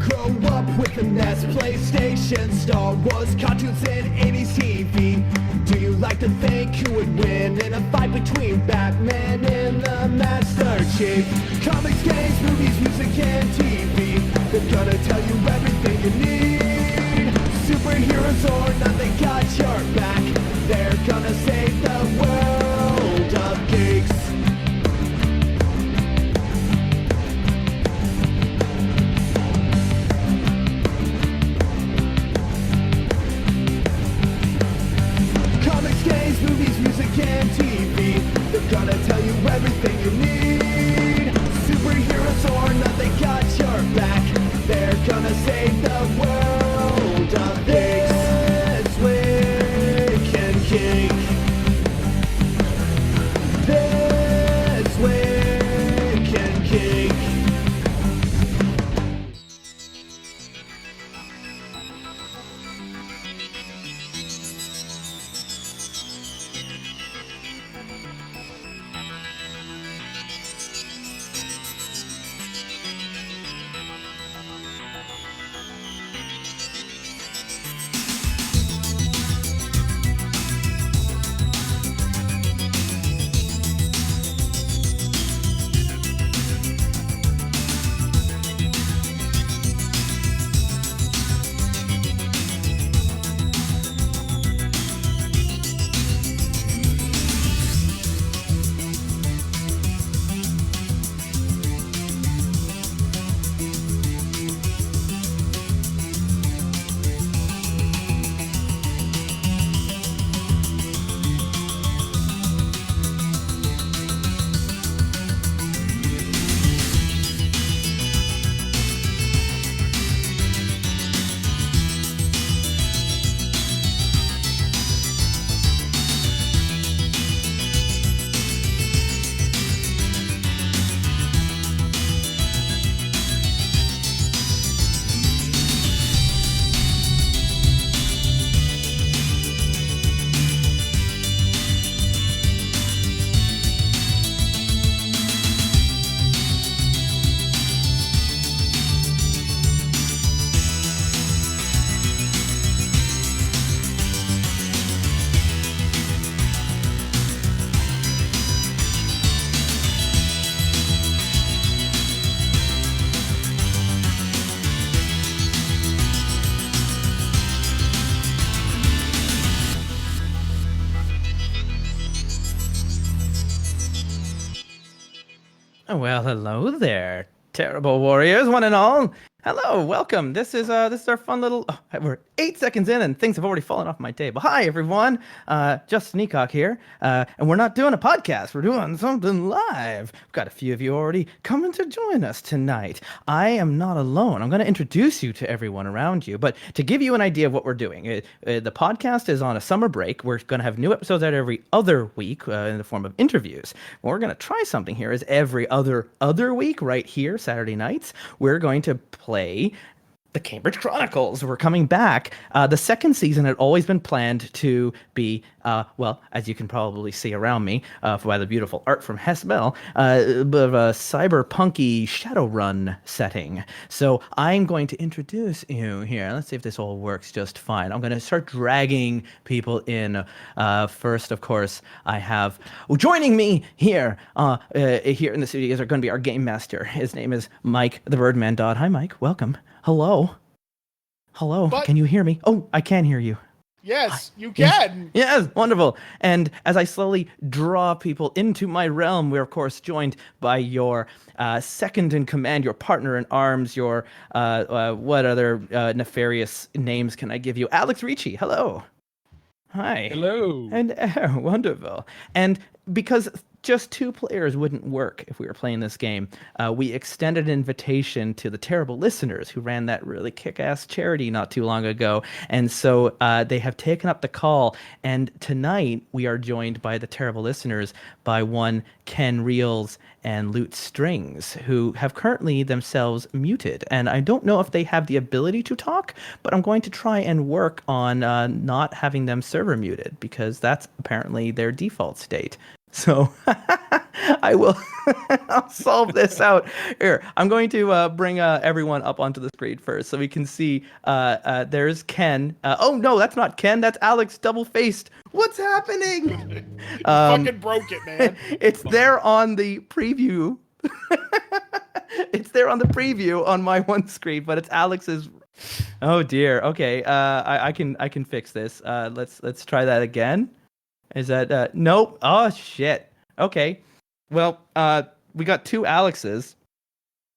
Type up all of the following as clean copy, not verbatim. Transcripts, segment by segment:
grow up with the NES, PlayStation, Star Wars, cartoons, and 80s TV? Do you like to think who would win in a fight between Batman and the Master Chief? Comics, games, movies, music, and TV, they're gonna tell you everything you need. Superheroes or not, they got your back. They're gonna save the world of geeks. Comics, games, movies, music, and TV, they're gonna tell you everything you need. Superheroes or not, they got your back. They're gonna save the world of geeks. ThisWeekInGeek. ThisWeekInGeek. Well, hello there, terrible warriors, one and all. Hello, welcome. This is our fun little. We're 8 seconds in, and things have already fallen off my table. Hi, everyone. Just Sneakock here, and we're not doing a podcast. We're doing something live. We've got a few of you already coming to join us tonight. I am not alone. I'm going to introduce you to everyone around you, but to give you an idea of what we're doing, the podcast is on a summer break. We're going to have new episodes out every other week in the form of interviews. What we're going to try something here is every other week, right here, Saturday nights, we're going to play the Cambridge Chronicles. We're coming back. The second season had always been planned to be, well, as you can probably see around me, by the beautiful art from Hesbel, a bit of a cyberpunky Shadowrun setting. So I'm going to introduce you here. Let's see if this all works just fine. I'm going to start dragging people in. First, of course, I have joining me here, here in the studios are going to be our game master. His name is Mike the Birdman Dodd. Hi, Mike. Welcome. Hello. But, Can you hear me? Oh, I can hear you. Yes, you can. Yes, wonderful. And as I slowly draw people into my realm, we're of course joined by your second in command, your partner in arms, your what other nefarious names can I give you? Alex Ricci. Hello. Hi. Hello. And wonderful. And because just two players wouldn't work if we were playing this game, we extended an invitation to the terrible listeners who ran that really kick-ass charity not too long ago. And so they have taken up the call. And tonight we are joined by the terrible listeners by one Ken Reels and Loot Strings, who have currently themselves muted. And I don't know if they have the ability to talk, but I'm going to try and work on not having them server muted, because that's apparently their default state. So I will I'll solve this out. Here, I'm going to bring everyone up onto the screen first so we can see there's Ken. Oh no, that's not Ken, that's Alex double-faced. What's happening? Fucking broke it, man. It's there on the preview. It's there on the preview on my one screen, but it's Alex's. Oh dear. Okay. I can fix this. Let's try that again. Is that nope? Oh shit. Okay. Well, we got two Alexes.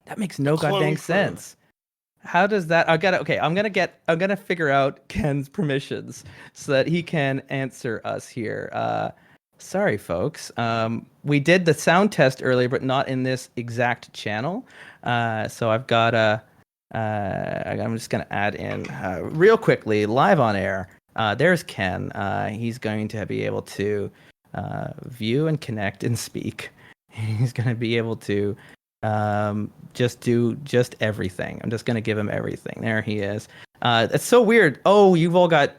That makes no goddamn sense. How does that? Okay. I'm gonna figure out Ken's permissions so that he can answer us here. Sorry, folks. We did the sound test earlier, but not in this exact channel. So I've got I'm just gonna add in real quickly, live on air. There's Ken. He's going to be able to view and connect and speak. He's going to be able to just do everything. I'm just going to give him everything. There he is. It's so weird. Oh, you all got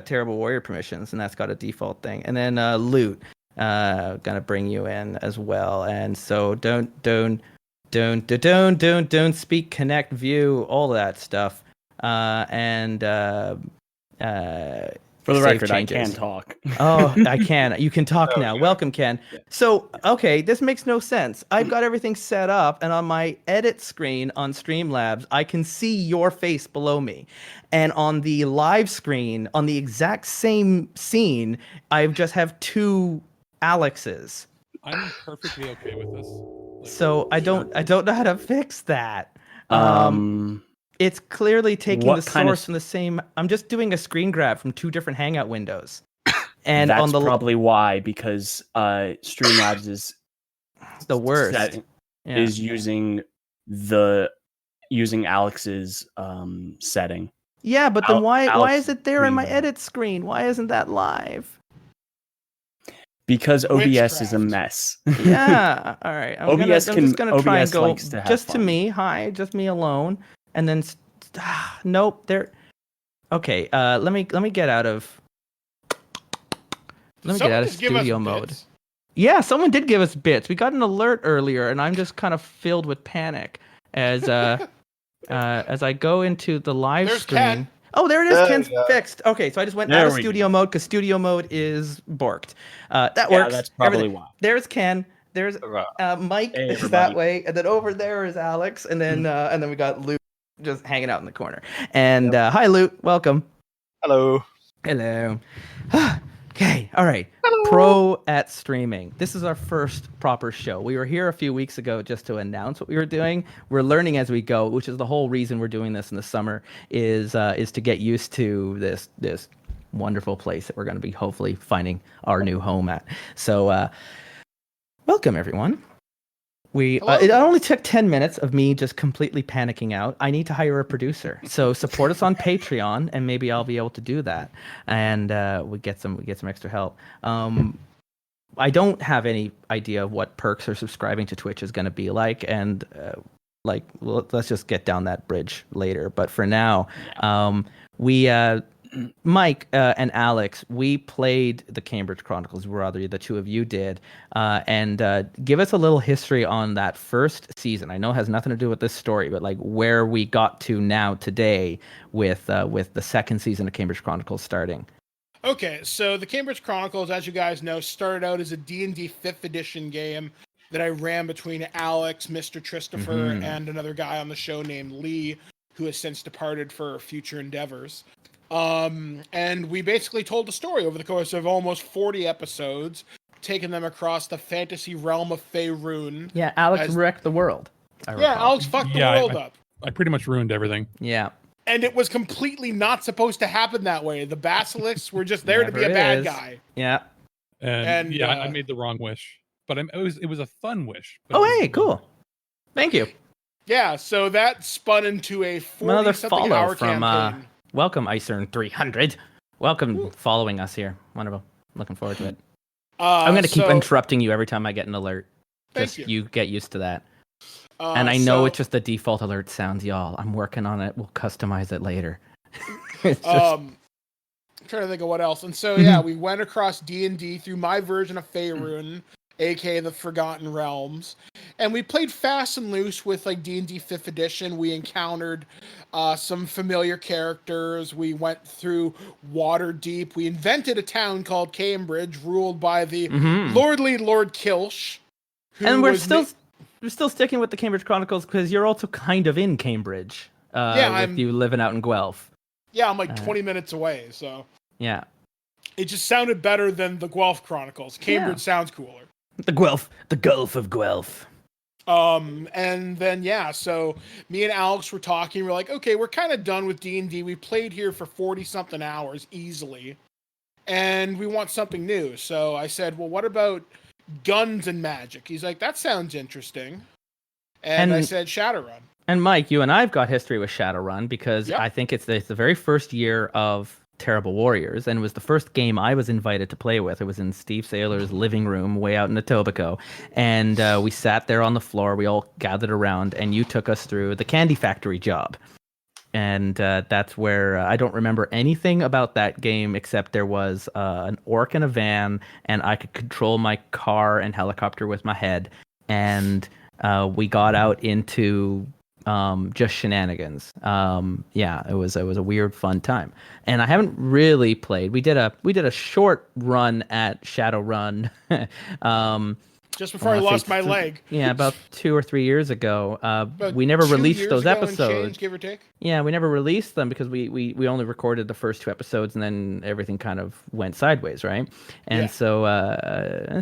Terrible Warrior permissions, and that's got a default thing. And then loot. Gonna bring you in as well. And so don't speak, connect, view, all that stuff. For the record, changes. I can talk. Oh, I can. You can talk now. Welcome, Ken. So, okay, this makes no sense. I've got everything set up, and on my edit screen on Streamlabs, I can see your face below me. And on the live screen, on the exact same scene, I just have two Alexes. I'm perfectly okay with this. So I don't know how to fix that. It's clearly taking the source from the same. I'm just doing a screen grab from two different Hangout windows, and that's on the probably why, because Streamlabs is the worst. Is using Alex's setting. Yeah, but then why is it there in my edit screen? Why isn't that live? Because OBS is a mess. Yeah. All right. I'm just gonna try and go just fun. To me. Hi, just me alone. And then, nope. There. Okay. Let me get out of. Let me get out of studio mode. Yeah, someone did give us bits. We got an alert earlier, and I'm just kind of filled with panic as I go into the live stream. Ken. Oh, there it is. Ken's fixed. Okay, so I just went out of studio mode because studio mode is borked. That works. That's probably why. There's Ken. There's Mike is that way, and then over there is Alex, and then we got Luke just hanging out in the corner. And hi, Luke. Welcome. Hello. Hello. Okay. All right. Hello. Pro at streaming. This is our first proper show. We were here a few weeks ago just to announce what we were doing. We're learning as we go, which is the whole reason we're doing this in the summer. Is to get used to this wonderful place that we're going to be hopefully finding our new home at. So, welcome everyone. It only took 10 minutes of me just completely panicking out. I need to hire a producer. So support us on Patreon, and maybe I'll be able to do that. And we get some extra help. I don't have any idea of what perks or subscribing to Twitch is going to be like, and let's just get down that bridge later. But for now, Mike and Alex, we played the Cambridge Chronicles, rather the two of you did, and give us a little history on that first season. I know it has nothing to do with this story, but like where we got to now today with the second season of Cambridge Chronicles starting. Okay, so the Cambridge Chronicles, as you guys know, started out as a D&D 5th edition game that I ran between Alex, Mr. Christopher, and another guy on the show named Lee, who has since departed for future endeavors. And we basically told the story over the course of almost 40 episodes, taking them across the fantasy realm of Faerun. Yeah, Alex wrecked the world. Alex fucked the world up. I pretty much ruined everything. Yeah. And it was completely not supposed to happen that way. The basilisks were just there to be a bad guy. Yeah. And I made the wrong wish. But it was a fun wish. Oh, hey, cool. Thank you. Yeah, so that spun into a 40-something hour campaign. Welcome, Icern300. Welcome following us here. Wonderful. Looking forward to it. I'm going to keep interrupting you every time I get an alert. Just you get used to that. And I know it's just the default alert sounds, y'all. I'm working on it. We'll customize it later. I'm trying to think of what else. And so, yeah, we went across D&D through my version of Faerun, aka the Forgotten Realms. And we played fast and loose with like D&D 5th edition. We encountered some familiar characters. We went through Waterdeep. We invented a town called Cambridge, ruled by the lordly Lord Kilsh. And we're still sticking with the Cambridge Chronicles because you're also kind of in Cambridge. With you living out in Guelph. Yeah, I'm like 20 minutes away, so. Yeah. It just sounded better than the Guelph Chronicles. Cambridge sounds cooler. The Gulf of Guelph. And then, yeah, so me and Alex were talking. We're like, okay, we're kind of done with D&D. We played here for 40-something hours easily, and we want something new. So I said, well, what about guns and magic? He's like, that sounds interesting. And I said, Shadowrun. And Mike, you and I've got history with Shadowrun because I think it's the very first year of Terrible Warriors, and it was the first game I was invited to play with. It was in Steve Saylor's living room way out in Etobicoke, and we sat there on the floor. We all gathered around, and you took us through the Candy Factory job. And that's where I don't remember anything about that game except there was an orc in a van, and I could control my car and helicopter with my head, and we got out into just shenanigans. It was a weird, fun time. And I haven't really played. We did a short run at Shadowrun. Just before I lost my leg. Yeah, about 2 or 3 years ago. We never released those episodes. Change, give or take. Yeah, we never released them because we only recorded the first 2 episodes, and then everything kind of went sideways, right? And so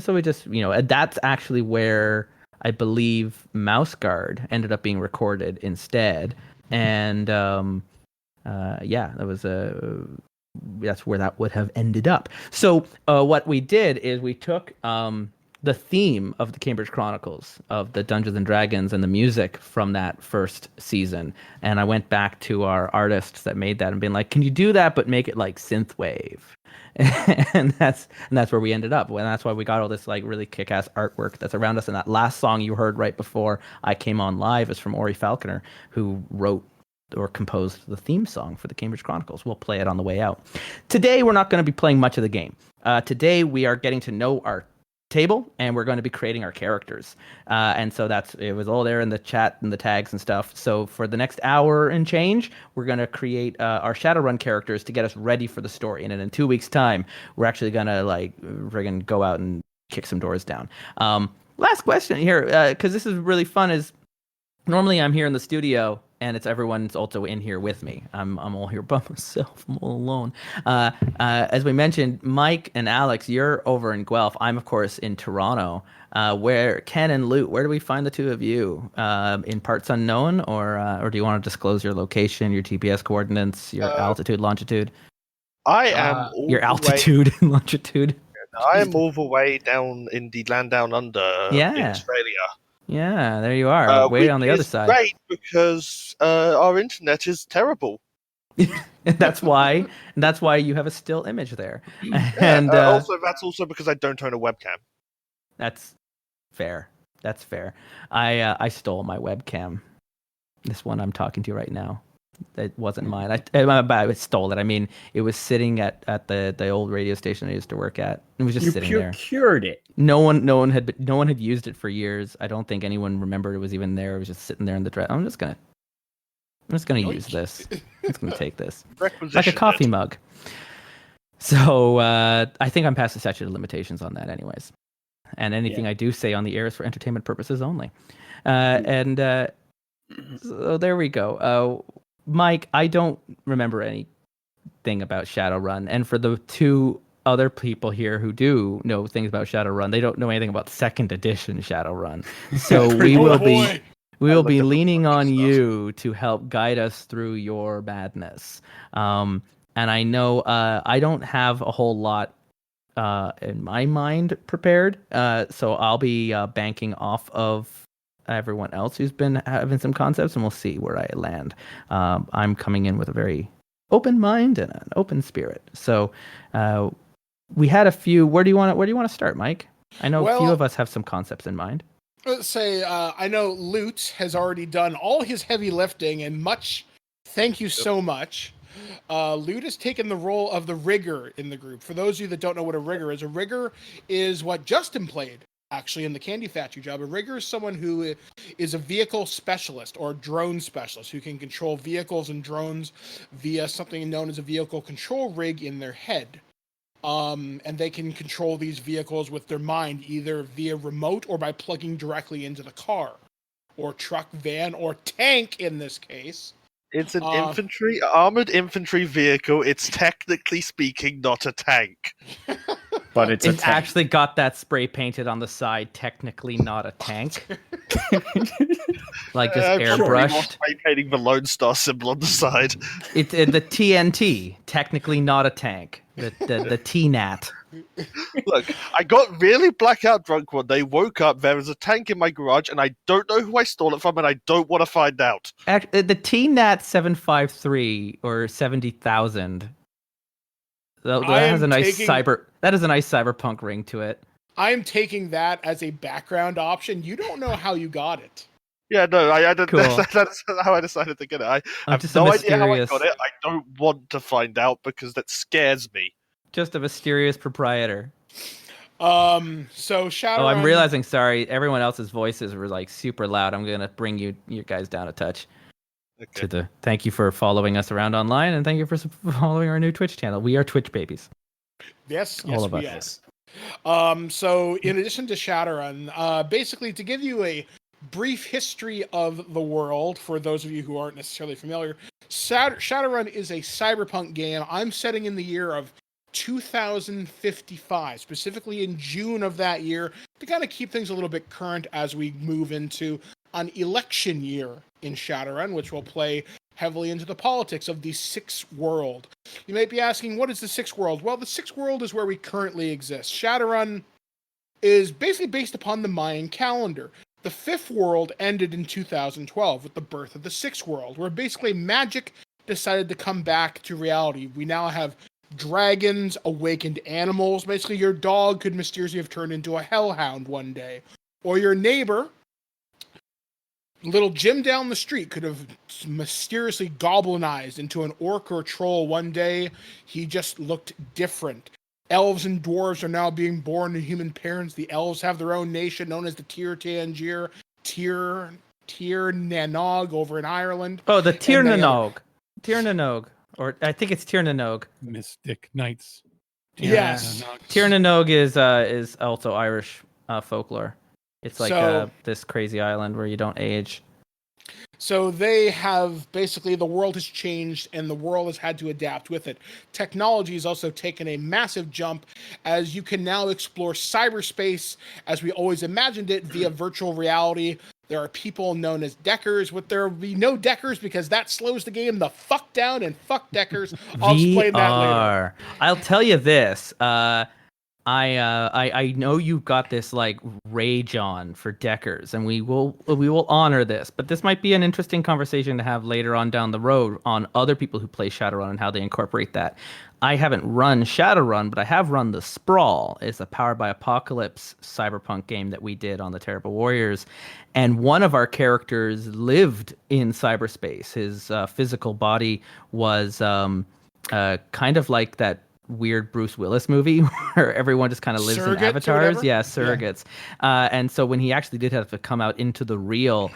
we just, that's actually where I believe Mouse Guard ended up being recorded instead, and that's where that would have ended up. So what we did is we took the theme of the Cambridge Chronicles of the Dungeons and Dragons and the music from that first season, and I went back to our artists that made that and been like, "Can you do that but make it like synthwave?" and that's where we ended up, and that's why we got all this like really kick-ass artwork that's around us. And that last song you heard right before I came on live is from Ori Falconer, who wrote or composed the theme song for the Cambridge Chronicles. We'll play it on the way out. Today we're not going to be playing much of the game. Today we are getting to know our table, and we're going to be creating our characters, and so it was all there in the chat and the tags and stuff. So for the next hour and change, we're going to create our Shadowrun characters to get us ready for the story, and then in 2 weeks time we're actually going to friggin' go out and kick some doors down. Last question here, because this is really fun, is normally I'm here in the studio and everyone's also in here with me. I'm all here by myself. I'm all alone. As we mentioned, Mike and Alex, you're over in Guelph. I'm, of course, in Toronto. Where Ken and Lute, where do we find the two of you? In parts unknown, or do you want to disclose your location, your GPS coordinates, your altitude, longitude? I am your altitude and longitude. I am all the way down in the land down under in Australia. Yeah, there you are, way on the other side. Great, because our internet is terrible. that's why you have a still image there. And that's also because I don't own a webcam. That's fair. I stole my webcam. This one I'm talking to right now. It wasn't mine. I stole it. I mean, it was sitting at the old radio station I used to work at. It was just sitting there. You procured it. No one had used it for years. I don't think anyone remembered it was even there. It was just sitting there in the dress. I'm just gonna use this. I'm just gonna take this like a coffee mug. So I think I'm past the statute of limitations on that, anyways. And anything I do say on the air is for entertainment purposes only. So there we go. Mike, I don't remember anything about Shadowrun, and for the 2 other people here who do know things about Shadowrun, they don't know anything about 2nd edition Shadowrun. So we will be leaning on you to help guide us through your madness. And I know I don't have a whole lot in my mind prepared, so I'll be banking off of everyone else who's been having some concepts, and we'll see where I land. I'm coming in with a very open mind and an open spirit. So we had a few. Where do you want to start, Mike? I know a few of us have some concepts in mind. Let's say I know Lute has already done all his heavy lifting, and thank you so much. Lute has taken the role of the rigger in the group. For those of you that don't know what a rigger is what Justin played actually in the Candy Factory job. A rigger is someone who is a vehicle specialist or drone specialist who can control vehicles and drones via something known as a vehicle control rig in their head. And they can control these vehicles with their mind, either via remote or by plugging directly into the car or truck, van, or tank in this case. It's an armored infantry vehicle. It's technically speaking not a tank. But it's actually got that spray painted on the side, technically not a tank. Like just airbrushed. Sure spray painting the Lone Star symbol on the side. It's the TNT, technically not a tank. The T-Nat. Look, I got really blackout drunk one day, woke up, there was a tank in my garage, and I don't know who I stole it from, and I don't want to find out. The T-Nat 753 or 70,000. That has a nice cyberpunk ring to it. I am taking that as a background option. You don't know how you got it. Yeah, no, I didn't. Cool. That's how I decided to get it. I have no idea how I got it. I don't want to find out because that scares me. Just a mysterious proprietor. So Shadowrun... Oh, I'm realizing, sorry, everyone else's voices were like super loud. I'm going to bring you guys down a touch. Okay. Thank you for following us around online, and thank you for following our new Twitch channel. We are Twitch babies. Yes, all of we us. So in addition to Shadowrun, basically to give you a brief history of the world, for those of you who aren't necessarily familiar, Shadowrun is a cyberpunk game. I'm setting in the year of 2055, specifically in June of that year, to kind of keep things a little bit current as we move into an election year in Shadowrun, which will play heavily into the politics of the Sixth World. You might be asking, what is the Sixth World? Well, the Sixth World is where we currently exist. Shadowrun is basically based upon the Mayan calendar. The Fifth World ended in 2012 with the birth of the Sixth World, where basically magic decided to come back to reality. We now have dragons, awakened animals. Basically, your dog could mysteriously have turned into a hellhound one day. Or your neighbor, little Jim down the street, could have mysteriously goblinized into an orc or troll one day. He just looked different. Elves and dwarves are now being born to human parents. The elves have their own nation known as the Tir Tanger, Tir Nanog over in Ireland. Oh, the Tir Nanog. Tir Nanog. Or I think it's Tir Nanog. Mystic Knights. Yes. Tir Nanog is also Irish folklore. It's like this crazy island where you don't age. So they have basically, the world has changed and the world has had to adapt with it. Technology has also taken a massive jump, as you can now explore cyberspace as we always imagined it via virtual reality. There are people known as deckers, but there will be no deckers because that slows the game the fuck down, and fuck deckers. I'll explain that later. I'll tell you this. I know you've got this like rage on for deckers, and we will honor this, but this might be an interesting conversation to have later on down the road on other people who play Shadowrun and how they incorporate that. I haven't run Shadowrun, but I have run the Sprawl. It's a Powered by Apocalypse cyberpunk game that we did on the Terrible Warriors, and one of our characters lived in cyberspace. His physical body was kind of like that weird Bruce Willis movie where everyone just kind of lives in avatars. Yeah, surrogates. Yeah. And so when he actually did have to come out into the real,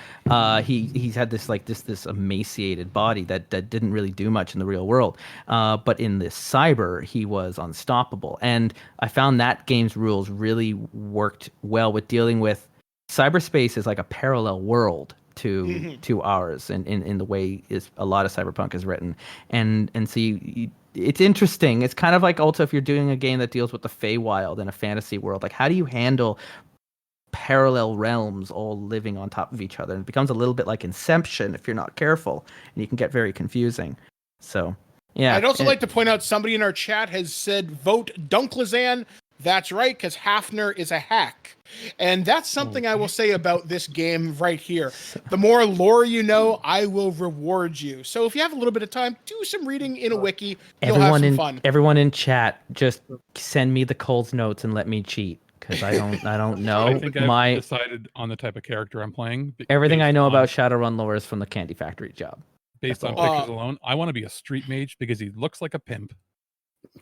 he's had this emaciated body that didn't really do much in the real world. But in this cyber, he was unstoppable. And I found that game's rules really worked well with dealing with cyberspace is like a parallel world to ours in the way is a lot of cyberpunk is written. And so it's interesting. It's kind of like also if you're doing a game that deals with the Feywild in a fantasy world, like how do you handle parallel realms all living on top of each other? And it becomes a little bit like Inception if you're not careful, and you can get very confusing. So, yeah. I'd also like to point out somebody in our chat has said vote Dunklazan. That's right, because Hafner is a hack. And that's something I will say about this game right here. The more lore you know, I will reward you. So if you have a little bit of time, do some reading in a wiki. You'll have some fun. Everyone in chat, just send me the Coles notes and let me cheat, because I don't know. I think I've decided on the type of character I'm playing. Everything I know about Shadowrun lore is from the Candy Factory job. Based on all. pictures alone, I want to be a street mage because he looks like a pimp.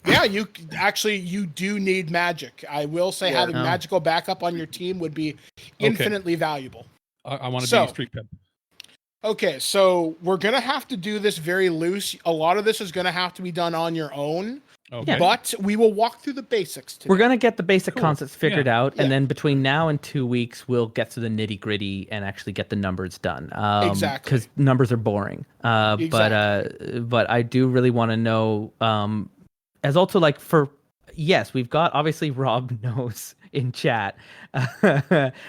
Yeah, you do need magic. I will say having magical backup on your team would be infinitely valuable. I want to be a street pimp. Okay, so we're going to have to do this very loose. A lot of this is going to have to be done on your own. Okay. But we will walk through the basics today. We're going to get the basic concepts figured out, and then between now and 2 weeks, we'll get to the nitty-gritty and actually get the numbers done. Exactly. Because numbers are boring. But I do really want to know, as also like yes, we've got, obviously Rob knows in chat.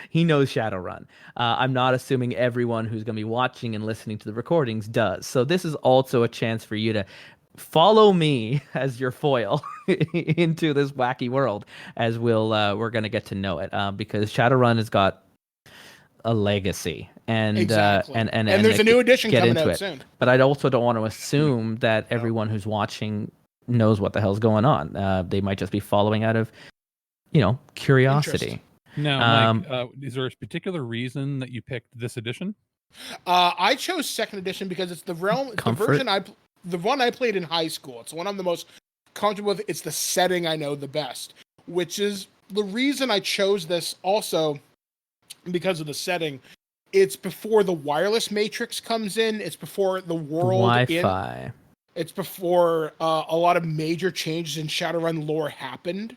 He knows Shadowrun. I'm not assuming everyone who's going to be watching and listening to the recordings does. So this is also a chance for you to follow me as your foil into this wacky world, as we're going to get to know it, because Shadowrun has got a legacy, and and there's a new edition coming out soon. But I also don't want to assume that everyone who's watching knows what the hell's going on. They might just be following out of, curiosity. Now, Mike, is there a particular reason that you picked this edition? I chose second edition because it's the version the one I played in high school. It's the one I'm the most comfortable with. It's the setting I know the best, which is the reason I chose this also because of the setting. It's before the wireless matrix comes in. It's before the world Wi-Fi. It's before a lot of major changes in Shadowrun lore happened.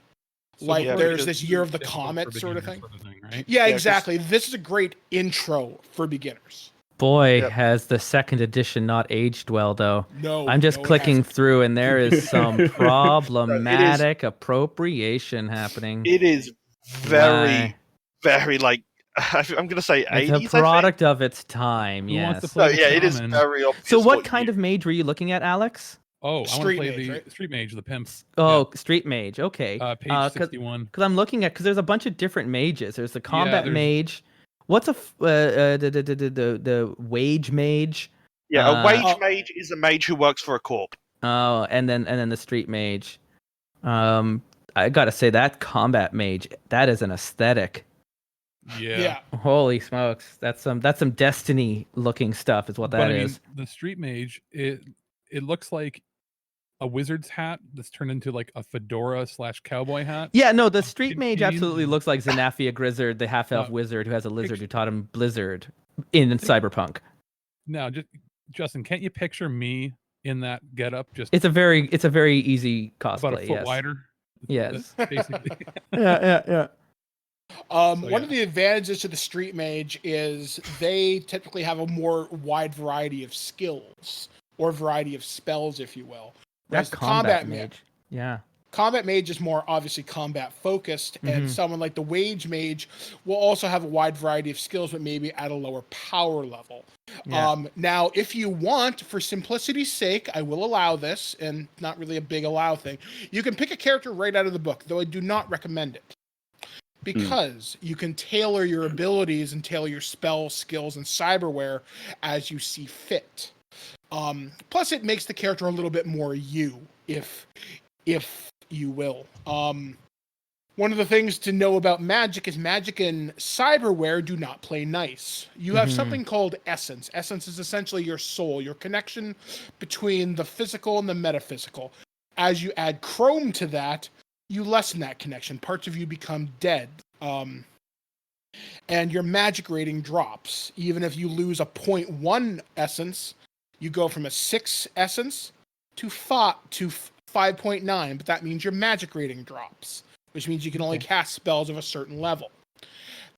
So there's this year of the comet sort of thing. Right? Yeah, exactly. This is a great intro for beginners. Boy, has the second edition not aged well, though. No, I'm just clicking through, and there is some problematic appropriation happening. It is very, very like I'm going to say 80s. It's a product of its time. Yes. It is very obvious. So, what kind of mage were you looking at, Alex? Oh, I want to play the Street Mage, the pimps. Oh, yeah. Street Mage. Okay. Page 61. Because I'm looking at, because there's a bunch of different mages. There's the combat mage. What's the wage mage? Yeah, a wage mage is a mage who works for a corp. Oh, and then the street mage. I gotta say that combat mage, that is an aesthetic. Yeah. Holy smokes, that's some Destiny looking stuff, is what that is. The street mage, it looks like a wizard's hat that's turned into like a fedora / cowboy hat. Yeah, no, the street mage absolutely looks like Xanathia Grizzard, the half-elf wizard who has a lizard who taught him Blizzard in Cyberpunk. Now, Justin, can't you picture me in that getup? It's a very easy cosplay. About a foot wider. Yes. Basically. Yeah. One of the advantages to the street mage is they typically have a more wide variety of skills or variety of spells, if you will. That's combat mage. Yeah. Combat mage is more obviously combat focused, and someone like the wage mage will also have a wide variety of skills, but maybe at a lower power level. Yeah. Now, if you want, for simplicity's sake, I will allow this, and not really a big allow thing. You can pick a character right out of the book, though I do not recommend it. Because you can tailor your abilities and tailor your spell skills and cyberware as you see fit. Plus, it makes the character a little bit more you, if you will. One of the things to know about magic is magic and cyberware do not play nice. You have something called essence. Essence is essentially your soul, your connection between the physical and the metaphysical. As you add chrome to that, you lessen that connection. Parts of you become dead. And your magic rating drops. Even if you lose a 0.1 essence, you go from a 6 essence to 5.9, but that means your magic rating drops, which means you can only cast spells of a certain level.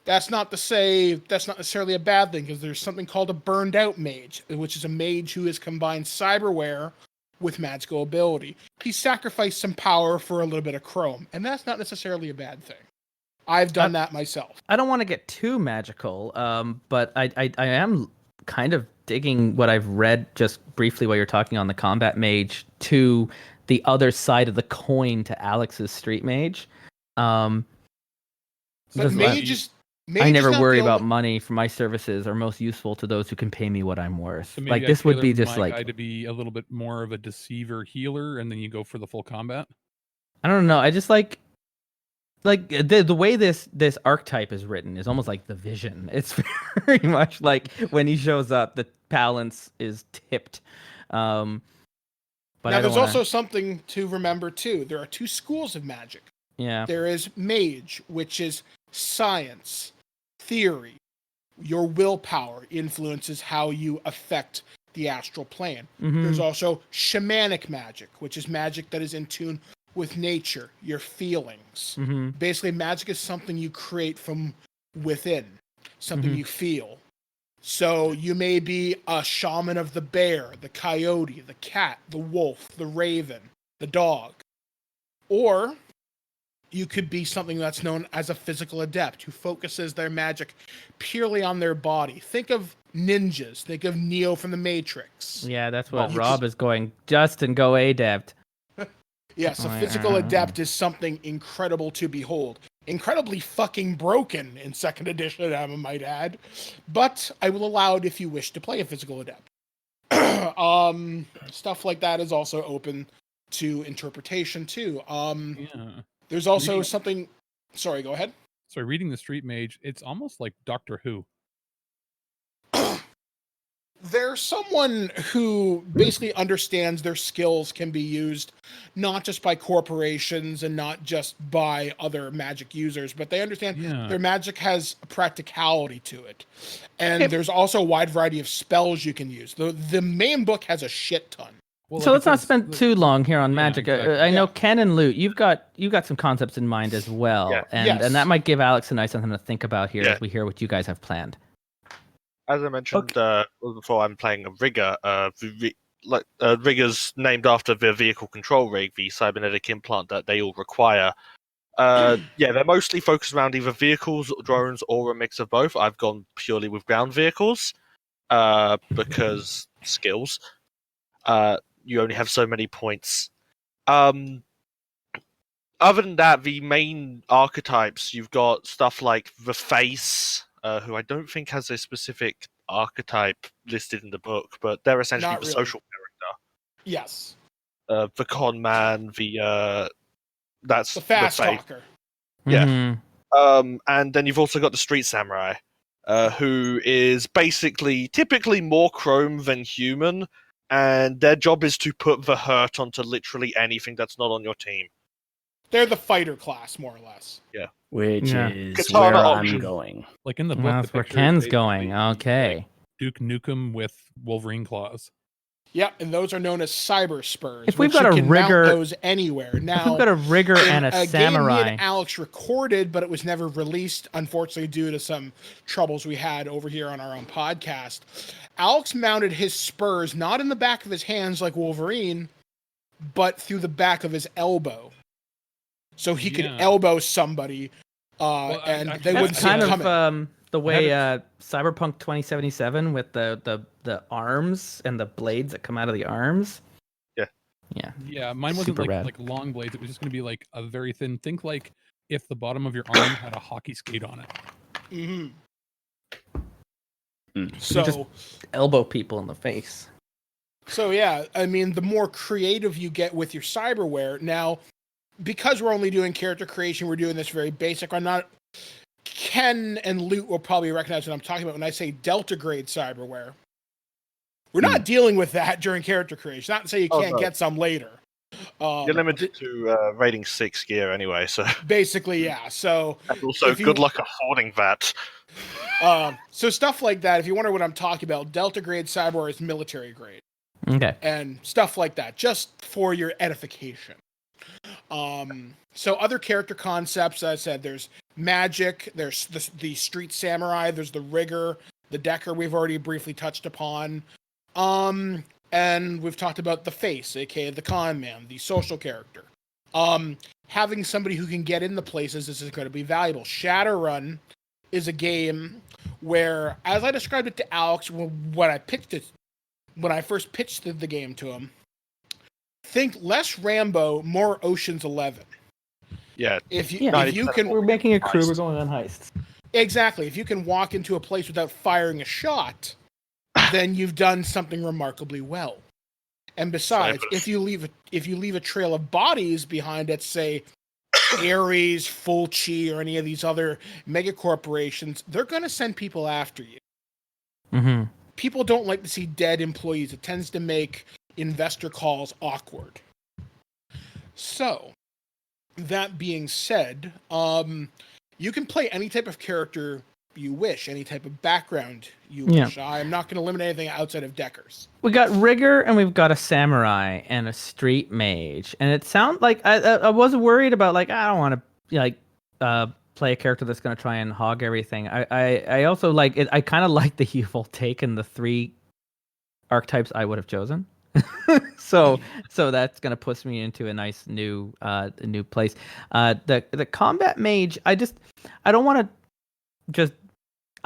That's not to say that's not necessarily a bad thing, because there's something called a burned out mage, which is a mage who has combined cyberware with magical ability. He sacrificed some power for a little bit of chrome, and that's not necessarily a bad thing. I've done that myself. I don't want to get too magical, but I am kind of digging what I've read just briefly while you're talking on the combat mage to the other side of the coin to Alex's street mage. But mage I never worry about money for my services are most useful to those who can pay me what I'm worth. So like this would be just like to be a little bit more of a deceiver healer, and then you go for the full combat. I don't know. I just like the way this archetype is written is almost like the Vision. It's very much like when he shows up, the balance is tipped. But now, I don't there's wanna... also something to remember too. There are two schools of magic. Yeah. There is mage, which is science, theory. Your willpower influences how you affect the astral plane. Mhm. There's also shamanic magic, which is magic that is in tune with nature, your feelings. Mhm. Basically, magic is something you create from within, something you feel. So you may be a shaman of the bear, the coyote, the cat, the wolf, the raven, the dog. Or you could be something that's known as a physical adept who focuses their magic purely on their body. Think of ninjas. Think of Neo from the Matrix. Yeah, that's what You Rob is going. Justin, go adept. Yes, a Oh, physical yeah. adept is something incredible to behold. Incredibly fucking broken in 2nd edition, I might add. But I will allow it if you wish to play a physical adept. Stuff like that is also open to interpretation too. Yeah. There's also Reading- something... Sorry, go ahead. So reading the Street Mage, it's almost like Doctor Who. There's someone who basically understands their skills can be used not just by corporations and not just by other magic users, but they understand their magic has a practicality to it. And there's also a wide variety of spells you can use. The main book has a shit ton. Well, So like let's it not says- spend too long here on Yeah, magic. exactly. I know Yeah. Ken and Loot, you've got some concepts in mind as well, Yeah. and Yes. and that might give Alex and I something to think about here Yeah. as we hear what you guys have planned. As I mentioned before, I'm playing a rigger. Rigger's named after the vehicle control rig, the cybernetic implant that they all require. They're mostly focused around either vehicles, drones, or a mix of both. I've gone purely with ground vehicles because skills. You only have so many points. Other than that, the main archetypes, you've got stuff like the face, who I don't think has a specific archetype listed in the book, but they're essentially Not the really. social character. Yes. The con man, that's The fast face. talker. Yeah. Mhm. And then you've also got the street samurai, who is basically typically more chrome than human, and their job is to put the hurt onto literally anything that's not on your team. They're the fighter class, more or less. Which Yeah. is Katana where option. I'm going. Like in the book, Well, the that's where picture is Ken's basically going. Okay. Duke Nukem with Wolverine claws. Yep, and those are known as cyber spurs. If we've which got you a can mount rigger- those anywhere. Now, We've got a rigger in and a game me samurai. and Alex recorded, but it was never released, unfortunately, due to some troubles we had over here on our own podcast. Alex mounted his spurs not in the back of his hands like Wolverine, but through the back of his elbow. So he could Yeah. elbow somebody, Well, and actually, they that's wouldn't see kind it of coming. the way Cyberpunk 2077 with the arms and the blades that come out of the arms. Yeah. Yeah. Yeah, mine wasn't Super rad. like long blades. It was just going to be like a very thin. Think like if the bottom of your arm had a hockey skate on it. Mhm. Mm. So, just elbow people in the face. So yeah, I mean, the more creative you get with your cyberware, now, because we're only doing character creation, we're doing this very basic. I'm not... Ken and Loot will probably recognize what I'm talking about when I say Delta grade cyberware. We're not dealing with that during character creation. Not to say you Oh, can't no. get some later. You're limited to rating 6 gear anyway, so Basically, yeah. So, and also if you- good luck affording that. so stuff like that. If you wonder what I'm talking about, Delta grade cyberware is military grade. Okay. And stuff like that, just for your edification. So other character concepts, as I said, there's magic, there's the street samurai, there's the rigger, the decker we've already briefly touched upon. And we've talked about the face, aka the con man, the social character. Having somebody who can get into places is going to be valuable. Shadowrun is a game where, as I described it to Alex when I first pitched the game to him, think less Rambo, more Ocean's 11. Yeah. If you Yeah. can, We're making a crew. Heist. We're going on heists. exactly. If you can walk into a place without firing a shot, then you've done something remarkably well. And besides, Snipers. if you leave a trail of bodies behind at, say, Ares, Fulci, or any of these other mega corporations, they're going to send people after you. Mm-hmm. people don't like to see dead employees. It tends to make investor calls awkward. So, that being said, you can play any type of character you wish, any type of background you wish. I'm not going to limit anything outside of Deckers. We got rigger, and we've got a samurai and a street mage, and it sounds like I was worried about like I don't want to play a character that's going to try and hog everything. I also like it. I kind of like that you've taken the 3 archetypes I would have chosen. so that's gonna push me into a nice new place. The combat mage, I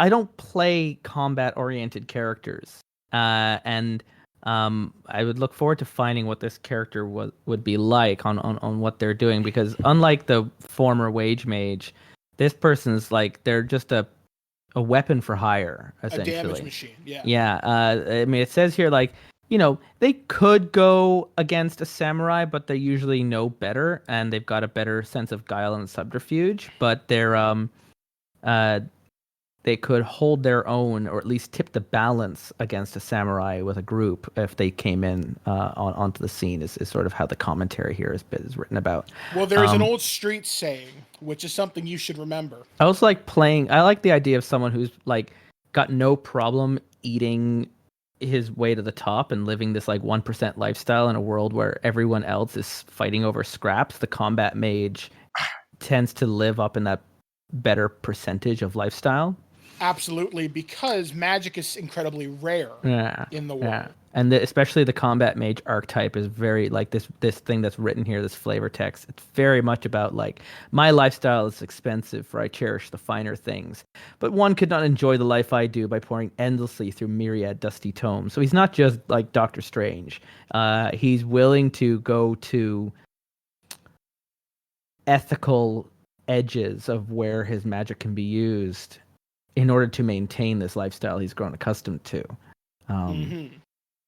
don't play combat oriented characters, and I would look forward to finding what this character would be like on what they're doing, because unlike the former wage mage, this person's like they're just a weapon for hire, essentially. A damage machine. Yeah. I mean, it says here like, they could go against a samurai, but they usually know better, and they've got a better sense of guile and subterfuge. But they could hold their own, or at least tip the balance against a samurai with a group if they came in onto the scene. Is sort of how the commentary here is written about. Well, there's an old street saying, which is something you should remember. I like the idea of someone who's like got no problem eating his way to the top and living this like 1% lifestyle in a world where everyone else is fighting over scraps. The combat mage tends to live up in that better percentage of lifestyle. Absolutely, because magic is incredibly rare in the world. Yeah. And especially the combat mage archetype is very like this thing that's written here, this flavor text. It's very much about like, my lifestyle is expensive, for I cherish the finer things. But one could not enjoy the life I do by pouring endlessly through myriad dusty tomes. So he's not just like Doctor Strange. He's willing to go to ethical edges of where his magic can be used in order to maintain this lifestyle he's grown accustomed to.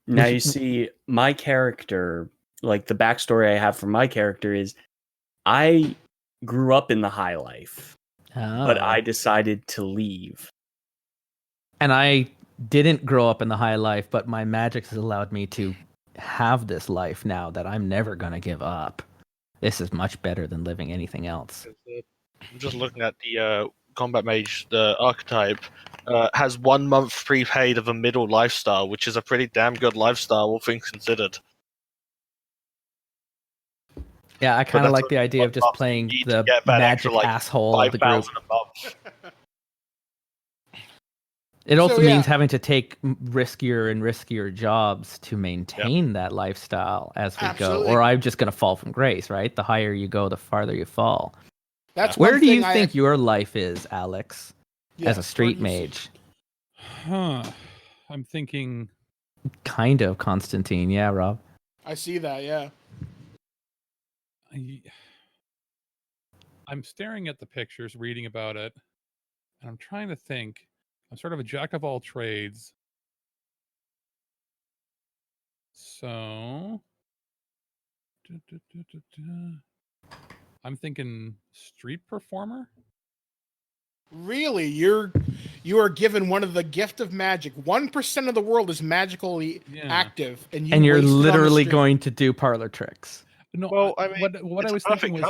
Now you see, my character, like the backstory I have for my character is, I grew up in the high life, but I decided to leave. And I didn't grow up in the high life, but my magic has allowed me to have this life now that I'm never going to give up. This is much better than living anything else. I'm just looking at the combat mage, the archetype. Has 1 month prepaid of a middle lifestyle, which is a pretty damn good lifestyle, all things considered. Yeah, I kind of like the idea of just playing the magic asshole of the group. It also means having to take riskier and riskier jobs to maintain that lifestyle as we go. Or I'm just going to fall from grace, right? The higher you go, the farther you fall. Where do you think your life is, Alex? As a street mage. I'm thinking kind of Constantine. Yeah, Rob. I see that, yeah. I'm staring at the pictures, reading about it, and I'm trying to think. I'm sort of a jack of all trades. So I'm thinking street performer. Really, you are given one of the gift of magic. 1% of the world is magically active, and you're literally going to do parlor tricks. No, well, I mean, what I was thinking was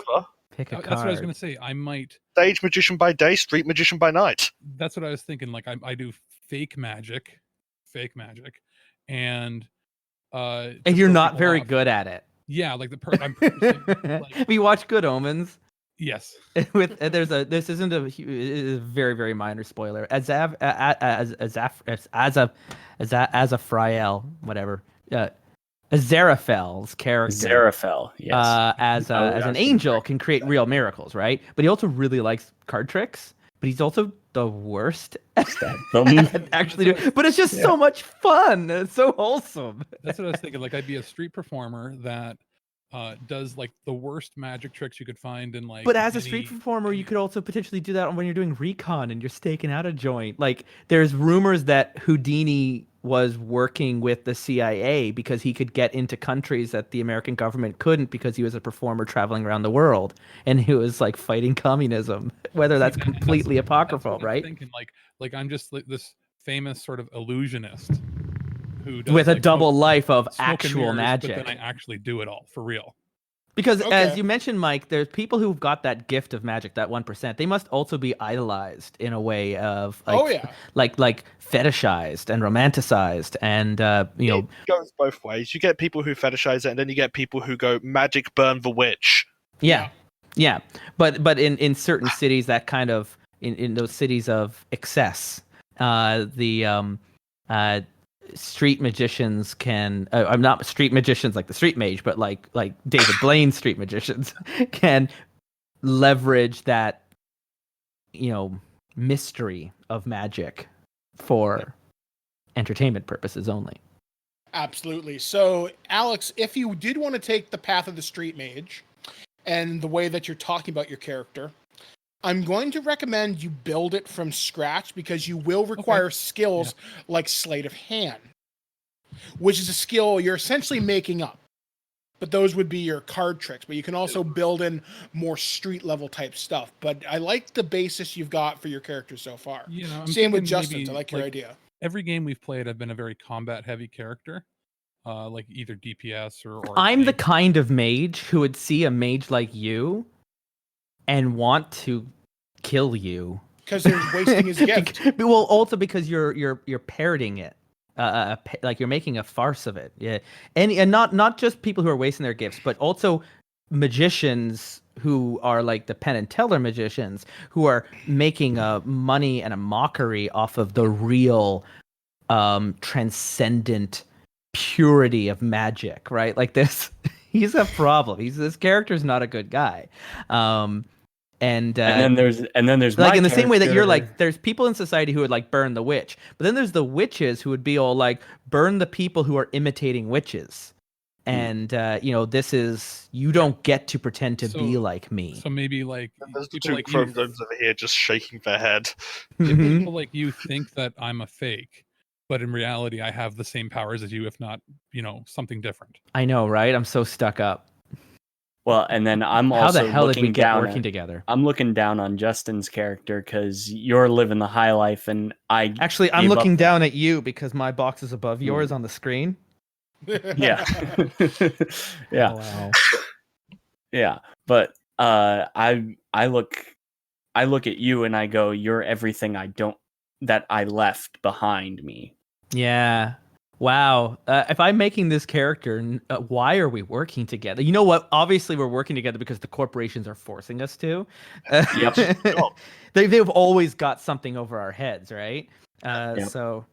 pick a card. That's what I was going to say. I might stage magician by day, street magician by night. That's what I was thinking. Like I do fake magic, and you're not very good at it. Yeah, like I'm like, we watch Good Omens. Yes. This isn't a very, very minor spoiler. As a Friel, whatever. Aziraphale's character. Aziraphale, yes. As an angel can create real miracles, right? But he also really likes card tricks. But he's also the worst at actually doing. But it's just so much fun. It's so wholesome. That's what I was thinking. Like I'd be a street performer that does like the worst magic tricks you could find in like. But as a street performer, you could also potentially do that when you're doing recon and you're staking out a joint. Like there's rumors that Houdini was working with the CIA because he could get into countries that the American government couldn't because he was a performer traveling around the world and he was like fighting communism. Whether that's completely apocryphal, right? Thinking like I'm just like this famous sort of illusionist who does, with a like, double smoke- life of smoke and actual mirrors, magic. But then I actually do it all for real. Because Okay. as you mentioned, Mike, there's people who've got that gift of magic, that 1%. They must also be idolized in a way of like, Oh, yeah. like fetishized and romanticized, and you know, It goes both ways. You get people who fetishize it, and then you get people who go magic burn the witch. yeah. But in certain cities, that kind of in those cities of excess, the street magicians can I'm not street magicians like the street mage, but like David Blaine street magicians can leverage that, you know, mystery of magic for entertainment purposes only. Absolutely. So, Alex, if you did want to take the path of the street mage and the way that you're talking about your character, I'm going to recommend you build it from scratch, because you will require skills like sleight of hand, which is a skill you're essentially making up. But those would be your card tricks. But you can also build in more street level type stuff. But I like the basis you've got for your character so far. You know, I'm Same with thinking Justin. maybe, I like your idea. Every game we've played, I've been a very combat heavy character, like either DPS or I'm the tank. kind of mage who would see a mage like you and want to kill you. Because they're wasting his gift. Well, also because you're parroting it, like you're making a farce of it. Yeah, and not just people who are wasting their gifts, but also magicians who are like the Penn and Teller magicians who are making money and a mockery off of the real, transcendent purity of magic. Right, like this. He's a problem. This character's not a good guy. And then there's like my in the same way that you're character. like, there's people in society who would like burn the witch, but then there's the witches who would be all like, burn the people who are imitating witches. And you know, this is, you don't get to pretend to be like me. So maybe like There's the people two like you, chromosomes over here just shaking their head. people like you think that I'm a fake, but in reality, I have the same powers as you, if not, you know, something different. I know, right? I'm so stuck up. Well, and then I'm How also the hell did we looking get down working at- together? I'm looking down on Justin's character because you're living the high life, and I Actually, I'm gave up- looking down at you because my box is above yours on the screen. Yeah, yeah, Oh, wow. yeah. But I look at you and I go, you're everything that I left behind me. Yeah. Wow. If I'm making this character, why are we working together? You know what? Obviously, we're working together because the corporations are forcing us to. Yep. They've always got something over our heads, right? Yep. So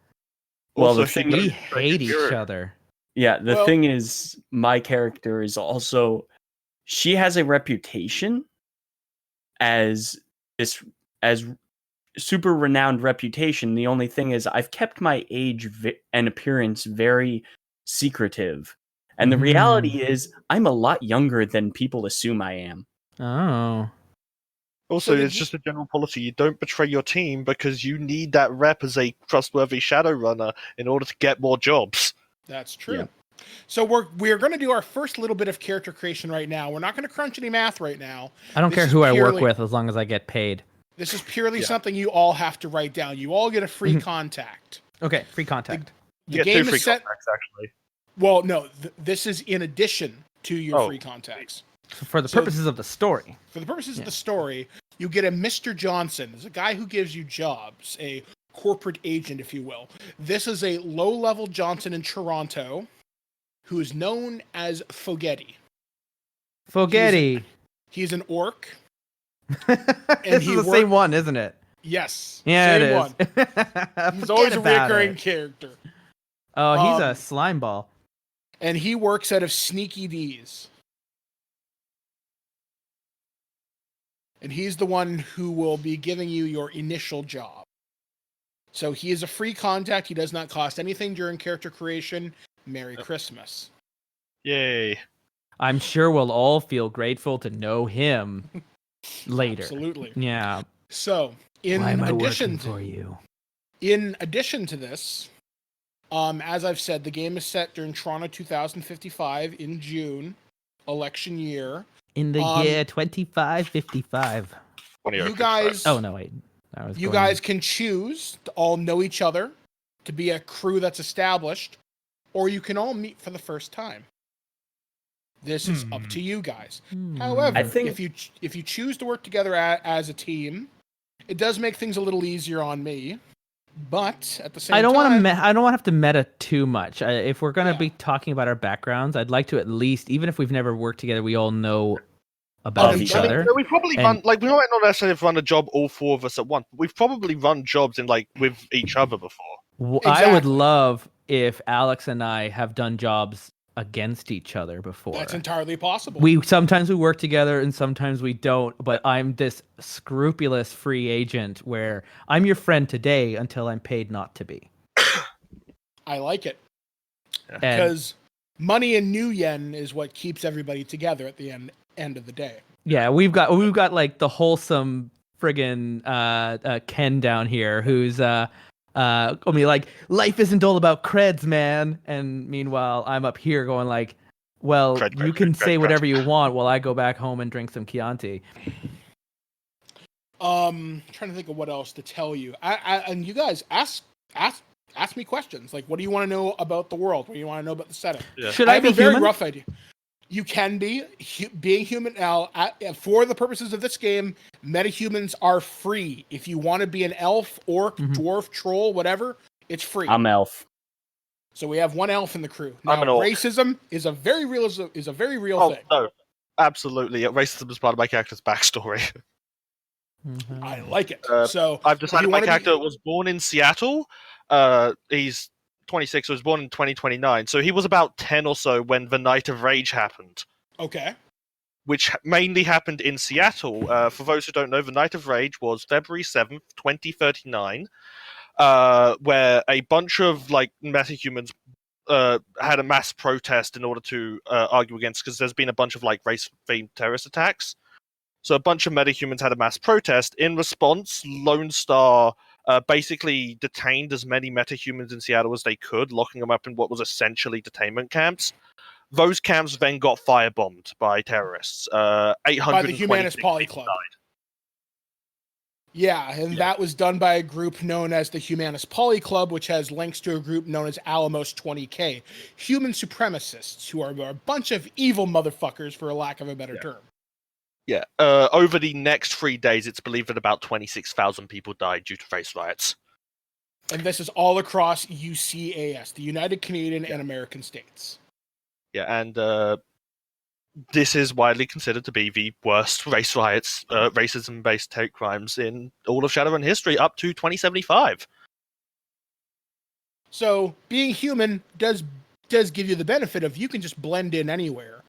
Well, Also, the thing we is, hate each other. yeah, the Well- thing is, my character is also, she has a reputation as super renowned reputation. The only thing is, I've kept my age and appearance very secretive. And the reality is, I'm a lot younger than people assume I am. Oh. Also, So it's just a general policy. You don't betray your team because you need that rep as a trustworthy Shadowrunner in order to get more jobs. That's true. Yeah. So we're going to do our first little bit of character creation right now. We're not going to crunch any math right now. I don't This care is who I work purely- with as long as I get paid. This is purely Yeah. something you all have to write down. You all get a free contact. Okay, free contact. The You get game two free is set. contracts, actually. Well, no, this is in addition to your Oh. free contacts. For the So- purposes of the story. For the purposes of the story, you get a Mr. Johnson. There's a guy who gives you jobs, a corporate agent, if you will. This is a low-level Johnson in Toronto who is known as Fogetti. Fogetti. He's an orc. This he is the worked- same one, isn't it? Yes. Yeah, same it one. is. He's always a Forget about recurring it. character. Oh, he's Um, a slime ball. And he works out of Sneaky D's. And he's the one who will be giving you your initial job. So he is a free contact. He does not cost anything during character creation. Merry Christmas. Yay. I'm sure we'll all feel grateful to know him later. Absolutely. Yeah. So, in Why am I addition working to for you? In addition to this, as I've said, the game is set during Toronto 2055 in June, election year. In the year 2555. You guys, Oh no, wait. you guys can choose to all know each other to be a crew that's established, or you can all meet for the first time. This is up to you guys. However, I think- if you choose to work together as a team, it does make things a little easier on me. But at the same time, I don't want to have to meta too much. If we're gonna be talking about our backgrounds, I'd like to at least, even if we've never worked together, we all know about each other. We probably run we might not necessarily have run a job all four of us at once. But we've probably run jobs in with each other before. I would love if Alex and I have done jobs against each other before. That's entirely possible. Sometimes we work together and sometimes we don't, but I'm this scrupulous free agent where I'm your friend today until I'm paid not to be. I like it. Because money and new yen is what keeps everybody together at the end of the day. Yeah, we've got like the wholesome friggin' Ken down here who's I mean, like, life isn't all about creds, man. And meanwhile, I'm up here going like, well, you can say whatever you want while I go back home and drink some Chianti. Trying to think of what else to tell you. And you guys ask me questions. Like, what do you want to know about the world? What do you want to know about the setting? Yeah. Should I have be a very human? rough idea. You can be being human now. For the purposes of this game, metahumans are free. If you want to be an elf, orc, dwarf, troll, whatever, it's free. I'm elf. So we have one elf in the crew. Now, I'm an orc. racism is a very real thing. Oh no, absolutely. Racism is part of my character's backstory. I like it. So I've decided my character was born in Seattle. He's 26, so he was born in 2029. So he was about 10 or so when the Night of Rage happened. Okay. Which mainly happened in Seattle. For those who don't know, the Night of Rage was February 7th, 2039, where a bunch of metahumans had a mass protest in order to argue against, because there's been a bunch of race-themed terrorist attacks. So a bunch of metahumans had a mass protest. In response, Lone Star basically detained as many metahumans in Seattle as they could, locking them up in what was essentially detainment camps. Those camps then got firebombed by terrorists. 800 by the Humanist Poly Club. Yeah, and that was done by a group known as the Humanist Poly Club, which has links to a group known as Alamos 20K. Human supremacists, who are a bunch of evil motherfuckers, for a lack of a better term. Yeah. Over the next 3 days, it's believed that about 26,000 people died due to race riots. And this is all across UCAS, the United Canadian and American States. Yeah, and this is widely considered to be the worst race riots, racism-based hate crimes in all of Shadowrun history up to 2075. So, being human does give you the benefit of you can just blend in anywhere.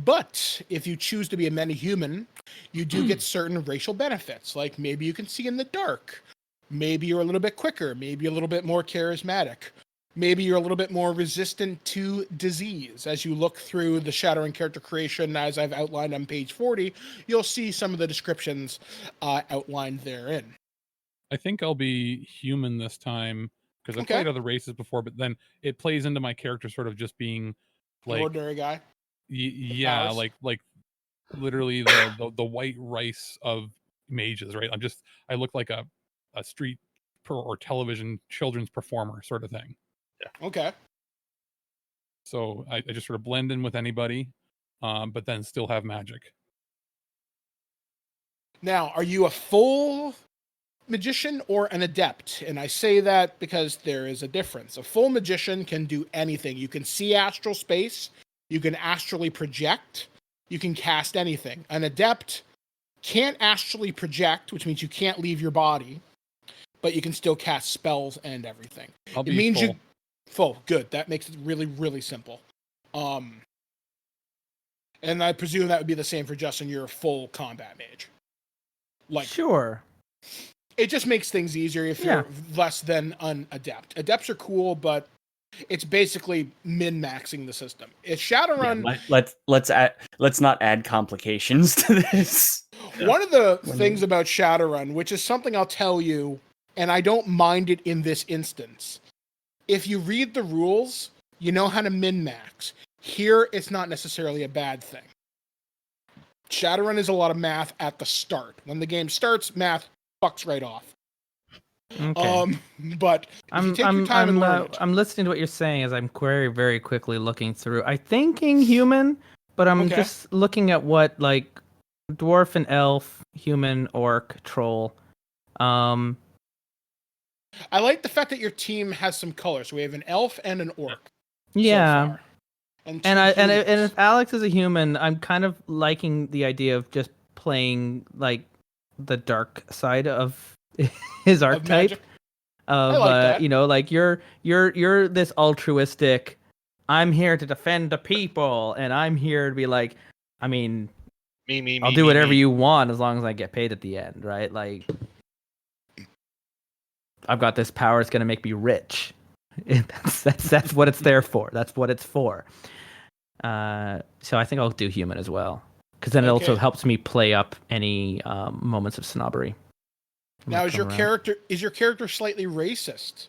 But if you choose to be a metahuman, you do get certain racial benefits. Like maybe you can see in the dark. Maybe you're a little bit quicker. Maybe a little bit more charismatic. Maybe you're a little bit more resistant to disease. As you look through the Shadowrun character creation, as I've outlined on page 40, you'll see some of the descriptions outlined therein. I think I'll be human this time because I've played other races before, but then it plays into my character sort of just being like an ordinary guy. Yeah, like literally the white rice of mages, right? I look like a street or television children's performer sort of thing. Yeah. Okay. So I just sort of blend in with anybody, but then still have magic. Now, are you a full magician or an adept? And I say that because there is a difference. A full magician can do anything. You can see astral space. You can astrally project. You can cast anything. An adept can't astrally project, which means you can't leave your body, but you can still cast spells and everything. It means full. Full. Good. That makes it really, really simple. And I presume that would be the same for Justin. You're a full combat mage. Sure. It just makes things easier if you're less than an adept. Adepts are cool, but it's basically min-maxing the system. If Shadowrun, let's not add complications to this. One of the things about Shadowrun, which is something I'll tell you, and I don't mind it in this instance, if you read the rules, you know how to min-max. Here, it's not necessarily a bad thing. Shadowrun is a lot of math at the start. When the game starts, math fucks right off. Okay. But if you take your time and learn it. I'm listening to what you're saying as I'm very, very quickly looking through. I'm thinking human, but I'm just looking at what like dwarf and elf, human, orc, troll. I like the fact that your team has some colors. So we have an elf and an orc. Yeah. So far. And if Alex is a human, I'm kind of liking the idea of just playing like the dark side of his archetype. I like that. You know, like you're this altruistic. I'm here to defend the people, and I'm here to be like, I mean, I'll do whatever you want as long as I get paid at the end, right? Like, I've got this power; it's gonna make me rich. That's what it's there for. That's what it's for. So I think I'll do human as well, because then it also helps me play up any moments of snobbery. Now, is your character slightly racist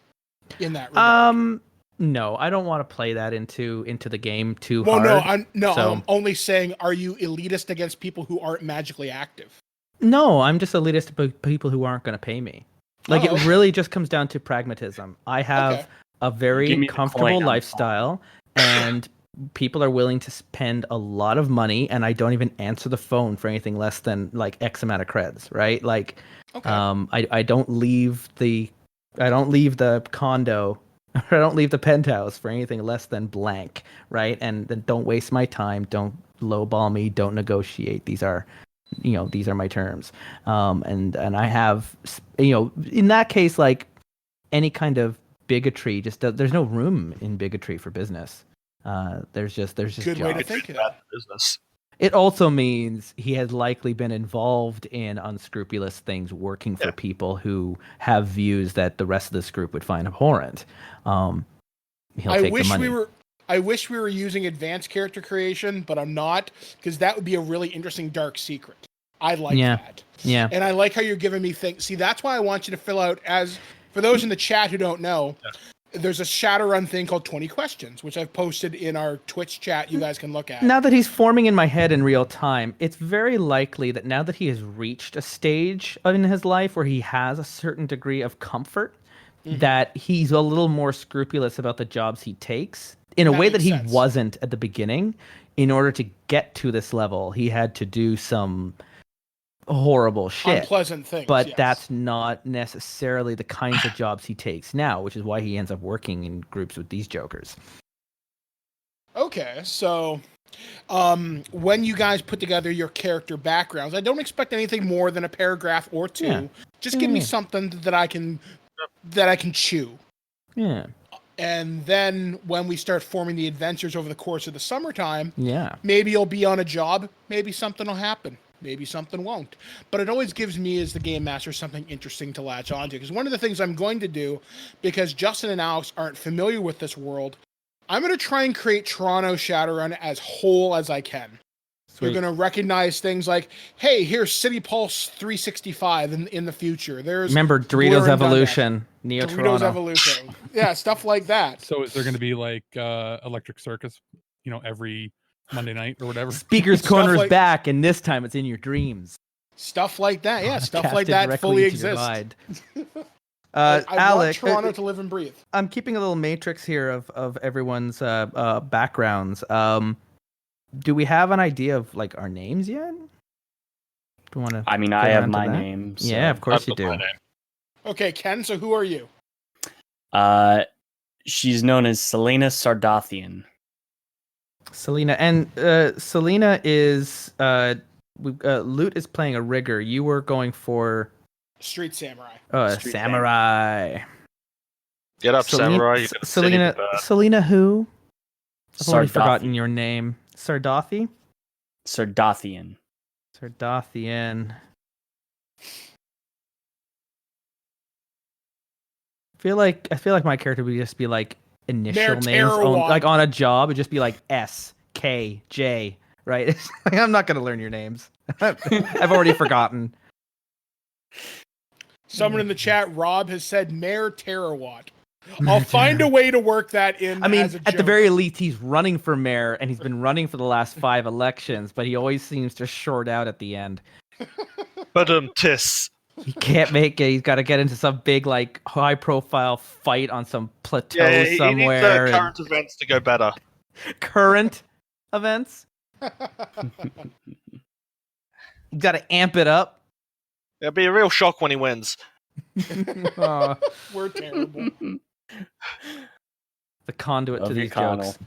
in that regard? No, I don't want to play that into the game too hard. I'm only saying, are you elitist against people who aren't magically active? No, I'm just elitist to people who aren't going to pay me. Like, it really just comes down to pragmatism. I have a very comfortable lifestyle, and people are willing to spend a lot of money, and I don't even answer the phone for anything less than like X amount of creds, right? Like, I don't leave the condo, or I don't leave the penthouse for anything less than blank, right? And then don't waste my time, don't lowball me, don't negotiate. These are my terms. And I have, in that case, like any kind of bigotry, there's no room in bigotry for business. There's just good way to think about business. It also means he has likely been involved in unscrupulous things, working for people who have views that the rest of this group would find abhorrent. He'll take the money. I wish we were using advanced character creation, but I'm not, because that would be a really interesting dark secret. I like that. Yeah. And I like how you're giving me things. See, that's why I want you to fill out, for those in the chat who don't know, there's a Shadowrun thing called 20 questions, which I've posted in our Twitch chat. You guys can look at. Now that he's forming in my head in real time, it's very likely that now that he has reached a stage in his life where he has a certain degree of comfort, that he's a little more scrupulous about the jobs he takes in a way that he wasn't at the beginning. In order to get to this level, he had to do some horrible shit, unpleasant things, but that's not necessarily the kinds of jobs he takes now, which is why he ends up working in groups with these jokers. Okay, so when you guys put together your character backgrounds, I don't expect anything more than a paragraph or two. Just give me something that I can chew. Yeah. And then when we start forming the adventures over the course of the summertime, maybe you'll be on a job, maybe something will happen. Maybe something won't. But it always gives me, as the game master, something interesting to latch onto. Because one of the things I'm going to do, because Justin and Alex aren't familiar with this world, I'm going to try and create Toronto Shadowrun as whole as I can. Sweet. You're going to recognize things like, hey, here's City Pulse 365 in the future. Remember Doritos Evolution, Neo Doritos Toronto. Evolution. Yeah, stuff like that. So is there going to be like Electric Circus, every Monday night or whatever? Speaker's Corner is back, and this time it's in your dreams. Stuff like that, yeah. Stuff like that fully exists. I Alex, want Toronto to live and breathe. I'm keeping a little matrix here of everyone's backgrounds. Do we have an idea of like our names yet? Do you want to? I mean, I have my name. So. Yeah, of course you do. Okay, Ken. So who are you? She's known as Selena Sardathian. Selena, and Selena is Loot is playing a rigger. You were going for Street Samurai. Street Samurai. Get up, Samurai. Selena who? I've already forgotten your name. Sardathian. Sardathian. I feel like my character would just be like initial names, like on a job, it'd just be like S, K, J, right? Like, I'm not gonna learn your names. I've already forgotten. Someone in the chat, Rob, has said Mayor Terawatt. I'll find a way to work that in. I mean, at the very least, he's running for mayor, and he's been running for the last 5 elections, but he always seems to short out at the end. But tis. He can't make it. He's got to get into some big, like, high-profile fight on some plateau Yeah, he needs somewhere. current events to go better. Current events. You got to amp it up. It'll be a real shock when he wins. Oh, We're terrible. the conduit Love to you, these Connell. jokes.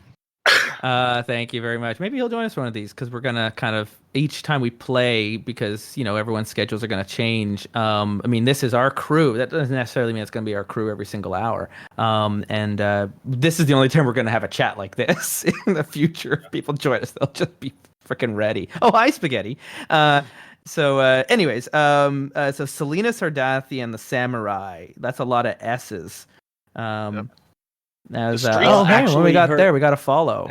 Thank you very much. Maybe he'll join us for one of these because we're gonna kind of each time we play, because everyone's schedules are gonna change. I mean, this is our crew. That doesn't necessarily mean it's gonna be our crew every single hour. And this is the only time we're gonna have a chat like this in the future. If people join us, they'll just be freaking ready. Oh, hi, Spaghetti. Anyways, so Selena Sardathi and the Samurai. That's a lot of S's. Yep. As, The streets oh, hey, what we actually got hurt- there? We got to follow.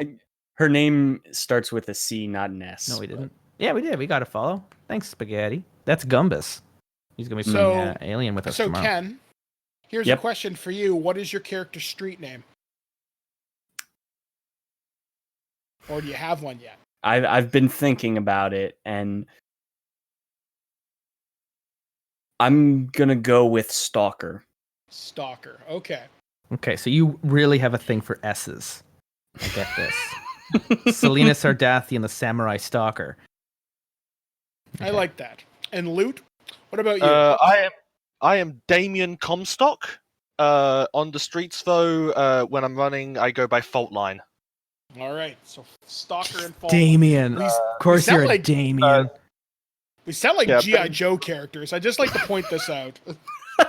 Her name starts with a C, not an S. No, we didn't. Yeah, we did. We got to follow. Thanks, Spaghetti. That's Gumbus. He's gonna be So- playing Alien with us So tomorrow. Ken, here's Yep. a question for you. What is your character's street name? Or do you have one yet? I've been thinking about it, and I'm gonna go with Stalker. Stalker. Okay. Okay, so you really have a thing for S's. I get this. Selena Sardathi and the Samurai Stalker. I like that. And Loot? What about you? I am Damien Comstock. On the streets, though, when I'm running, I go by Fault Line. All right. So Stalker and Fall. Damien. We- Of course sound you're a like- Damien. We sound like Yeah, G.I. Joe characters. I just like to point this out.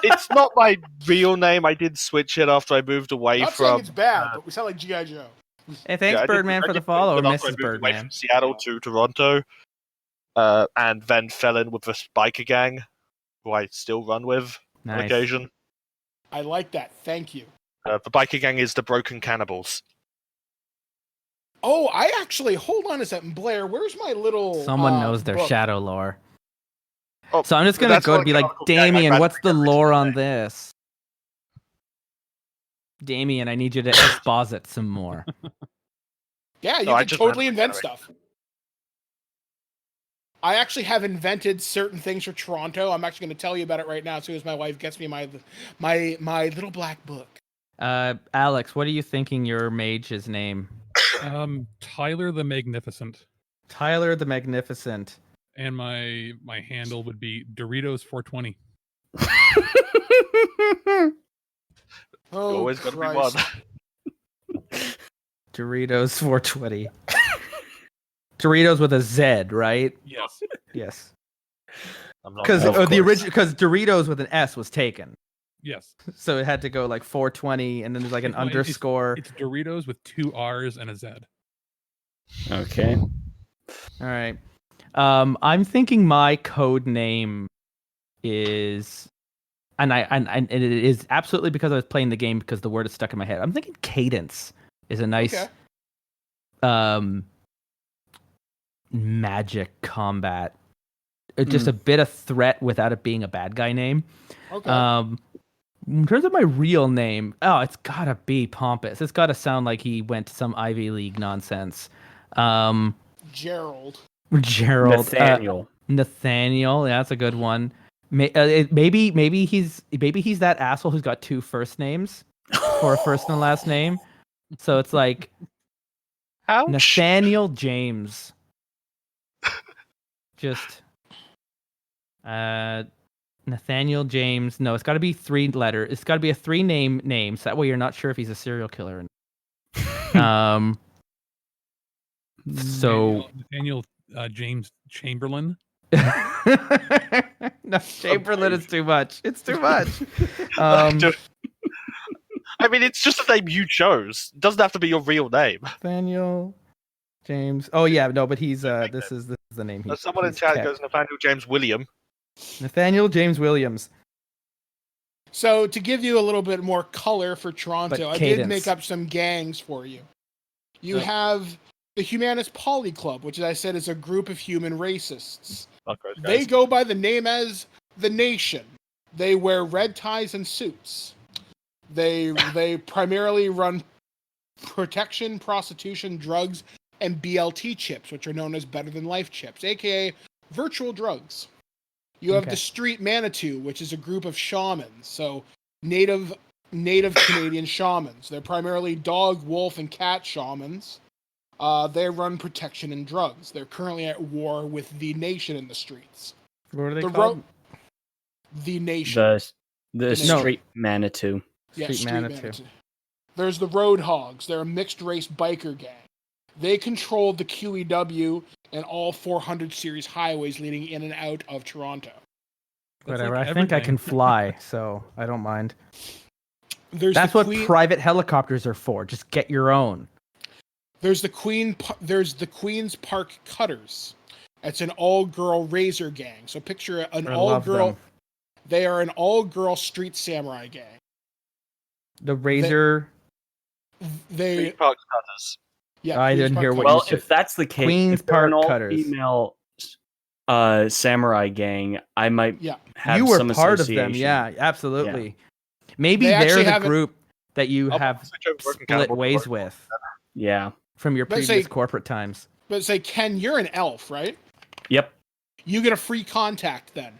It's not my real name. I did switch it after I moved away Not saying from. it's bad, but we sound like G.I. Joe. Hey, thanks, I did- Birdman, I for the did follow, or switch it after I Mrs. moved away Birdman. from Seattle to Toronto, and then fell in with the biker gang, who I still run with on Nice. occasion. I like that. Thank you. The biker gang is the Broken Cannibals. Oh, I actually hold on a second, Blair. Where's my little? Someone knows their book? shadow lore. Oh, So I'm just but gonna that's go not and be like, canonical gang, I Damien, ran what's for the every lore single on day. this? Damien, I need you to exposit some more. Yeah, you No, I can just totally ran invent for stuff. I actually have invented certain things for Toronto. I'm actually going to tell you about it right now as soon as my wife gets me my little black book. Alex, what are you thinking your mage's name? Tyler the Magnificent, Tyler the Magnificent. and my handle would be Doritos 420. Oh, Always got to be Christ. one. Doritos 420. Doritos with a Z, right? Yes. Yes. I'm not. Because Of the course. original, because Doritos with an S was taken, Yes. so it had to go like 420, and then there's like an No, it's- underscore. It's Doritos with 2 R's and a Z. Okay. All right. I'm thinking my code name is, and it is absolutely because I was playing the game because the word is stuck in my head. I'm thinking Cadence is a nice, Okay. magic combat. Just a bit of threat without it being a bad guy name. Okay. In terms of my real name, it's gotta be Pompous. It's gotta sound like he went to some Ivy League nonsense. Gerald. Gerald. Nathaniel. Nathaniel, yeah, that's a good one. Maybe he's that asshole who's got 2 first names for a first and last name. So it's like Ouch. Nathaniel James. Just Nathaniel James. No, it's got to be 3 letter. It's got to be a 3 name. So that way you're not sure if he's a serial killer. So Nathaniel James Chamberlain. no, Chamberlain is too much. It's too much. I mean, it's just a name you chose. It doesn't have to be your real name. Nathaniel James. Oh yeah, no, but he's this is the name. Someone in he's chat kept. goes Nathaniel James William. Nathaniel James Williams. So to give you a little bit more color for Toronto, But I did cadence. make up some gangs for you. You have the Humanist Poly Club, which, as I said, is a group of human racists. Fuck those guys. They go by the name as the Nation. They wear red ties and suits. They primarily run protection, prostitution, drugs, and BLT chips, which are known as better than life chips, aka virtual drugs. You have the street Manitou, which is a group of shamans. So native Canadian shamans. They're primarily dog, wolf, and cat shamans. They run protection and drugs. They're currently at war with the Nation in the streets. What are they called? The Nation. The street Manitou. Yeah, street Manitou. There's the Roadhogs. They're a mixed-race biker gang. They control the QEW and all 400 series highways leading in and out of Toronto. Whatever. I think I can fly, so I don't mind. That's what private helicopters are for. Just get your own. There's the Queen's Park Cutters. It's an all-girl razor gang. So picture an all-girl. They are an all-girl street samurai gang. The razor. Street Park Cutters. Yeah, I didn't hear what you said. If that's the case, Queen's Park Cutters. Female samurai gang, I might have you were some part of them, association. yeah, absolutely. Yeah. Maybe They they're actually the group that you have split ways with. Yeah. From your previous corporate times. But say, Ken, you're an elf, right? Yep. You get a free contact then.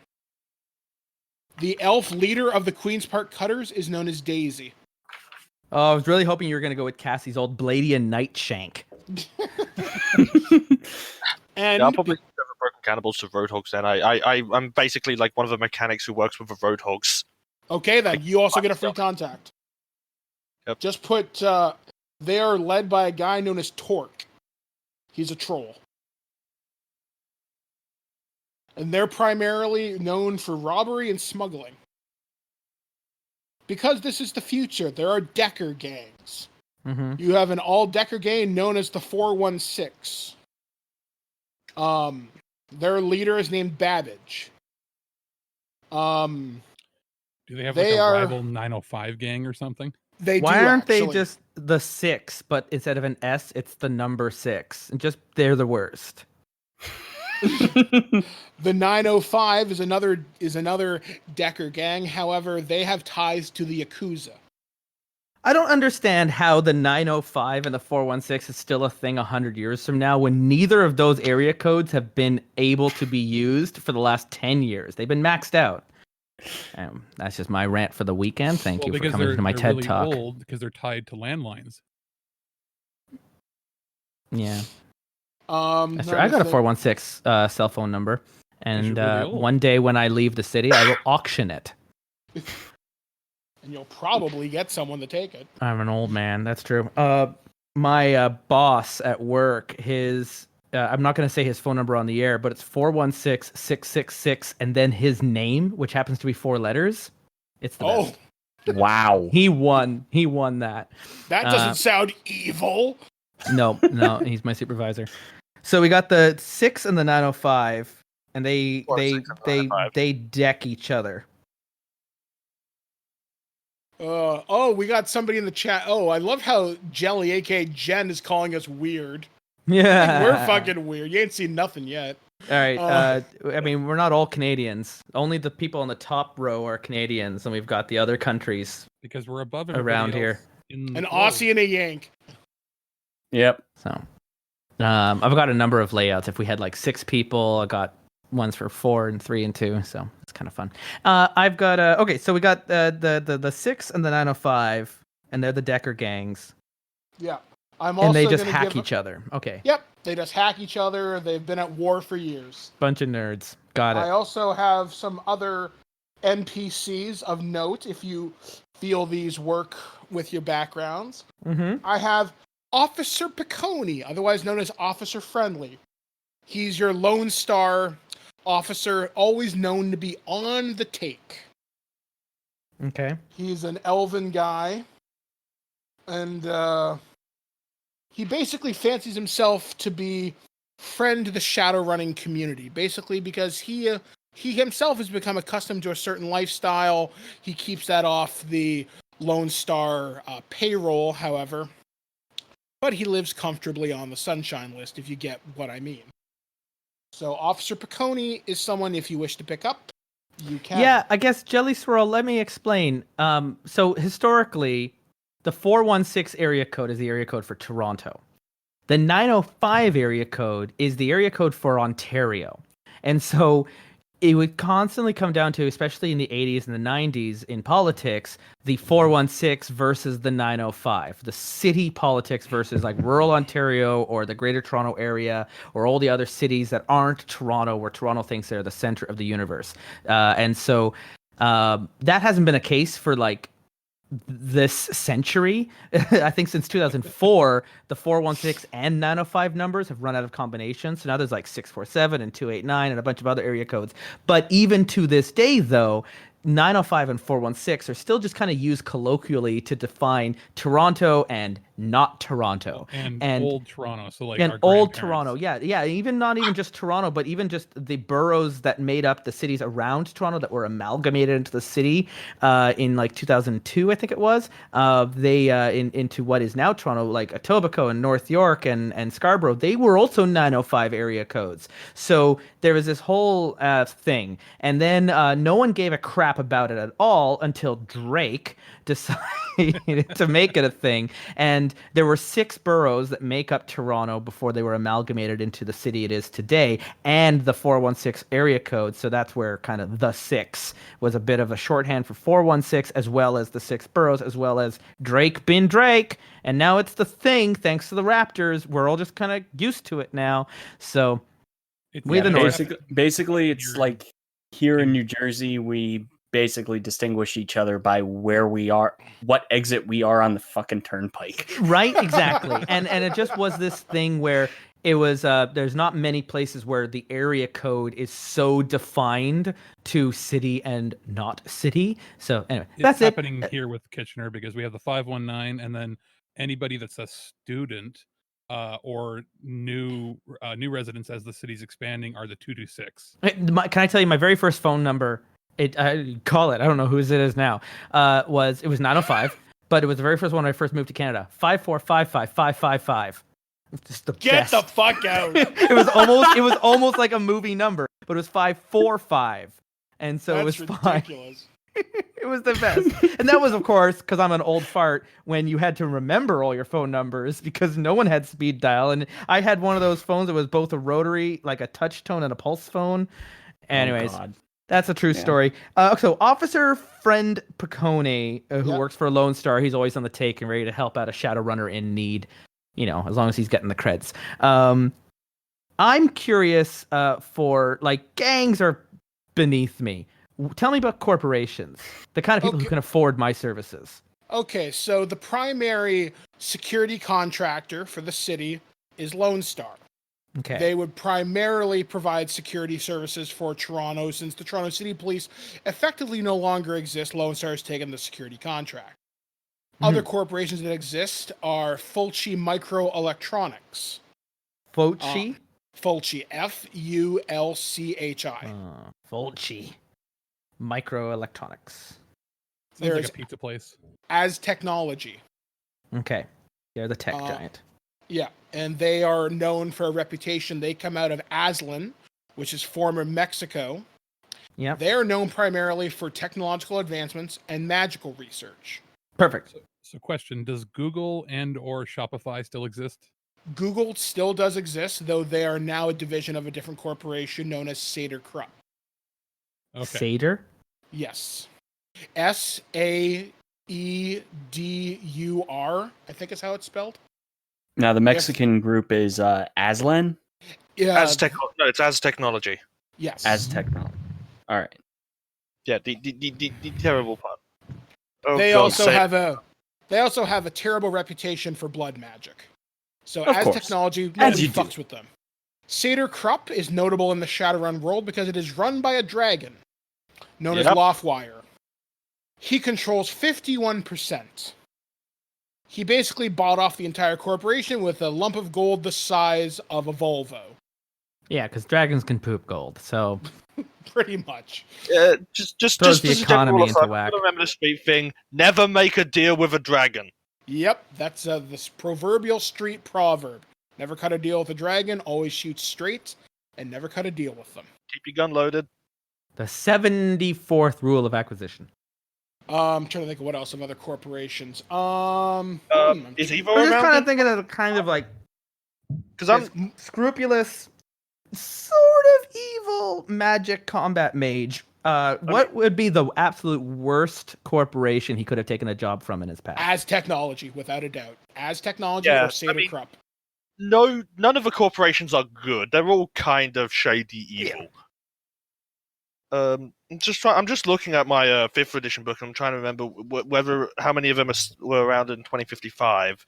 The elf leader of the Queen's Park Cutters is known as Daisy. Oh, I was really hoping you were going to go with Cassie's old Bladian Nightshank. And I'll probably go for Broken Cannibals to Roadhogs then. I'm basically like one of the mechanics who works with the Roadhogs. Okay, then. You also get a free contact. Yep. Just put, they are led by a guy known as Torque. He's a troll. And they're primarily known for robbery and smuggling. Because this is the future, there are Decker gangs. Mm-hmm. You have an all-Decker gang known as the 416. Their leader is named Babbage. Do they have a rival 905 gang or something? Why aren't they just the 6, but instead of an S, it's the number 6? And just they're the worst. The 905 is another Decker gang. However, they have ties to the Yakuza. I don't understand how the 905 and the 416 is still a thing 100 years from now when neither of those area codes have been able to be used for the last 10 years. They've been maxed out. That's just my rant for the weekend. Thank you for coming to my TED really Talk. Old because they're tied to landlines. Yeah. That's true. I got a 416 cell phone number, and really one day when I leave the city, I will auction it. And you'll probably get someone to take it. I'm an old man. That's true. My boss at work, I'm not going to say his phone number on the air, but it's 416-666, and then his name, which happens to be 4 letters. It's the best. Wow. He won that. That doesn't sound evil. No, he's my supervisor. So we got the 6 and the 905, and they deck each other. We got somebody in the chat. Oh, I love how Jelly, aka Jen, is calling us weird. Yeah, we're fucking weird. You ain't seen nothing yet. All right. I mean, we're not all Canadians. Only the people on the top row are Canadians, and we've got the other countries because we're above around here. An Aussie and a Yank. Yep. So, I've got a number of layouts. If we had like 6 people, I got ones for 4 and 3 and 2. So it's kind of fun. I've got okay. So we got the 6 and the 905, and they're the Decker gangs. Yeah. And they just hack each other. Okay. Yep. They just hack each other. They've been at war for years. Bunch of nerds. Got it. I also have some other NPCs of note if you feel these work with your backgrounds. Mm-hmm. I have Officer Piccone, otherwise known as Officer Friendly. He's your Lone Star officer, always known to be on the take. Okay. He's an elven guy. And he basically fancies himself to be friend to the Shadowrunning community, basically because he himself has become accustomed to a certain lifestyle. He keeps that off the Lone Star payroll, however. But he lives comfortably on the Sunshine List, if you get what I mean. So Officer Piccone is someone, if you wish to pick up, you can. Yeah, I guess, Jelly Swirl, let me explain. So historically, the 416 area code is the area code for Toronto. The 905 area code is the area code for Ontario. And so it would constantly come down to, especially in the 80s and the 90s in politics, the 416 versus the 905, the city politics versus like rural Ontario or the Greater Toronto Area or all the other cities that aren't Toronto, where Toronto thinks they're the center of the universe. And so that hasn't been a case for like this century. I think since 2004, the 416 and 905 numbers have run out of combinations. So now there's like 647 and 289 and a bunch of other area codes. But even to this day, though, 905 and 416 are still just kind of used colloquially to define Toronto and not Toronto. And old Toronto. So like and our old grandparents. Toronto, yeah, even not even just Toronto, but even just the boroughs that made up the cities around Toronto that were amalgamated into the city in like 2002, I think it was. They into what is now Toronto, like Etobicoke and North York and Scarborough. They were also 905 area codes. So there was this whole thing, and then no one gave a crap about it at all until Drake decided to make it a thing. And there were 6 boroughs that make up Toronto before they were amalgamated into the city it is today, and the 416 area code. So that's where kind of the 6 was a bit of a shorthand for 416, as well as the 6 boroughs, as well as Drake being Drake. And now it's the thing, thanks to the Raptors. We're all just kind of used to it now. So basically it's like here in New Jersey, we basically distinguish each other by where we are, what exit we are on the fucking turnpike. Right, exactly. And it just was this thing where it was there's not many places where the area code is so defined to city and not city. So anyway, that's happening here with Kitchener, because we have the 519, and then anybody that's a student or new residents as the city's expanding are the 226. Can I tell you my very first phone number? I don't know whose it is now. It was 905, but it was the very first one when I first moved to Canada. 5455555. Just the Get best. the fuck out. it was almost like a movie number, but it was 545, and so That's it was ridiculous. It was the best. And that was, of course, because I'm an old fart, when you had to remember all your phone numbers because no one had speed dial. And I had one of those phones that was both a rotary, like a touch tone, and a pulse phone. Anyways, that's a true story. So Officer Friend Piccone, who works for Lone Star, he's always on the take and ready to help out a Shadowrunner in need, as long as he's getting the creds. I'm curious for, like, gangs are beneath me. Tell me about corporations, the kind of people who can afford my services. Okay, so the primary security contractor for the city is Lone Star. Okay. They would primarily provide security services for Toronto. Since the Toronto City Police effectively no longer exist, Lone Star has taken the security contract. Other corporations that exist are Fulci Microelectronics. Fulci? Fulci, Fulchi. Fulci Microelectronics. Sounds like a pizza place. As Technology. Okay. They're the tech giant. Yeah, and they are known for a reputation. They come out of Aztlán, which is former Mexico. Yeah. They are known primarily for technological advancements and magical research. Perfect. So question, does Google and or Shopify still exist? Google still does exist, though they are now a division of a different corporation known as Sader Krupp. Okay. Sader? Yes. Saedur, I think is how it's spelled. Now the Mexican group is Aztlán? Yeah. It's As Technology. Yes. As Technology. All right. Yeah, the terrible part. They also have a terrible reputation for blood magic. So Of As course. Technology, As nobody you do. fucks with them. Sader Krupp is notable in the Shadowrun world because it is run by a dragon known as Loftwire. He controls 51%. He basically bought off the entire corporation with a lump of gold the size of a Volvo. Yeah, because dragons can poop gold, so... Pretty much. Just throws the as a economy general into aside, whack. remember the street thing. Never make a deal with a dragon. Yep, that's this proverbial street proverb. Never cut a deal with a dragon, always shoot straight, and never cut a deal with them. Keep your gun loaded. The 74th rule of acquisition. I'm trying to think of what else of other corporations. Is Evo I'm just kind around? of thinking of kind of like... Because I'm scrupulous, sort of evil magic combat mage. What would be the absolute worst corporation he could have taken a job from in his past? As technology, without a doubt. As technology Yeah, or Seder Krupp. No, none of the corporations are good. They're all kind of shady evil. I'm just looking at my 5th edition book. And I'm trying to remember how many of them were around in 2055.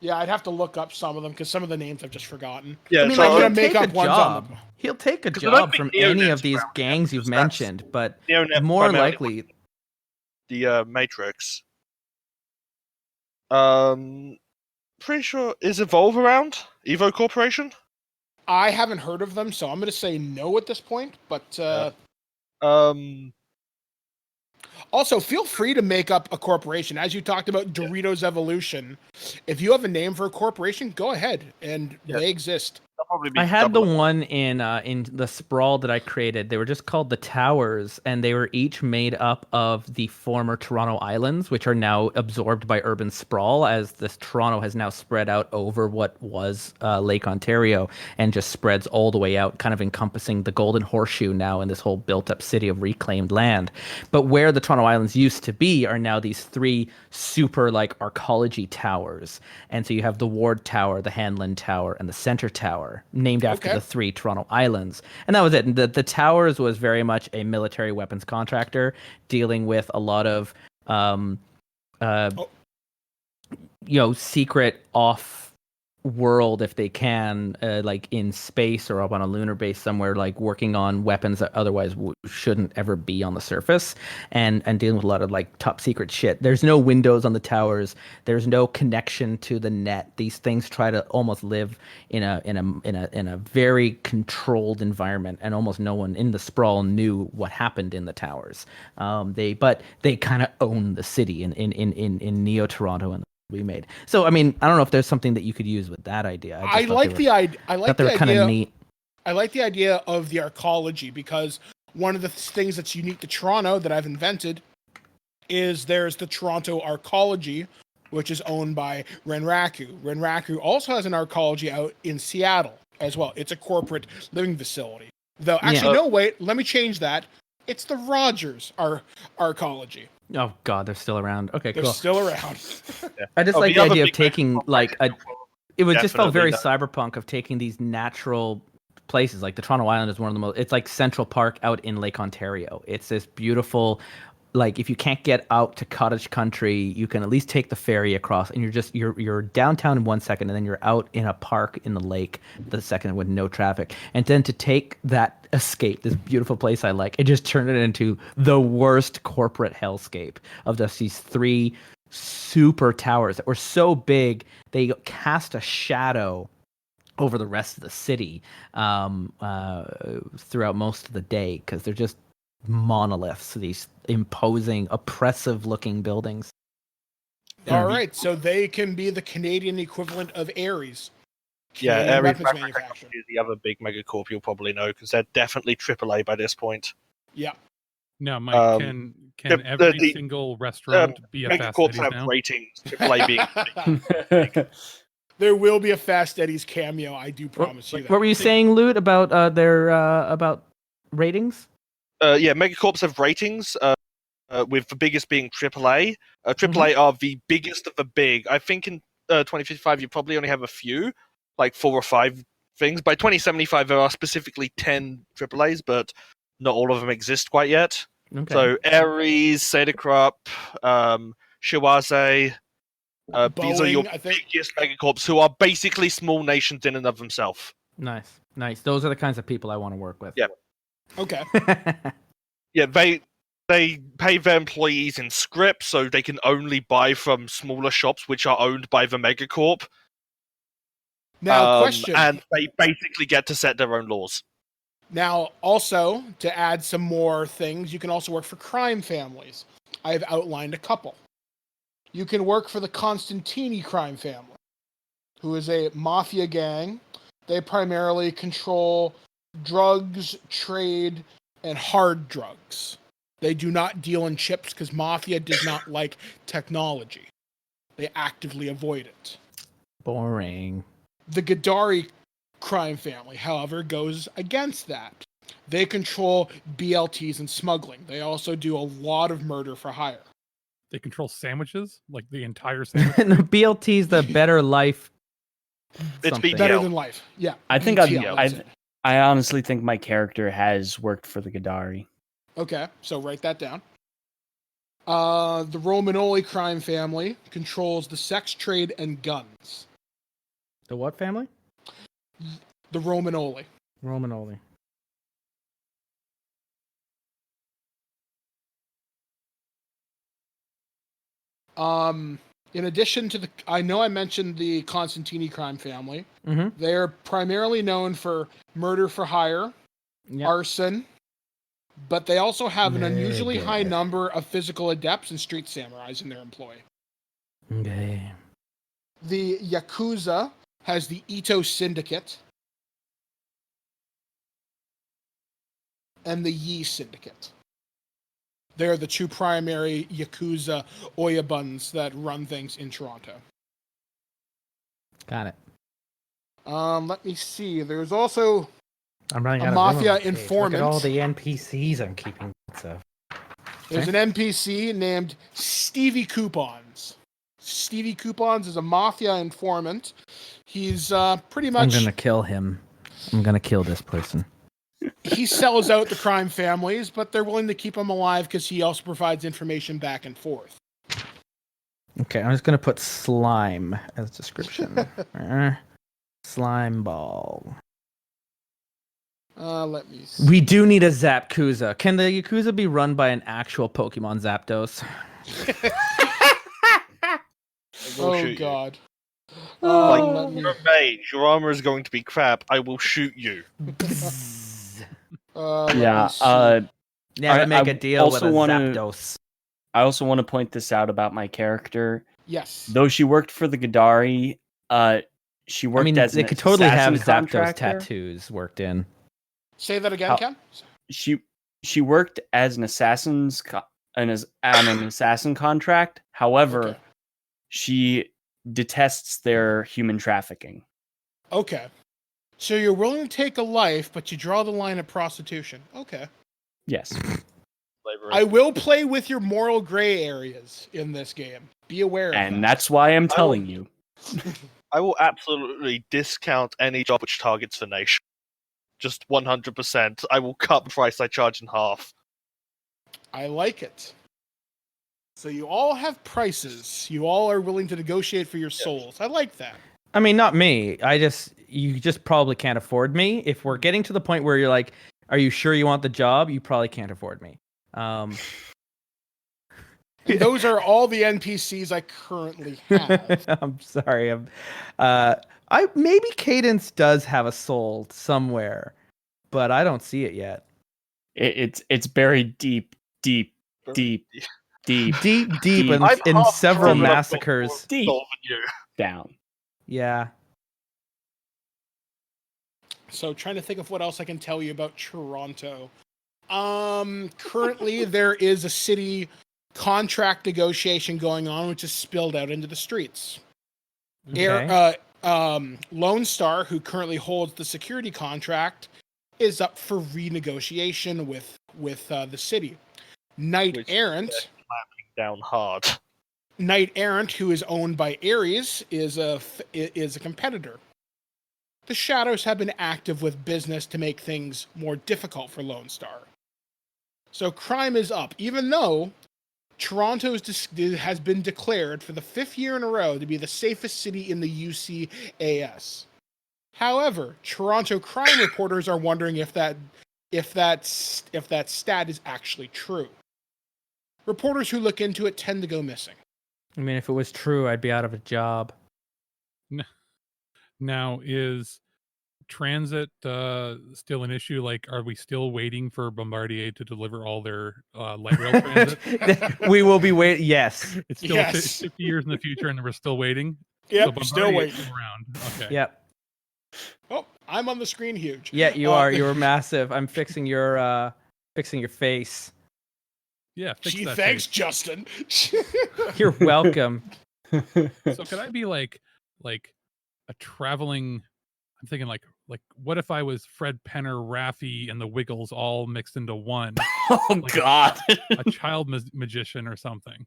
Yeah, I'd have to look up some of them because some of the names I've just forgotten. Yeah, I mean, so like, I'm he'll gonna make take a up ones job. on the. He'll take a 'Cause I don't job think from Neonet's any of these around gangs yet, you've because that's mentioned, but Neonet more primarily likely, the Matrix. Pretty sure is Evolve around? Evo Corporation? I haven't heard of them, so I'm going to say no at this point. But also, feel free to make up a corporation. As you talked about Doritos Evolution, if you have a name for a corporation, go ahead, and they exist. I had the one in the sprawl that I created. They were just called the Towers, and they were each made up of the former Toronto Islands, which are now absorbed by urban sprawl, as this Toronto has now spread out over what was Lake Ontario, and just spreads all the way out, kind of encompassing the Golden Horseshoe now in this whole built-up city of reclaimed land. But where the Toronto Islands used to be are now these 3 super like arcology towers, and so you have the Ward Tower, the Hanlon Tower, and the Center Tower, named after the 3 Toronto Islands. And that was it. And the Towers was very much a military weapons contractor dealing with a lot of secret off world, if they can, like in space or up on a lunar base somewhere, like working on weapons that otherwise shouldn't ever be on the surface, and dealing with a lot of like top secret shit. There's no windows on the towers. There's no connection to the net. These things try to almost live in a very controlled environment, and almost no one in the sprawl knew what happened in the towers. They kind of own the city in Neo Toronto and we made. So I mean, I don't know if there's something that you could use with that idea. I like the idea. I like the idea. Kind of neat. I like the idea of the arcology, because one of the things that's unique to Toronto that I've invented is there's the Toronto Arcology, which is owned by Renraku. Renraku also has an arcology out in Seattle as well. It's a corporate living facility. Though, actually, no, wait, let me change that. It's the Rogers Arcology. Oh God, they're still around. Okay, they're cool. still around. I just like the idea of taking like it was just felt very not. cyberpunk of taking these natural places. Like the Toronto Island is one of the most. It's like Central Park out in Lake Ontario. It's this beautiful. Like if you can't get out to cottage country, you can at least take the ferry across, and you're downtown in 1 second, and then you're out in a park in the lake the second with no traffic. And then to take that escape, this beautiful place I like, and just turn it into the worst corporate hellscape of just these 3 super towers that were so big they cast a shadow over the rest of the city throughout most of the day, because they're just monoliths, these imposing, oppressive-looking buildings. All right, so they can be the Canadian equivalent of Ares. Yeah, Ares is the other big megacorp you'll probably know, because they're definitely AAA by this point. Yeah. Now, Mike, can every single restaurant be a Fast megacorps Eddie's have now? ratings, AAA being. There will be a Fast Eddie's cameo, I do promise you that. What were you saying, Loot, about their about ratings? Yeah, megacorps have ratings, with the biggest being AAA. AAA are the biggest of the big. I think in 2055 you probably only have a few, like 4 or 5 things. By 2075 there are specifically 10 AAAs, but not all of them exist quite yet. Okay. So Ares, Seder Krupp, Shiwaze, Boeing, these are your biggest megacorps, who are basically small nations in and of themselves. Nice. Those are the kinds of people I want to work with. Yeah. Okay. Yeah, they pay their employees in script, so they can only buy from smaller shops which are owned by the megacorp. Now, question. And they basically get to set their own laws. Now, also, to add some more things, you can also work for crime families. I have outlined a couple. You can work for the Constantini crime family, who is a mafia gang. They primarily control drugs, trade, and hard drugs. They do not deal in chips because mafia does not like technology. They actively avoid it. Boring. The Gadari crime family, however, goes against that. They control BLTs and smuggling. They also do a lot of murder for hire. They control sandwiches, like the entire sandwich. And the BLT's the better life. It's something. Better than life. Yeah. I think BTL. I honestly think my character has worked for the Gadari. Okay, so write that down. The Romanoli crime family controls the sex trade and guns. The what family? The Romanoli. Romanoli. In addition to I know I mentioned the Constantini crime family. Mm-hmm. They're primarily known for murder for hire, arson, but they also have an unusually high number of physical adepts and street samurais in their employ. Okay. The Yakuza has the Ito Syndicate and the Yi Syndicate. They're the two primary Yakuza Oyabuns that run things in Toronto. Got it. Let me see. There's also I'm running a out of mafia room on the page. informant. Look at all the NPCs I'm keeping. So. There's an NPC named Stevie Coupons. Stevie Coupons is a mafia informant. He's pretty much... I'm going to kill him. I'm going to kill this person. He sells out the crime families, but they're willing to keep him alive because he also provides information back and forth. Okay, I'm just going to put slime as description. Slime ball. Let me see. We do need a Zapkuza. Can the Yakuza be run by an actual Pokemon Zapdos? Oh, God. You're a mage. Your armor is going to be crap. I will shoot you. Yeah. Never make a deal with a Zapdos. I also want to point this out about my character. Yes. Though she worked for the Gadari, she worked as they an could totally have assassin Zapdos contractor. tattoos worked in. Say that again, Ken? She worked as an assassin contract. However, she detests their human trafficking. Okay. So you're willing to take a life, but you draw the line at prostitution. Okay. Yes. I will play with your moral gray areas in this game. Be aware of that. And that's why I'm telling you. I will absolutely discount any job which targets the nation. Just 100%. I will cut the price I charge in half. I like it. So you all have prices. You all are willing to negotiate for your souls. I like that. I mean, not me. You just probably can't afford me. If we're getting to the point where you're like, are you sure you want the job? You probably can't afford me. Those are all the NPCs I currently have. I'm sorry. Maybe Cadence does have a soul somewhere, but I don't see it yet. It's buried deep in several massacres. Deep down. Yeah. So trying to think of what else I can tell you about Toronto. Currently there is a city contract negotiation going on, which is spilled out into the streets. Okay. Lone Star, who currently holds the security contract, is up for renegotiation with the city. Knight Errant, down hard. Knight Errant, who is owned by Ares, is a competitor. The Shadows have been active with business to make things more difficult for Lone Star. So crime is up, even though Toronto has been declared for the 5th year in a row to be the safest city in the UCAS. However, Toronto crime reporters are wondering if that stat is actually true. Reporters who look into it tend to go missing. I mean, if it was true, I'd be out of a job. Now, is transit still an issue? Like, are we still waiting for Bombardier to deliver all their light rail transit? We will be waiting. Yes. It's still 50 years in the future, and we're still waiting. Yep, so still waiting around. Okay. Yep. Oh, I'm on the screen huge. Yeah, you are. You were massive. I'm fixing your face. Yeah. Gee, that thanks, face. Justin. You're welcome. So could I be like a traveling? I'm thinking like like what if I was Fred Penner, Raffi, and the Wiggles all mixed into one? Oh like God! a child magician or something.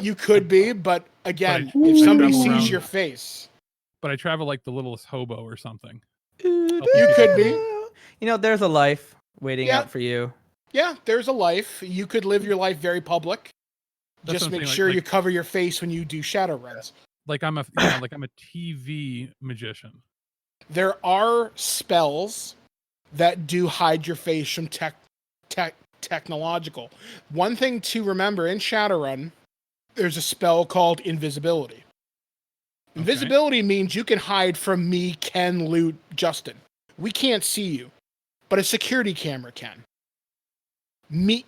You could be, but again, But if somebody travel sees around- your face, But I travel like the littlest hobo or something. you could be. You know, there's a life waiting Yeah. out for you. Yeah, there's a life. You could live your life very public. That's Just what I'm make saying, sure like- you cover your face when you do shadow runs. Like I'm a TV magician. There are spells that do hide your face from technological. One thing to remember in Shadowrun, there's a spell called invisibility. Invisibility means you can hide from me, Ken, Loot, Justin. We can't see you, but a security camera can.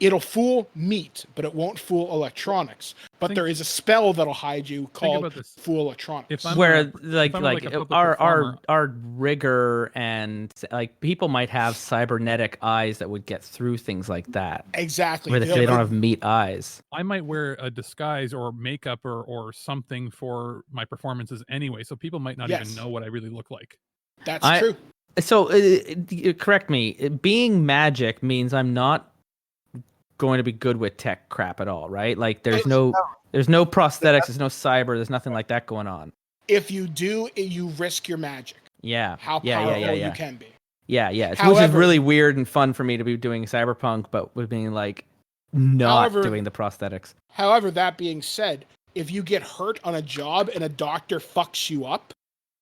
It'll fool meat, but it won't fool electronics. But there is a spell that'll hide you called about this. fool electronics. If I'm Where a- if I'm like a public performer- our rigger and like people might have cybernetic eyes that would get through things like that. Exactly. Where they don't have meat eyes. I might wear a disguise or makeup or something for my performances anyway, so people might not even Yes. know what I really look like. That's true. So correct me. Being magic means I'm not going to be good with tech crap at all, right? Like there's no prosthetics, there's no cyber, there's nothing like that going on. If you do, you risk your magic. Yeah. How powerful you can be. Yeah. Which is However- really weird and fun for me to be doing cyberpunk, but with being like not However- doing the prosthetics. However, that being said, if you get hurt on a job and a doctor fucks you up,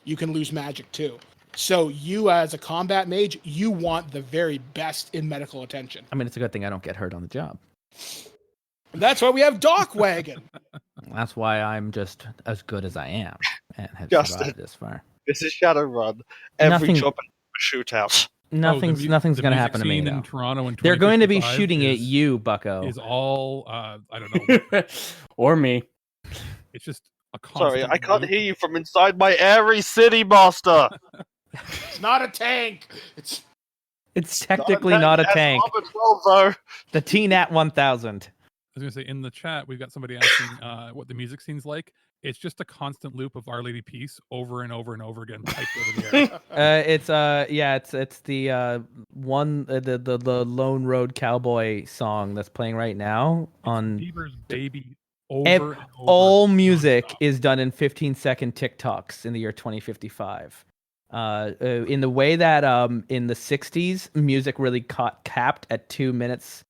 you can lose magic too. So you, as a combat mage, you want the very best in medical attention. I mean, it's a good thing I don't get hurt on the job. That's why we have Doc Wagon. That's why I'm just as good as I am and have Justin. survived this far. This is Shadowrun. Every Nothing- job in a shootout. Nothing's the going to music happen to me scene now. in Toronto in They're going to be 2055 shooting at is- you, Bucko. Is all I don't know. Or me. It's just a constant Sorry, I can't loop. hear you from inside my airy city, master. It's not a tank. It's technically not a tank. Armored well, though. The TNAT 1000. I was gonna say in the chat we've got somebody asking what the music scene's like. It's just a constant loop of Our Lady Peace over and over and over again, piped over the air. It's the one the Lone Road Cowboy song that's playing right now on Bieber's Baby over Ev- and over. all music nonstop. is done in 15-second TikToks in the year 2055. In the way that in the 60s music really capped at 2 minutes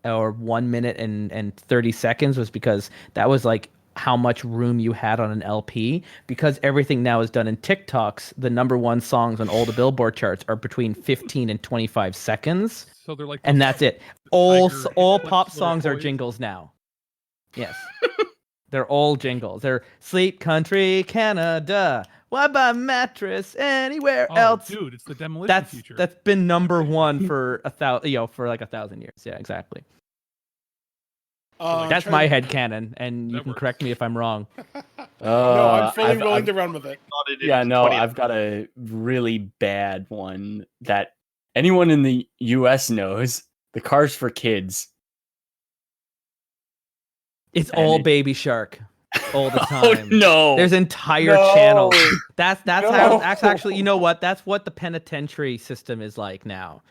or 1 minute and 30 seconds was because that was like how much room you had on an LP. Because everything now is done in TikToks, the number one songs on all the Billboard charts are between 15 and 25 seconds, So they're like, and those- that's it. All Tiger all Eclipse pop little songs are toys. jingles now. Yes. They're all jingles. They're Sleep Country, Canada. Why buy mattress anywhere Oh, else? dude, it's the demolition That's feature. that's been number one for for like 1,000 years. Yeah, exactly. That's my headcanon, and you That can works. correct me if I'm wrong. No, I'm fully I've- willing I've- to run with it. Not in Yeah, no, 20th. I've got a really bad one that anyone in the US knows. The Cars for Kids. It's And all it- Baby Shark all the Oh time. no! There's entire No. channels. That's how No. that's actually, you know what? That's what the penitentiary system is like now.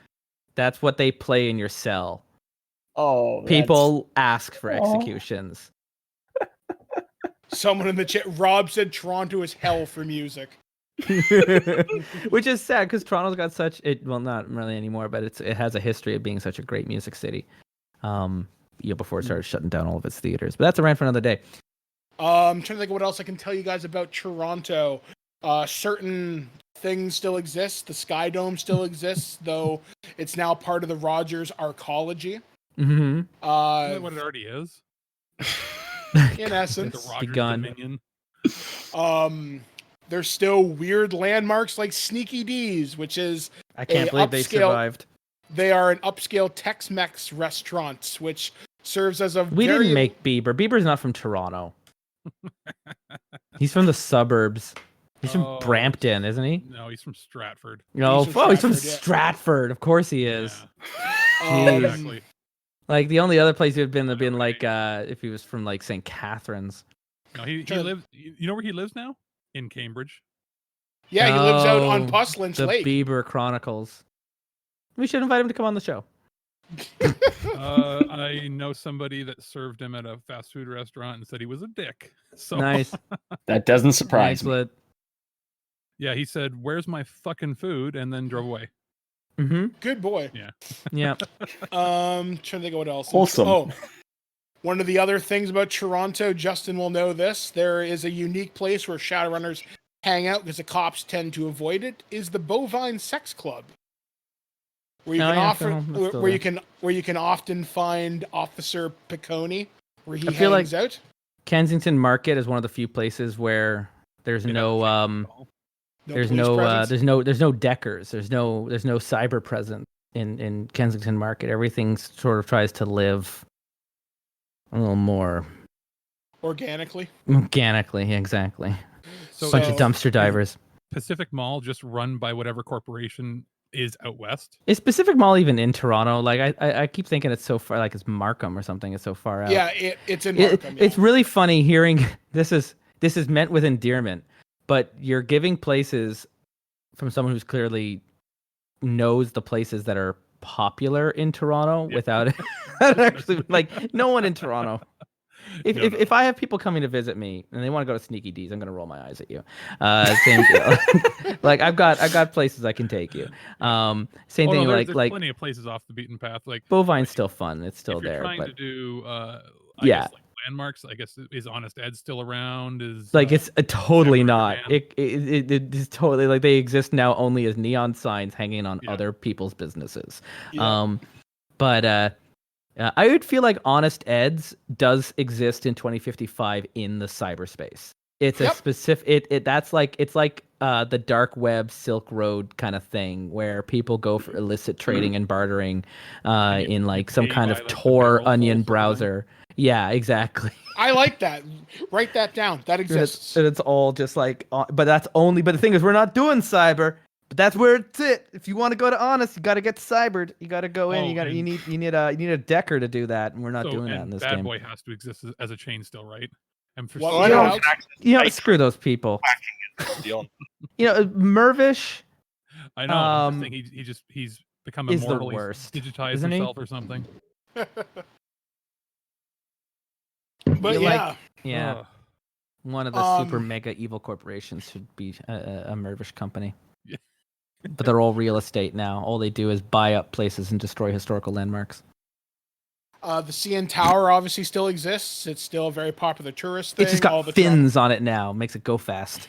That's what they play in your cell. Oh, that's- People ask for Oh. executions. Someone in the chat, Rob said Toronto is hell for music. Which is sad because Toronto's got such not really anymore, but it has a history of being such a great music city. Before it started shutting down all of its theaters. But that's a rant for another day. I'm trying to think of what else I can tell you guys about Toronto. Certain things still exist. The Sky Dome still exists, though it's now part of the Rogers Arcology. Mm-hmm. Isn't that what it already is? In The essence, Rogers begun. Dominion. there's still weird landmarks like Sneaky D's, which is I can't believe they survived. they are an upscale Tex-Mex restaurant, which serves as a We very didn't make Bieber. Bieber's not from Toronto. He's from the suburbs. He's from Oh. Brampton, isn't he? No, he's from Stratford. No, He's from he's from Stratford, yeah. Stratford. Of course he is. Yeah, Um, exactly. Like the only other place he'd been like if he was from like St. Catharines. No, he Trying- lives. You know where he lives now? In Cambridge. Yeah, he lives out on Puslinch the Lake. Bieber Chronicles. We should invite him to come on the show. I know somebody that served him at a fast food restaurant and said he was a dick. So Nice. That doesn't surprise me. Excellent. Yeah, he said, "Where's my fucking food?" and then drove away. Mm-hmm. Good boy. Yeah. Yeah. Trying to think of what else. Wholesome. Oh, one of the other things about Toronto, Justin will know this. There is a unique place where Shadowrunners hang out because the cops tend to avoid it. Is the Bovine Sex Club, where you where you can often find Officer Piccone, where he hangs out. Kensington Market is one of the few places where there's there's no deckers. There's no cyber presence in Kensington Market. Everything sort of tries to live a little more organically. Exactly. So bunch of dumpster divers. Pacific Mall, just run by whatever corporation is out west. Is Pacific Mall even in Toronto? Like I keep thinking it's so far, like it's Markham or something. It's so far out. Yeah, it's in Markham. It's really funny hearing this is meant with endearment, but you're giving places from someone who's clearly knows the places that are popular in Toronto without actually, like, no one in Toronto. If I have people coming to visit me and they want to go to Sneaky D's, I'm gonna roll my eyes at you. Same deal. Like I've got places I can take you. Same thing. There's like plenty of places off the beaten path. Like Bovine's still fun. It's still if you're there. Trying but to do I yeah. guess, like, landmarks. I guess is Honest Ed still around? Is like it's totally not. It is totally like they exist now only as neon signs hanging on other people's businesses. Yeah. But I would feel like Honest Ed's does exist in 2055 in the cyberspace. It's a specific. It's like the dark web, Silk Road kind of thing where people go for illicit trading and bartering in like some kind of Tor onion browser. Yeah, exactly. I like that. Write that down. That exists. And it's all just like, but the thing is, we're not doing cyber. But that's where it's it. If you want to go to Honest, you got to get cybered. You got to go in. You need a decker to do that, and we're not doing that in this Bad game. Boy has to exist as a chain still, right? And for screw those people. Mervish. I know. He's become immortal. The worst. He's digitized himself or something. But one of the super mega evil corporations should be a Mervish company. Yeah. But they're all real estate now. All they do is buy up places and destroy historical landmarks. The CN Tower obviously still exists. It's still a very popular tourist thing. It's just got fins on it now. Makes it go fast.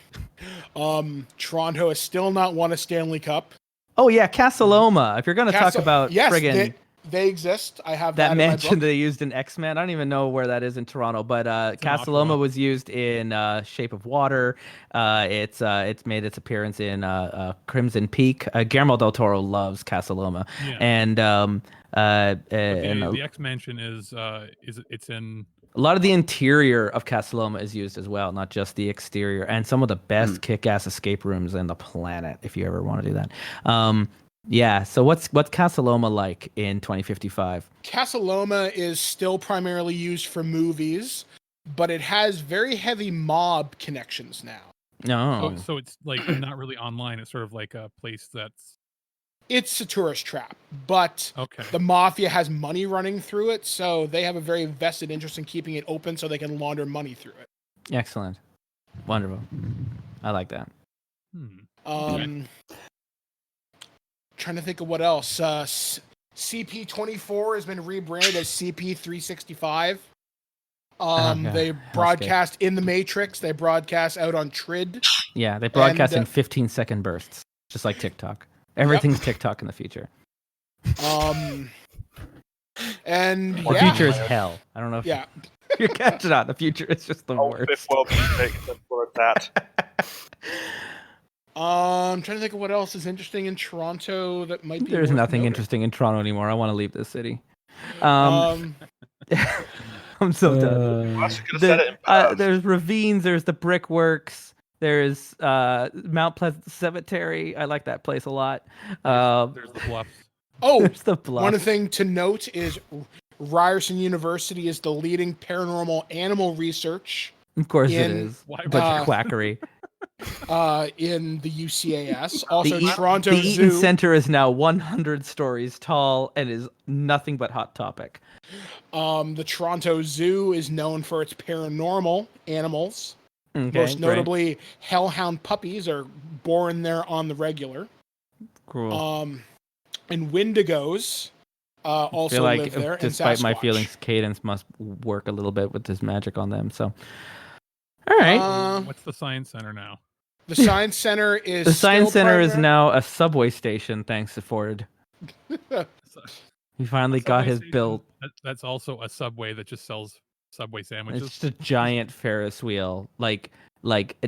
Toronto has still not won a Stanley Cup. Oh yeah, Casa Loma. If you're going to talk about friggin'... They exist. I have that mansion they used in X-Men. I don't even know where that is in Toronto, but Casa Loma was used in Shape of Water. It's made its appearance in Crimson Peak. Guillermo del Toro loves Casa Loma, and the X mansion is it's in. A lot of the interior of Casa Loma is used as well, not just the exterior, and some of the best kick-ass escape rooms in the planet. If you ever want to do that. Yeah, so what's Casa Loma like in 2055? Casa Loma is still primarily used for movies, but it has very heavy mob connections now. No. So it's like not really online. It's sort of like a place that's... It's a tourist trap, but the mafia has money running through it, so they have a very vested interest in keeping it open so they can launder money through it. Excellent. Wonderful. I like that. Trying to think of what else. CP24 has been rebranded as CP365. They broadcast in the Matrix. They broadcast out on Trid. Yeah, they broadcast in 15-second bursts, just like TikTok. Everything's TikTok in the future. The future is hell. I don't know if you're catching on. The future is just the worst. Fifth world mistake for that. I'm trying to think of what else is interesting in Toronto that might be. There's nothing interesting in Toronto anymore. I want to leave this city. I'm so done. There's ravines. There's the brickworks. There's Mount Pleasant Cemetery. I like that place a lot. There's the bluffs. Oh, there's the bluffs. One thing to note is Ryerson University is the leading paranormal animal research. Of course it is. Bunch of quackery. in the UCAS. Also, Toronto the Eaton Zoo. Center is now 100 stories tall and is nothing but Hot Topic. The Toronto Zoo is known for its paranormal animals. Okay, Most notably, hellhound puppies are born there on the regular. Cool. And Wendigos also like, live there. Despite and my feelings, Cadence must work a little bit with his magic on them. So, all right. What's the Science Center now? The Science Center is the Science Center is primary. now a subway station, thanks to Ford. He finally got his bill. That's also a subway that just sells Subway sandwiches. It's just a giant Ferris wheel, like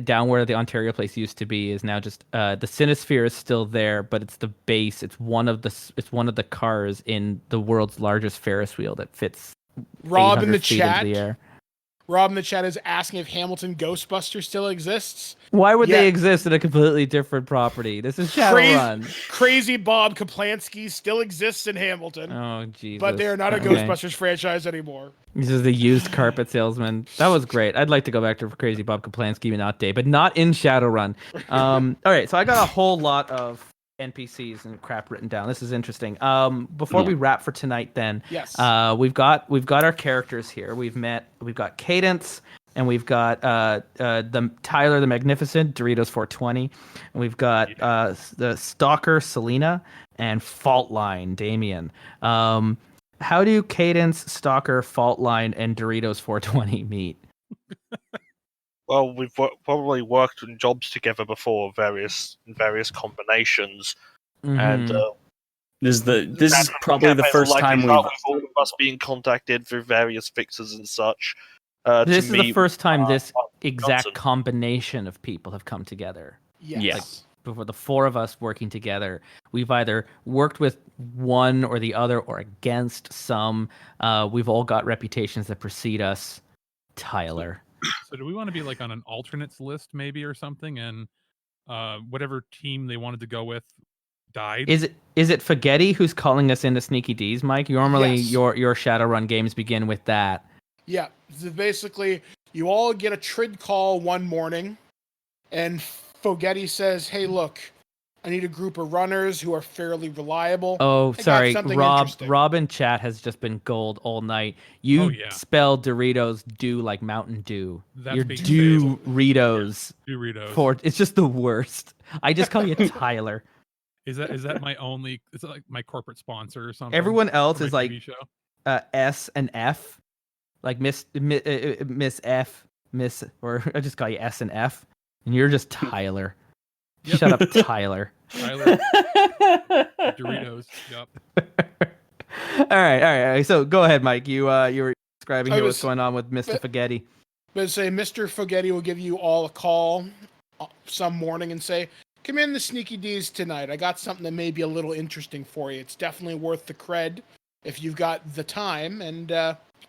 down where the Ontario place used to be is now just the Cinesphere is still there, but it's the base. It's one of the cars in the world's largest Ferris wheel that fits. Rob in the 800 feet chat. into the air. Rob in the chat is asking if Hamilton Ghostbusters still exists. Why would they exist in a completely different property? This is Shadowrun. Crazy Bob Kaplansky still exists in Hamilton. Oh, Jesus. But they are not a Ghostbusters franchise anymore. This is the used carpet salesman. That was great. I'd like to go back to Crazy Bob Kaplansky and not Day, but not in Shadowrun. All right, so I got a whole lot of NPCs and crap written down. This is interesting. Before we wrap for tonight, then, yes, we've got our characters here. We've got Cadence, and we've got the Tyler the Magnificent, Doritos 420, and we've got the Stalker Selena and Faultline Damien. How do Cadence, Stalker, Faultline, and Doritos 420 meet? Well, we've probably worked in jobs together before, various combinations, and this is probably the first time with all of us being contacted through various fixes and such. This is the first time this exact combination of people have come together. Yes. Like, before the four of us working together, we've either worked with one or the other or against some. We've all got reputations that precede us. Tyler. So do we want to be like on an alternates list maybe or something, and whatever team they wanted to go with died? Is it Spaghetti who's calling us into Sneaky D's, Mike? Normally your Shadowrun games begin with that. Yeah. So basically, you all get a trid call one morning, and Spaghetti says, "Hey, look, I need a group of runners who are fairly reliable." Oh, sorry. Rob in chat has just been gold all night. You spell Doritos do like Mountain Dew. You're Doritos. Doritos. It's just the worst. I just call you Tyler. Is that my only? Is it like my corporate sponsor or something? Everyone else is like S and F, like Miss F, Miss, or I just call you S and F, and you're just Tyler. Yep. Shut up, Tyler. Tyler. Doritos. Yep. All right. So go ahead, Mike. You were describing here what's going on with Mr. Spaghetti. But say Mr. Spaghetti will give you all a call some morning and say, "Come in the Sneaky D's tonight. I got something that may be a little interesting for you. It's definitely worth the cred if you've got the time, and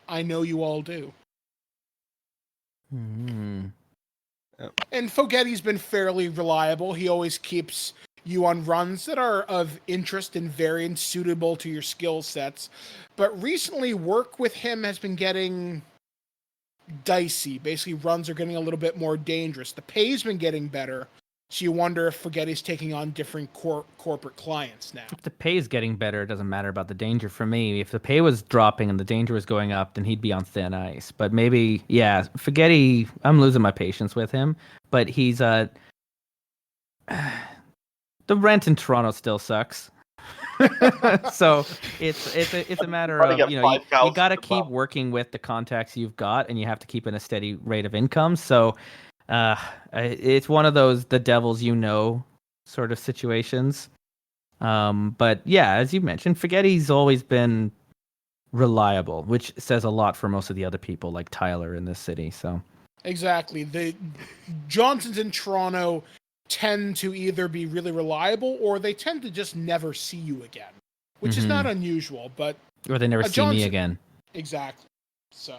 I know you all do." And Fogetti's been fairly reliable. He always keeps you on runs that are of interest and variant, suitable to your skill sets. But recently, work with him has been getting dicey. Basically, runs are getting a little bit more dangerous. The pay's been getting better, so you wonder if Fogetti's taking on different corporate clients now. If the pay is getting better, it doesn't matter about the danger for me. If the pay was dropping and the danger was going up, then he'd be on thin ice. But maybe, Spaghetti, I'm losing my patience with him. But he's the rent in Toronto still sucks. So it's a matter of, you got to keep working with the contacts you've got, and you have to keep in a steady rate of income. So it's one of those the devil's sort of situations. But yeah, as you mentioned, Spaghetti's always been reliable, which says a lot for most of the other people like Tyler in this city. So exactly, the Johnsons in Toronto tend to either be really reliable or they tend to just never see you again, which is not unusual. But or they never see me again. Exactly. So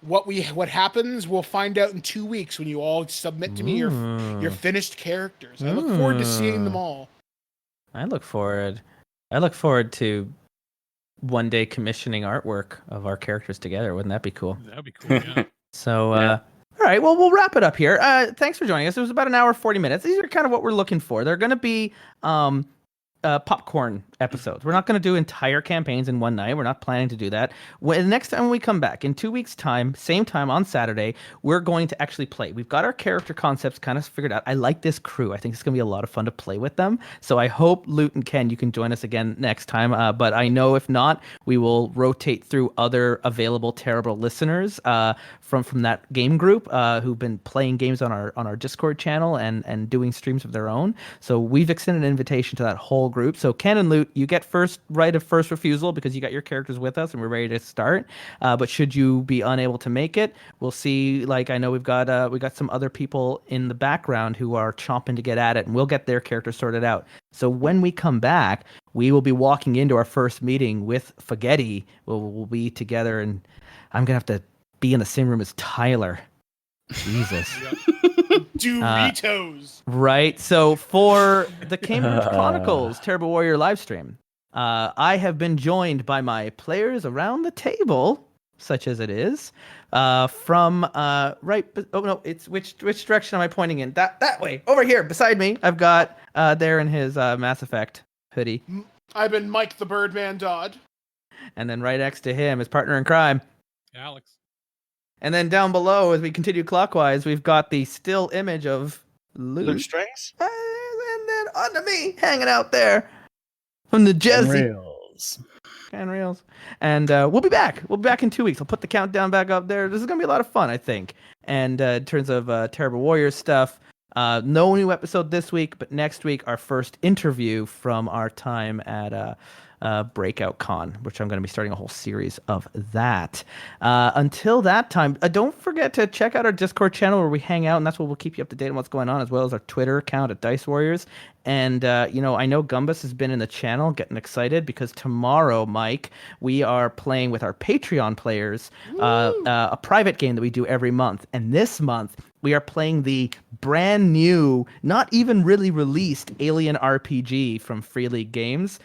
what happens, we'll find out in 2 weeks when you all submit to me your finished characters. I look forward to seeing them all. I look forward to one day commissioning artwork of our characters together. Wouldn't that be cool? That'd be cool, yeah. So All right, well, we'll wrap it up here. Thanks for joining us. It was about an hour, 40 minutes. These are kind of what we're looking for. They're going to be popcorn episodes. We're not going to do entire campaigns in one night. We're not planning to do that. When next time we come back in 2 weeks' time, same time on Saturday, we're going to actually play. We've got our character concepts kind of figured out. I like this crew. I think it's going to be a lot of fun to play with them. So I hope Lute and Ken, you can join us again next time. But I know if not, we will rotate through other available terrible listeners from that game group who've been playing games on our Discord channel and doing streams of their own. So we've extended an invitation to that whole group. So Ken and Lute, you get right of first refusal because you got your characters with us and we're ready to start. But should you be unable to make it, we'll see. Like, I know we got some other people in the background who are chomping to get at it, and we'll get their characters sorted out. So when we come back, we will be walking into our first meeting with Spaghetti. We'll be together, and I'm gonna have to be in the same room as Tyler. Jesus. Doritos. Right. So for the Cambridge Chronicles Terrible Warrior livestream, I have been joined by my players around the table, such as it is, from right. Oh no, it's which direction am I pointing in? That way, over here, beside me. I've got there in his Mass Effect hoodie. I've been Mike the Birdman Dodd. And then right next to him, his partner in crime, Alex. And then down below, as we continue clockwise, we've got the still image of Lute Strings. And then under me, hanging out there from the Jesse. And Reels. And we'll be back. We'll be back in 2 weeks. I'll put the countdown back up there. This is going to be a lot of fun, I think. And in terms of Terrible Warriors stuff, no new episode this week, but next week, our first interview from our time at Breakout Con, which I'm going to be starting a whole series of that. Until that time, don't forget to check out our Discord channel where we hang out, and that's where we'll keep you up to date on what's going on, as well as our Twitter account at Dice Warriors. And, I know Gumbus has been in the channel getting excited because tomorrow, Mike, we are playing with our Patreon players a private game that we do every month. And this month, we are playing the brand new, not even really released Alien RPG from Free League Games,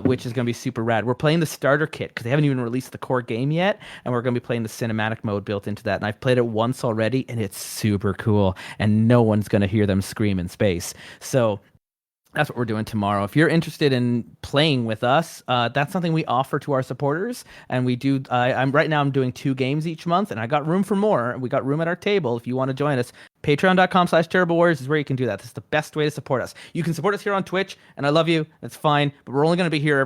which is going to be super rad. We're playing the starter kit because they haven't even released the core game yet, and we're going to be playing the cinematic mode built into that. And I've played it once already, and it's super cool, and no one's going to hear them scream in space. So that's what we're doing tomorrow. If you're interested in playing with us, that's something we offer to our supporters. And we do. I'm doing 2 games each month, and I got room for more. We got room at our table. If you want to join us, Patreon.com/Terrible Warriors is where you can do that. This is the best way to support us. You can support us here on Twitch, and I love you. That's fine. But we're only going to be here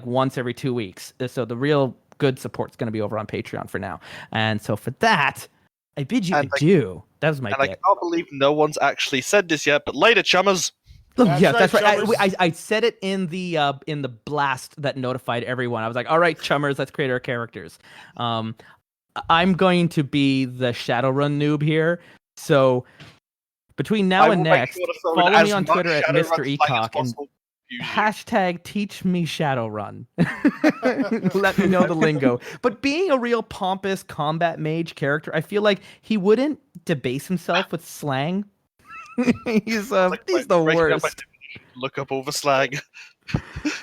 once every 2 weeks. So the real good support is going to be over on Patreon for now. And so for that, I bid you adieu. That was my bit. I can't believe no one's actually said this yet, but later, chummers. That's right. I said it in the blast that notified everyone. I was like, "All right, chummers, let's create our characters." I'm going to be the Shadowrun noob here, so between now and next, follow me on Twitter at Mr. Ecock and hashtag teach me Shadowrun. Let me know the lingo. But being a real pompous combat mage character, I feel like he wouldn't debase himself with slang. he's the worst. Look up all the slang.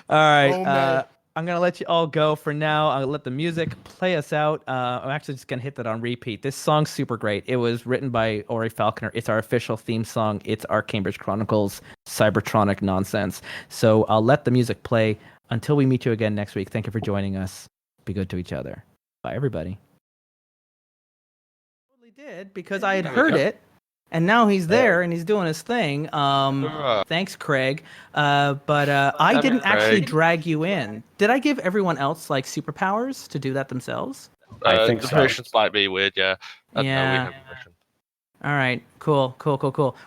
All right, I'm gonna let you all go for now. I'll let the music play us out. I'm actually just gonna hit that on repeat. This song's super great. It was written by Ori Falconer. It's our official theme song. It's our Cambridge Chronicles Cybertronic nonsense. So I'll let the music play until we meet you again next week. Thank you for joining us. Be good to each other. Bye, everybody. Totally did because I had heard it. And now he's there and he's doing his thing. Thanks, Craig. But I didn't actually drag you in. Did I give everyone else superpowers to do that themselves? I think the permissions might be weird, yeah. Yeah. All right. Cool.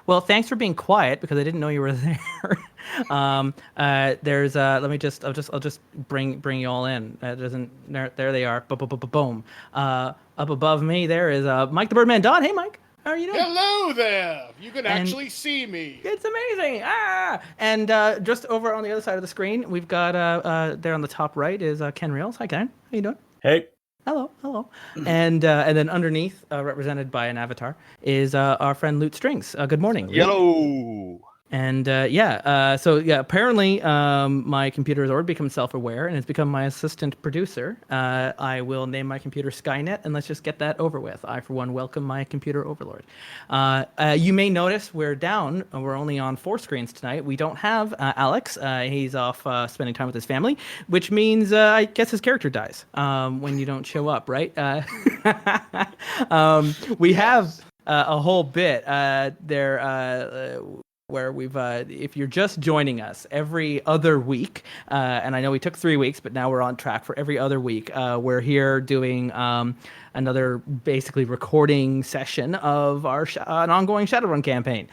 Well, thanks for being quiet because I didn't know you were there. There's I'll just bring you all in. There they are. Boom. Up above me there is Mike the Birdman Dodd. Hey, Mike. How are you doing? Hello there! You can actually see me. It's amazing! And just over on the other side of the screen, we've got there on the top right is Ken Reels. Hi, Ken. How you doing? Hey. Hello. And then underneath, represented by an avatar, is our friend Lute Strings. Good morning. Yellow. And apparently my computer has already become self-aware and has become my assistant producer. I will name my computer Skynet, and let's just get that over with. I, for one, welcome my computer overlord. You may notice we're down. We're only on 4 screens tonight. We don't have Alex. He's off spending time with his family, which means I guess his character dies when you don't show up, right? We have a whole bit where we've, if you're just joining us, every other week, and I know we took 3 weeks, but now we're on track for every other week. We're here doing another basically recording session of our an ongoing Shadowrun campaign.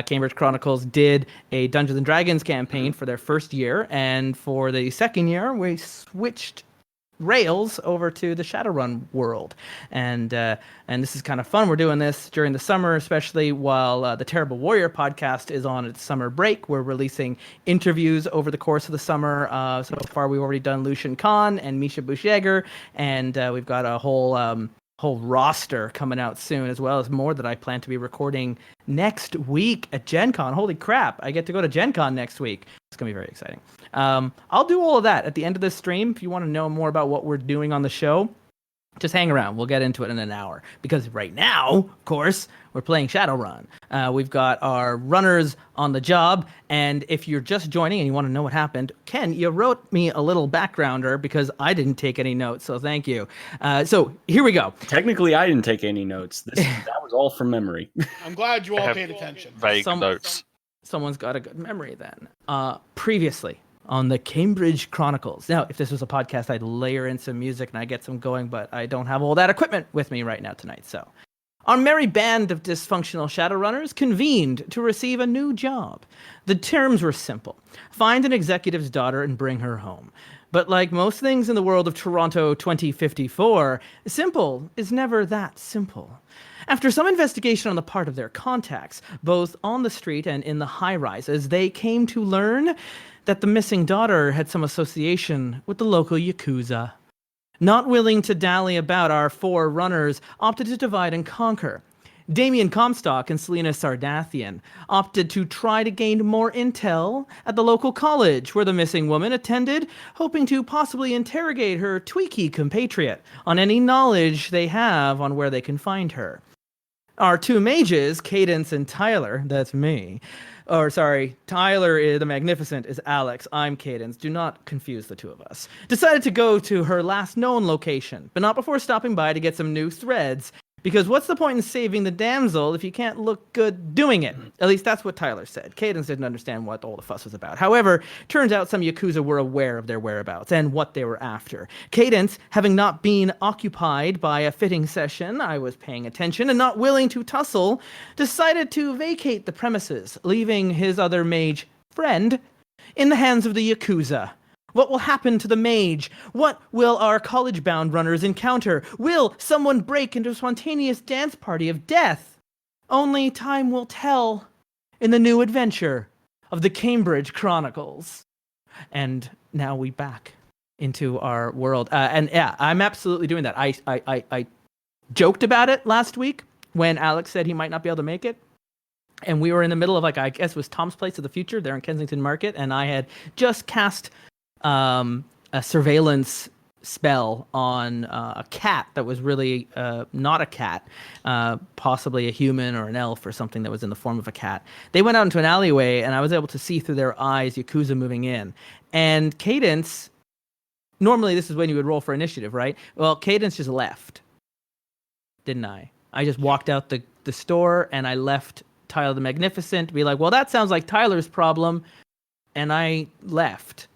Cambridge Chronicles did a Dungeons and Dragons campaign for their first year, and for the second year, we switched rails over to the Shadowrun world, and this is kind of fun. We're doing this during the summer, especially while the Terrible Warrior podcast is on its summer break. We're releasing interviews over the course of the summer. So far, we've already done Lucian Khan and Misha Bushyeger, and we've got a whole roster coming out soon, as well as more that I plan to be recording next week at Gen Con. Holy crap, I get to go to Gen Con next week. It's going to be very exciting. I'll do all of that at the end of this stream. If you want to know more about what we're doing on the show, just hang around. We'll get into it in an hour. Because right now, of course, we're playing Shadowrun. We've got our runners on the job. And if you're just joining and you want to know what happened, Ken, you wrote me a little backgrounder because I didn't take any notes. So thank you. So here we go. Technically, I didn't take any notes. That was all from memory. I'm glad you all paid attention. Vague notes. Someone's got a good memory then. Previously on the Cambridge Chronicles. Now, if this was a podcast, I'd layer in some music and I'd get some going, but I don't have all that equipment with me right now tonight. So, our merry band of dysfunctional Shadowrunners convened to receive a new job. The terms were simple. Find an executive's daughter and bring her home. But like most things in the world of Toronto 2054, simple is never that simple. After some investigation on the part of their contacts, both on the street and in the high-rises, they came to learn that the missing daughter had some association with the local Yakuza. Not willing to dally about, our 4 runners opted to divide and conquer. Damien Comstock and Selena Sardathian opted to try to gain more intel at the local college where the missing woman attended, hoping to possibly interrogate her tweaky compatriot on any knowledge they have on where they can find her. Our 2 mages, Cadence and Tyler, that's me. Tyler the Magnificent is Alex. I'm Cadence. Do not confuse the 2 of us. Decided to go to her last known location, but not before stopping by to get some new threads. Because what's the point in saving the damsel if you can't look good doing it? At least that's what Tyler said. Cadence didn't understand what all the fuss was about. However, turns out some Yakuza were aware of their whereabouts and what they were after. Cadence, having not been occupied by a fitting session, I was paying attention and not willing to tussle, decided to vacate the premises, leaving his other mage friend in the hands of the Yakuza. What will happen to the mage? What will our college-bound runners encounter? Will someone break into a spontaneous dance party of death? Only time will tell in the new adventure of the Cambridge Chronicles. And now we back into our world. And yeah, I'm absolutely doing that. I joked about it last week when Alex said he might not be able to make it. And we were in the middle of, I guess it was Tom's Place of the Future there in Kensington Market. And I had just cast a surveillance spell on a cat that was really not a cat, possibly a human or an elf or something that was in the form of a cat. They went out into an alleyway, and I was able to see through their eyes Yakuza moving in. And Cadence, normally this is when you would roll for initiative, right? Well, Cadence just left, didn't I? I just walked out the store, and I left Tyler the Magnificent to be like, well, that sounds like Tyler's problem, and I left.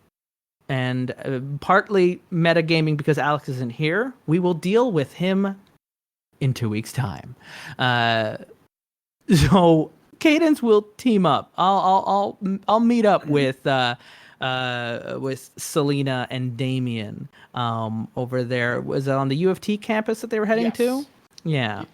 And partly metagaming because Alex isn't here, we will deal with him in 2 weeks' time. So Cadence will team up. I'll meet up with Selena and Damien over there. Was it on the U of T campus that they were heading to? Yeah.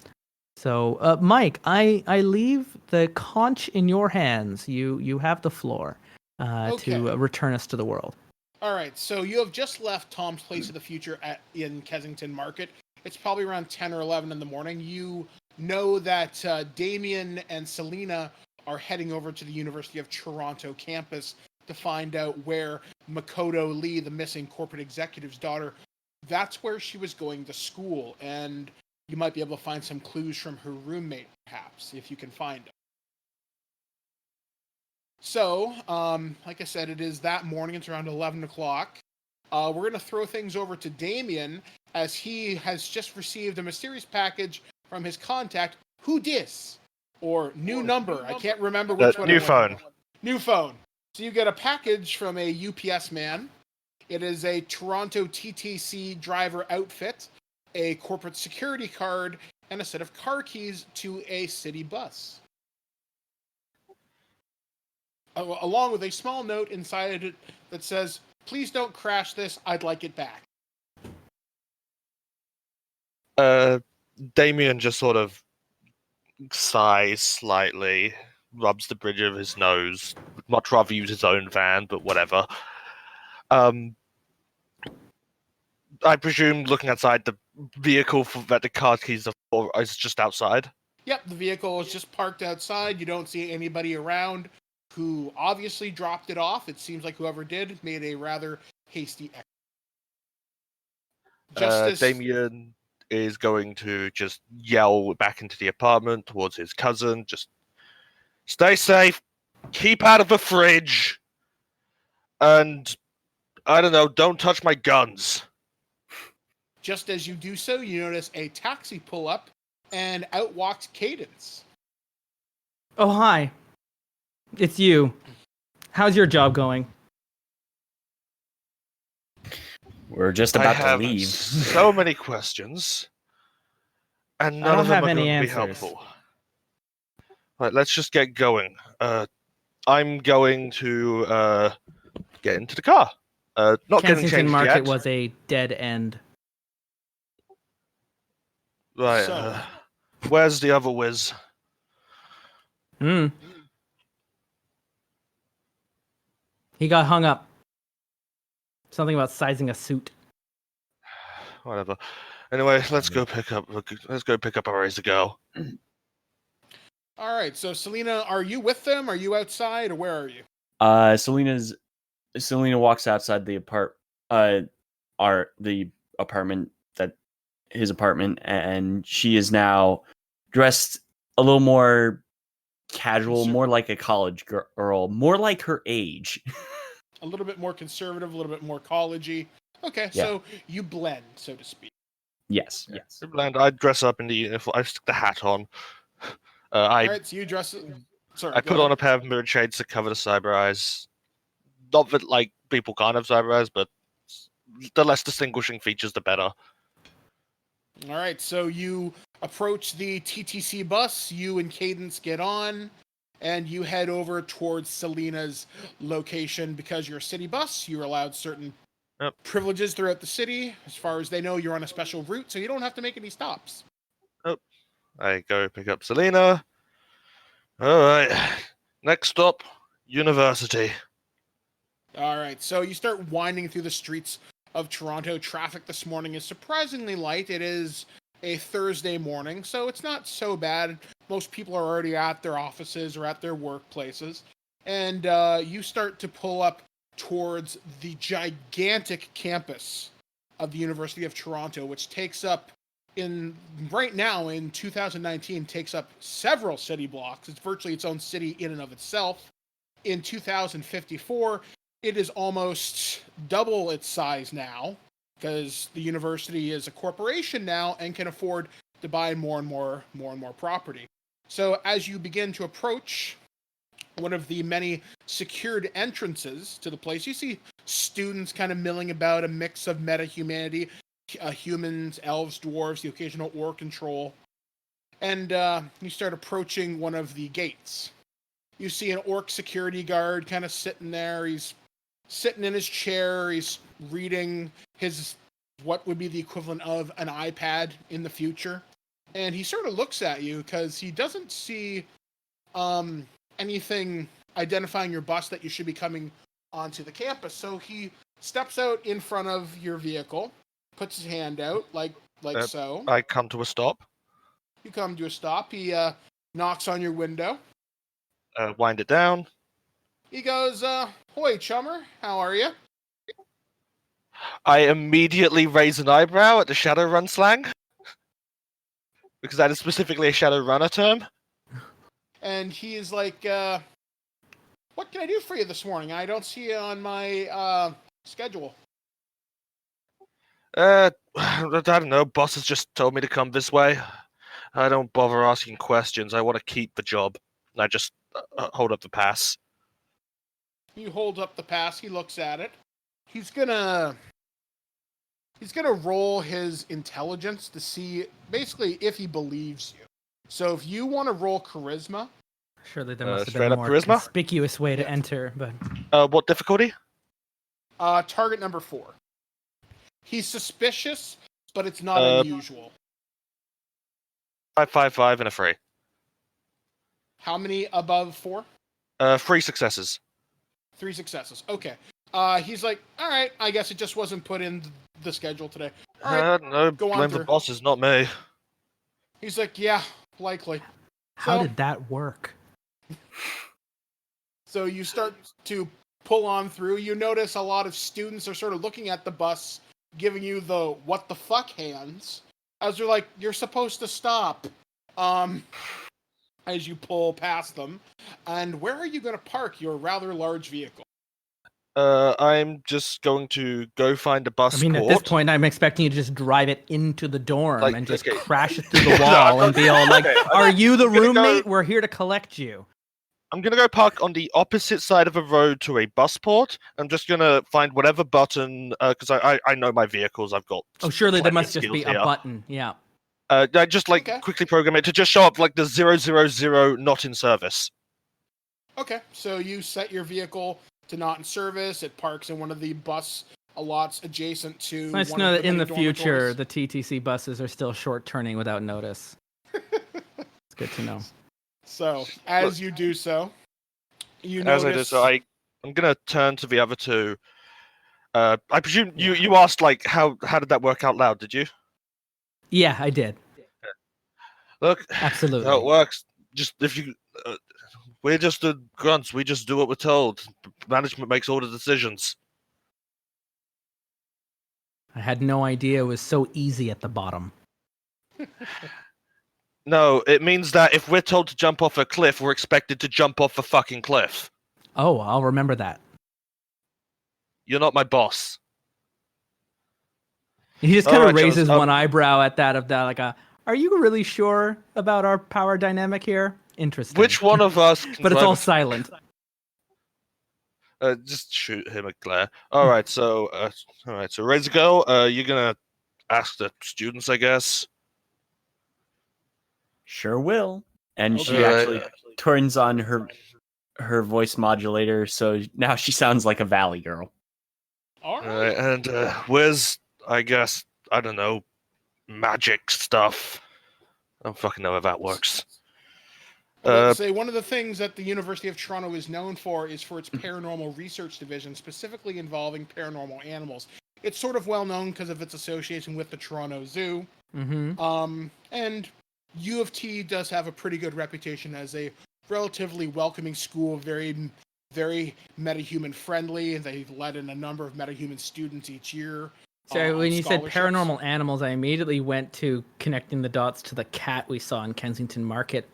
So Mike, I leave the conch in your hands. You have the floor to return us to the world. All right, so you have just left Tom's Place of the Future in Kensington Market. It's probably around 10 or 11 in the morning. You know that Damien and Selena are heading over to the University of Toronto campus to find out where Makoto Lee, the missing corporate executive's daughter, that's where she was going to school. And you might be able to find some clues from her roommate, perhaps, if you can find them. So, like I said, it is that morning. It's around 11 o'clock. We're going to throw things over to Damien, as he has just received a mysterious package from his contact, Who Dis? Or New Number. I can't remember which one. New phone. New phone. So you get a package from a UPS man. It is a Toronto TTC driver outfit, a corporate security card, and a set of car keys to a city bus. Along with a small note inside it that says, "Please don't crash this, I'd like it back." Damien just sort of sighs slightly, rubs the bridge of his nose. Would much rather use his own van, but whatever. I presume looking outside, the vehicle that the car keys are for is just outside? Yep, the vehicle is just parked outside. You don't see anybody around who obviously dropped it off. It seems like whoever did made a rather hasty exit. Damien is going to just yell back into the apartment towards his cousin, just stay safe, keep out of the fridge, and I don't know, don't touch my guns. Just as you do so, you notice a taxi pull up, and out walks Cadence. Oh, hi. It's you. How's your job going? We're just about to leave. So many questions, and none of them are going to be helpful. Right, let's just get going. I'm going to get into the car. Not getting Kensington changed Market yet. was a dead end. Right. So. Where's the other whiz? He got hung up. Something about sizing a suit. Whatever. Anyway, let's go pick up our ways to go. All right. So, Selena, are you with them? Are you outside, or where are you? Selena walks outside the apartment, that his apartment, and she is now dressed a little more casual, more like a college girl, more like her age. A little bit more conservative, a little bit more college-y. Okay, yeah. So you blend, so to speak. Yes. Blend. I dress up in the uniform. I stick the hat on. All right, so you dress. Sorry. I put on a pair of mirrored shades to cover the cyber eyes. Not that like people can't have cyber eyes, but the less distinguishing features, the better. All right, so you approach the TTC bus. You and Cadence get on, and you head over towards Selena's location. Because you're a city bus, you're allowed certain privileges throughout the city. As far as they know, you're on a special route, so you don't have to make any stops. I go pick up Selena. All right, next stop, university. All right, so you start winding through the streets of Toronto. Traffic this morning is surprisingly light. It is a Thursday morning, so it's not so bad. Most people are already at their offices or at their workplaces. And you start to pull up towards the gigantic campus of the University of Toronto, which takes up, right now in 2019, takes up several city blocks. It's virtually its own city in and of itself. In 2054, it is almost double its size now, because the university is a corporation now and can afford to buy more and more property. So as you begin to approach one of the many secured entrances to the place, you see students kind of milling about, a mix of meta-humanity, humans, elves, dwarves, the occasional ore control. And you start approaching one of the gates. You see an orc security guard kind of sitting there. He's sitting in his chair. He's reading what would be the equivalent of an iPad in the future. And he sort of looks at you because he doesn't see anything identifying your bus that you should be coming onto the campus. So he steps out in front of your vehicle, puts his hand out like so. I come to a stop. You come to a stop. He knocks on your window. wind it down. He goes, "Hoi, chummer, how are you?" I immediately raise an eyebrow at the Shadowrun slang, because that is specifically a Shadowrunner term. And he is like, "What can I do for you this morning? I don't see you on my schedule." I don't know. Boss has just told me to come this way. I don't bother asking questions. I want to keep the job. I just hold up the pass. He holds up the pass. He looks at it. He's gonna roll his intelligence to see basically if he believes you. So if you want to roll charisma, Surely there must have straight been a up more charisma? conspicuous way to enter, but What difficulty? target number 4. He's suspicious, but it's not unusual. 5 and a 3. How many above 4? 3 successes. 3 successes. Okay. He's like, all right, I guess it just wasn't put in the schedule today. All right, No, go on blame the through. bosses, not me. He's like, yeah, likely. how So- did that work? So you start to pull on through. You notice a lot of students are sort of looking at the bus, giving you the what the fuck hands, as they're like, you're supposed to stop. As you pull past them. And where are you going to park your rather large vehicle? I'm just going to go find a bus I mean, port. at this point, I'm expecting you to just drive it into the dorm Like, and just okay. crash it through the wall and be all like, Okay, are you the I'm gonna go- roommate? We're here to collect you. I'm going to go park on the opposite side of a road to a bus port. I'm just going to find whatever button, because I know my vehicles. I've got. Oh, surely there plenty of must just skills be a here. button. Yeah. I just Okay. quickly program it to just show up like the 000 not in service. Okay, so you set your vehicle to not in service. It parks in one of the bus lots adjacent to. It's nice to one know of that in the many future, dormitories. the TTC buses are still short turning without notice. It's good to know. So as you do so, you As I do notice. so, I'm going to turn to the other two. I presume you asked like how did that work out loud? Did you? Yeah, I did. Look, Absolutely. how it works. Just if you, we're just the grunts. We just do what we're told. Management makes all the decisions. I had no idea it was so easy at the bottom. No, it means that if we're told to jump off a cliff, we're expected to jump off a fucking cliff. Oh, I'll remember that. You're not my boss. He just kind of Alright, raises Jonas, one eyebrow at that of that, like are you really sure about our power dynamic here? Interesting. Which one of us can But it's drive all a- silent. Just shoot him a glare. Alright, so ready to go? You're gonna ask the students, I guess. Sure will. And she Okay. actually turns on her voice modulator, so now she sounds like a valley girl. All right. Alright, and where's, I guess, I don't know, magic stuff. I don't fucking know how that works. Let's say one of the things that the University of Toronto is known for is for its paranormal research division, specifically involving paranormal animals. It's sort of well known because of its association with the Toronto Zoo. Mm-hmm. And U of T does have a pretty good reputation as a relatively welcoming school, very, very metahuman friendly. They let in a number of metahuman students each year. So when you said scholarships. paranormal animals, I immediately went to connecting the dots to the cat we saw in Kensington Market.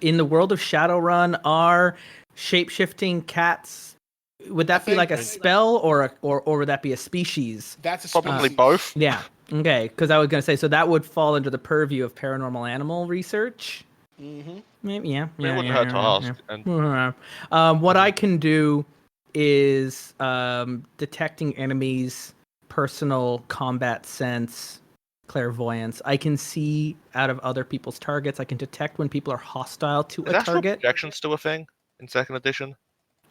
In the world of Shadowrun, are shape-shifting cats? Would that be like a spell, or would that be a species? That's a Probably species. both. Yeah. Okay. Because I was gonna say, so that would fall under the purview of paranormal animal research. Mm-hmm. Maybe, yeah. It wouldn't hurt to ask. And What I can do is detecting enemies, personal combat sense, clairvoyance. I can see out of other people's targets. I can detect when people are hostile to is a astral target. projection still a thing in second edition?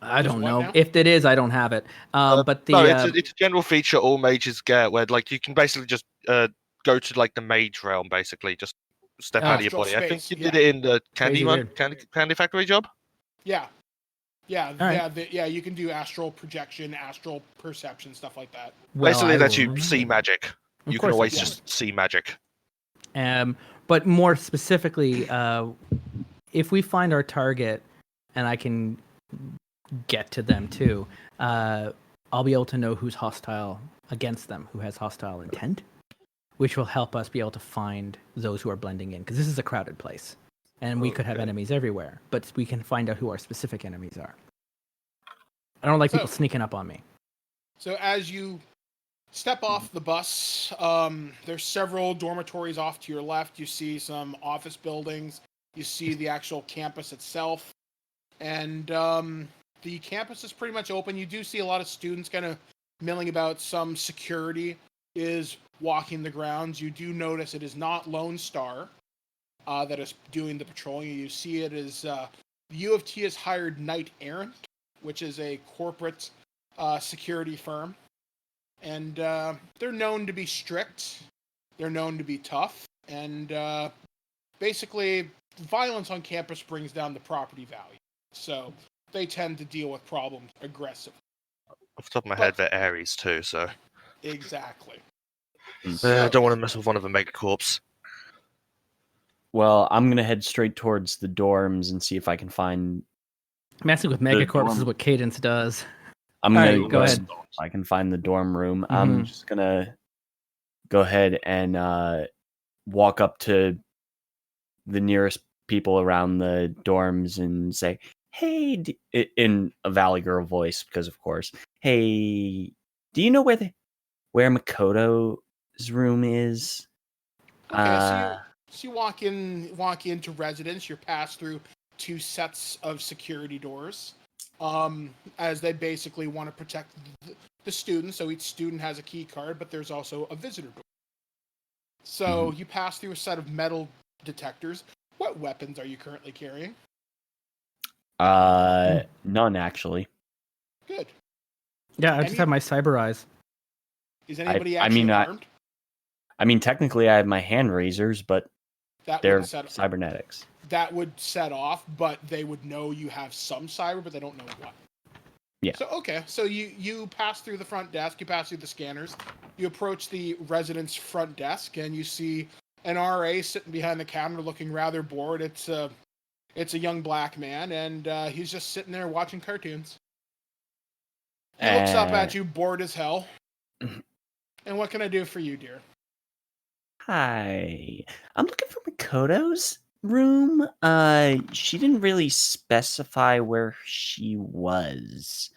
I don't what know. now? If it is, I don't have it. But the No, it's a general feature all mages get, where like you can basically just go to like the mage realm, basically just step out of your Astral body. I think space, you did yeah. it in the Crazy weird. candy factory job. Yeah. Yeah, right. yeah, you can do astral projection, astral perception, stuff like that. well, Basically, I that will you remember see that. magic. Of You course can I always can. just see magic. But more specifically, if we find our target and I can get to them too, I'll be able to know who's hostile against them, who has hostile intent, which will help us be able to find those who are blending in, because this is a crowded place, and we could have enemies everywhere, but we can find out who our specific enemies are. I don't like people sneaking up on me. So as you step off the bus, there's several dormitories off to your left. You see some office buildings. You see the actual campus itself. And the campus is pretty much open. You do see a lot of students kind of milling about. Some security is walking the grounds. You do notice it is not Lone Star that is doing the patrolling. You see it is the U of T has hired Knight Errant, which is a corporate security firm. And they're known to be strict. They're known to be tough. And basically, violence on campus brings down the property value. So they tend to deal with problems aggressively. Off the top of my head, they're Aries too, so... Exactly. I don't want to mess with one of the megacorps. Well, I'm going to head straight towards the dorms and see if I can find... Messing with megacorps is what Cadence does. I'm going to go ahead. If I can find the dorm room. I'm just going to go ahead and walk up to the nearest people around the dorms and say, hey, in a Valley Girl voice, because of course, hey, do you know where Makoto's room is? Okay, so you walk into residence. You're passed through 2 sets of security doors, as they basically want to protect the students. So each student has a key card, but there's also a visitor door. So you pass through a set of metal detectors. What weapons are you currently carrying? None actually. Good. Yeah, I just have my cyber eyes. Is anybody actually armed? I mean, technically, I have my hand razors, but they're cybernetics. That would set off, but they would know you have some cyber, but they don't know what. Yeah. So, okay. So you pass through the front desk, you pass through the scanners, you approach the residence front desk, and you see an RA sitting behind the counter looking rather bored. It's a young black man, and he's just sitting there watching cartoons. He looks up at you, bored as hell. And what can I do for you, dear? Hi. I'm looking for Makoto's room. She didn't really specify where she was.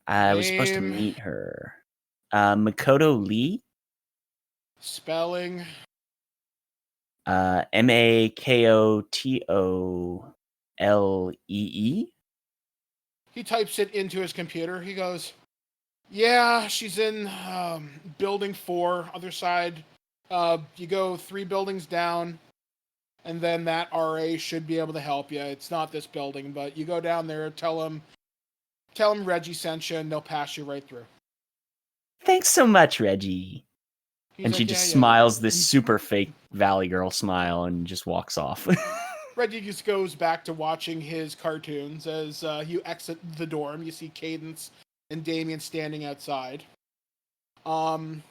I was supposed to meet her. Makoto Lee? Spelling? Makotole. He types it into his computer. He goes, yeah, she's in building 4, other side. You go 3 buildings down, and then that RA should be able to help you. It's not this building, but you go down there, tell him Reggie sent you, and they'll pass you right through. Thanks so much, Reggie. He's and like, she just smiles this super fake Valley Girl smile and just walks off. Reggie just goes back to watching his cartoons. As you exit the dorm, you see Cadence and Damien standing outside. And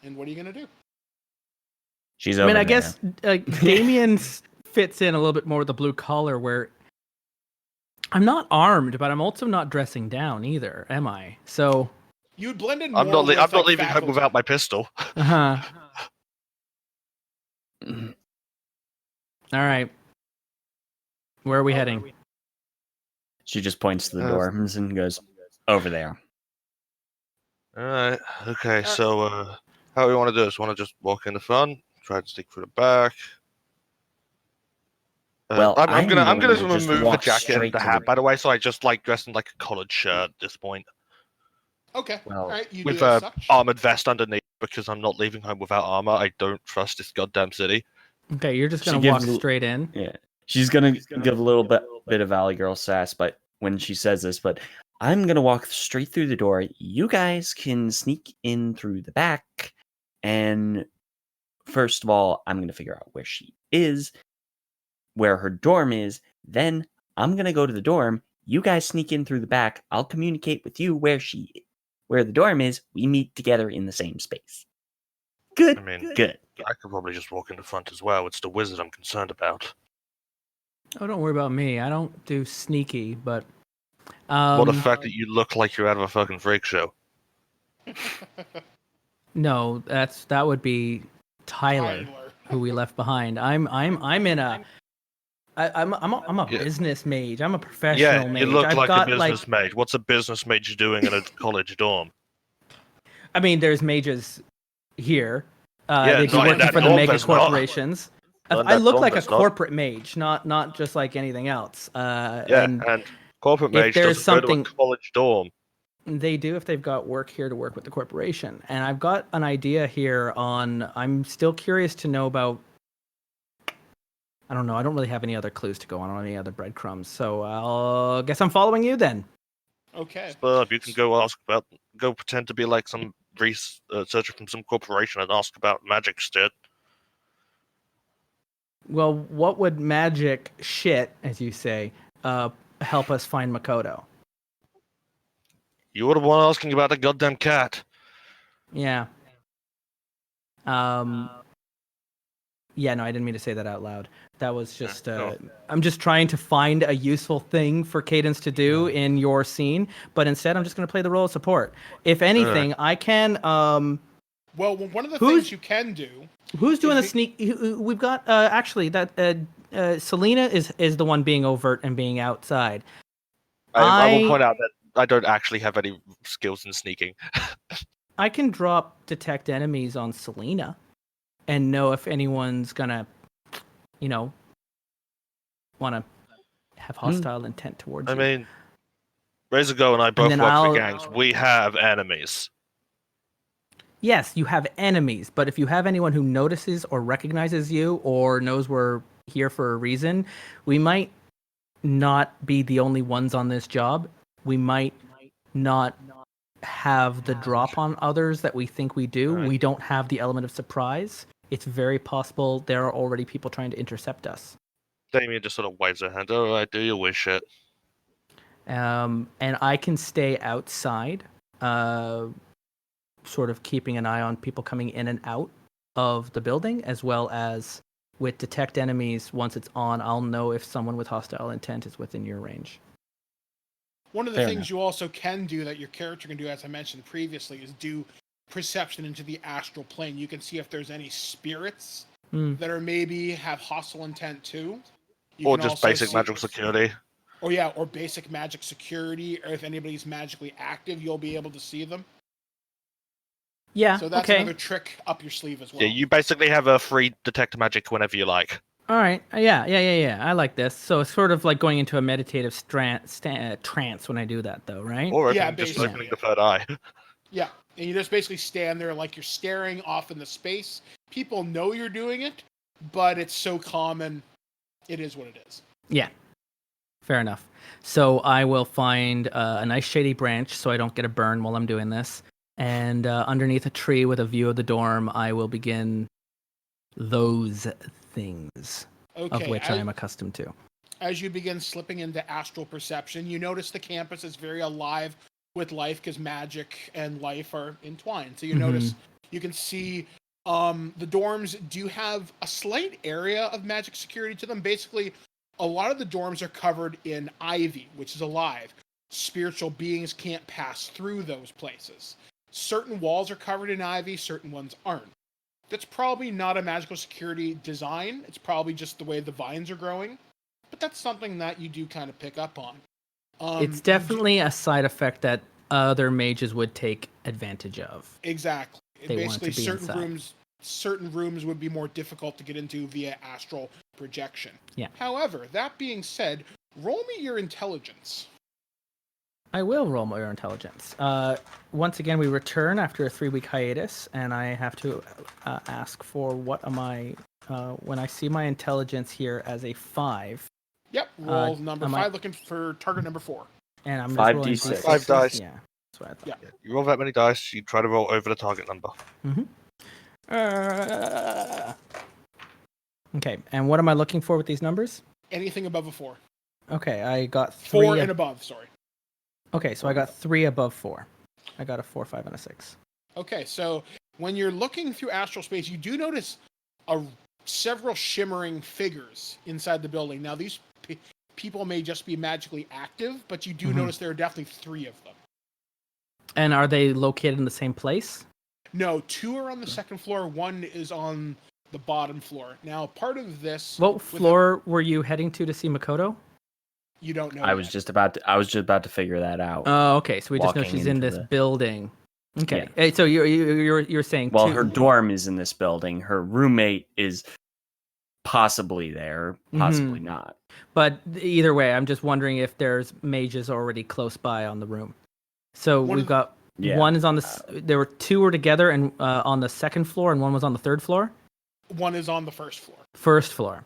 what are you going to do? She's over there. I guess Damien fits in a little bit more with the blue collar, where I'm not armed, but I'm also not dressing down either, am I? So you'd blend in more. I'm not leaving home without my pistol. All right. Where are we heading? She just points to the dorms and goes, over there. Alright, okay, so how do we want to do this? Want to just walk in the front? Try to sneak through the back? Well, I'm gonna remove the jacket and the hat, by the way, so I just like dressed in like a collared shirt at this point. Okay. Well, all right, you with do a such. armored vest underneath, because I'm not leaving home without armor. I don't trust this goddamn city. Okay, you're just gonna walk straight in. Yeah, she's gonna give a little bit of Valley Girl sass, but when she says this, but I'm gonna walk straight through the door. You guys can sneak in through the back, and first of all, I'm gonna figure out where she is, where her dorm is. Then I'm gonna go to the dorm. You guys sneak in through the back. I'll communicate with you where the dorm is. We meet together in the same space. Good. I mean, good. I could probably just walk in the front as well. It's the wizard I'm concerned about. Oh, don't worry about me. I don't do sneaky, but What the fact that you look like you're out of a fucking freak show? no, that would be Tyler, who we left behind. I'm a Yeah. business mage. I'm a professional Yeah, mage. you look I've like got a business mage. What's a business mage doing in a college dorm? I mean, there's mages here. Yeah, They'd be not in working that for the dorm, mega there's not. corporations. Not in I that look dorm, like a there's not. corporate mage, not just like anything else. Yeah, And and corporate if mage there's doesn't something- go to a college dorm. they do if they've got work here to work with the corporation. And I've got an idea here on. I'm still curious to know about. I don't know. I don't really have any other clues to go on, or any other breadcrumbs. So I'll guess I'm following you then. Okay. But you can go pretend to be like some researcher from some corporation and ask about magic instead. Well, what would magic shit, as you say, help us find Makoto? You were the one asking about the goddamn cat. Yeah. Yeah, no, I didn't mean to say that out loud. That was just no. I'm just trying to find a useful thing for Cadence to do in your scene, but instead I'm just going to play the role of support. If anything, I can Well, one of the Who's- things you can do. who's doing a If sneak we've got actually that Selena is the one being overt and being outside. I will point out that I don't actually have any skills in sneaking. I can drop detect enemies on Selena and know if anyone's gonna, want to have hostile intent towards I you. mean, Razor Go and I both then work I'll- for gangs. We have enemies. Yes, you have enemies, but if you have anyone who notices or recognizes you or knows we're here for a reason, we might not be the only ones on this job. We might not have the drop on others that we think we do. Right. We don't have the element of surprise. It's very possible there are already people trying to intercept us. Damien just sort of waves her hand. All right, do your wish it. And I can stay outside, sort of keeping an eye on people coming in and out of the building, as well as with detect enemies. Once it's on, I'll know if someone with hostile intent is within your range. One of the Fair things enough. you also can do that your character can do, as I mentioned previously, is do perception into the astral plane. You can see if there's any spirits that are maybe have hostile intent too. You Or can just also basic see- magical security. or basic magic security, or if anybody's magically active, you'll be able to see them. Yeah, So that's okay. another trick up your sleeve as well. Yeah, you basically have a free detect magic whenever you like. All right. Yeah. I like this. So it's sort of like going into a meditative trance when I do that, though, right? Or Yeah, just basically. opening the third eye. Yeah, and you just basically stand there like you're staring off in the space. People know you're doing it, but it's so common, it is what it is. Yeah. Fair enough. So I will find a nice shady branch so I don't get a burn while I'm doing this. And underneath a tree with a view of the dorm, I will begin those things Okay, of which I am accustomed to. as you begin slipping into astral perception, you notice the campus is very alive with life because magic and life are entwined. So you notice, you can see the dorms do have a slight area of magic security to them. Basically, a lot of the dorms are covered in ivy, which is alive. Spiritual beings can't pass through those places. Certain walls are covered in ivy, certain ones aren't. That's probably not a magical security design. It's probably just the way the vines are growing. But that's something that you do kind of pick up on. It's definitely a side effect that other mages would take advantage of. Exactly. They want it Basically, to be inside. certain rooms would be more difficult to get into via astral projection. Yeah. However, that being said, roll me your intelligence. I will roll my intelligence. Once again, we return after a 3-week hiatus, and I have to ask for what am I... when I see my intelligence here as a 5... Yep, roll number am 5, I- looking for target number 4. And I'm just 5d6. rolling 5 dice. Yeah, that's what I thought. Yeah. You roll that many dice, you try to roll over the target number. Okay, and what am I looking for with these numbers? Anything above a 4. Okay, I got 3. 4 and above, sorry. Okay, so I got 3 above 4. I got a 4, 5, and a 6. Okay, so when you're looking through astral space, you do notice several shimmering figures inside the building. Now, these people may just be magically active, but you do Mhm. notice there are definitely 3 of them. And are they located in the same place? No, 2 are on the second floor. 1 is on the bottom floor. Now, part of this, What floor were you heading to see Makoto? you don't know. I was yet. just about to figure that out. Oh, okay. So we just know Walking she's in into this the- building. Okay. Yeah. Hey, so you're saying Well, 2. her dorm is in this building. Her roommate is possibly there, possibly not. But either way, I'm just wondering if there's mages already close by on the room. So One we've of- got Yeah. one is on the. There were 2 were together and on the second floor, and one was on the third floor. 1 is on the first floor. First floor.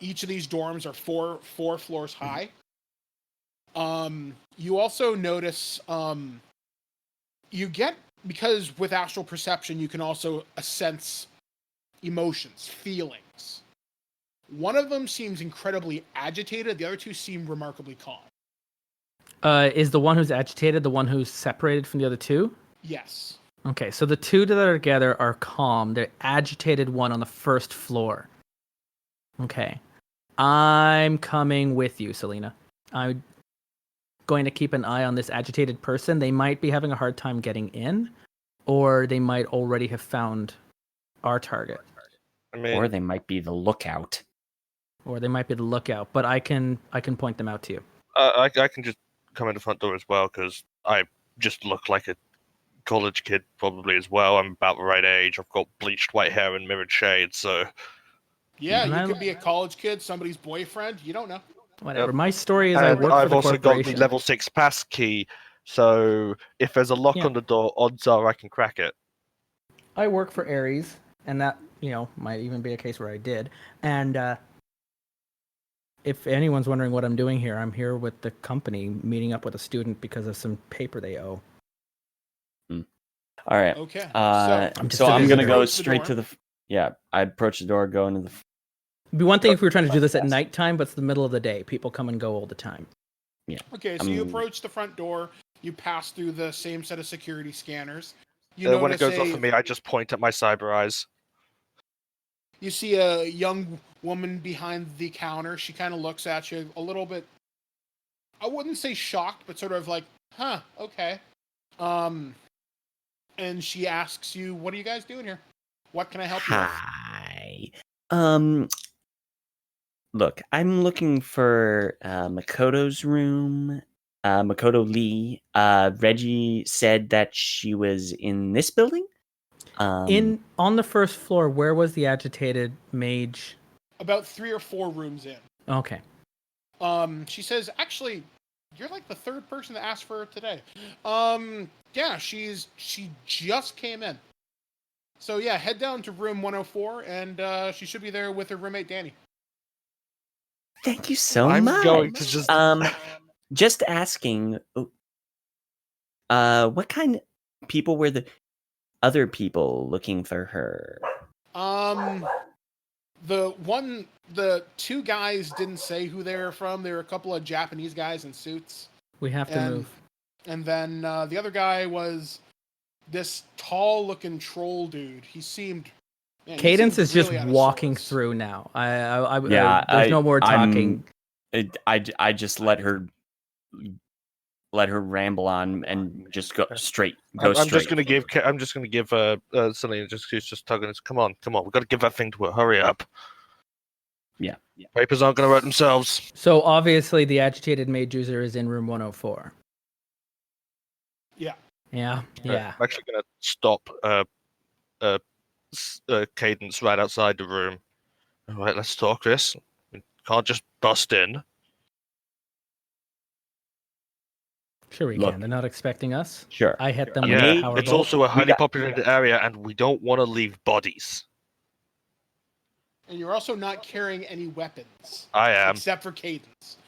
Each of these dorms are four floors high. You also notice you get, because with astral perception you can also sense emotions, feelings. One of them seems incredibly agitated. The other 2 seem remarkably calm. Is the one who's agitated the one who's separated from the other 2? Yes. Okay, so the 2 that are together are calm. The agitated one on the first floor. Okay. I'm coming with you, Selena. I'm going to keep an eye on this agitated person. They might be having a hard time getting in, or they might already have found our target, I mean, Or they might be the lookout. or they might be the lookout. But I can point them out to you. I can just come in the front door as well because I just look like a college kid probably as well. I'm about the right age. I've got bleached white hair and mirrored shades, so Yeah, And you I- could be a college kid, somebody's boyfriend. You don't know. Whatever. Yep. My story is I and work for I've the also got corporation. the level 6 pass key. So if there's a lock Yeah. on the door, odds are I can crack it. I work for Ares, and that might even be a case where I did. And if anyone's wondering what I'm doing here, I'm here with the company meeting up with a student because of some paper they owe. All right. Okay. I'm just So a I'm gonna visitor. go Approach the straight door. to the. Yeah, I approach the door, go into the. It'd be one thing if we were trying to do this at nighttime, but it's the middle of the day. People come and go all the time. Okay, so you approach the front door. You pass through the same set of security scanners. You When it notice goes off for me, I just point at my cyber eyes. You see a young woman behind the counter. She kind of looks at you a little bit, I wouldn't say shocked, but sort of like, huh, okay. And she asks you, what are you guys doing here? What can I help you with? Hi. Look, I'm looking for Makoto's room. Makoto Lee. Reggie said that she was in this building. On the first floor, where was the agitated mage? About 3 or 4 rooms in. Okay. She says, actually, you're like the 3rd person to ask for her today. Yeah, she just came in. So yeah, head down to room 104, and she should be there with her roommate Danny. Thank you so I'm much. going to just. Just asking. What kind of people were the other people looking for her? The 2 guys didn't say who they were from. They were a couple of Japanese guys in suits. We have to move. And then the other guy was this tall-looking troll dude. He seemed. Man, he Cadence seemed is just really out of walking sorts. through now. Yeah, there's no more talking. I just let her ramble on and just go straight. I'm just going to give. I'm just going to give Selena just tugging. Come on. We've got to give that thing to her. Hurry up. Yeah. Papers aren't going to write themselves. So obviously the agitated mage user is in room 104. Yeah. Yeah. Yeah. I'm actually going to stop Cadence right outside the room. All right, let's talk this. We can't just bust in. Sure we Look. can. They're not expecting us. Sure. I hit them with Yeah, a power it's bolt. also a highly got- populated area, and we don't want to leave bodies. And you're also not carrying any weapons. I am. Except for Cadence.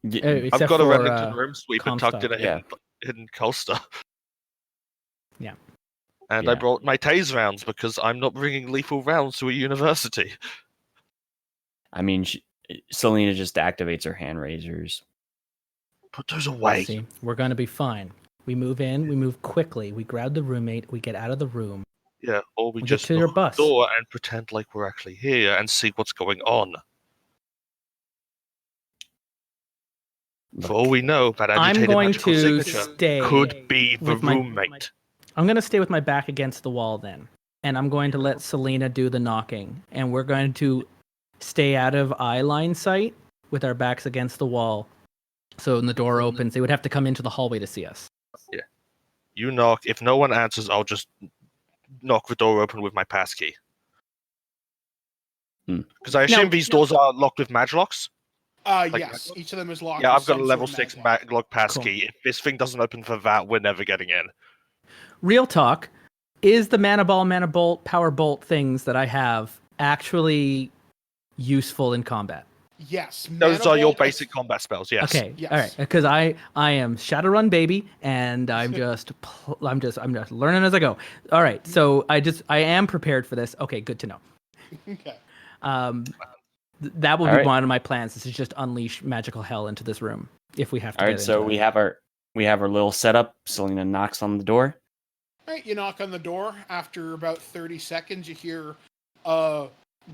Except I've got a for, Remington room sweeper tucked in a Comstock. hidden holster. Yeah. And I Yeah. brought my tase rounds because I'm not bringing lethal rounds to a university. I mean, Selena just activates her hand raisers. Put those away. See, we're going to be fine. We move in, we move quickly, we grab the roommate, we get out of the room. Yeah, or we We get just to your knock on bus. the door and pretend like we're actually here and see what's going on. For all we know, that I'm agitated going magical to signature stay could be the with my- roommate. I'm going to stay with my back against the wall then. And I'm going to let Selena do the knocking. And we're going to stay out of eye line sight with our backs against the wall. So when the door opens, they would have to come into the hallway to see us. Yeah. You knock. If no one answers, I'll just knock the door open with my passkey. Because I assume these doors are locked with magilocks. Yes, each of them is locked. Yeah, with I've got a some level sort of 6 magic. lock passkey. If this thing doesn't open for that, we're never getting in. Real talk, is the mana ball, mana bolt, power bolt things that I have actually useful in combat? Yes, Those are your Mana Bolt basic combat spells. Yes. Okay, Yes. all right, because I am Shadowrun baby, and I'm just learning as I go. All right, so I am prepared for this. Okay, good to know. Okay. That will All be right. one of my plans. Is to just unleash magical hell into this room if we have to. All get right, so into we that. have our little setup. Selena knocks on the door. All right, you knock on the door. After about 30 seconds, you hear a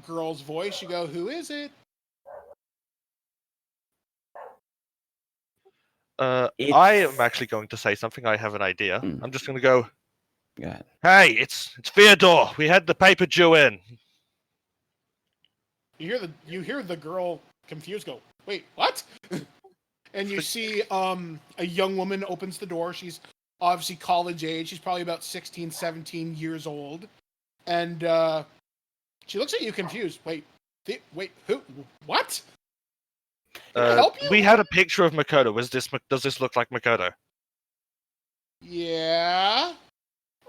girl's voice. You go, "Who is it?" I am actually going to say something. I have an idea. I'm just going to go, Go ahead. hey, it's Theodore. We had the paper due in. You hear the girl confused go, "Wait, what?" And you see a young woman opens the door. She's obviously college age. She's probably about 16, 17 years old. And she looks at you confused. Wait, who? What? Can I help you? We had a picture of Makoto. Does this look like Makoto? Yeah.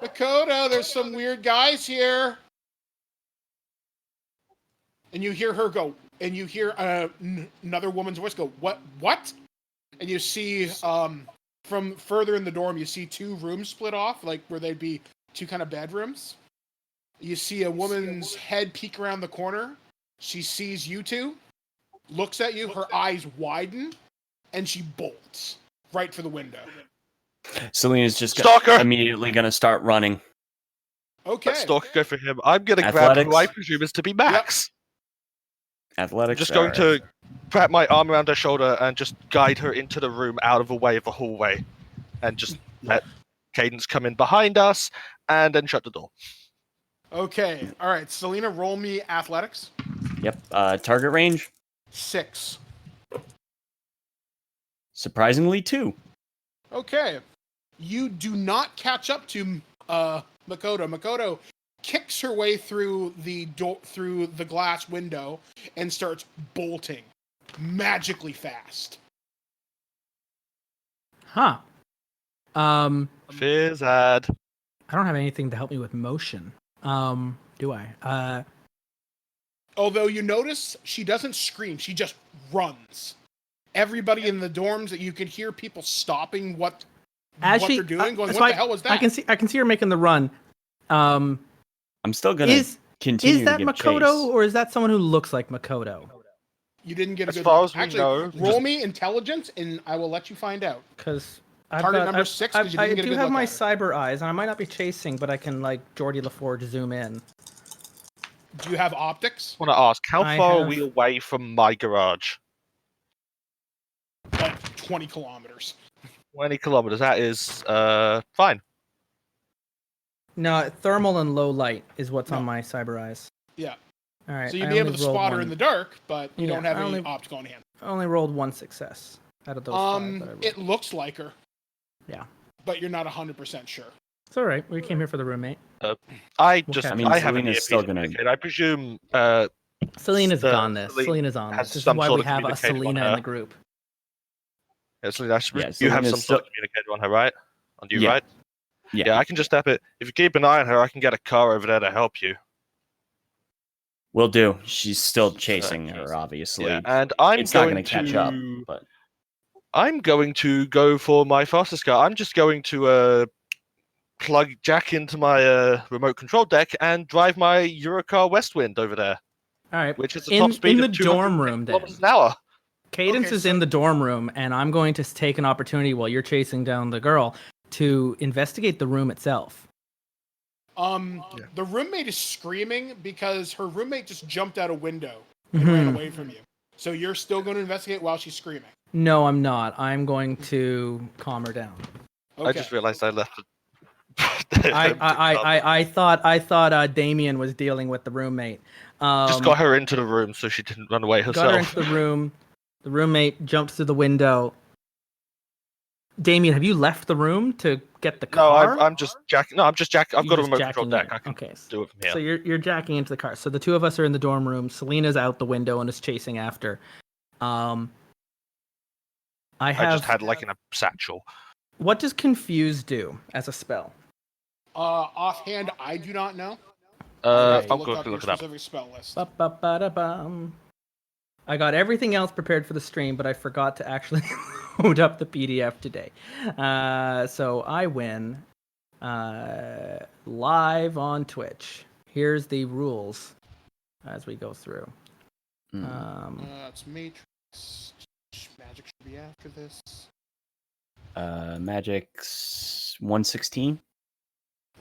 Makoto, there's some weird guys here. And you hear her go, and you hear another woman's voice go, what? And you see, from further in the dorm, you see two rooms split off, like where they'd be two kind of bedrooms. You see a woman's head peek around the corner. She sees you two, looks at you, her eyes widen, and she bolts right for the window. Selena's just Stalker! immediately going to start running. Okay. Let Stalker go for him. I'm going to grab Athletics. who I presume is to be Max. Athletics. I'm just going to wrap my arm around her shoulder and just guide her into the room out of the way of the hallway. And just let Cadence come in behind us and then shut the door. Okay. All right. Selena, roll me athletics. Yep. Target range. 6. Surprisingly, 2. Okay. You do not catch up to Makoto. Makoto kicks her way through the glass window and starts bolting magically fast. Huh. Fizzad. I don't have anything to help me with motion. Do I? Although you notice she doesn't scream, she just runs. Everybody in the dorms, that you could hear people stopping what they're doing, going, so "What the hell was that?" I can see her making the run. I'm still going to continue Is that to give Makoto, chase. or is that someone who looks like Makoto? You didn't get a As good far look. as we Actually, know, roll me intelligence, and I will let you find out. Because Target number 6, 'cause you didn't I get a do good have look my at her. cyber eyes, and I might not be chasing, but I can like Geordie LaForge zoom in. Do you have optics? I want to ask, how I far are have- we away from my garage? Like 20 kilometers. 20 kilometers. That is fine. No, thermal and low light is what's No. on my cyber eyes. Yeah. All right. So you'd I be able only to rolled spot her one- in the dark, but you Yeah, don't have I any only- optical in hand. I only rolled one success out of those 5 that I rolled. It looks like her. Yeah. But you're not 100% sure. It's all right. We came here for the roommate. I Okay. just, I mean, I have an Selena's earpiece still to gonna- communicate. I presume Selena's The- gone this. Selena Selena's on has this. This is some why sort we of have a communicator on Selena her. in the group. Selena, Yeah, you have Selena's some sort still- of communicator on her, right? On you, Yeah. right? Yeah, I can just step it. If you keep an eye on her, I can get a car over there to help you. Will do. She's still chasing her, obviously. Yeah, and I'm It's not going going to catch up, but I'm going to go for my fastest car. I'm just going to plug Jack into my remote control deck and drive my Eurocar Westwind over there, All right. which is a top speed in the of dorm room, then. kilometers an hour. Cadence Okay, is so- in the dorm room, and I'm going to take an opportunity while you're chasing down the girl to investigate the room itself. The roommate is screaming because her roommate just jumped out a window and ran away from you. So you're still going to investigate while she's screaming. No, I'm not. I'm going to calm her down. Okay. I just realized I left. I thought Damien was dealing with the roommate. Just got her into the room so she didn't run away herself. Got her into the room. The roommate jumps through the window. Damien, have you left the room to get the car? No, I'm just jacking. No, I'm just jacking. I've You're got a just remote control jacking deck. in. I can Okay. do it from here. So you're jacking into the car. So the two of us are in the dorm room. Selena's out the window and is chasing after. I just had like in a satchel. What does confuse do as a spell? Offhand, I do not know. I'll Look go up look your it up. specific spell list. Ba-ba-ba-da-bum. I got everything else prepared for the stream, but I forgot to actually load up the PDF today. So I win live on Twitch. Here's the rules as we go through. It's Matrix. Magic should be after this. Magic's 116.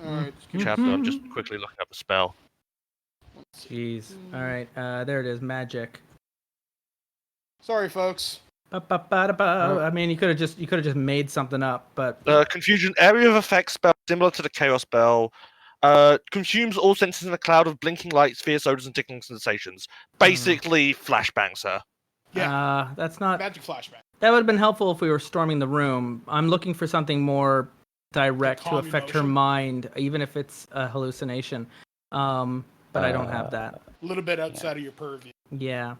Alright. Chapter. I'm just quickly looking up a spell. Jeez. All right. There it is. Magic. Sorry, folks. I mean, you could have just made something up, but Confusion. Area of effect spell similar to the chaos spell. Consumes all senses in a cloud of blinking lights, fierce odors, and tickling sensations. Basically, flashbangs her. Yeah. That's not. Magic flashback. That would have been helpful if we were storming the room. I'm looking for something more direct to calm affect her emotion? mind, even if it's a hallucination. But I don't have that. A little bit outside of your purview. Yeah,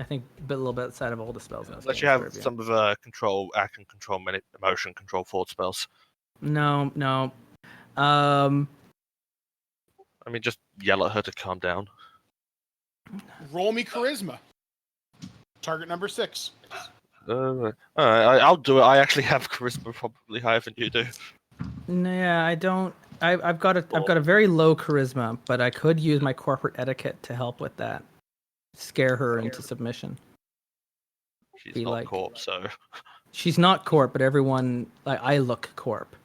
I think a little bit outside of all the spells. in this Unless game, you have purview. some of the control, action control, emotion control, thought spells. No. I mean, just yell at her to calm down. Roll me charisma. Target number 6. Alright, I'll do it. I actually have charisma probably higher than you do. Yeah, I don't. I've got a very low charisma, but I could use my corporate etiquette to help with that. Scare her into submission. She's Be not like- corp, so. She's not corp, but everyone I look corp.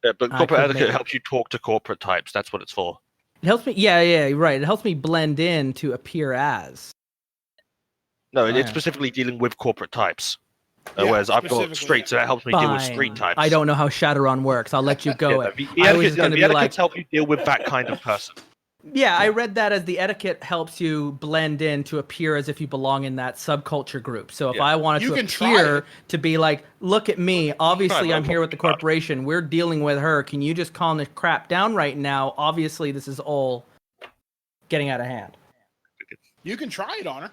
Yeah, but I corporate could etiquette make- helps you talk to corporate types. That's what it's for. It helps me. Yeah, right. It helps me blend in to appear as. No, Oh, it's yeah. specifically dealing with corporate types. Yeah, Whereas I've got specifically. street, so that helps me deal with street Fine. types. I don't know how Shadowrun works. I'll let you go. Yeah, it. the I was etiquette, going to the be etiquettes like, help you deal with that kind of person. yeah, I read that as the etiquette helps you blend in to appear as if you belong in that subculture group. So if Yeah. I wanted You to can try appear it. to be like, look at me, obviously Try, I'm here with the God. corporation. We're dealing with her. Can you just calm the crap down right now? Obviously, this is all getting out of hand. You can try it on her.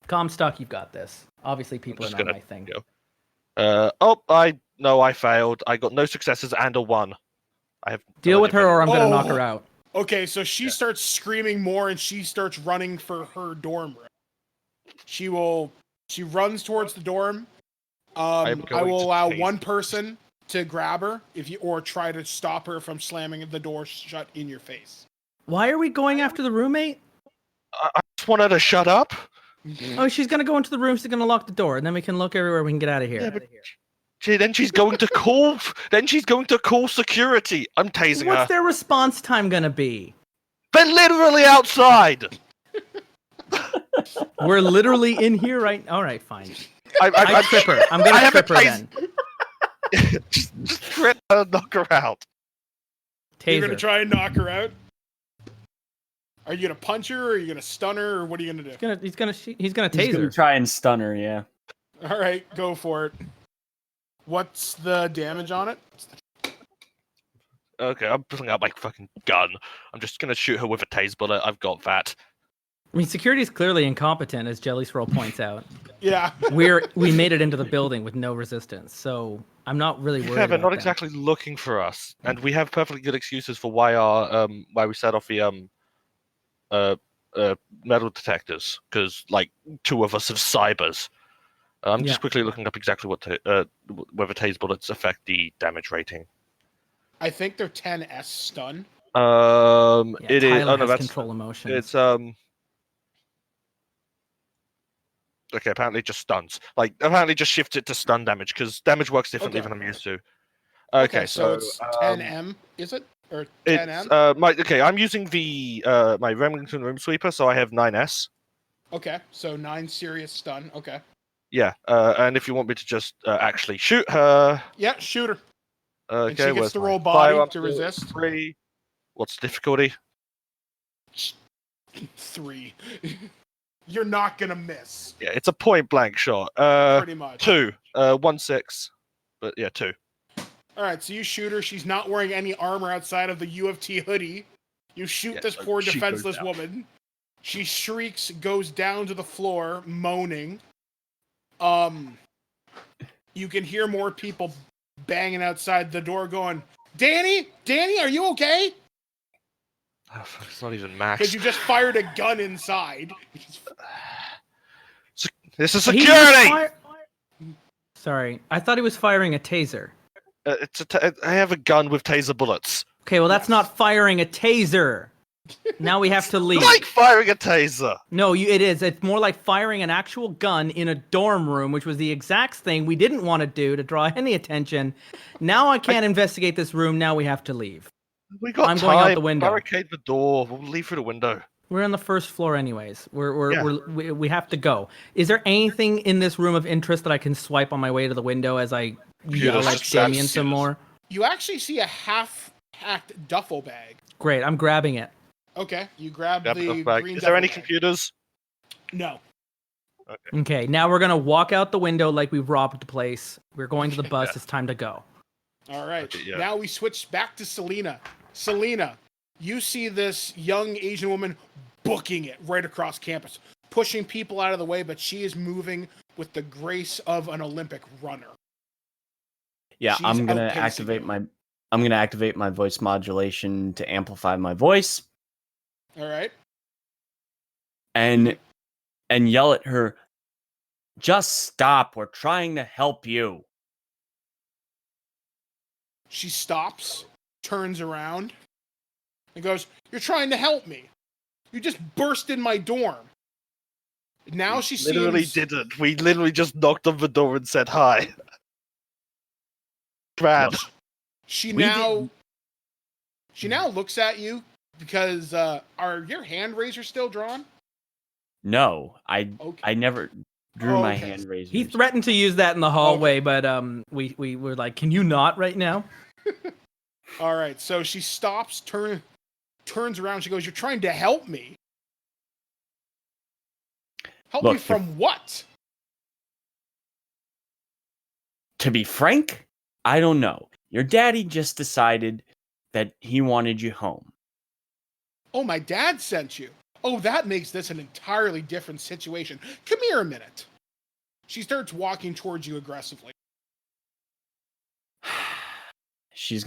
Comstock, you've got this. Obviously, people are just not gonna my thing. go. I failed. I got no successes and a 1. I have Deal with her, or I'm going to knock Oh. her out. Okay, so she starts screaming more and she starts running for her dorm room. She runs towards the dorm. I am going will to allow tase one her. person to grab her or try to stop her from slamming the door shut in your face. Why are we going after the roommate? I just want her to shut up. Oh, she's going to go into the room. She's going to lock the door, and then we can look everywhere. We can get out of here. Yeah, but then she's going to call. Then she's going to call security. I'm tasing What's her. their response time going to be? They're literally outside. We're literally in here right. All right, fine. I I trip her. I'm going I to have a trip her tase- then. just trip her and knock her out. You're gonna Taser. try and knock her out. Are you gonna punch her, or are you gonna stun her, or what are you gonna do? He's gonna He's tase gonna her. try and stun her. Yeah. All right, go for it. What's the damage on it? Okay, I'm pulling out my fucking gun. I'm just gonna shoot her with a tase bullet. I've got that. I mean, security is clearly incompetent, as Jelly Swirl points out. Yeah. We made it into the building with no resistance, so I'm not really worried. Yeah, they're about not them. exactly looking for us, and we have perfectly good excuses for why we set off the metal detectors, because like 2 of us have cybers. I'm Yeah. just quickly looking up exactly whether tase bullets affect the damage rating. I think they're 10s stun. Yeah, It is. Tyler Oh no, has that's control emotions. it's Okay, apparently it just stuns. Like apparently just shifts it to stun damage because damage works differently Okay. than I'm used to. Okay, so it's 10m, is it? Or it's 10m? I'm using the my Remington Room Sweeper, so I have 9s. Okay, so 9 serious stun. Okay. Yeah, and if you want me to just actually shoot her, Yeah, shoot her. okay, And she gets where's to my roll firearm body to skill? resist. 3. What's the difficulty? 3. You're not gonna miss. Yeah, it's a point blank shot. Pretty much. 2. 1-6. But yeah, 2. All right, so you shoot her. She's not wearing any armor outside of the U of T hoodie. You shoot this poor she goes defenseless down. woman. She shrieks, goes down to the floor, moaning. You can hear more people banging outside the door going, Danny, are you okay? Oh, fuck, it's not even max. Because you just fired a gun inside. This is He was security! Sorry, I thought he was firing a taser. I have a gun with taser bullets. Okay, well that's not firing a taser. Now we have to leave. Like firing a taser! No, it is. It's more like firing an actual gun in a dorm room, which was the exact thing we didn't want to do to draw any attention. Now I can't investigate this room. Now we have to leave. We got I'm time. going out the window. Barricade the door. We'll leave through the window. We're on the first floor anyways. We have to go. Is there anything in this room of interest that I can swipe on my way to the window as I yell at Damien some more? You actually see a half-packed duffel bag. Great, I'm grabbing it. Okay, you grab Grab the the bag. green Is there any duffel bag. computers? No. Okay, now we're gonna walk out the window like we robbed the place. We're going to the bus. It's time to go. All right. Okay, yeah. Now we switch back to Selena. Selena, you see this young Asian woman booking it right across campus, pushing people out of the way, but she is moving with the grace of an Olympic runner. Yeah, She's I'm gonna outpacing activate my voice modulation to amplify my voice All right. and yell at her, "Just stop! We're trying to help you." She stops, turns around, and goes, "You're trying to help me. You just burst in my dorm." Now she Literally seems... didn't. We literally just knocked on the door and said hi. Bad. She We now looks at you because are your hand razors still drawn? No, I Okay. never drew my Okay. hand razors. He threatened to use that in the hallway, but we were like, "Can you not right now?" All right. So she stops, turns around. She goes, "You're trying to help me. Help me Look, from what?" To be frank, I don't know. Your daddy just decided that he wanted you home. Oh, my dad sent you. Oh, that makes this an entirely different situation. Come here a minute. She starts walking towards you aggressively. She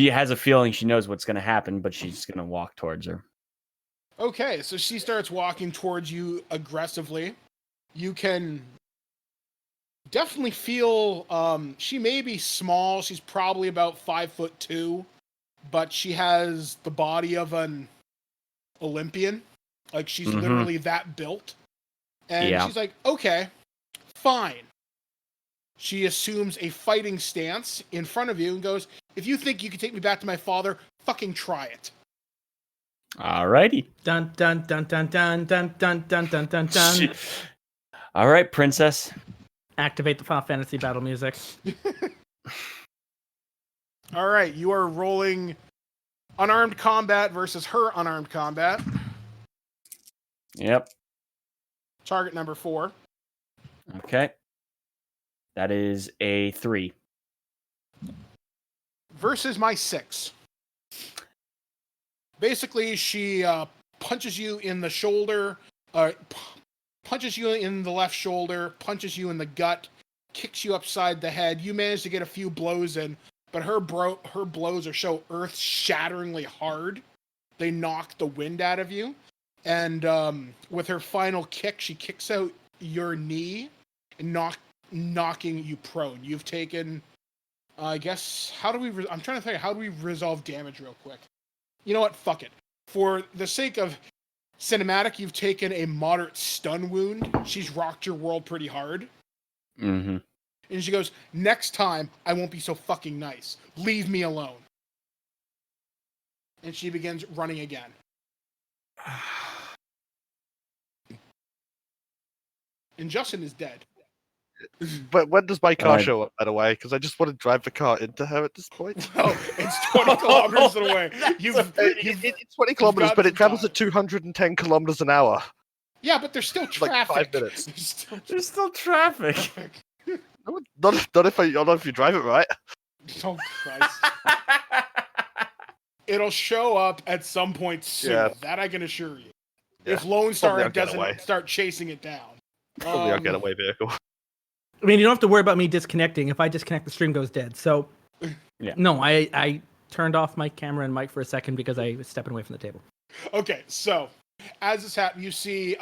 has a feeling she knows what's going to happen, but she's going to walk towards her. Okay, so she starts walking towards you aggressively. You can definitely feel she may be small. She's probably about 5'2", but she has the body of an Olympian. Like she's literally that built. And she's like, "Okay, fine." She assumes a fighting stance in front of you and goes, "If you think you can take me back to my father, fucking try it." Alrighty. Dun dun dun dun dun dun dun dun dun dun dun. All right, princess. Activate the Final Fantasy battle music. All right, you are rolling unarmed combat versus her unarmed combat. Yep. Target number 4. Okay. That is a 3. Versus my 6. Basically, she punches you in the shoulder, punches you in the left shoulder, punches you in the gut, kicks you upside the head. You manage to get a few blows in, but her blows are so earth-shatteringly hard, they knock the wind out of you. And with her final kick, she kicks out your knee and knocking you prone. You've taken, I guess, I'm trying to think, how do we resolve damage real quick? You know what? Fuck it. For the sake of cinematic, you've taken a moderate stun wound. She's rocked your world pretty hard. Mm-hmm. And she goes, "Next time, I won't be so fucking nice. Leave me alone." And she begins running again. And Justin is dead. But when does my car Alright. show up, by the way? Because I just want to drive the car into her at this point. Oh, it's 20 kilometers away. It's 20 kilometers, got but it some travels time. at 210 kilometers an hour. Yeah, but there's still Like traffic. 5 minutes. There's still There's still traffic. traffic. No, not if you drive it right. Oh, Christ. It'll show up at some point soon. Yeah. That I can assure you. Yeah. If Lone Probably Star I'll get away. doesn't start chasing it down. Probably our getaway vehicle. I mean, you don't have to worry about me disconnecting. If I disconnect, the stream goes dead. So, Yeah. no, I turned off my camera and mic for a second because I was stepping away from the table. Okay, so as this happens, you see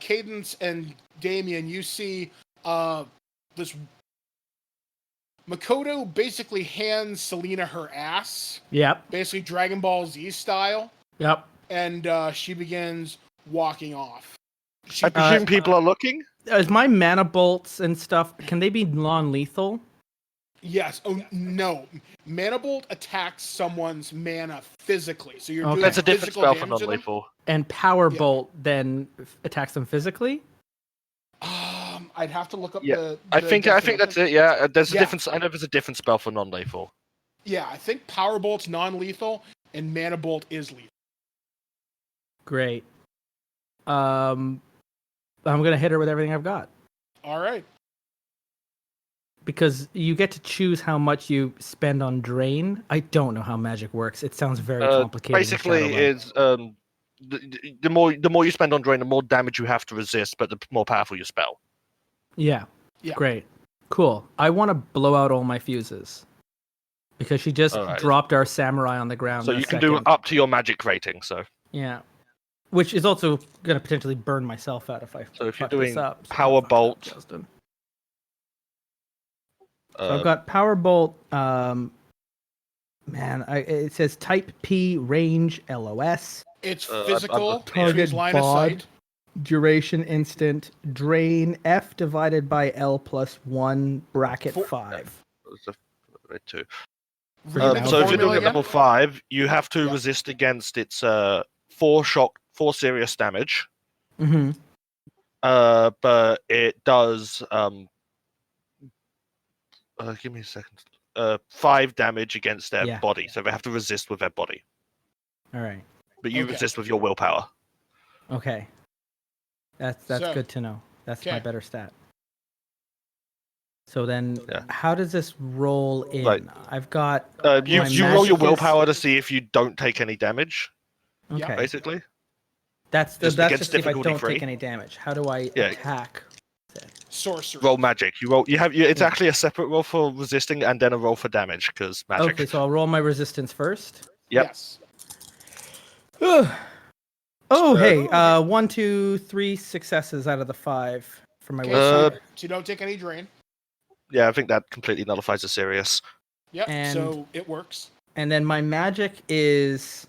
Cadence and Damien. You see this Makoto basically hands Selena her ass, Yep. basically Dragon Ball Z style, Yep. and she begins walking off. She, I presume people are looking. Is my mana bolts and stuff, can they be non-lethal? yes. Oh no, Mana Bolt attacks someone's mana physically. So you're Okay. doing That's a different physical spell for damage to them. non-lethal. And power Yeah. bolt then attacks them physically? I'd have to look up Yeah, the. I think that's definition. it. Yeah, there's a Yeah. difference. I know there's a different spell for non-lethal. Yeah, I think Power Bolt's non-lethal and Mana Bolt is lethal. Great. I'm gonna hit her with everything I've got. All right. Because you get to choose how much you spend on drain. I don't know how magic works. It sounds very complicated. in Basically, Shadowrun. is the more you spend on drain, the more damage you have to resist, but the more powerful your spell. Yeah. Yeah. Great. Cool. I want to blow out all my fuses. Because she just Alright. dropped our samurai on the ground. So in a you can do second. up to your magic rating. So Yeah. Which is also going to potentially burn myself out if I So if you're fuck this doing up. So Power fuck it up, Bolt, Justin. So I've uh, got Power Bolt. It says Type P, range, LOS, It's I'm physical. looking. Target Target line of bod. sight. duration instant, drain, F divided by L plus 1, bracket 5. wait, two. Remake the So if you're formula doing it again? level 5, you have to Yeah. resist against its 4 serious damage. Mm-hmm. But it does give me a second. 5 damage against their Yeah. body, so they have to resist with their body. All right. But you Okay. resist with your willpower. Okay. That's So, good to know. That's my okay. better stat. So then, Yeah. how does this roll in? Right. I've got. You my roll your magic is- willpower to see if you don't take any damage, Yeah. Okay. basically. That's just that's against just if I difficulty don't free. take any damage. How do I Yeah. attack? Sorcery. Roll magic. It's Yeah. actually a separate roll for resisting and then a roll for damage because magic. Okay, so I'll roll my resistance first. Yep. Yes. Oh, hey, 1, 2, 3 successes out of the 5 for my Okay, wisdom. so you don't take any drain. Yeah, I think that completely nullifies the serious. Yep. And- So it works. And then my magic is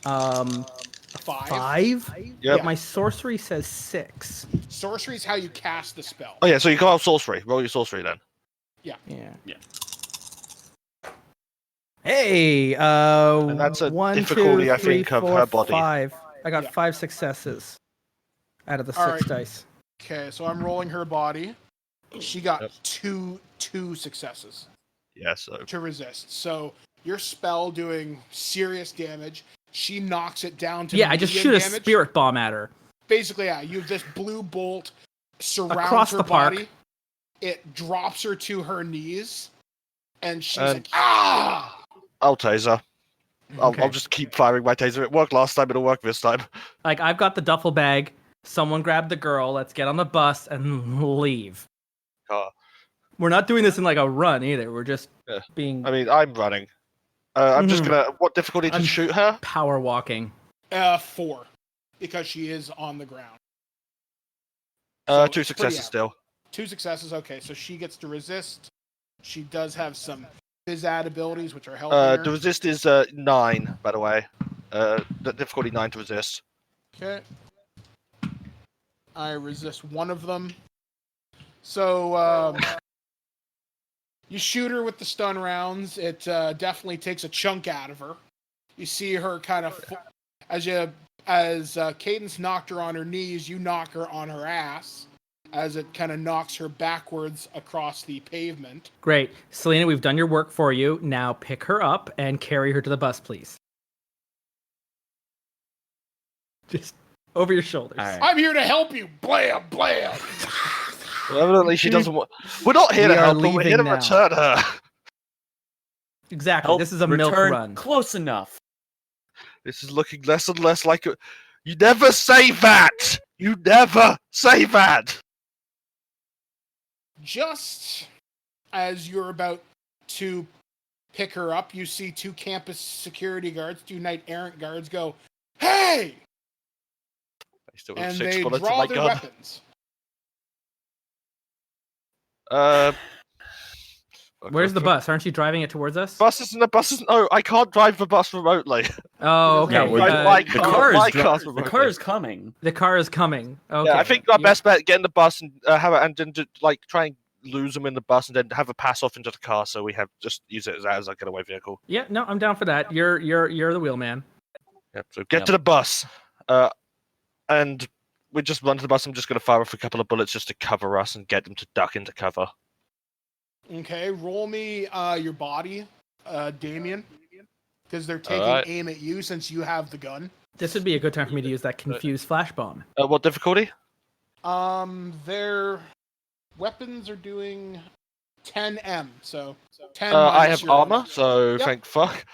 5. Yep. But my sorcery says 6. Sorcery is how you cast the spell. Oh yeah, so you go out sorcery. Roll your sorcery then. Yeah. Yeah. Hey, And that's a 1, 2, difficulty, I 3, think, of 4, her body. 5. I got Yeah. 5 successes out of the 6 All right. dice. Okay, so I'm rolling her body. She got Yep. two successes Yeah, so to resist. So your spell doing serious damage. She knocks it down to Yeah, I just medium shoot a damage. spirit bomb at her. Basically, yeah, you this blue bolt surrounds Across her the park. body. It drops her to her knees, and she's And- like, "Ah!" I'll taser. Okay. I'll just keep firing my taser. It worked last time, it'll work this time. Like, I've got the duffel bag. Someone grab the girl. Let's get on the bus and leave. Uh, We're not doing this in like a run either. We're just Yeah. being I mean, I'm running. I'm just Mhm. gonna. What difficulty to I'm- shoot her? power walking. 4, because she is on the ground. 2 So it's pretty successes average. still. 2 successes. Okay, so she gets to resist. She does have some phys-ad abilities, which are helping her. The resist is 9, by the way. The difficulty 9 to resist. Okay. I resist one of them. So, you shoot her with the stun rounds. It definitely takes a chunk out of her. You see her kind of, as as Cadence knocked her on her knees, you knock her on her ass as it kind of knocks her backwards across the pavement. Great. Selena, we've done your work for you. Now pick her up and carry her to the bus, please. Just over your shoulders. All right. I'm here to help you. Blam, blam. Well, evidently she doesn't want. We're not here We to are help her. We're here to leaving now. return her. Exactly. Help This is a milk return run. Close enough. This is looking less and less like a. You never say that. You never say that. Just as you're about to pick her up, you see two campus security guards, two knight errant guards go, "Hey!" I still have And 6 they bullets in draw my their gun. weapons. Where's the bus? Aren't you driving it towards us? Bus isn't a bus. Isn't. Oh, I can't drive the bus remotely. Oh, okay. Yeah, we're- Uh, the car the car is coming. the car is coming. Okay. Yeah, I think our You- best bet get in the bus and have it, and then like try and lose them in the bus, and then have a pass off into the car, so we have just use it as a getaway vehicle. Yeah, no, I'm down for that. You're the wheelman. Yep. So get Yep. to the bus, and we just run to the bus. I'm just going to fire off a couple of bullets just to cover us and get them to duck into cover. Okay, roll me your body, Damien, because they're taking Alright. aim at you since you have the gun. This would be a good time for me to use that confused flash bomb. What difficulty? Their weapons are doing 10M, so 10. I minus have your armor, so Yep. thank fuck.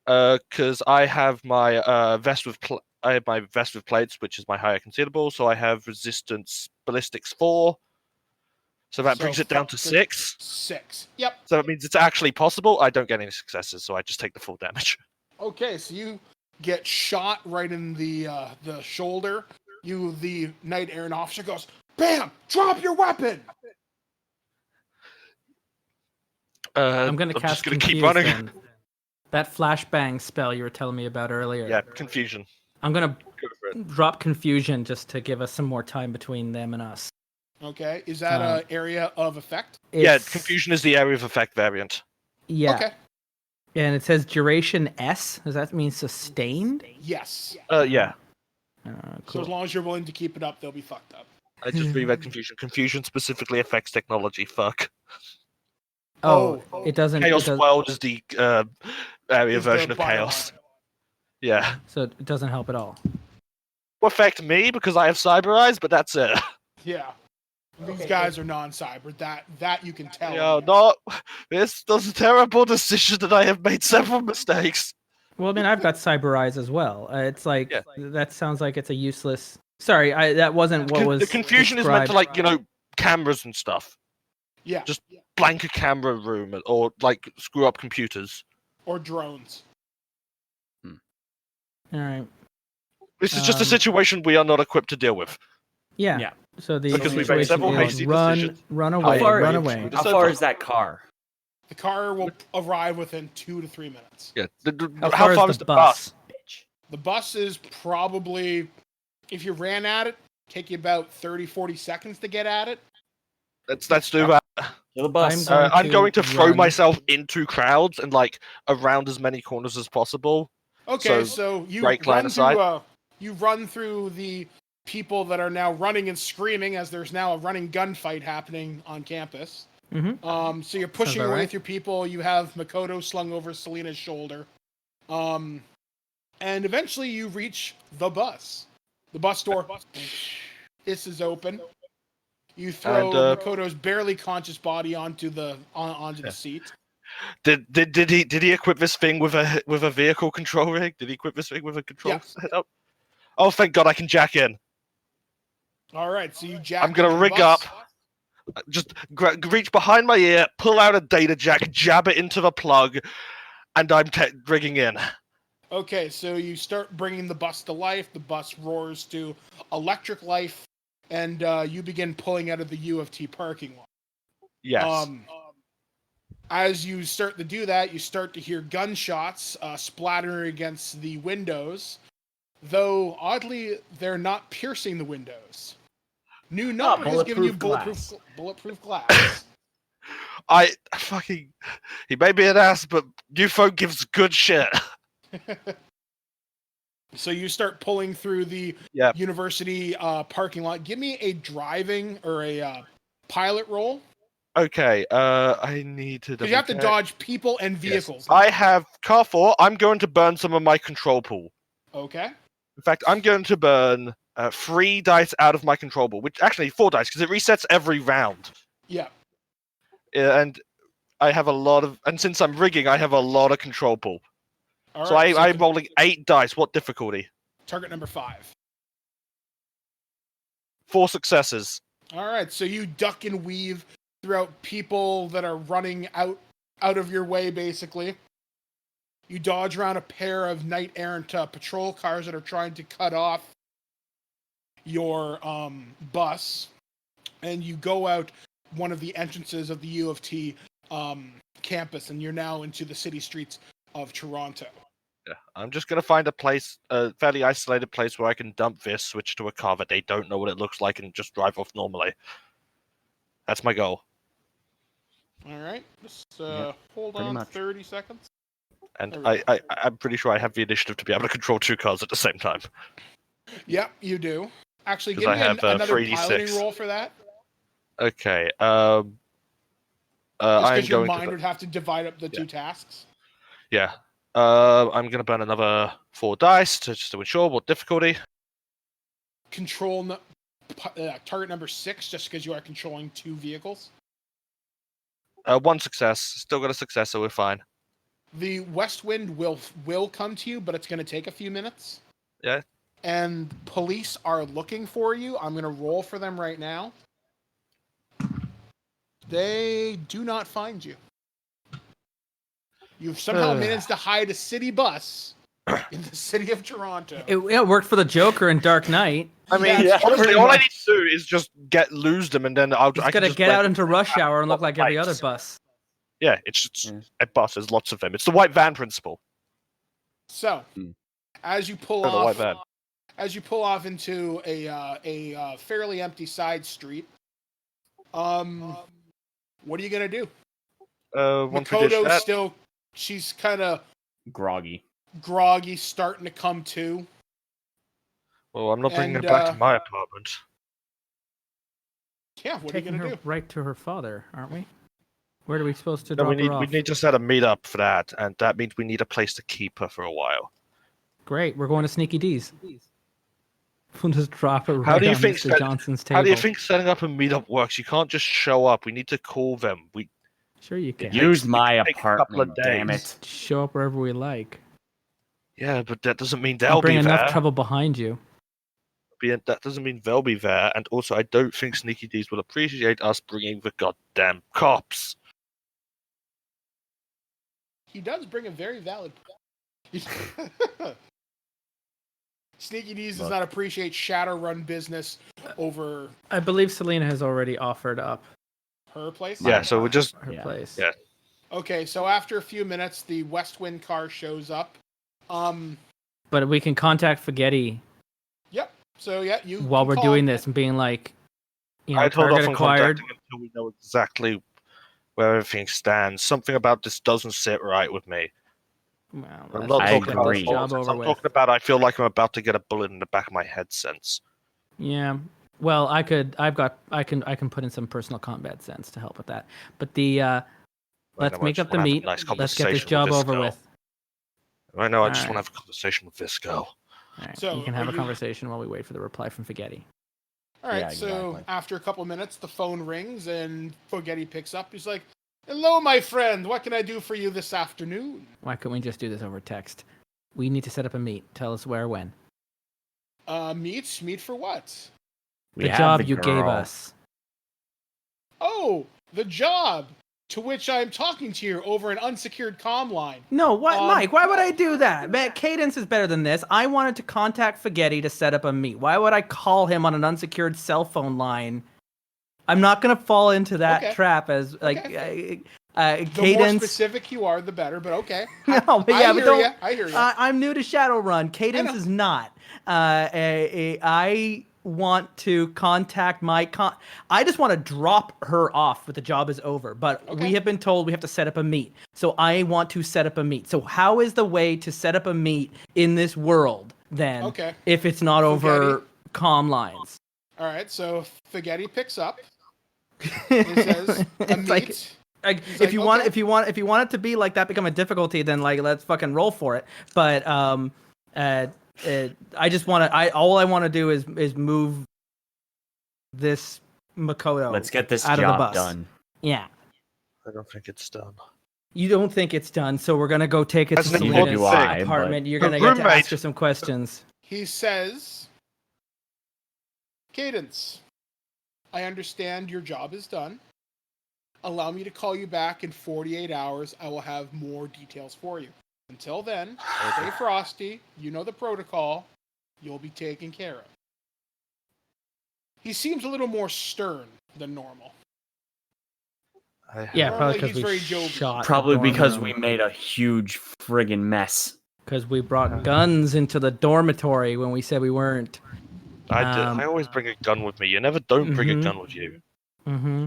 Because I have my vest with I have my vest with plates, which is my higher concealable. So I have resistance ballistics 4. So that brings it down to 6. 6. Yep. So that means it's actually possible. I don't get any successes, so I just take the full damage. Okay, so you get shot right in the shoulder. The knight errant officer goes, "Bam! Drop your weapon!" I'm gonna cast just gonna confuse keep running. then. That flashbang spell you were telling me about earlier. Yeah, confusion. I'm gonna Go for it. drop confusion just to give us some more time between them and us. Okay, is that an area of effect? Yeah, It's- confusion is the area of effect variant. Yeah. Okay. And it says duration S. Does that mean sustained? Yes. Yeah. So Cool. as long as you're willing to keep it up, they'll be fucked up. I just reread confusion. Confusion specifically affects technology. Fuck. Oh, it doesn't. Chaos it does, World is the area Is the version of bio- Chaos. Yeah. so it doesn't help at all. Will affect me because I have cyber eyes, but that's it. Yeah. These guys are non-cyber. That you can tell. Yeah, no, this was a terrible decision that I have made several mistakes. Well, I mean, I've got cyber eyes as well. It's like Yeah. that sounds like it's a useless. Sorry, that wasn't what was. The confusion is meant to, described. like, cameras and stuff. Yeah. Just blank a camera room or, like, screw up computers. Or drones. All right. This is just a Um, situation we are not equipped to deal with. Yeah. Yeah. So the Because we've made situation several is hasty run, decisions. run How away, far- run away. How far is that car? The car will arrive within 2 to 3 minutes. Yeah. How far is the bus? Bitch. The bus is probably, if you ran at it, take you about 30, 40 seconds to get at it. Let's do that. To the bus. I'm going to throw run. myself into crowds and, like, around as many corners as possible. Okay, So, so you break line run aside. through. You run through the people that are now running and screaming as there's now a running gunfight happening on campus. Mm-hmm. So you're pushing about away right. with your people. You have Makoto slung over Selena's shoulder. And eventually you reach the bus. The bus door is open. You throw And, Makoto's barely conscious body onto the seat. Did he equip this thing with a vehicle control rig? Did he equip this thing with a control Yeah. setup? Oh, thank God, I can jack in. All right, so you jack. I'm gonna into the rig bus. up. Just reach behind my ear, pull out a data jack, jab it into the plug, and I'm rigging in. Okay, so you start bringing the bus to life. The bus roars to electric life, and you begin pulling out of the U of T parking lot. Yes. As you start to do that, you start to hear gunshots splattering against the windows, though oddly, they're not piercing the windows. New number has given you bulletproof glass. He may be an ass, but new phone gives good shit. So you start pulling through the university parking lot. Give me a driving or a pilot roll. Okay, I need to. Because you have to dodge people and vehicles. Yes. I have car 4. I'm going to burn some of my control pool. Okay. In fact, I'm going to burn 3 dice out of my control pool, which actually 4 dice because it resets every round. Yeah. And I have a lot of, and since I'm rigging, I have a lot of control pool. All So right, I'm rolling 8 dice. What difficulty? Target number 5. 4 successes. All right, so you duck and weave throughout people that are running out of your way, basically. You dodge around a pair of knight-errant patrol cars that are trying to cut off your bus, and you go out one of the entrances of the U of T campus, and you're now into the city streets of Toronto. Yeah, I'm just going to find a place, a fairly isolated place where I can dump this, switch to a car that they don't know what it looks like, and just drive off normally. That's my goal. All right, just hold on 30 seconds. And I'm pretty sure I have the initiative to be able to control 2 cars at the same time. Yep, you do. Actually, give me another piloting roll for that. Okay. Just because your going mind would have to divide up the 2 tasks. Yeah. I'm going to burn another 4 dice just to ensure. What difficulty? Control target number 6, just because you are controlling 2 vehicles. 1 success. Still got a success, so we're fine. The west wind will come to you, but it's going to take a few minutes. Yeah. And police are looking for you. I'm going to roll for them right now. They do not find you. You've somehow managed to hide a city bus in the city of Toronto. It worked for the Joker in Dark Knight. I mean, honestly, all I need to do is just lose them, and then I can just get out into rush hour and look like every other bus. Yeah, it's just a bus. There's lots of them. It's the white van principle. So, as you pull off into a fairly empty side street, what are you gonna do? Makoto's still, she's kind of groggy, starting to come to. Well, I'm not bringing her back to my apartment. Yeah, what are you gonna do? Right to her father, aren't we? Where are we supposed to drop her off? We need to set a meetup for that, and that means we need a place to keep her for a while. Great, we're going to Sneaky D's. We'll just drop it right on Mr. Johnson's table. How do you think setting up a meetup works? You can't just show up. We need to call them. Sure you can. Use my apartment, damn it. Show up wherever we like. Yeah, but that doesn't mean they'll be there. Bring enough trouble behind you. That doesn't mean they'll be there, and also I don't think Sneaky D's will appreciate us bringing the goddamn cops. He does bring a very valid point. Sneaky D's does not appreciate Shadowrun business over... I believe Selena has already offered up. Her place? Yeah, so we're just... Her place. Yeah. Okay, so after a few minutes, the West Wind car shows up. But we can contact Yep. So, yeah, you... While we're doing this and being like, I told target off acquired. Until we know exactly where everything stands. Something about this doesn't sit right with me. Well, I'm not talking about this job over I'm with. talking about I feel like I'm about to get a bullet in the back of my head sense. Yeah. Well, I can put in some personal combat sense to help with that. But let's make up the meet. Let's get this job over with. I know. I just want to have a conversation with this girl. All right. So you can have a conversation while we wait for the reply from Spaghetti. All right. So after a couple minutes, the phone rings and Spaghetti picks up. He's like, "Hello, my friend. What can I do for you this afternoon?" Why couldn't we just do this over text? We need to set up a meet. Tell us where, when. Meet for what? The job you gave us. Oh, the job to which I'm talking to you over an unsecured comm line. No, what, Mike? Why would I do that? Man, Cadence is better than this. I wanted to contact Spaghetti to set up a meet. Why would I call him on an unsecured cell phone line? I'm not gonna fall into that trap as Cadence. The more specific you are, the better. But okay. No, but I hear you. I'm new to Shadowrun. Cadence is not. I want to contact I just want to drop her off when the job is over. But we have been told we have to set up a meet. So I want to set up a meet. So how is the way to set up a meet in this world then. Okay. If it's not over comm lines. All right, so Spaghetti picks up. He says, "A meat." Like He's if like, you want "Okay." if you want it to be like that become a difficulty, then like let's fucking roll for it. But I just want to all I want to do is move this Makoto. Let's get this out of the job bus. done. Yeah. I don't think it's done. You don't think it's done, so we're gonna go take it That's to an Selena's important thing, apartment. but- You're The gonna get to roommate- ask her some questions. He says, "Cadence, I understand your job is done. Allow me to call you back in 48 hours. I will have more details for you. Until then, stay frosty. You know the protocol. You'll be taken care of." He seems a little more stern than normal. Yeah, Normally probably because he's we very jovial. shot. Probably because we made a huge friggin' mess. Because we brought guns into the dormitory when we said we weren't. I always bring a gun with me. You never don't bring a Mhm. gun with you. Mm-hmm.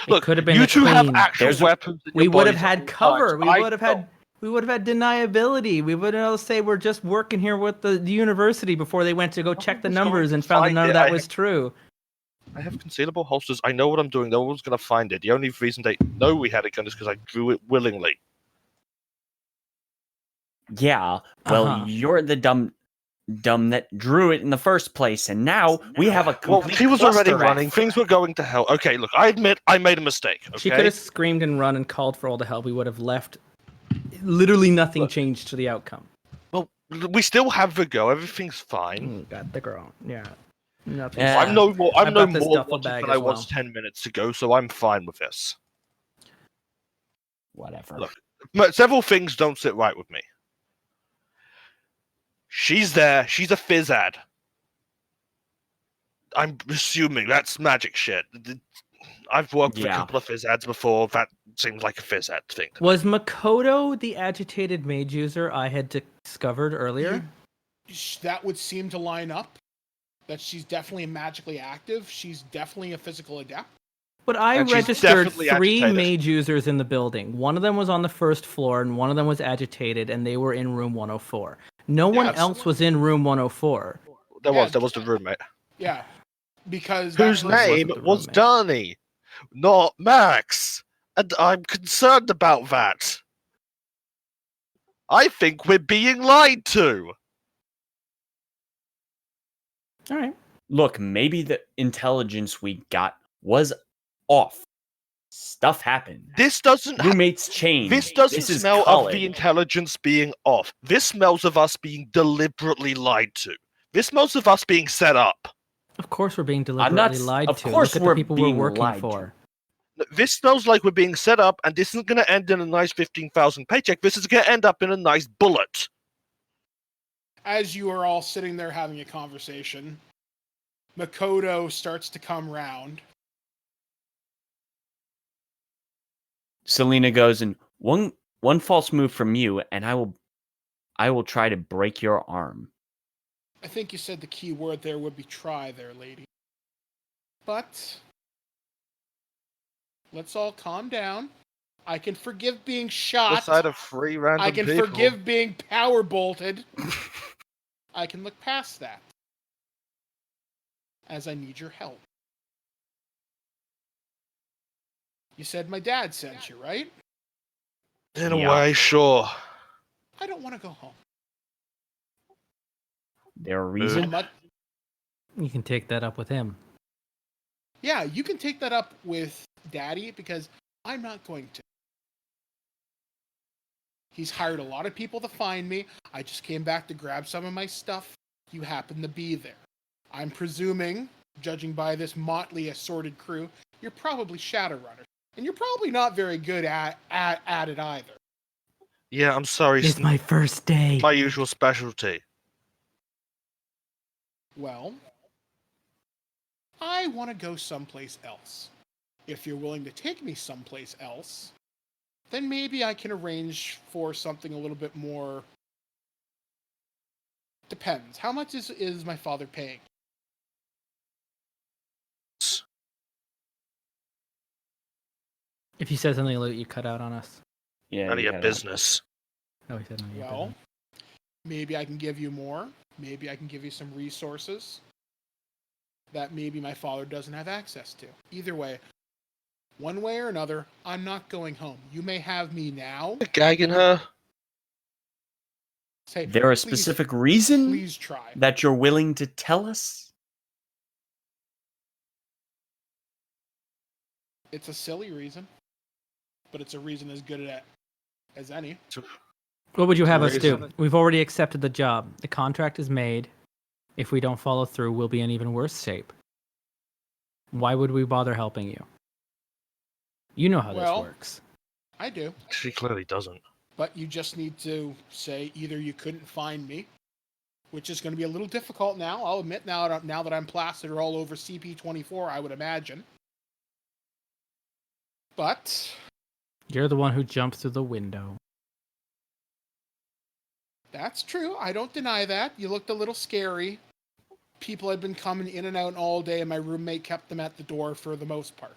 Look, could have been you a two have queen. actual weapons. in We your would have bodies had at all cover. times. We would have had deniability. We would have say we're just working here with the university before they went to go check the one's going numbers to and found that find none of it. that I was have- true. I have concealable holsters. I know what I'm doing. No one's going to find it. The only reason they know we had a gun is because I drew it willingly. Yeah, well, Uh-huh. you're the dumb that drew it in the first place, and now we have a Well, complete he was already cluster running. F. Things were going to hell. Okay, look, I admit I made a mistake. Okay? She could have screamed and run and called for all the help. We would have left. Literally nothing changed to the outcome. Well, we still have the go. Everything's fine. Got the girl. Yeah. Nothing. Yeah. I'm no more. I'm I've no got this more duffel wanted bag than as I was well. 10 minutes ago, so I'm fine with this. Whatever. Look. But several things don't sit right with me. She's there. She's a phys ad. I'm assuming that's magic shit. I've worked with a Yeah. couple of phys ads before. That seems like a phys ad thing. Was Makoto the agitated mage user I had discovered earlier? That would seem to line up. That she's definitely magically active. She's definitely a physical adept. But I And she's registered definitely 3 agitated. mage users in the building. One of them was on the first floor, and one of them was agitated, and they were in room 104. No one Yes. else was in room 104. There Yeah. was the roommate. Yeah. Because that Whose person- name wasn't the was roommate. Darnie, not Max. And I'm concerned about that. I think we're being lied to. All right. Look, maybe the intelligence we got was off. Stuff happened. This doesn't Roommates change. This doesn't is smell of college. the intelligence being off. This smells of us being deliberately lied to. This smells of us being set up. Of course we're being not deliberately s- lied of to. course Look at we're the people we're being working lied to. for. This smells like we're being set up, and this isn't going to end in a nice 15,000 paycheck. This is going to end up in a nice bullet. As you are all sitting there having a conversation, Makoto starts to come round. Selena goes, and one false move from you, and I will try to break your arm. I think you said the key word there would be try there, lady. But let's all calm down. I can forgive being shot. Beside of 3 random I can people. forgive being power bolted. I can look past that. As I need your help. You said my dad sent you, right? In a Yeah. way, sure. I don't want to go home. There a How reason? much- You can take that up with him. Yeah, you can take that up with Daddy because I'm not going to. He's hired a lot of people to find me. I just came back to grab some of my stuff. You happen to be there. I'm presuming, judging by this motley assorted crew, you're probably Shadowrunners. And you're probably not very good at it either. Yeah, I'm sorry. It's my first day. my usual specialty. Well, I want to go someplace else. If you're willing to take me someplace else, then maybe I can arrange for something a little bit more. Depends. How much is my father paying? If he says something, you cut out on us. Yeah. None of you your gotta- business. No, he said no. Well, maybe I can give you more. Maybe I can give you some resources that maybe my father doesn't have access to. Either way, one way or another, I'm not going home. You may have me now. Gagging her. Say, There a "Please- specific reason Please try. that you're willing to tell us? It's a silly reason, but it's a reason as good as any. What would you have us do? Reason. We've already accepted the job. The contract is made. If we don't follow through, we'll be in even worse shape. Why would we bother helping you? You know how this works. I do. She clearly doesn't. But you just need to say either you couldn't find me, which is going to be a little difficult now. I'll admit now that I'm plastered all over CP24, I would imagine. But You're the one who jumped through the window. that's true. I don't deny that. You looked a little scary. People had been coming in and out all day, and my roommate kept them at the door for the most part.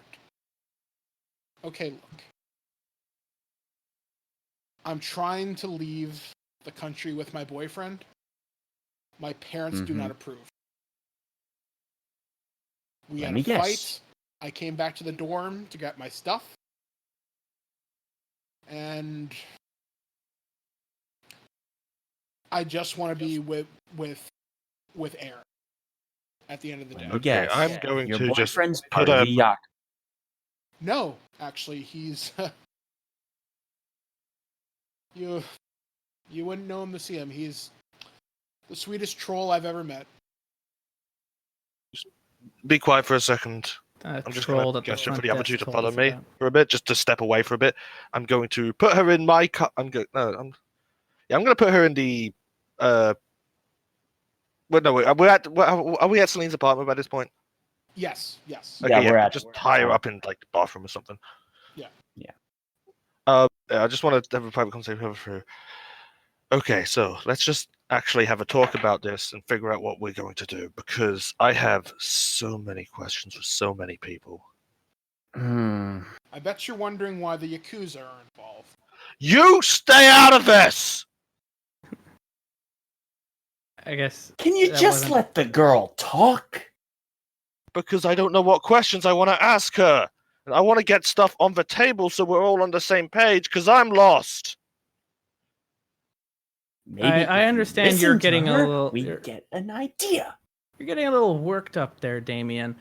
Okay, look. I'm trying to leave the country with my boyfriend. My parents do not approve. We had a fight. I came back to the dorm to get my stuff. And I just want to be with Aaron at the end of the day. Okay, I'm going Your to just boyfriend's put part of a the yacht. No, actually, he's... You wouldn't know him to see him. He's the sweetest troll I've ever met. be quiet for a second. I'm just going to gesture for the opportunity to follow me for a bit, just to step away for a bit. I'm going to put her in my car. I'm going to put her in the. Well, no, are we at Celine's apartment by this point? Yes. Okay, Yeah, we're at. just tie her up in like the bathroom or something. Yeah. I just want to have a private conversation with her. Okay, so let's just actually have a talk about this and figure out what we're going to do, because I have so many questions for so many people. I bet you're wondering why the Yakuza are involved. You stay out of this! I guess. Can you just let the girl talk? Because I don't know what questions I want to ask her. And I want to get stuff on the table so we're all on the same page, because I'm lost. Maybe I understand you're getting a little. We get an idea. You're getting a little worked up there, Damien.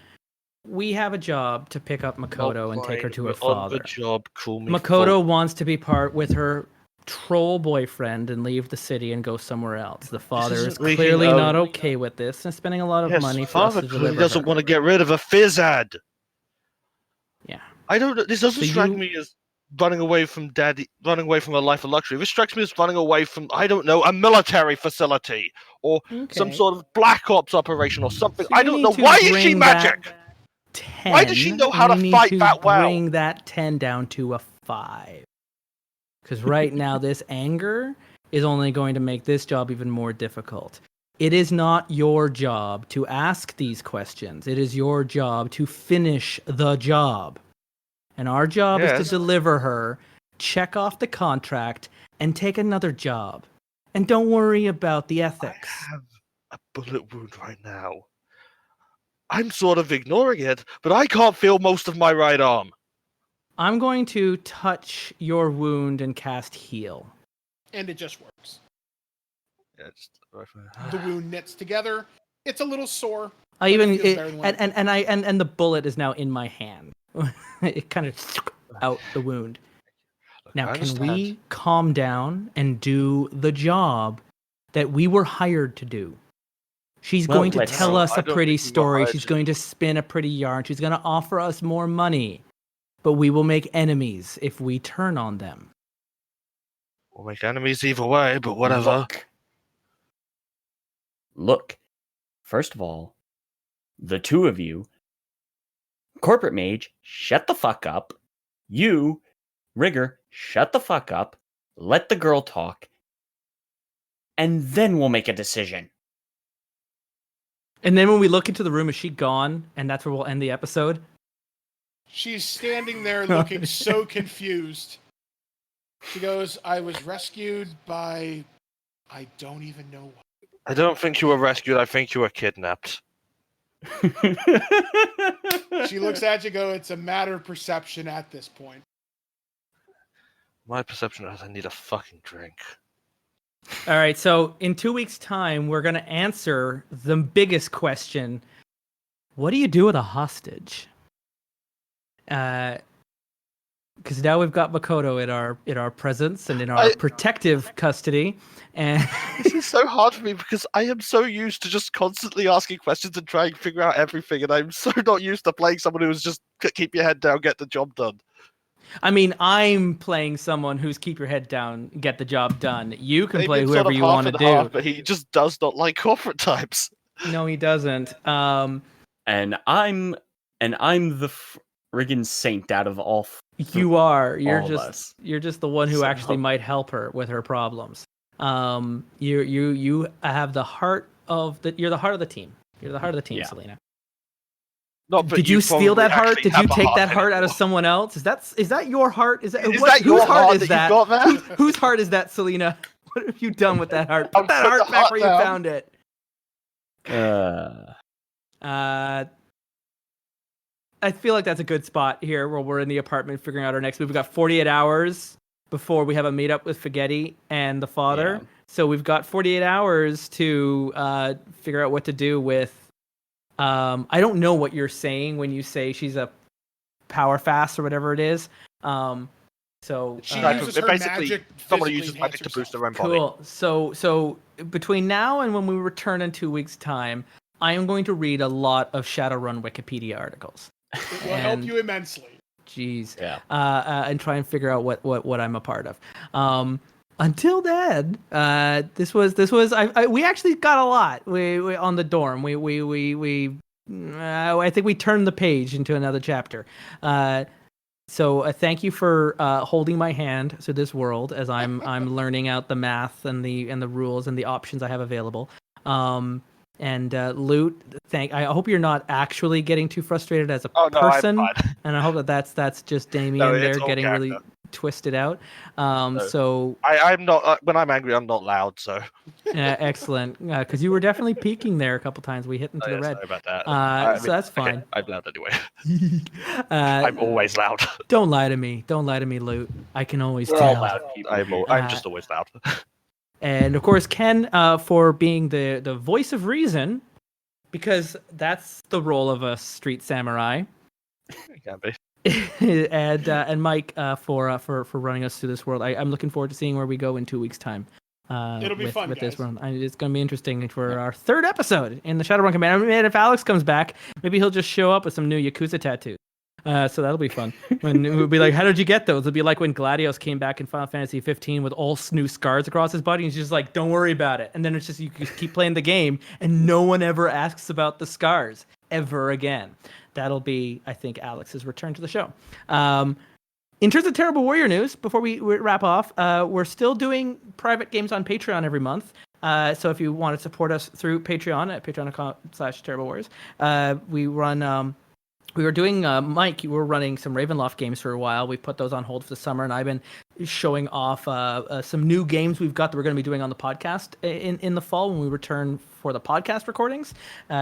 We have a job to pick up Makoto and take her to her father. On the job, call me Makoto wants to be part with her troll boyfriend and leave the city and go somewhere else. The father is clearly not okay with this and spending a lot of money for us to deliver Father doesn't her. want to get rid of a fizz ad. Yeah. I don't. This doesn't strike me as running away from a life of luxury. This strikes me as running away from, I don't know, a military facility or some sort of black ops operation or something. So I don't know. Why is she magic? 10, why does she know how to fight that well? Bring that 10 down to a 5. Because right now, this anger is only going to make this job even more difficult. It is not your job to ask these questions. It is your job to finish the job. And our job is to deliver her, check off the contract, and take another job. And don't worry about the ethics. I have a bullet wound right now. I'm sort of ignoring it, but I can't feel most of my right arm. I'm going to touch your wound and cast heal. And it just works. Yeah, The wound knits together. It's a little sore. And the bullet is now in my hand. It kind of out the wound. Now, can we calm down and do the job that we were hired to do? She's going to tell us a pretty story. She's going to spin a pretty yarn. She's going to offer us more money. But we will make enemies if we turn on them. We'll make enemies either way, but whatever. Look. First of all, the two of you, Corporate Mage, shut the fuck up. You, Rigger, shut the fuck up. Let the girl talk. And then we'll make a decision. And then when we look into the room, is she gone? And that's where we'll end the episode? She's standing there looking so confused. She goes, I was rescued by... I don't even know what. I don't think you were rescued. I think you were kidnapped. She looks at you, go, it's a matter of perception at this point. My perception is I need a fucking drink. All right, so in 2 weeks' time, we're going to answer the biggest question. What do you do with a hostage? Because now we've got Makoto in our presence and in our protective custody. And this is so hard for me because I am so used to just constantly asking questions and trying to figure out everything, and I'm so not used to playing someone who's just keep your head down, get the job done. I mean, I'm playing someone who's keep your head down, get the job done. You can play whoever you want to do. Half, but he just does not like corporate types. No, he doesn't. And I'm the friggin' saint out of all. You are. You're just the one who actually might help her with her problems. You have the heart of you're the heart of the team. You're the heart of the team, Selena. Did you steal that heart? Did you take that heart out of someone else? Is that your heart? Is that whose heart is that? Whose heart is that, Selena? What have you done with that heart? Put that heart back where you found it. I feel like that's a good spot here where we're in the apartment figuring out our next move. We've got 48 hours before we have a meetup with Spaghetti and the father. Yeah. So we've got 48 hours to figure out what to do with. I don't know what you're saying when you say she's a power fast or whatever it is. So she uses her magic. Someone uses magic to boost their own body. Cool. So between now and when we return in 2 weeks' time, I am going to read a lot of Shadowrun Wikipedia articles. It will help you immensely. Jeez. Yeah. And try and figure out what I'm a part of. Until then, this was we actually got a lot. We on the dorm. I think we turned the page into another chapter. So thank you for holding my hand through this world as I'm learning out the math and the rules and the options I have available. And Loot, I hope you're not actually getting too frustrated as a person. I'm fine. And I hope that's just Damien there getting really twisted out. So I'm not when I'm angry, I'm not loud. So excellent, because you were definitely peaking there a couple times. We hit into the red. Sorry about that. So that's fine. Okay, I'm loud anyway. I'm always loud. Don't lie to me. Don't lie to me, Loot. I can always We're tell. all loud people. I'm just always loud. And of course, Ken, for being the voice of reason, because that's the role of a street samurai. It can be. and Mike for running us through this world. I'm looking forward to seeing where we go in 2 weeks' time. It'll be fun with this one. It's going to be interesting for our third episode in the Shadowrun Command. I mean, if Alex comes back, maybe he'll just show up with some new Yakuza tattoos. So that'll be fun. When it would be like, how did you get those? It'll be like when Gladios came back in Final Fantasy 15 with all new scars across his body. And he's just like, don't worry about it. And then it's just you just keep playing the game, and no one ever asks about the scars ever again. That'll be, I think, Alex's return to the show. In terms of Terrible Warrior news, before we wrap off, we're still doing private games on Patreon every month. So if you want to support us through Patreon at patreon.com/Terrible Warriors, we run. We were doing, Mike, you were running some Ravenloft games for a while. We put those on hold for the summer, and I've been showing off some new games we've got that we're going to be doing on the podcast in the fall when we return for the podcast recordings.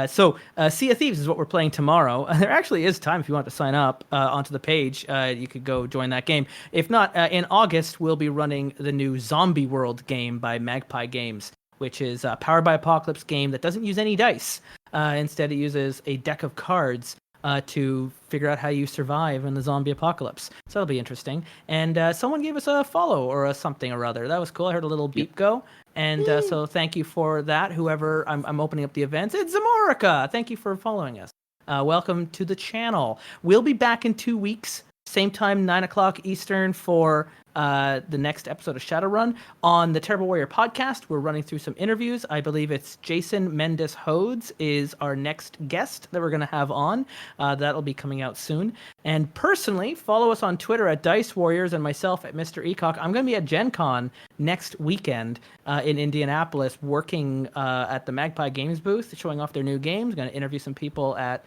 So Sea of Thieves is what we're playing tomorrow. There actually is time if you want to sign up onto the page. You could go join that game. If not, in August, we'll be running the new Zombie World game by Magpie Games, which is a Powered by Apocalypse game that doesn't use any dice. Instead, it uses a deck of cards to figure out how you survive in the zombie apocalypse. So that'll be interesting. And someone gave us a follow or a something or other. That was cool. I heard a little beep go. And so thank you for that. Whoever, I'm opening up the events. It's Zamorica. Thank you for following us. Welcome to the channel. We'll be back in 2 weeks. Same time, 9 o'clock Eastern for the next episode of Shadowrun. On the Terrible Warrior podcast, we're running through some interviews. I believe it's Jason Mendes-Hodes is our next guest that we're going to have on. That'll be coming out soon. And personally, follow us on Twitter at Dice Warriors and myself at Mr. Ecock. I'm going to be at Gen Con next weekend in Indianapolis working at the Magpie Games booth, showing off their new games. Going to interview some people at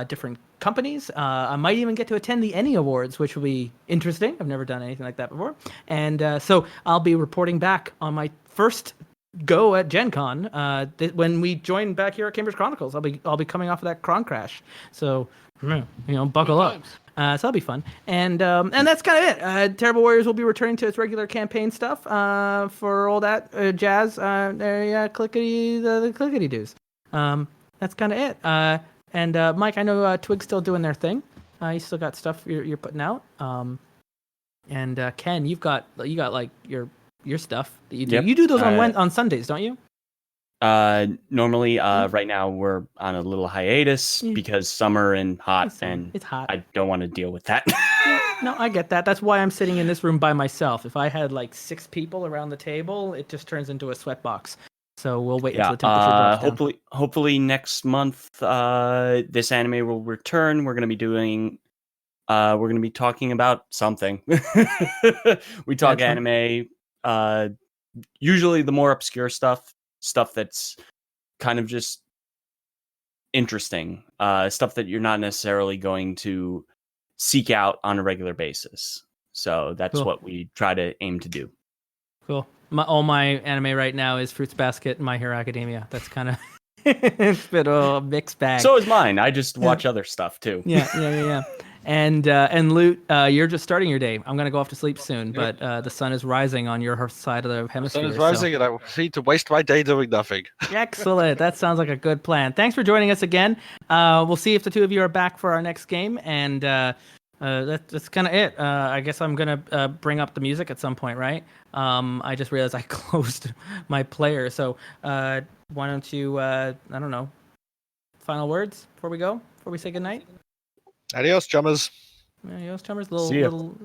different companies. I might even get to attend the Ennie Awards, which will be interesting. I've never done anything like that before. And so I'll be reporting back on my first go at Gen Con. When we join back here at Cambridge Chronicles, I'll be coming off of that Cron crash. So buckle up. So that'll be fun. And that's kind of it. Terrible Warriors will be returning to its regular campaign stuff for all that jazz. The clickety doos. That's kind of it. And Mike, I know Twig's still doing their thing. You still got stuff you're putting out. And Ken, you got like your stuff that you do. Yep. You do those on Sundays, don't you? Normally, right now we're on a little hiatus because summer and hot, and it's hot. I don't want to deal with that. No, I get that. That's why I'm sitting in this room by myself. If I had like 6 people around the table, it just turns into a sweatbox. So we'll wait until the temperature drops down. Hopefully next month, this anime will return. We're gonna be talking about something. We talk anime. Usually the more obscure stuff that's kind of just interesting, stuff that you're not necessarily going to seek out on a regular basis. So that's what we try to aim to do. Cool. All my anime right now is Fruits Basket and My Hero Academia. That's kind of it's been a mixed bag. So is mine. I just watch other stuff too. Yeah. And Loot, you're just starting your day. I'm gonna go off to sleep soon, but the sun is rising on your side of the hemisphere. The sun is rising, and I need to waste my day doing nothing. Excellent. That sounds like a good plan. Thanks for joining us again. We'll see if the two of you are back for our next game, and that's kind of it. I guess I'm gonna bring up the music at some point, right? I just realized I closed my player, so why don't you? I don't know. Final words before we go. Before we say goodnight. Adios, chummers. Adios, chummers. Little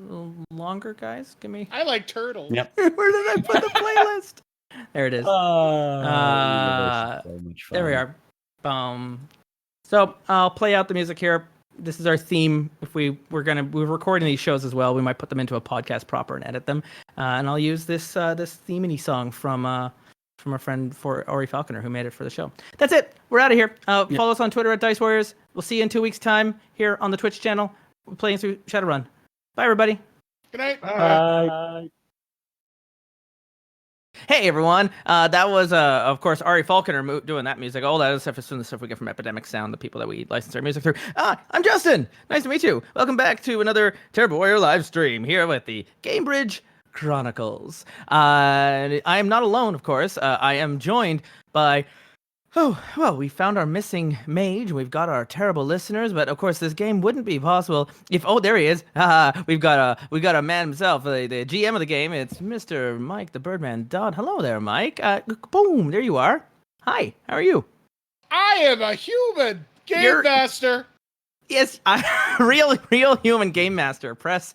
longer, guys. Give me. I like turtles. Yep. Where did I put the playlist? There it is. There we are. So I'll play out the music here. This is our theme. If we're recording these shows as well, we might put them into a podcast proper and edit them. And I'll use this theminy song from our friend Ori Falconer, who made it for the show. That's it. We're out of here. Follow us on Twitter at Dice Warriors. We'll see you in 2 weeks' time here on the Twitch channel. We're playing through Shadowrun. Bye, everybody. Good night. Bye. Hey, everyone. That was, of course, Ari Falconer doing that music. All that other stuff is from the stuff we get from Epidemic Sound, the people that we license our music through. I'm Justin. Nice to meet you. Welcome back to another Terrible Warrior live stream here with the Cambridge Chronicles. I am not alone, of course. I am joined by... we found our missing mage. We've got our terrible listeners, but of course this game wouldn't be possible if there he is. We've got a man himself, the GM of the game. It's Mr. Mike the Birdman Dodd. Hello there, Mike. Boom, there you are. Hi, how are you? I am a human game master. Yes, real human game master. Press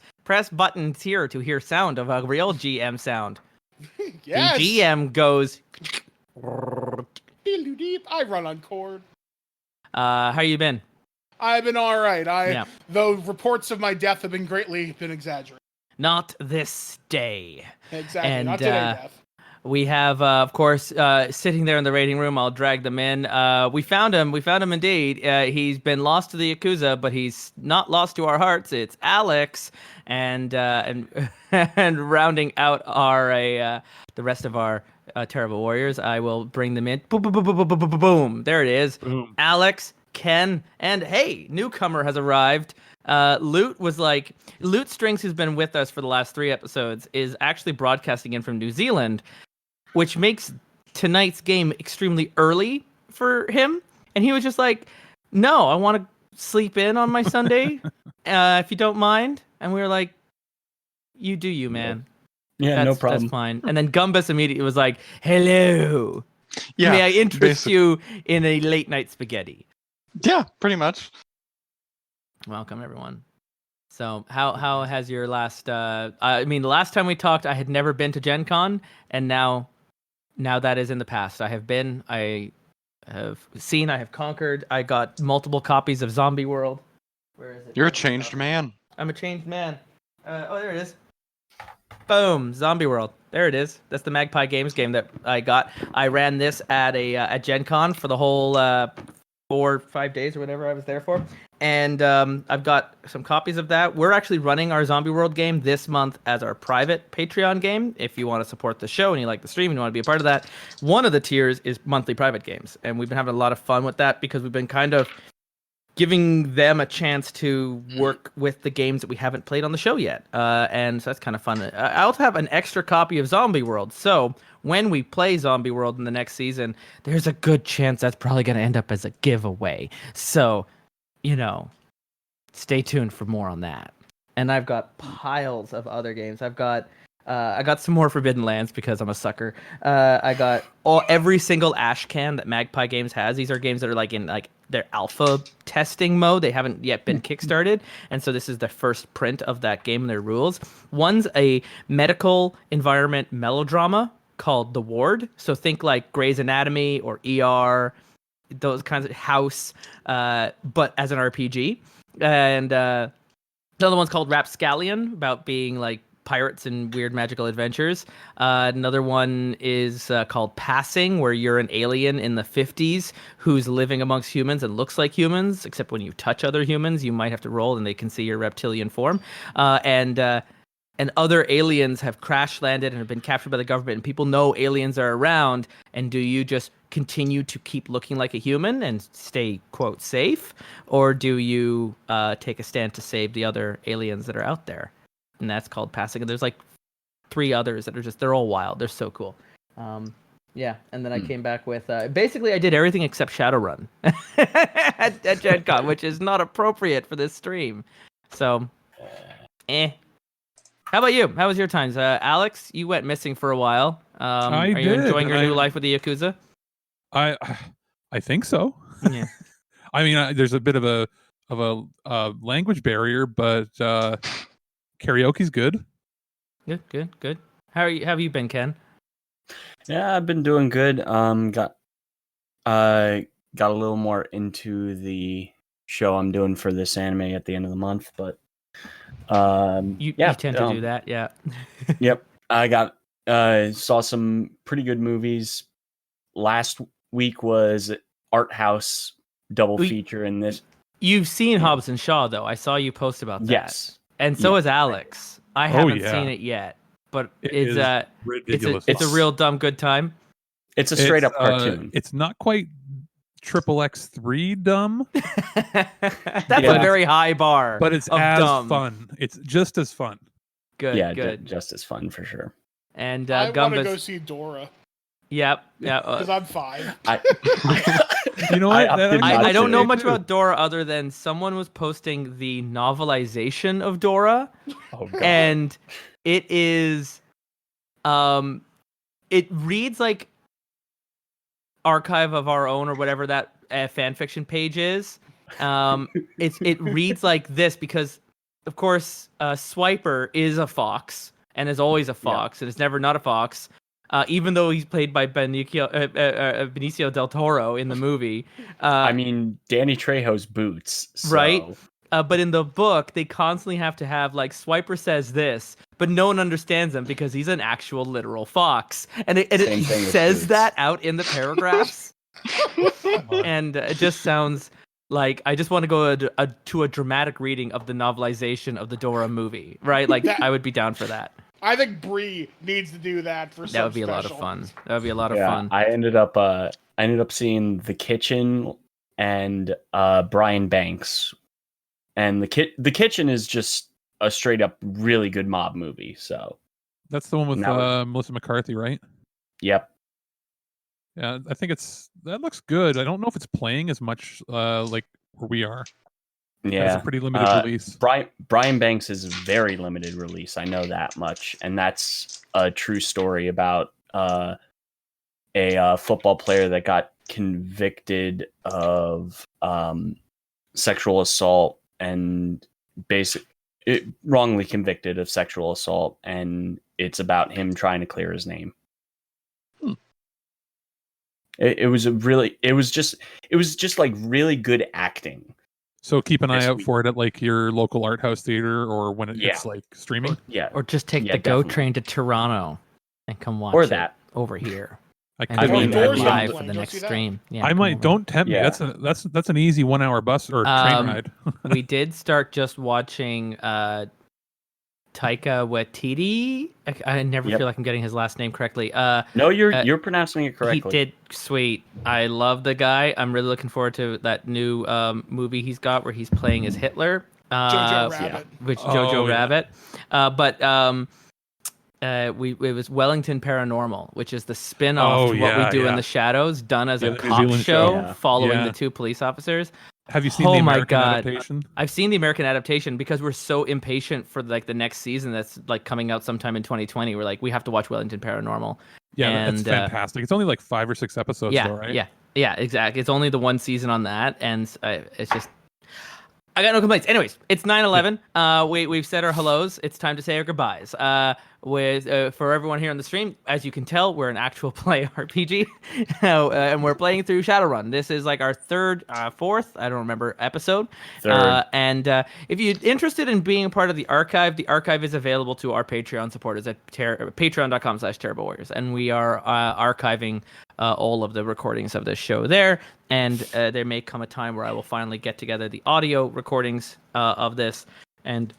buttons here to hear sound of a real GM sound. Yes. The GM goes. I run on chord. How you been? I've been all right. Though reports of my death have been exaggerated. Not this day. Exactly. And, not today, Death. We have, of course, sitting there in the rating room. I'll drag them in. We found him. We found him indeed. He's been lost to the Yakuza, but he's not lost to our hearts. It's Alex, and rounding out our the rest of our terrible warriors. I will bring them in. Boom, boom, boom, boom, boom, boom, boom. There it is. Boom. Alex, Ken, and hey, newcomer has arrived. Loot Strings, who's been with us for the last 3 episodes, is actually broadcasting in from New Zealand, which makes tonight's game extremely early for him. And he was just like, no, I want to sleep in on my Sunday, if you don't mind. And we were like, you do you, man. Yeah, no problem. That's fine. And then Gumbus immediately was like, hello. Yeah, may I interest you in a late night spaghetti? Yeah, pretty much. Welcome, everyone. So how has your last... the last time we talked, I had never been to Gen Con, and now that is in the past. I have been, I have seen, I have conquered. I got multiple copies of Zombie World. Where is it? You're a changed man. I'm a changed man. There it is. Boom, Zombie World. There it is. That's the Magpie Games game that I got. I ran this at Gen Con for the whole 4 or 5 days or whatever I was there for. And I've got some copies of that. We're actually running our Zombie World game this month as our private Patreon game. If you want to support the show and you like the stream and you want to be a part of that, one of the tiers is monthly private games. And we've been having a lot of fun with that because we've been kind of giving them a chance to work with the games that we haven't played on the show yet. And so that's kind of fun. I also have an extra copy of Zombie World. So when we play Zombie World in the next season, there's a good chance that's probably going to end up as a giveaway. So, stay tuned for more on that. And I've got piles of other games. I got some more Forbidden Lands because I'm a sucker. I got every single Ashcan that Magpie Games has. These are games that are in their alpha testing mode. They haven't yet been kickstarted, and so this is the first print of that game and their rules. One's a medical environment melodrama called The Ward. So think like Grey's Anatomy or ER, those kinds of House, but as an RPG. And the other one's called Rapscallion, about being like pirates and weird magical adventures. Another one is called Passing, where you're an alien in the 50s who's living amongst humans and looks like humans, except when you touch other humans, you might have to roll and they can see your reptilian form. And other aliens have crash landed and have been captured by the government, and people know aliens are around. And do you just continue to keep looking like a human and stay, quote, safe? Or do you take a stand to save the other aliens that are out there? And that's called Passing. And there's 3 others that are they're all wild. They're so cool. Yeah, and then I came back with, basically I did everything except Shadowrun at Gen Con, which is not appropriate for this stream. So, How about you? How was your times? Alex, you went missing for a while. Are you enjoying your new life with the Yakuza? I think so. Yeah. I mean, there's a bit of a language barrier, but karaoke's good. Good. How have you been, Ken? Yeah, I've been doing good. Got a little more into the show I'm doing for this anime at the end of the month, but you tend to do that, yeah. Yep, I saw some pretty good movies. Last week was Art House double feature in this. You've seen Hobbs and Shaw, though. I saw you post about that. Yes, and so has Alex. I haven't seen it yet, but it's a real dumb good time. It's a straight up cartoon. It's not quite XXX3 dumb. That's a very high bar, but it's as dumb. Fun. It's just as fun. Good. Just as fun for sure. And I Gumbas... want to go see Dora. Yep. Because I'm 5. You know what? I don't know much about Dora other than someone was posting the novelization of Dora. Oh, God. And it is it reads like Archive of Our Own or whatever that fan fiction page is. It reads like this because, of course, Swiper is a fox and is always a fox and is never not a fox. Even though he's played by Benicio del Toro in the movie. I mean, Danny Trejo's boots. So. Right? But in the book, they constantly have to have, Swiper says this, but no one understands him because he's an actual literal fox. And it says that out in the paragraphs. And it just sounds like I just want to go to a dramatic reading of the novelization of the Dora movie, right? I would be down for that. I think Bree needs to do that for That would be a lot of fun. That would be a lot of fun. I ended up seeing The Kitchen and Brian Banks, and the Kitchen is just a straight up really good mob movie. So that's the one with Melissa McCarthy, right? Yep. Yeah, I think that looks good. I don't know if it's playing as much like where we are. Yeah, it's a pretty limited release. Brian Banks is a very limited release. I know that much, and that's a true story about a football player that got convicted of sexual assault and wrongly convicted of sexual assault, and it's about him trying to clear his name. It was just like really good acting. So keep an eye out for it at your local art house theater or when it's streaming. Yeah. Or just take the GO train to Toronto and come watch or that over here. I And could doing be Doors that are live playing. for the Don't next see that. stream. Yeah, I come might. over. Don't tempt me. Yeah. That's an easy 1 hour bus or train ride. We did start just watching Taika Waititi. I never Yep. feel like I'm getting his last name correctly. No, you're pronouncing it correctly. He did sweet. I love the guy. I'm really looking forward to that new movie he's got where he's playing as Hitler. Jojo Rabbit. Which Oh, Jojo yeah. Rabbit. It was Wellington Paranormal, which is the spin-off to what we do in the shadows, done as Yeah, a the New cop Zealand show show. Yeah. following Yeah. the two police officers. Have you seen Oh the my American God. adaptation? I've seen the American adaptation because we're so impatient for like the next season that's like coming out sometime in 2020. We're like, we have to watch Wellington Paranormal. Yeah, it's And, fantastic. It's only like 5 or 6 episodes, Yeah, though, right? yeah, exactly. It's only the one season on that, and it's just I got no complaints. Anyways, it's 9/11. We've said our hellos. It's time to say our goodbyes. For everyone here on the stream, as you can tell, we're an actual play RPG, and we're playing through Shadowrun. This is like our fourth, I don't remember, episode. Third. And if you're interested in being a part of the archive is available to our Patreon supporters at patreon.com/Terrible Warriors, and we are archiving all of the recordings of this show there. And there may come a time where I will finally get together the audio recordings of this and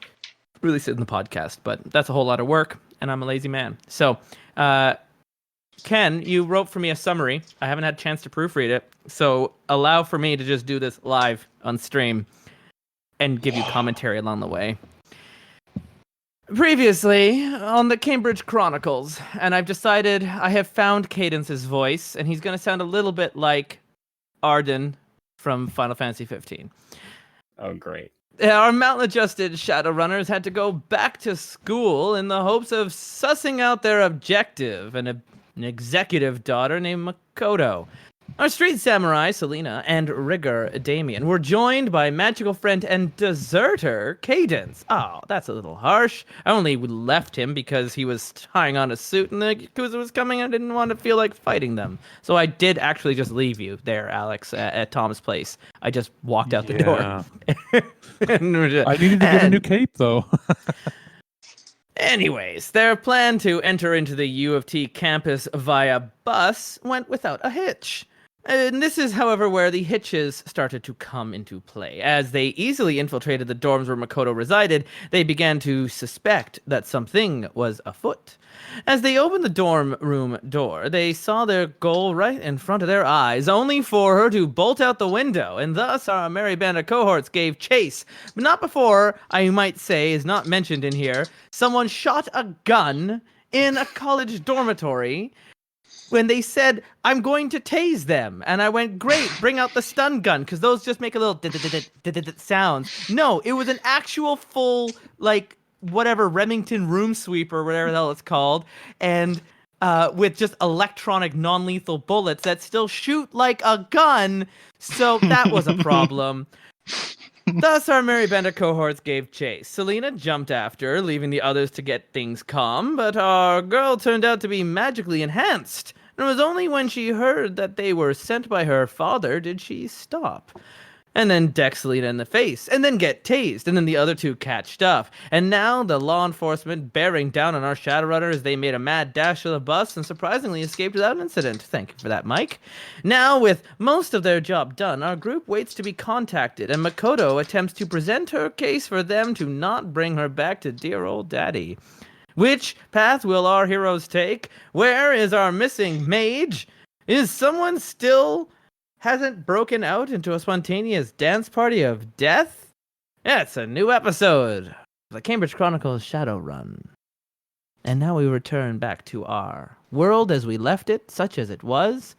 release it in the podcast. But that's a whole lot of work, and I'm a lazy man. So, Ken, you wrote for me a summary. I haven't had a chance to proofread it, so allow for me to just do this live on stream and give you commentary along the way. Previously on the Cambridge Chronicles, and I've decided I have found Cadence's voice, and he's going to sound a little bit like Arden from Final Fantasy 15. Oh, great. Our mountain-adjusted Shadowrunners had to go back to school in the hopes of sussing out their objective, an executive daughter named Makoto. Our street samurai, Selena, and rigger, Damien, were joined by magical friend and deserter, Cadence. Oh, that's a little harsh. I only left him because he was tying on a suit and the Yakuza was coming and I didn't want to feel like fighting them. So I did actually just leave you there, Alex, at Tom's place. I just walked out the door. I needed to get a new cape, though. Anyways, their plan to enter into the U of T campus via bus went without a hitch. And this is, however, where the hitches started to come into play. As they easily infiltrated the dorms where Makoto resided, they began to suspect that something was afoot. As they opened the dorm room door, they saw their goal right in front of their eyes, only for her to bolt out the window, and thus our merry band of cohorts gave chase. But not before, I might say, is not mentioned in here, someone shot a gun in a college dormitory when they said, I'm going to tase them. And I went, great, bring out the stun gun, because those just make a little sounds. No, it was an actual full, like, whatever, Remington room sweeper, whatever the hell it's called, and with just electronic non-lethal bullets that still shoot like a gun. So that was a problem. Thus, our merry band of cohorts gave chase. Selena jumped after, leaving the others to get things calm, but our girl turned out to be magically enhanced. And it was only when she heard that they were sent by her father did she stop. And then deck Selena in the face, and then get tased, and then the other two catched up. And now the law enforcement bearing down on our Shadowrunners, they made a mad dash to the bus and surprisingly escaped without an incident. Thank you for that, Mike. Now, with most of their job done, our group waits to be contacted, and Makoto attempts to present her case for them to not bring her back to dear old daddy. Which path will our heroes take? Where is our missing mage? Is someone still hasn't broken out into a spontaneous dance party of death? Yeah, it's a new episode of the Cambridge Chronicles Shadowrun. And now we return back to our world as we left it, such as it was.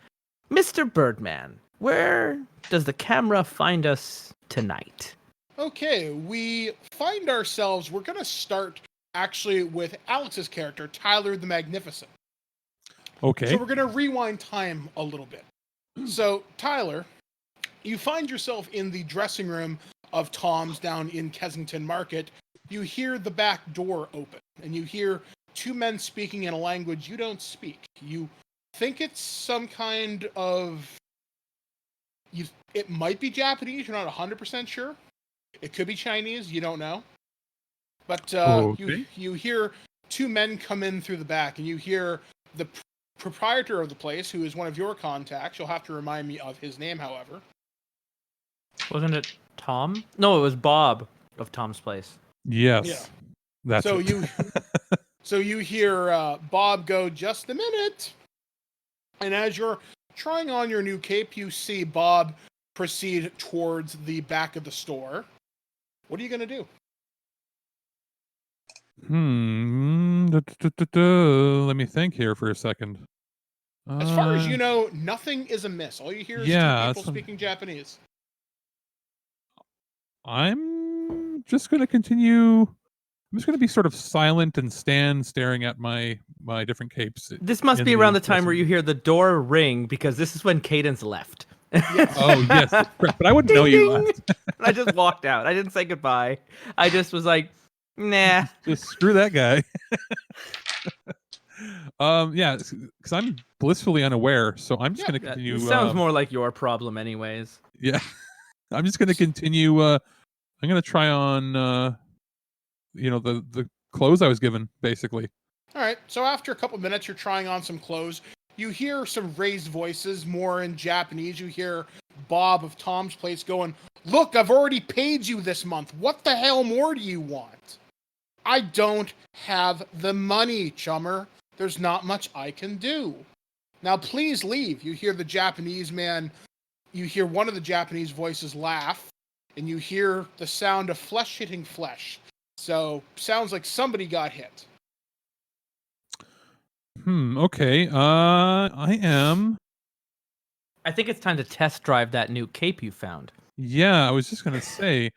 Mr. Birdman, where does the camera find us tonight? Okay, we find ourselves, we're going to start actually with Alex's character, Tyler the Magnificent. Okay. So we're going to rewind time a little bit. So, Tyler, you find yourself in the dressing room of Tom's down in Kensington Market. You hear the back door open, and you hear two men speaking in a language you don't speak. You think it's some kind of... It might be Japanese, you're not 100% sure. It could be Chinese, you don't know. But okay. you hear two men come in through the back, and you hear the proprietor of the place, who is one of your contacts. You'll have to remind me of his name, however. Wasn't it Tom? No, it was Bob of Tom's Place. Yes. Yeah. That's So it. so you hear Bob go, "Just a minute." And as you're trying on your new cape, you see Bob proceed towards the back of the store. What are you going to do? Let me think here for a second. As far as you know, nothing is amiss. All you hear is two people speaking Japanese. I'm just going to continue. I'm just going to be sort of silent and stand staring at my different capes. This must be around the time where you hear the door ring, because this is when Cadence left. Yes. Oh, yes. That's correct. But I wouldn't know you left. I just walked out. I didn't say goodbye. I just was like, nah. Just screw that guy. Yeah, because I'm blissfully unaware, so I'm just going to continue. It sounds more like your problem anyways. Yeah. I'm just going to continue. I'm going to try on, the clothes I was given, basically. All right. So after a couple minutes, you're trying on some clothes. You hear some raised voices, more in Japanese. You hear Bob of Tom's Place going, "Look, I've already paid you this month. What the hell more do you want?" "I don't have the money, chummer. There's not much I can do. Now please leave." You hear the Japanese man, you hear one of the Japanese voices laugh, and you hear the sound of flesh hitting flesh. So, sounds like somebody got hit. Okay. I am. I think it's time to test drive that new cape you found. Yeah, I was just going to say,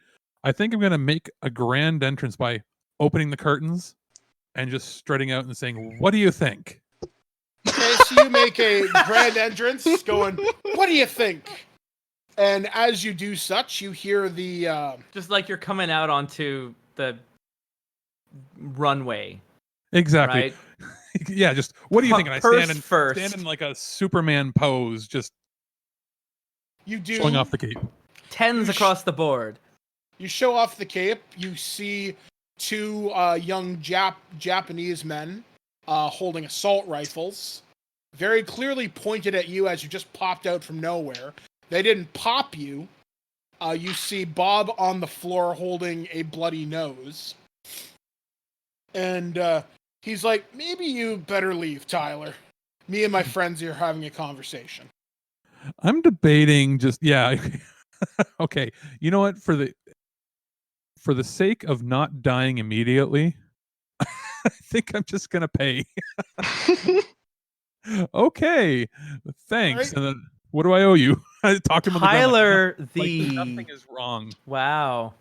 I think I'm going to make a grand entrance by opening the curtains and just strutting out and saying, "What do you think?" Okay, so you make a grand entrance going, "What do you think?" And as you do such, you hear the... Just like you're coming out onto the runway. Exactly. Right? Yeah, just, "What do you think?" And I stand in like a Superman pose, just you do showing off the cape. Tens across the board. You show off the cape. You see two young Japanese men holding assault rifles, very clearly pointed at you as you just popped out from nowhere. They didn't pop you. You see Bob on the floor holding a bloody nose. And he's like, "Maybe you better leave, Tyler. Me and my friends here are having a conversation." I'm debating just, yeah. Okay. You know what? For the sake of not dying immediately, I think I'm just going to pay. Okay. Thanks. Right. And then, what do I owe you? I talked to him on the Tyler, ground. Like, nothing is wrong. Wow.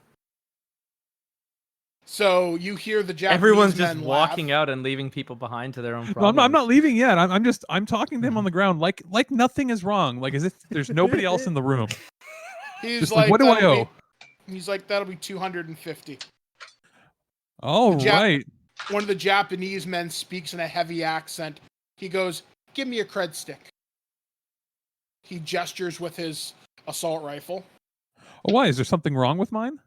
So you hear the Japanese Everyone's men just laugh. walking out and leaving people behind to their own No, problems. I'm not leaving yet. I'm talking to him on the ground like nothing is wrong. Like as if there's nobody else in the room. He's Just like, what do I owe? He's like, "That'll be 250. All right. One of the Japanese men speaks in a heavy accent. He goes, "Give me a cred stick." He gestures with his assault rifle. Oh, why? Is there something wrong with mine?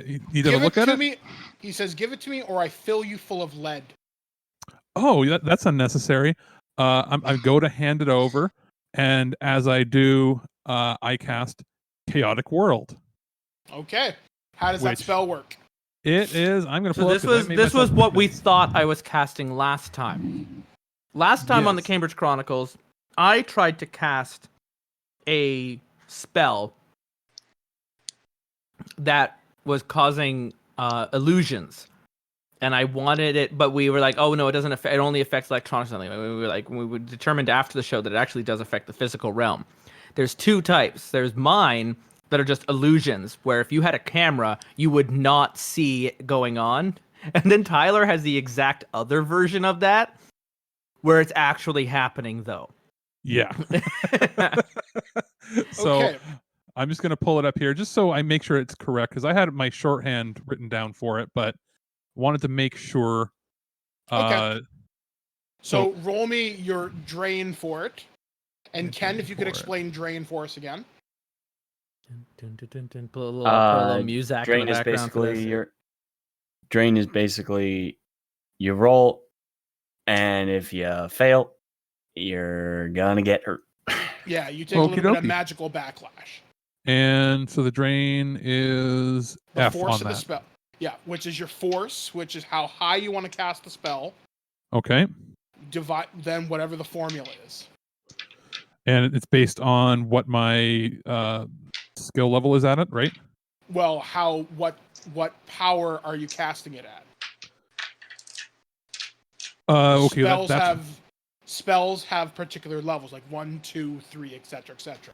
You Give did a look it at to it? me. He says, "Give it to me, or I fill you full of lead." Oh, that's unnecessary. I go to hand it over, and as I do, I cast Chaotic World. Okay. How does that spell work? It is. I'm going to pull So this was what we thought I was casting last time. Last time on the Cambridge Chronicles, I tried to cast a spell that was causing illusions, and I wanted it, but we were like, "Oh no, it doesn't affect. It only affects electronics." Something. We were determined after the show that it actually does affect the physical realm. There's two types. There's mine that are just illusions, where if you had a camera, you would not see it going on. And then Tyler has the exact other version of that, where it's actually happening, though. Yeah. So Okay. I'm just going to pull it up here just so I make sure it's correct, because I had my shorthand written down for it, but wanted to make sure. Okay. So roll me your drain for it. And Ken, if you could explain drain for us again. Put a little music Drain in the is background for basically this. drain is basically you roll And if you fail, you're gonna get hurt. Yeah, you take a little bit of magical backlash. And so the drain is The F force on of the that. spell. Yeah, which is your force, which is how high you want to cast the spell. Okay. Divide then whatever the formula is. And it's based on what my skill level is at it, right? Well, what power are you casting it at? Okay. Spells have particular levels, like 1, 2, 3, etc., etc.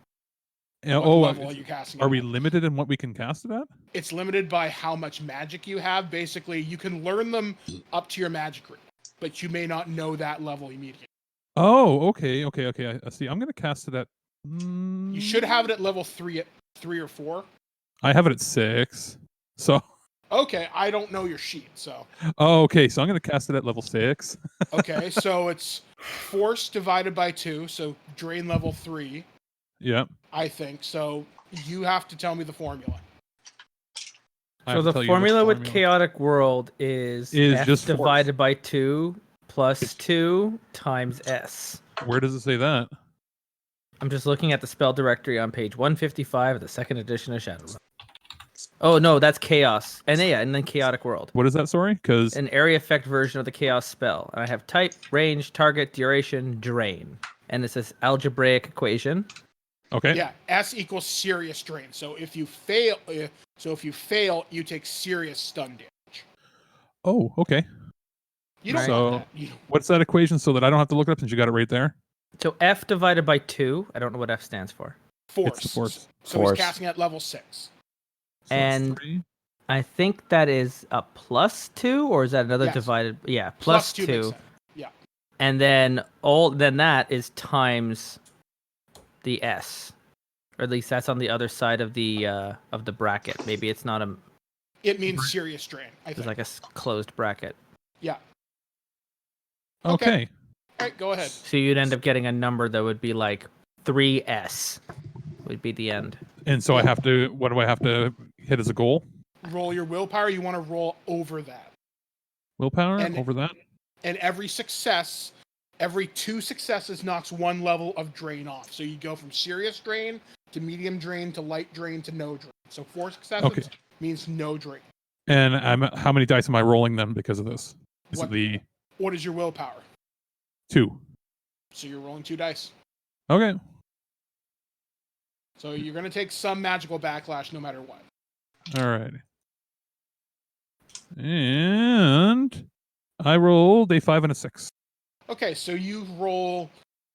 What level are you casting? Are we limited in what we can cast it at? It's limited by how much magic you have. Basically, you can learn them up to your magic rate, but you may not know that level immediately. Oh, okay. I see. I'm going to cast it at. You should have it at level 3 or 4. I have it at 6. So. Okay, I don't know your sheet, so. Oh, okay. So I'm going to cast it at level 6. Okay, so it's force divided by 2, so drain level 3. Yeah. I think so. You have to tell me the formula. So the formula with chaotic world is F just divided by 2 plus 2 times S. Where does it say that? I'm just looking at the spell directory on page 155 of the second edition of Shadowrun. Oh no, that's chaos, and then chaotic world. What is that? Sorry, because an area effect version of the chaos spell. And I have type, range, target, duration, drain, and it's this algebraic equation. Okay. Yeah, S equals serious drain. So if you fail, you take serious stun damage. Oh, okay. You don't so want that. What's that equation so that I don't have to look it up since you got it right there? So F divided by 2. I don't know what F stands for. Force. It's the force. So he's casting at level 6. So and I think that is a +2, or is that another divided? Yeah, plus 2. Yeah. And then that is times the S, or at least that's on the other side of the bracket. Maybe it's not a. It means serious drain. I think. It's like a closed bracket. Yeah. Okay. All right, go ahead. So you'd end up getting a number that would be like 3S. Would be the end. And so I have to. What do I have to hit as a goal? Roll your willpower. You want to roll over that. Willpower over that. And every 2 successes knocks 1 level of drain off. So you go from serious drain to medium drain to light drain to no drain. So 4 successes means no drain. And how many dice am I rolling then because of this? What is your willpower? 2. So you're rolling 2 dice. Okay. So you're going to take some magical backlash no matter what. All right. And I rolled a 5 and a 6. Okay, so you roll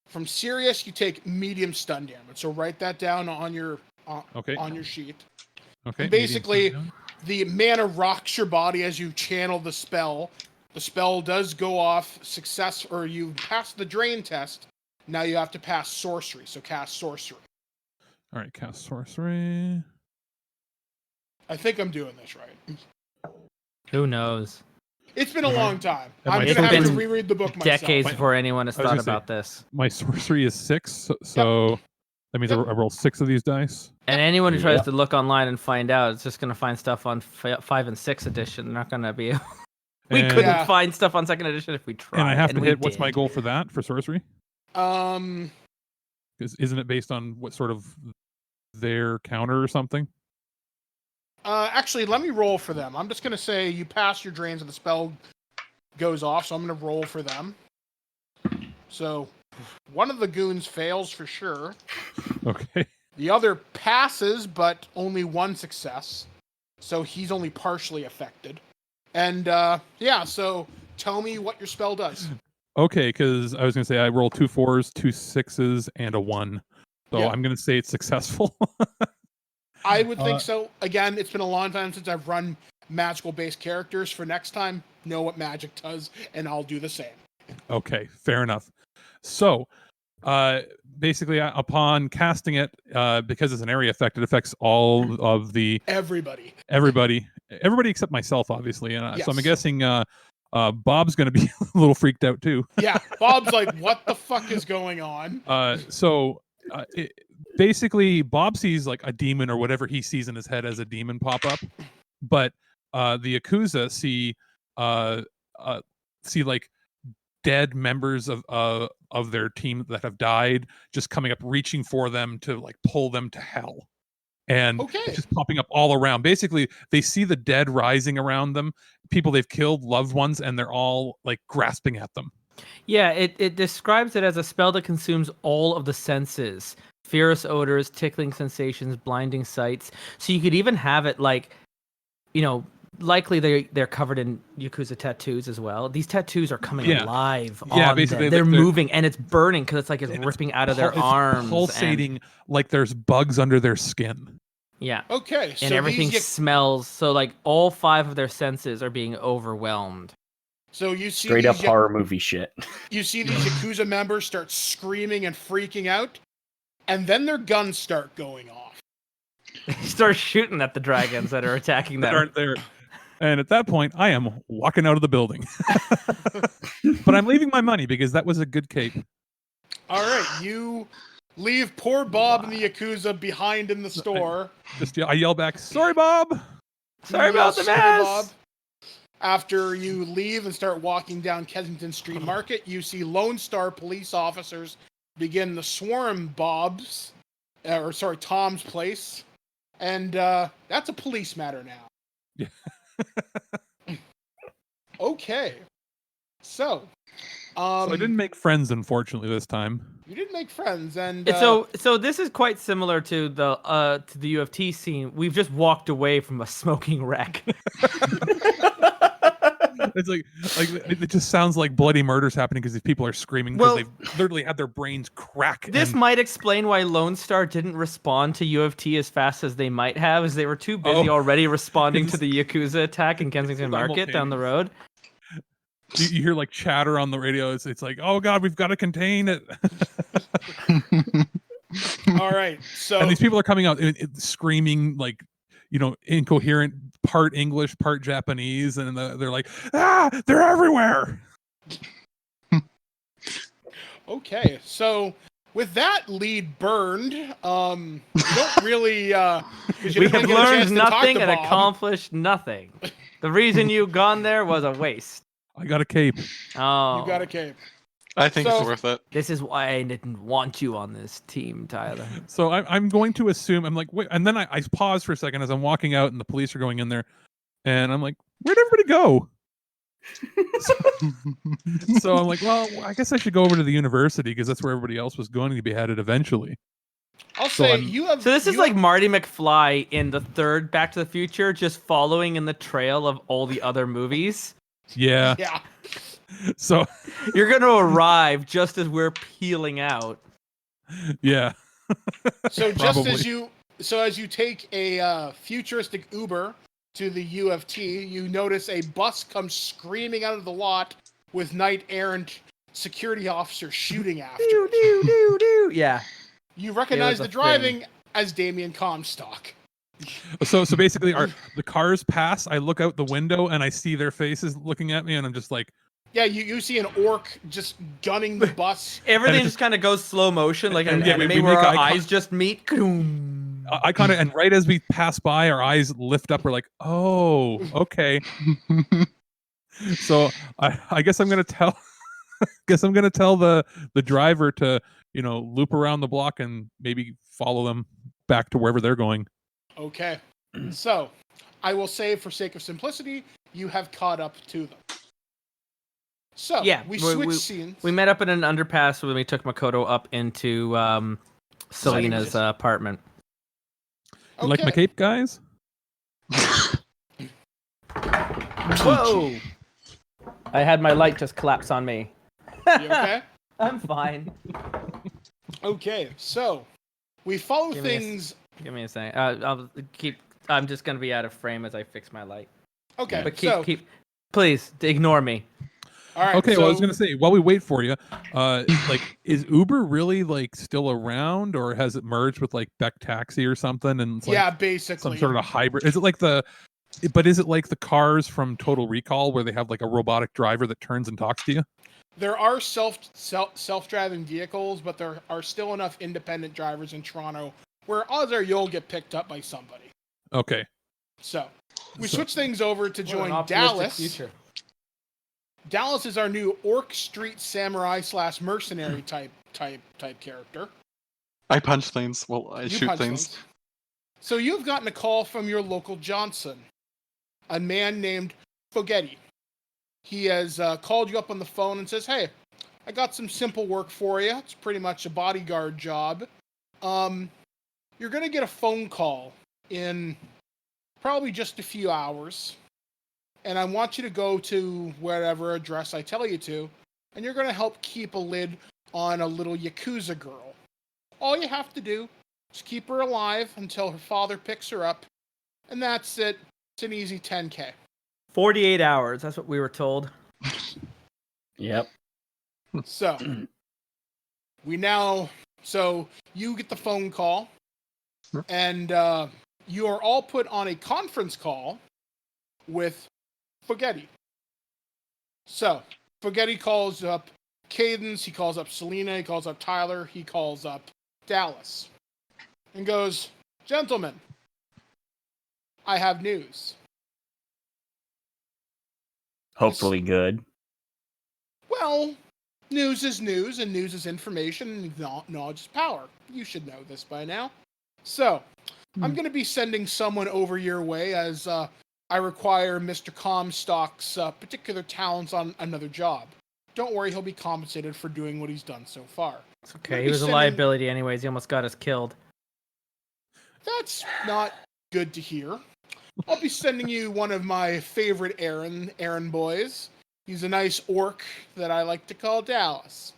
from serious. You take medium stun damage. So write that down on your on your sheet. Okay. And basically, the mana rocks your body as you channel the spell. The spell does go off success, or you pass the drain test. Now you have to pass sorcery. So cast sorcery. All right, cast sorcery. I think I'm doing this right. Who knows? It's been a long time. Am I I'm going to have to reread the book myself. Decades before anyone has thought about this. My sorcery is 6, so that means I roll 6 of these dice. And anyone who tries to look online and find out, it's just going to find stuff on 5 and 6 edition. They're not going to be able... We couldn't find stuff on 2nd edition if we tried. And I have to hit... What's my goal for that, for sorcery? Isn't it based on what sort of their counter or something? Actually, let me roll for them. I'm just going to say you pass your drains and the spell goes off, so I'm going to roll for them. So, one of the goons fails for sure. Okay. The other passes, but only 1 success. So he's only partially affected. And, so tell me what your spell does. Okay, because I was going to say I roll 2 4s, 2 6s, and a 1. So I'm going to say it's successful. I would think so. Again, it's been a long time since I've run magical-based characters. For next time, know what magic does, and I'll do the same. Okay, fair enough. So, basically, upon casting it, because it's an area effect, it affects all of the... Everybody except myself, obviously. And so I'm guessing Bob's going to be a little freaked out, too. Yeah, Bob's like, what the fuck is going on? Basically, Bob sees like a demon or whatever he sees in his head as a demon pop up, but the Yakuza see like dead members of their team that have died just coming up, reaching for them to like pull them to hell. And it's just popping up all around. Basically, they see the dead rising around them, people they've killed, loved ones, and they're all like grasping at them. Yeah, it describes it as a spell that consumes all of the senses. Fierce odors, tickling sensations, blinding sights. So you could even have it like, likely they're covered in Yakuza tattoos as well. These tattoos are coming alive on basically them. They're moving, and it's burning because it's like it's ripping out of their arms. Pulsating like there's bugs under their skin. Yeah. Okay. And everything smells. So like all 5 of their senses are being overwhelmed. So you see straight up horror movie shit. You see these Yakuza members start screaming and freaking out, and then their guns start going off. They start shooting at the dragons that are attacking them. That aren't there. And at that point, I am walking out of the building. But I'm leaving my money because that was a good cape. All right, you leave poor Bob and the Yakuza behind in the store. I yell back, "Sorry, Bob! Sorry about the mess!" Bob. After you leave and start walking down Kensington Street Market, you see Lone Star police officers begin to swarm Tom's place. And that's a police matter now. Yeah. Okay. So I didn't make friends, unfortunately, this time. You didn't make friends, and so this is quite similar to the UFT scene. We've just walked away from a smoking wreck. It's like it just sounds like bloody murders happening because these people are screaming because they've literally had their brains crack. This might explain why Lone Star didn't respond to UFT as fast as they might have, as they were too busy already responding to the Yakuza attack in Kensington Market down the road. You hear like chatter on the radio. It's like, oh god, we've got to contain it. All right, so and these people are coming out screaming like, incoherent, part English, part Japanese, and they're like, they're everywhere. Okay, so with that lead burned, you don't really. We have learned nothing and accomplished nothing. The reason you gone there was a waste. I got a cape. Oh, you got a cape. I think it's worth it. This is why I didn't want you on this team, Tyler. So I'm going to assume, I'm like, wait, and then I pause for a second as I'm walking out and the police are going in there, and I'm like, where'd everybody go? So I'm like, well, I guess I should go over to the university because that's where everybody else was going to be headed eventually. So this is like Marty McFly in the 3rd Back to the Future, just following in the trail of all the other movies. Yeah. Yeah. So you're going to arrive just as we're peeling out. Yeah. So as you take a futuristic Uber to the UFT, you notice a bus comes screaming out of the lot with knight errant security officers shooting after it. Yeah. You recognize the driving as Damien Comstock. So basically, the cars pass. I look out the window and I see their faces looking at me, and I'm just like, yeah, you see an orc just gunning the bus. Everything just kind of goes slow motion, like an anime where our eyes just meet. I kind of, and right as we pass by, our eyes lift up. We're like, oh, okay. So I guess I'm gonna tell. the driver to loop around the block and maybe follow them back to wherever they're going. Okay, so I will say, for sake of simplicity, you have caught up to them. So yeah, we switched scenes. We met up in an underpass when we took Makoto up into Selena's apartment. Okay. Like my cape, guys? Whoa! I had my light just collapse on me. You okay? I'm fine. Okay, so we follow things. Give me a second. I'm just gonna be out of frame as I fix my light. Okay, but keep. Please ignore me. All right. Okay. Well, I was gonna say, while we wait for you, is Uber really still around, or has it merged with Beck Taxi or something? And it's basically some sort of hybrid. Is it like the cars from Total Recall where they have a robotic driver that turns and talks to you? There are self-driving vehicles, but there are still enough independent drivers in Toronto where odds are you'll get picked up by somebody. Okay. So we switch things over to join Dallas. Dallas is our new orc street samurai / mercenary type character. I punch things. Well, I You shoot punch things. So you've gotten a call from your local Johnson, a man named Fogetti. He has called you up on the phone and says, "Hey, I got some simple work for you. It's pretty much a bodyguard job. You're going to get a phone call in probably just a few hours. And I want you to go to wherever address I tell you to. And you're going to help keep a lid on a little Yakuza girl. All you have to do is keep her alive until her father picks her up. And that's it. It's an easy 10K. 48 hours. That's what we were told. Yep. So, so you get the phone call, and you are all put on a conference call with Fogetti. So, Fogetti calls up Cadence, he calls up Selena, he calls up Tyler, he calls up Dallas, and goes, "Gentlemen, I have news." Hopefully good. Well, news is news, and news is information, and knowledge is power. You should know this by now. So, I'm going to be sending someone over your way as I require Mr. Comstock's particular talents on another job. Don't worry, he'll be compensated for doing what he's done so far. It's okay. He was a liability anyways. He almost got us killed. That's not good to hear. I'll be sending you one of my favorite errand boys. He's a nice orc that I like to call Dallas.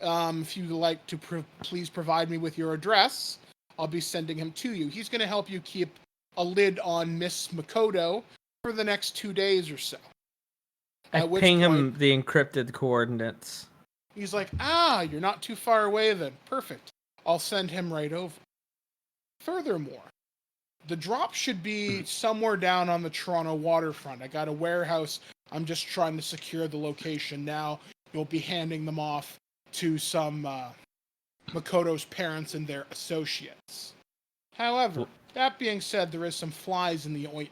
If you'd like to please provide me with your address, I'll be sending him to you. He's going to help you keep a lid on Miss Makoto for the next 2 days or so. I ping him the encrypted coordinates. He's like, you're not too far away then. Perfect. I'll send him right over. Furthermore, the drop should be somewhere down on the Toronto waterfront. I got a warehouse. I'm just trying to secure the location now. You'll be handing them off to some Makoto's parents and their associates. However, that being said, there is some flies in the ointment.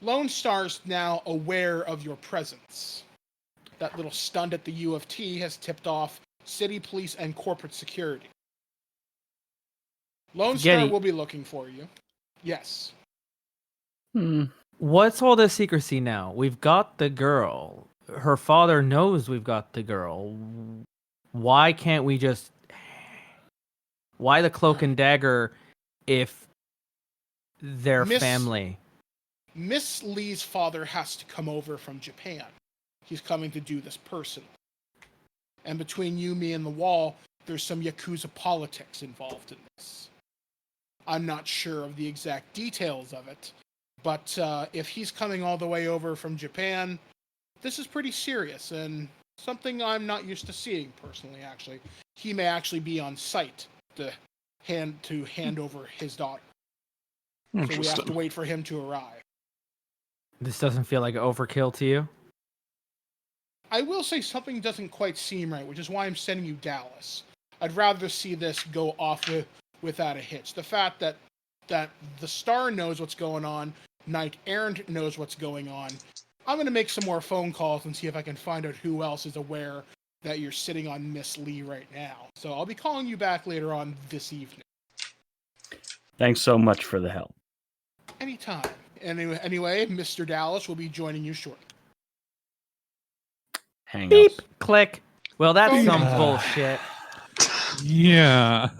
Lone Star's now aware of your presence. That little stunt at the U of T has tipped off city police and corporate security. Lone Star will be looking for you. Yes. What's all this secrecy now? We've got the girl. Her father knows we've got the girl. Why can't we just... Why the cloak and dagger if they're family? Miss Lee's father has to come over from Japan. He's coming to do this personally. And between you, me, and the wall, there's some Yakuza politics involved in this. I'm not sure of the exact details of it, but if he's coming all the way over from Japan, this is pretty serious and something I'm not used to seeing personally, actually. He may actually be on site to hand over his daughter. So we have to wait for him to arrive. This doesn't feel like overkill to you? I will say something doesn't quite seem right, which is why I'm sending you Dallas. I'd rather see this go off without a hitch. The fact that the Star knows what's going on, Knight Errant knows what's going on. I'm going to make some more phone calls and see if I can find out who else is aware that you're sitting on Miss Lee right now. So I'll be calling you back later on this evening. Thanks so much for the help. Anytime. Anyway, Mr. Dallas will be joining you shortly. Hang Beep, up. click. Well, that's some bullshit. Yeah.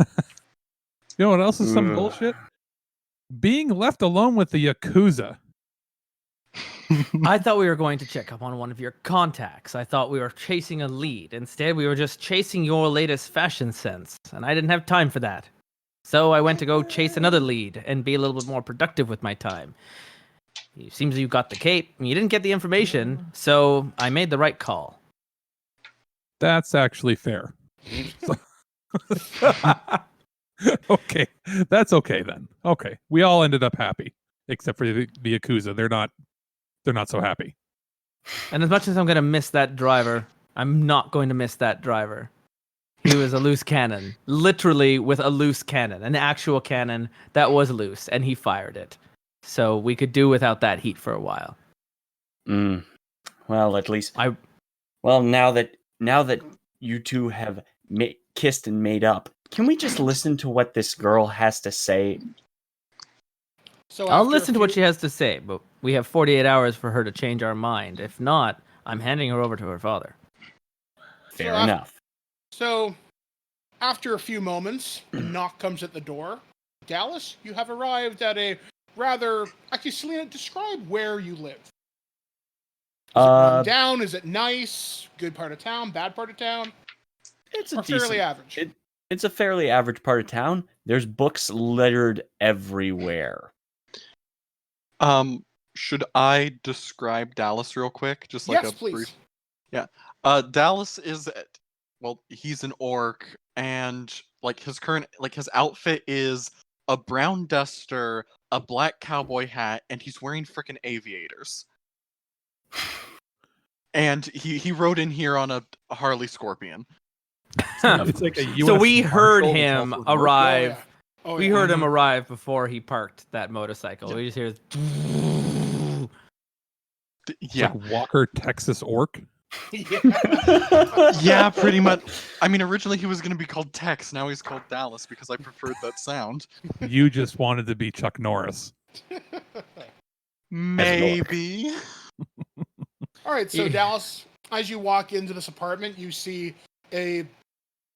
You know what else is some bullshit? Being left alone with the Yakuza. I thought we were going to check up on one of your contacts. I thought we were chasing a lead. Instead, we were just chasing your latest fashion sense, and I didn't have time for that. So I went to go chase another lead and be a little bit more productive with my time. It seems you got the cape, and you didn't get the information, so I made the right call. That's actually fair. Okay, that's okay then. Okay, we all ended up happy, except for the Yakuza. They're not so happy. And as much as I'm going to miss that driver, I'm not going to miss that driver. He was a loose cannon, literally with a loose cannon, an actual cannon that was loose, and he fired it. So we could do without that heat for a while. Well, at least Well, now that you two have kissed and made up, can we just listen to what this girl has to say? So I'll after listen to what she has to say, but we have 48 hours for her to change our mind. If not, I'm handing her over to her father. Fair enough. So, after a few moments, a knock comes at the door. Dallas, you have arrived at a rather... Actually, Selena, describe where you live. Is it run down? Is it nice? Good part of town? Bad part of town? It's fairly average. It's a fairly average part of town. There's books littered everywhere. Should I describe Dallas real quick? Just like yes, a please. brief. Yeah. Dallas is, well, he's an orc, and like his outfit is a brown duster, a black cowboy hat, and he's wearing frickin' aviators. And he rode in here on a Harley Scorpion. It's like a US So we heard Marshal, him it's also an orc. arrive. Oh, We yeah. heard him arrive before he parked that motorcycle. Yeah. We just hear It's Yeah. like Walker, Texas orc. Yeah, pretty much. I mean, originally he was going to be called Tex. Now he's called Dallas because I preferred that sound. You just wanted to be Chuck Norris. Maybe. All right, so Yeah. Dallas, as you walk into this apartment, you see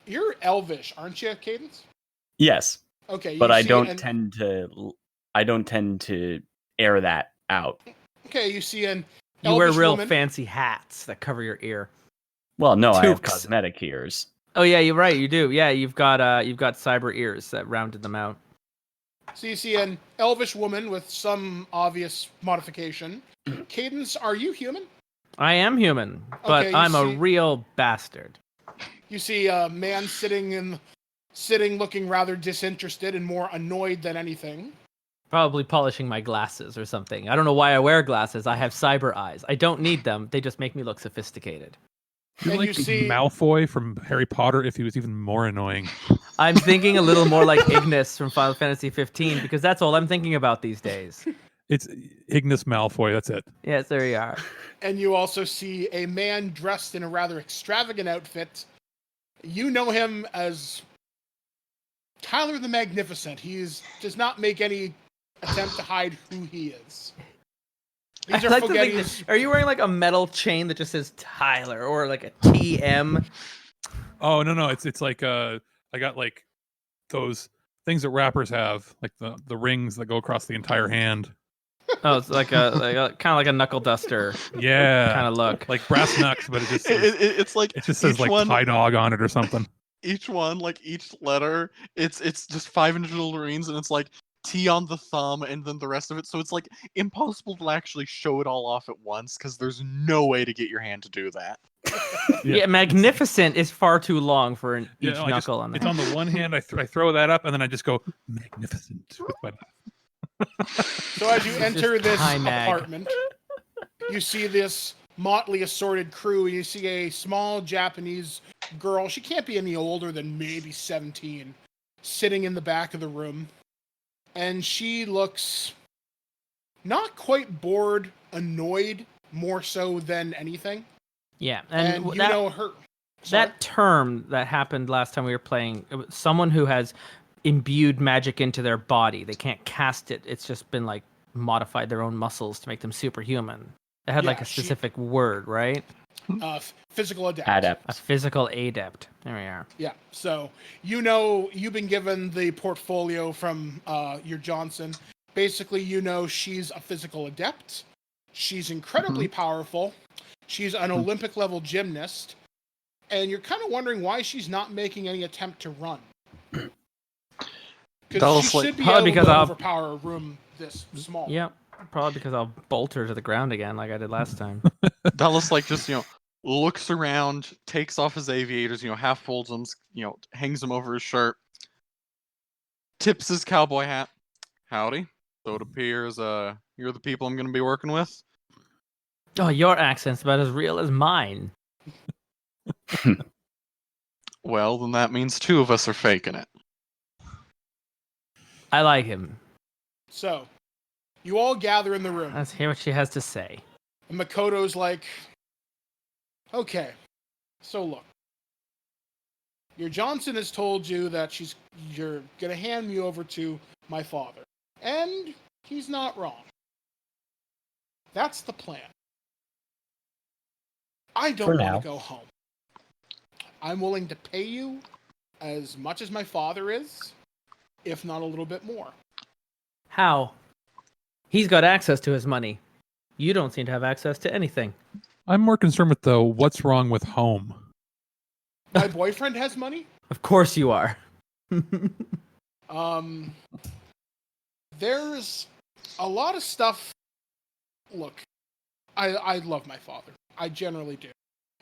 You're elvish, aren't you, Cadence? Yes, Okay, but you I see don't an- tend to. I don't tend to air that out. Okay, you see an you wear elvish real woman. fancy hats that cover your ear. Well, no, I have Toques. cosmetic ears. Oh yeah, you're right. You do. Yeah, you've got cyber ears that rounded them out. So you see an elvish woman with some obvious modification. Cadence, are you human? I am human, but Okay, you I'm a see- real bastard. You see a man sitting looking rather disinterested and more annoyed than anything. Probably polishing my glasses or something. I don't know why I wear glasses. I have cyber eyes. I don't need them. They just make me look sophisticated. You're And like you see- Malfoy from Harry Potter if he was even more annoying. I'm thinking a little more like Ignis from Final Fantasy 15 because that's all I'm thinking about these days. It's Ignis Malfoy, that's it. Yes, there you are. And you also see a man dressed in a rather extravagant outfit. You know him as Tyler the Magnificent. Does not make any attempt to hide who he is. These are I like to think Fogetti's. are you wearing like a metal chain that just says Tyler or like a TM? Oh no, it's like I got like those things that rappers have, like the rings that go across the entire hand. Oh, it's like a kind of like a knuckle duster Yeah, kind of look. like brass knucks, but it just says, It's like it just says each like one, Tie Dog on it or something. each one, like each letter, it's just 5 individual marines, and it's like T on the thumb, and then the rest of it. So it's like impossible to actually show it all off at once because there's no way to get your hand to do that. Yeah, magnificent is far too long for each Yeah, no, knuckle on it's there. on the one hand, I throw that up, and then I just go magnificent with my So as you enter Just this high mag. apartment, you see this motley assorted crew. You see a small Japanese girl. She can't be any older than maybe 17, sitting in the back of the room. And she looks not quite bored, annoyed, more so than anything. Yeah, And you that, know her. Sorry. that term that happened last time we were playing, it was someone who has imbued magic into their body. They can't cast it. It's just been like modified their own muscles to make them superhuman. It had like Yeah, a she- specific word, right? Physical adept. A Adept. physical adept. There we are. Yeah. So you know you've been given the portfolio from your Johnson. Basically, you know she's a physical adept. She's incredibly powerful. She's an Olympic level gymnast. And you're kind of wondering why she's not making any attempt to run. Because Dallas, she like- should be Probably able because to I'll- overpower a room this small. Yep. Probably because I'll bolt her to the ground again like I did last time. Dallas like just looks around, takes off his aviators, half folds them, hangs them over his shirt, tips his cowboy hat. Howdy. So it appears you're the people I'm going to be working with. Oh, your accent's about as real as mine. Well, then that means 2 of us are faking it. I like him. So you all gather in the room. Let's hear what she has to say. And Makoto's like, Okay, so look. Your Johnson has told you that you're gonna hand me over to my father. And he's not wrong. That's the plan. I don't want to go home. I'm willing to pay you as much as my father is, if not a little bit more. How? He's got access to his money. You don't seem to have access to anything. I'm more concerned with what's wrong with home. My boyfriend has money? Of course you are. There's a lot of stuff. Look, I love my father. I generally do.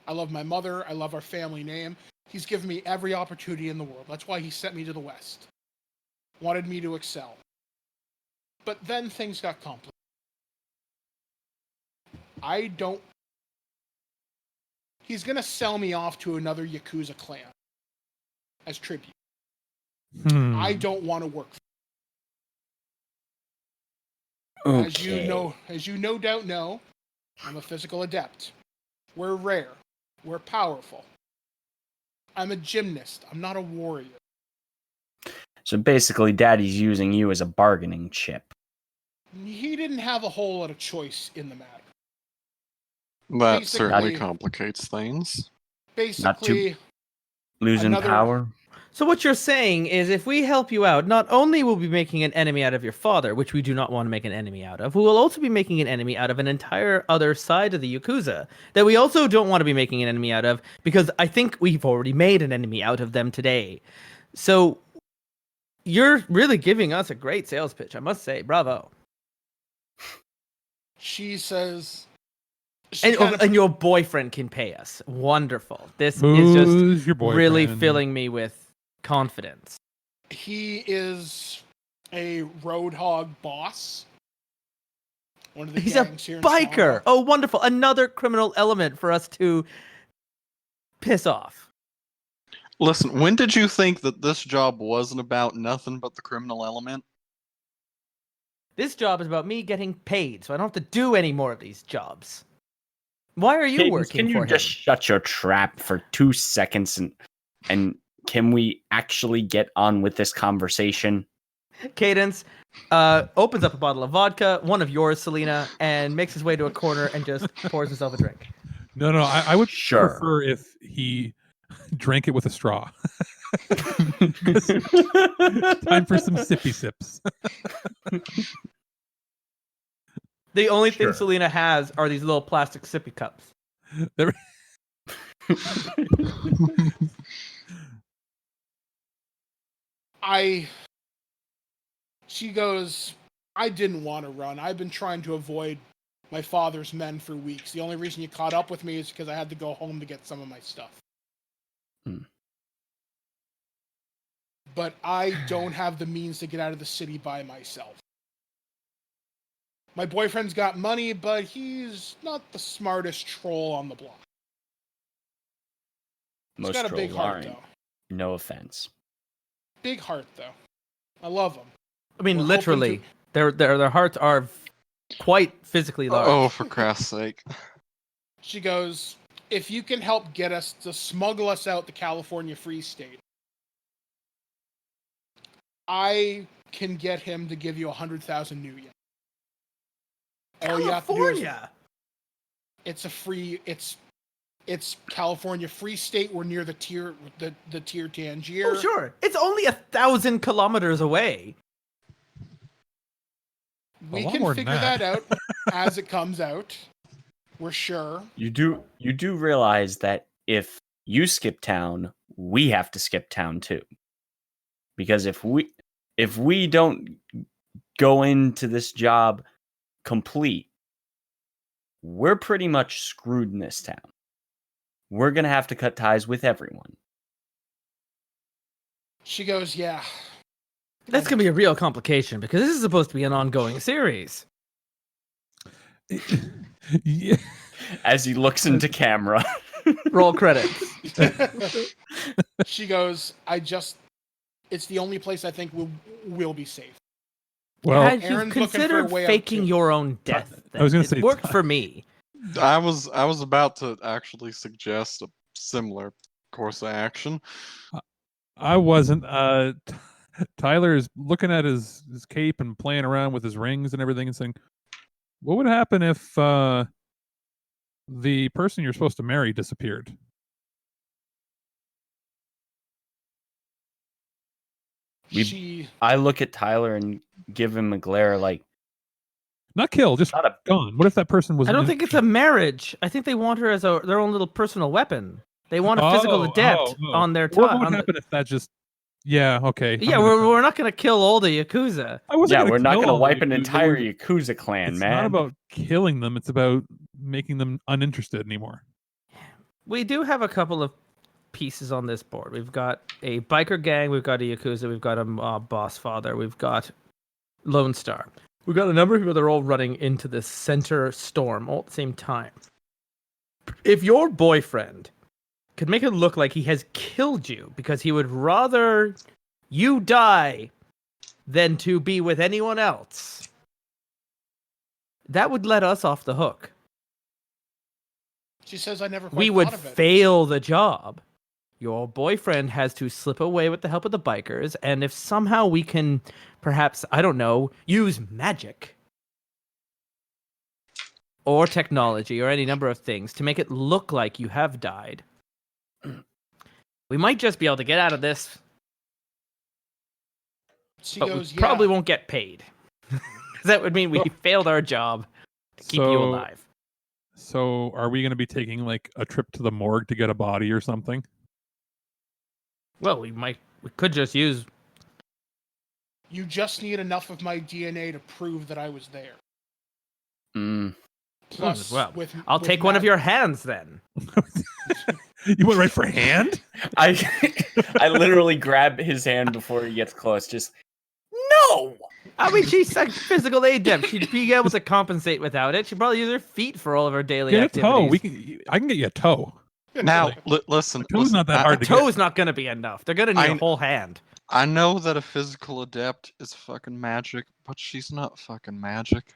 I love my mother. I love our family name. He's given me every opportunity in the world. That's why he sent me to the West. Wanted me to excel. But then things got complicated. He's going to sell me off to another Yakuza clan as tribute. I don't want to work for him. Okay. As you no doubt know, I'm a physical adept. We're rare. We're powerful. I'm a gymnast. I'm not a warrior. So basically, Daddy's using you as a bargaining chip. He didn't have a whole lot of choice in the matter. That Basically- certainly complicates things. Basically, Losing Another- power. So what you're saying is if we help you out, not only will we be making an enemy out of your father, which we do not want to make an enemy out of, we will also be making an enemy out of an entire other side of the Yakuza that we also don't want to be making an enemy out of because I think we've already made an enemy out of them today. So you're really giving us a great sales pitch, I must say. Bravo. she says... And your boyfriend can pay us. Wonderful. This is Who's just your boyfriend? really filling me with confidence. He is a roadhog boss. One of the He's a gangs here in biker. Toronto. Oh, wonderful. Another criminal element for us to piss off. Listen, when did you think that this job wasn't about nothing but the criminal element? This job is about me getting paid, so I don't have to do any more of these jobs. Why are you Cadence, working can you for just him? shut your trap for 2 seconds and can we actually get on with this conversation? Cadence opens up a bottle of vodka, one of yours, Selena, and makes his way to a corner and just pours himself a drink. No, I would Sure. prefer if he drank it with a straw. Time for some sippy sips. The only thing Sure. Selena has are these little plastic sippy cups. There- She goes, I didn't want to run. I've been trying to avoid my father's men for weeks. The only reason you caught up with me is because I had to go home to get some of my stuff. But I don't have the means to get out of the city by myself. My boyfriend's got money, but he's not the smartest troll on the block. He's Most got a big trolls heart, aren't. though. No offense. Big heart, though. I love him. I mean, We're literally, hoping their hearts are quite physically large. Oh, for Christ's sake. She goes, if you can help get us to smuggle us out the California Free State, I can get him to give you 100,000 new yen. All you have to do is, California. it's California Free State. We're near the tier Tangier. Oh, sure. It's only 1,000 kilometers away. We A lot can more than figure that that. out as it comes out. We're sure. You do realize that if you skip town, we have to skip town too. Because if we don't go into this job complete, we're pretty much screwed in this town. We're going to have to cut ties with everyone. She goes, yeah. That's going to be a real complication because this is supposed to be an ongoing series. Yeah. As he looks into camera. Roll credits. She goes, it's the only place I think we'll be safe. Well, Had you Aaron's looking for a considered way out, faking too. your own death? I was gonna It say, worked for me. I was about to actually suggest a similar course of action. I wasn't. Tyler is looking at his cape and playing around with his rings and everything and saying, what would happen if the person you're supposed to marry disappeared? I look at Tyler and give him a glare like, not kill, just not a gone. What if that person was? I don't think it's a marriage. I think they want her as their own little personal weapon. They want a physical adept on their What time. would happen if that just? Yeah, okay. Yeah, we're not going to kill all the Yakuza. We're not going to wipe an entire Yakuza clan, it's man. It's not about killing them. It's about making them uninterested anymore. We do have a couple of pieces on this board. We've got a biker gang. We've got a Yakuza. We've got a boss father. We've got Lone Star. We've got a number of people that are all running into this center storm all at the same time. If your boyfriend could make it look like he has killed you because he would rather you die than to be with anyone else, that would let us off the hook. She says I never quite We would thought of it. fail the job. Your boyfriend has to slip away with the help of the bikers, and if somehow we can, perhaps, I don't know, use magic or technology or any number of things to make it look like you have died, we might just be able to get out of this. She but goes, we probably won't get paid. That would mean we failed our job to keep you alive. So are we going to be taking like a trip to the morgue to get a body or something? Well, we could just use... You just need enough of my DNA to prove that I was there. Plus, well, I'll take one of your hands then. You went right for hand? I literally grab his hand before he gets close. Just, no! I mean, she's like physical adept. She'd be able to compensate without it. She'd probably use her feet for all of her daily activities. Toe. I can get you a toe. Now, listen. A toe's not that hard to get. A toe's not going to be enough. They're going to need a whole hand. I know that a physical adept is fucking magic, but she's not fucking magic.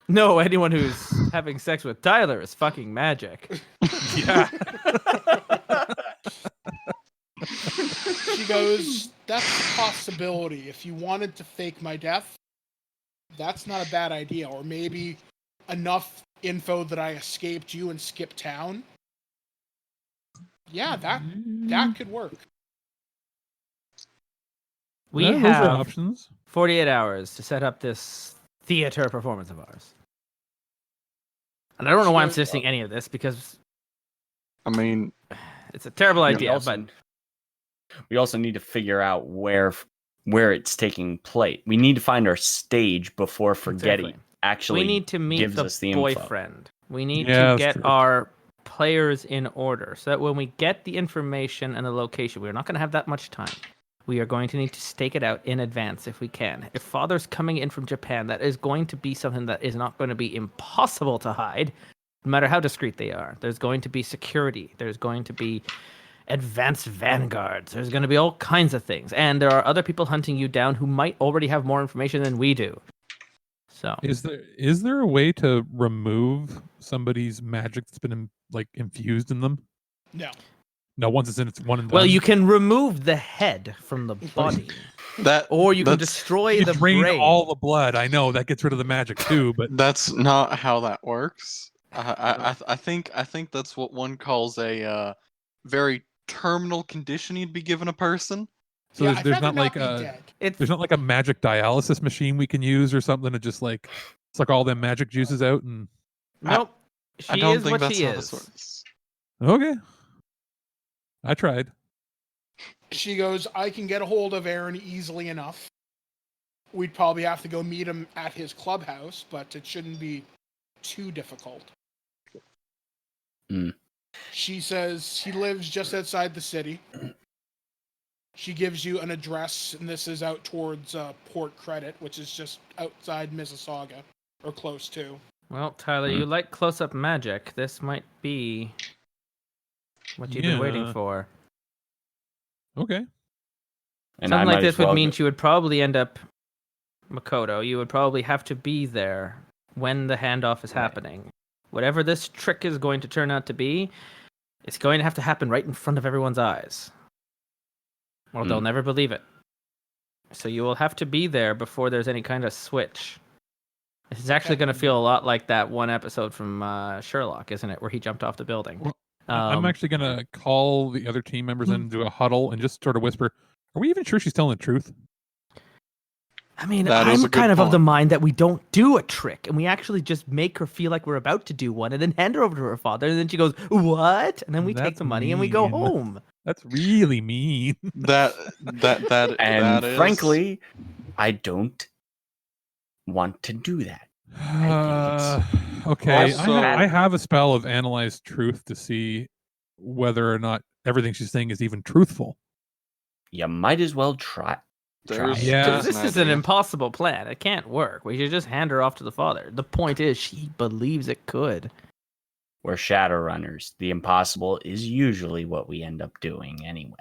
No, anyone who's having sex with Tyler is fucking magic. Yeah. She goes, that's a possibility. If you wanted to fake my death, that's not a bad idea. Or maybe enough info that I escaped you and skipped town. Yeah, that could work. We those have are options. 48 hours to set up this theater performance of ours. And I don't know why I'm suggesting any of this, because... I mean... It's a terrible idea, we also need to figure out where it's taking place. We need to find our stage before Forgetty actually we need to meet gives us the boyfriend. info. We need to get our players in order, so that when we get the information and the location, we're not going to have that much time. We are going to need to stake it out in advance if we can. If Father's coming in from Japan, that is going to be something that is not going to be impossible to hide, no matter how discreet they are. There's going to be security. There's going to be advanced vanguards. There's going to be all kinds of things. And there are other people hunting you down who might already have more information than we do. So, is there a way to remove somebody's magic that's been infused in them? No. No, once it's in, it's one and done. Well, you can remove the head from the body, or you can destroy the drain brain. all the blood. I know that gets rid of the magic too, but that's not how that works. I think that's what one calls a very terminal condition you'd be given a person. So there's not like there's not like a magic dialysis machine we can use or something to just suck all them magic juices out and. Nope. She is what she is. Okay. I tried. She goes, I can get a hold of Aaron easily enough. We'd probably have to go meet him at his clubhouse, but it shouldn't be too difficult. She says he lives just outside the city. She gives you an address, and this is out towards Port Credit, which is just outside Mississauga, or close to. Well, Tyler, you like close-up magic. This might be what you've been waiting for. Okay. And something like this would mean she would probably end up Makoto. You would probably have to be there when the handoff is happening. Whatever this trick is going to turn out to be, it's going to have to happen right in front of everyone's eyes. Or they'll never believe it. So you will have to be there before there's any kind of switch. It's actually going to feel a lot like that one episode from Sherlock, isn't it? Where he jumped off the building. Well, I'm actually going to call the other team members in, do a huddle, and just sort of whisper, are we even sure she's telling the truth? I mean, That is a I'm good kind of point. the mind that we don't do a trick, and we actually just make her feel like we're about to do one, and then hand her over to her father, and then she goes, "What?" And then we take That's the money and we go mean. home. That's really mean. That And is... frankly, I don't want to do that. Okay, Also- I have a spell of analyze truth to see whether or not everything she's saying is even truthful. You might as well try. There's, Yeah. there's This an is an idea. impossible plan. It can't work. We should just hand her off to the father. The point is, she believes it could. We're Shadowrunners. The impossible is usually what we end up doing anyway.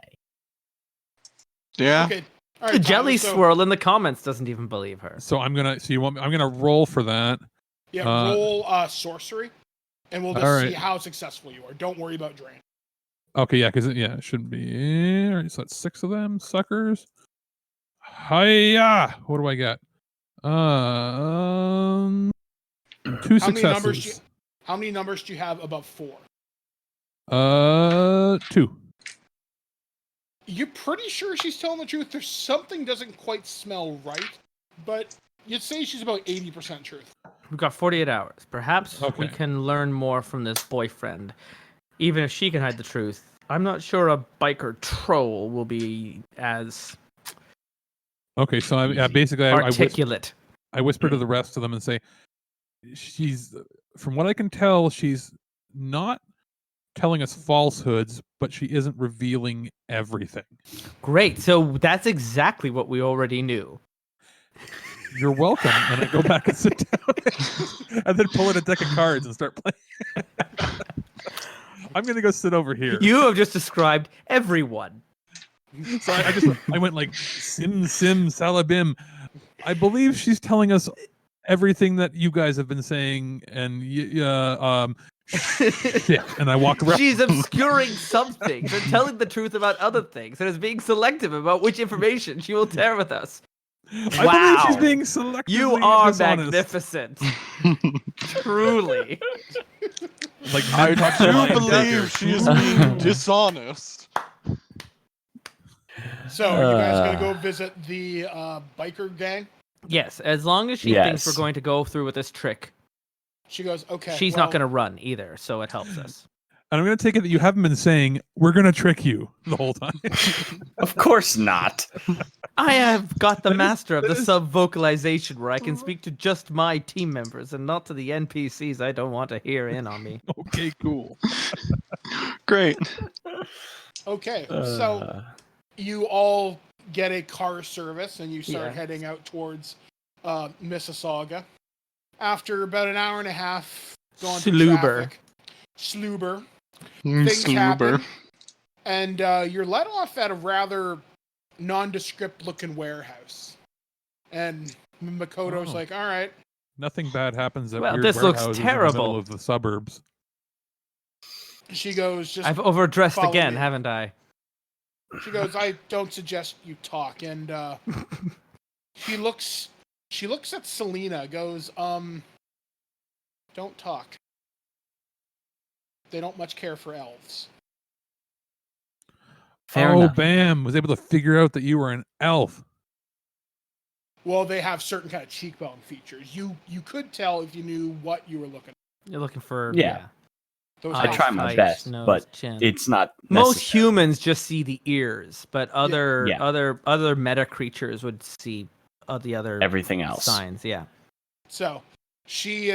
Yeah. Okay. All right, The jelly Tyler, so- swirl in the comments doesn't even believe her. So I'm gonna roll for that. Yeah, Uh, roll sorcery, and we'll just all see right. how successful you are. Don't worry about drain. Okay, yeah, because it shouldn't be. All right, so that's 6 of them suckers. Hiya! What do I get? 2 How many numbers? successes. How many numbers do you have above 4? 2. You're pretty sure she's telling the truth. There's something doesn't quite smell right, but you'd say she's about 80% truth. We've got 48 hours. Perhaps we Okay. can learn more from this boyfriend. Even if she can hide the truth, I'm not sure a biker troll will be as Okay, so basically articulate. I whisper to the rest of them and say, she's, from what I can tell, she's not telling us falsehoods, but she isn't revealing everything. Great. So that's exactly what we already knew. You're welcome. And I go back and sit down and then pull out a deck of cards and start playing. I'm going to go sit over here. You have just described everyone. So I went like sim salabim. I believe she's telling us everything that you guys have been saying, and shit. And I walk around. She's obscuring some things and telling the truth about other things, and is being selective about which information she will share with us. I Wow. believe she's being selectively You are dishonest. magnificent. Truly. Like I Ned do Tucker. believe she is being dishonest. So, are you guys gonna go visit the biker gang? Yes, as long as she thinks we're going to go through with this trick, She goes, okay. she's well, not going to run either, so it helps us. And I'm going to take it that you haven't been saying we're going to trick you the whole time. Of course not. I have got the master of the that is- sub-vocalization where I can speak to just my team members and not to the NPCs I don't want to hear in on me. Okay, cool. Great. Okay, so you all get a car service and you start heading out towards Mississauga. After about an hour and a half going through traffic, Sluber, things happen, and you're let off at a rather nondescript looking warehouse. And Makoto's like, all right. Nothing bad happens at Well, weird this looks warehouses in the terrible. middle of the suburbs. She goes, just I've overdressed follow again, me. haven't I? She goes, I don't suggest you talk. And she looks at Selena, goes, don't talk. They don't much care for elves. Fair oh, enough. bam! Was able to figure out that you were an elf. Well, they have certain kind of cheekbone features. You could tell if you knew what you were looking at. You're looking for Yeah. Those I eyes. try my eyes, best, nose, but chin. it's not Most necessary. humans just see the ears, but other Yeah. other meta creatures would see the other Everything else. signs. Yeah. So she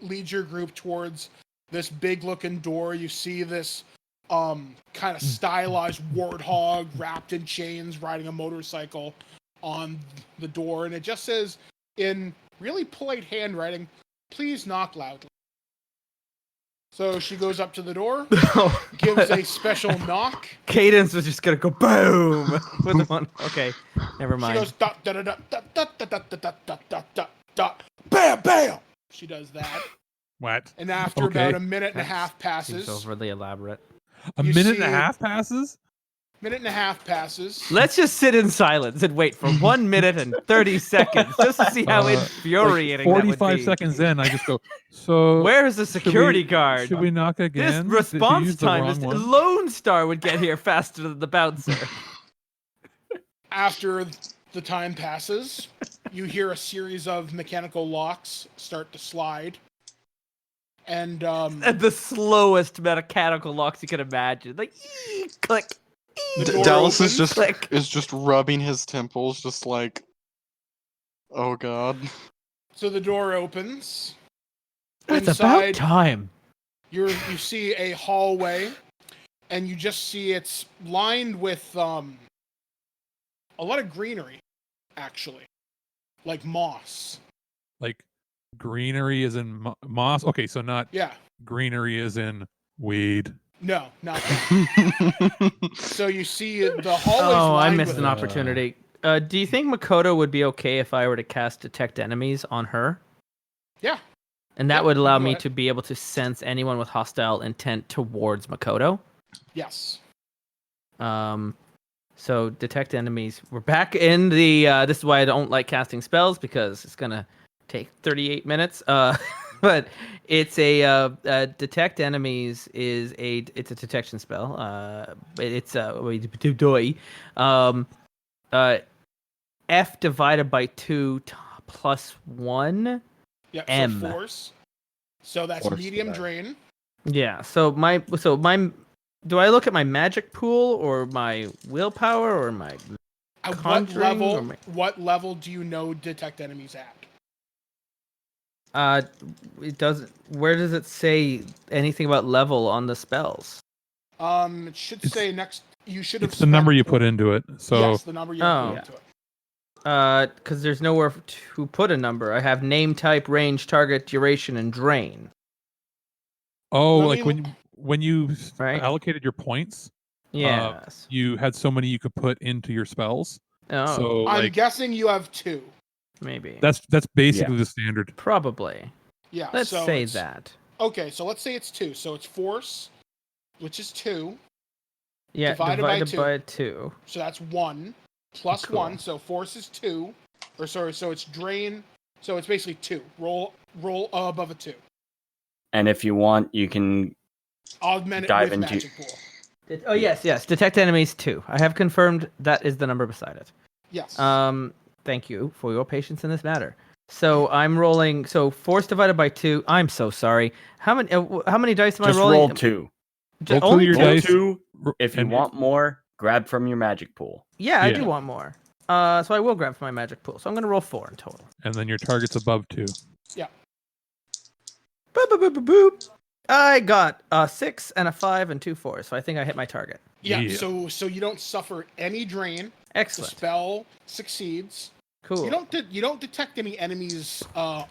leads your group towards this big looking door. You see this kind of stylized warthog wrapped in chains riding a motorcycle on the door, and it just says in really polite handwriting, "Please knock loudly." So she goes up to the door, gives a special knock. Cadence was just gonna go boom with the one. Okay, never She mind. goes dot dot dot dot dot dot dot dot dot dot dot dot. Bam bam. She does that. What? And after Okay. about a minute and a half Seems passes, overly elaborate. A You minute and a see- half passes? Let's just sit in silence and wait for 1 minute and 30 seconds just to see how infuriating that would 45 be. seconds in, I just go, so... Where's the should security we- guard? Should we knock This again? Did you response use the time wrong is one? Lone Star would get here faster than the bouncer. After the time passes, you hear a series of mechanical locks start to slide. And At the slowest mechanical locks you could imagine. Like, click. The door Dallas opens. is just rubbing his temples, just like, oh god. So the door opens. It's Inside, about time. you see a hallway, and you just see it's lined with a lot of greenery, actually, like moss. Like, greenery is in moss? Okay, so not Yeah, greenery is in weed. no, not that. So you see the hallway's Oh, I lined missed with an opportunity. Do you think Makoto would be okay if I were to cast Detect Enemies on her? Yeah. And that Yeah, would you allow can go me ahead. to be able to sense anyone with hostile intent towards Makoto. Yes. So Detect Enemies. We're back in the. This is why I don't like casting spells because it's gonna take 38 minutes. But it's a Detect Enemies is it's a detection spell. It's F divided by 2 plus 1. Yeah. M. So force. So that's Force medium divided. drain. Yeah. So my do I look at my magic pool or my willpower or my At Conjuring or ma- what level do you know detect enemies at? it doesn't. Where does it say anything about level on the spells? It should say next. You should have. It's the number you put into it. So Yes, the number you Oh. put into it. Because there's nowhere to put a number. I have name, type, range, target, duration, and drain. oh, Let like me- when you Right. allocated your points, Yes. you had so many you could put into your spells. Oh, So I'm like guessing you have 2. maybe. that's basically the standard. Probably. Yeah. Let's so say it's- that. Okay, so let's say it's 2. So it's force, which is 2. Yeah, divided by by 2. So that's 1 plus Cool. 1. So force is 2. Or sorry, so it's drain. So it's basically 2. Roll above a 2. And if you want, you can Augment it Dive with into- magic pool. Oh yes. Detect enemies 2. I have confirmed that is the number beside it. Yes. Thank you for your patience in this matter. So I'm rolling. So force divided by 2. I'm so sorry. How many dice am I just rolling? roll 2. Ju- Roll 2 your Roll dice. 2. If you and- want more, grab from your magic pool. Yeah, I Yeah. do want more. So I will grab from my magic pool. So I'm gonna roll 4 in total. And then your target's above 2. Boop, boop, boop, boop, boop. I got a 6 and a 5 and 2 4s. So I think I hit my target. yeah. yeah. So you don't suffer any drain. The Excellent. spell succeeds. Cool. You don't detect any enemies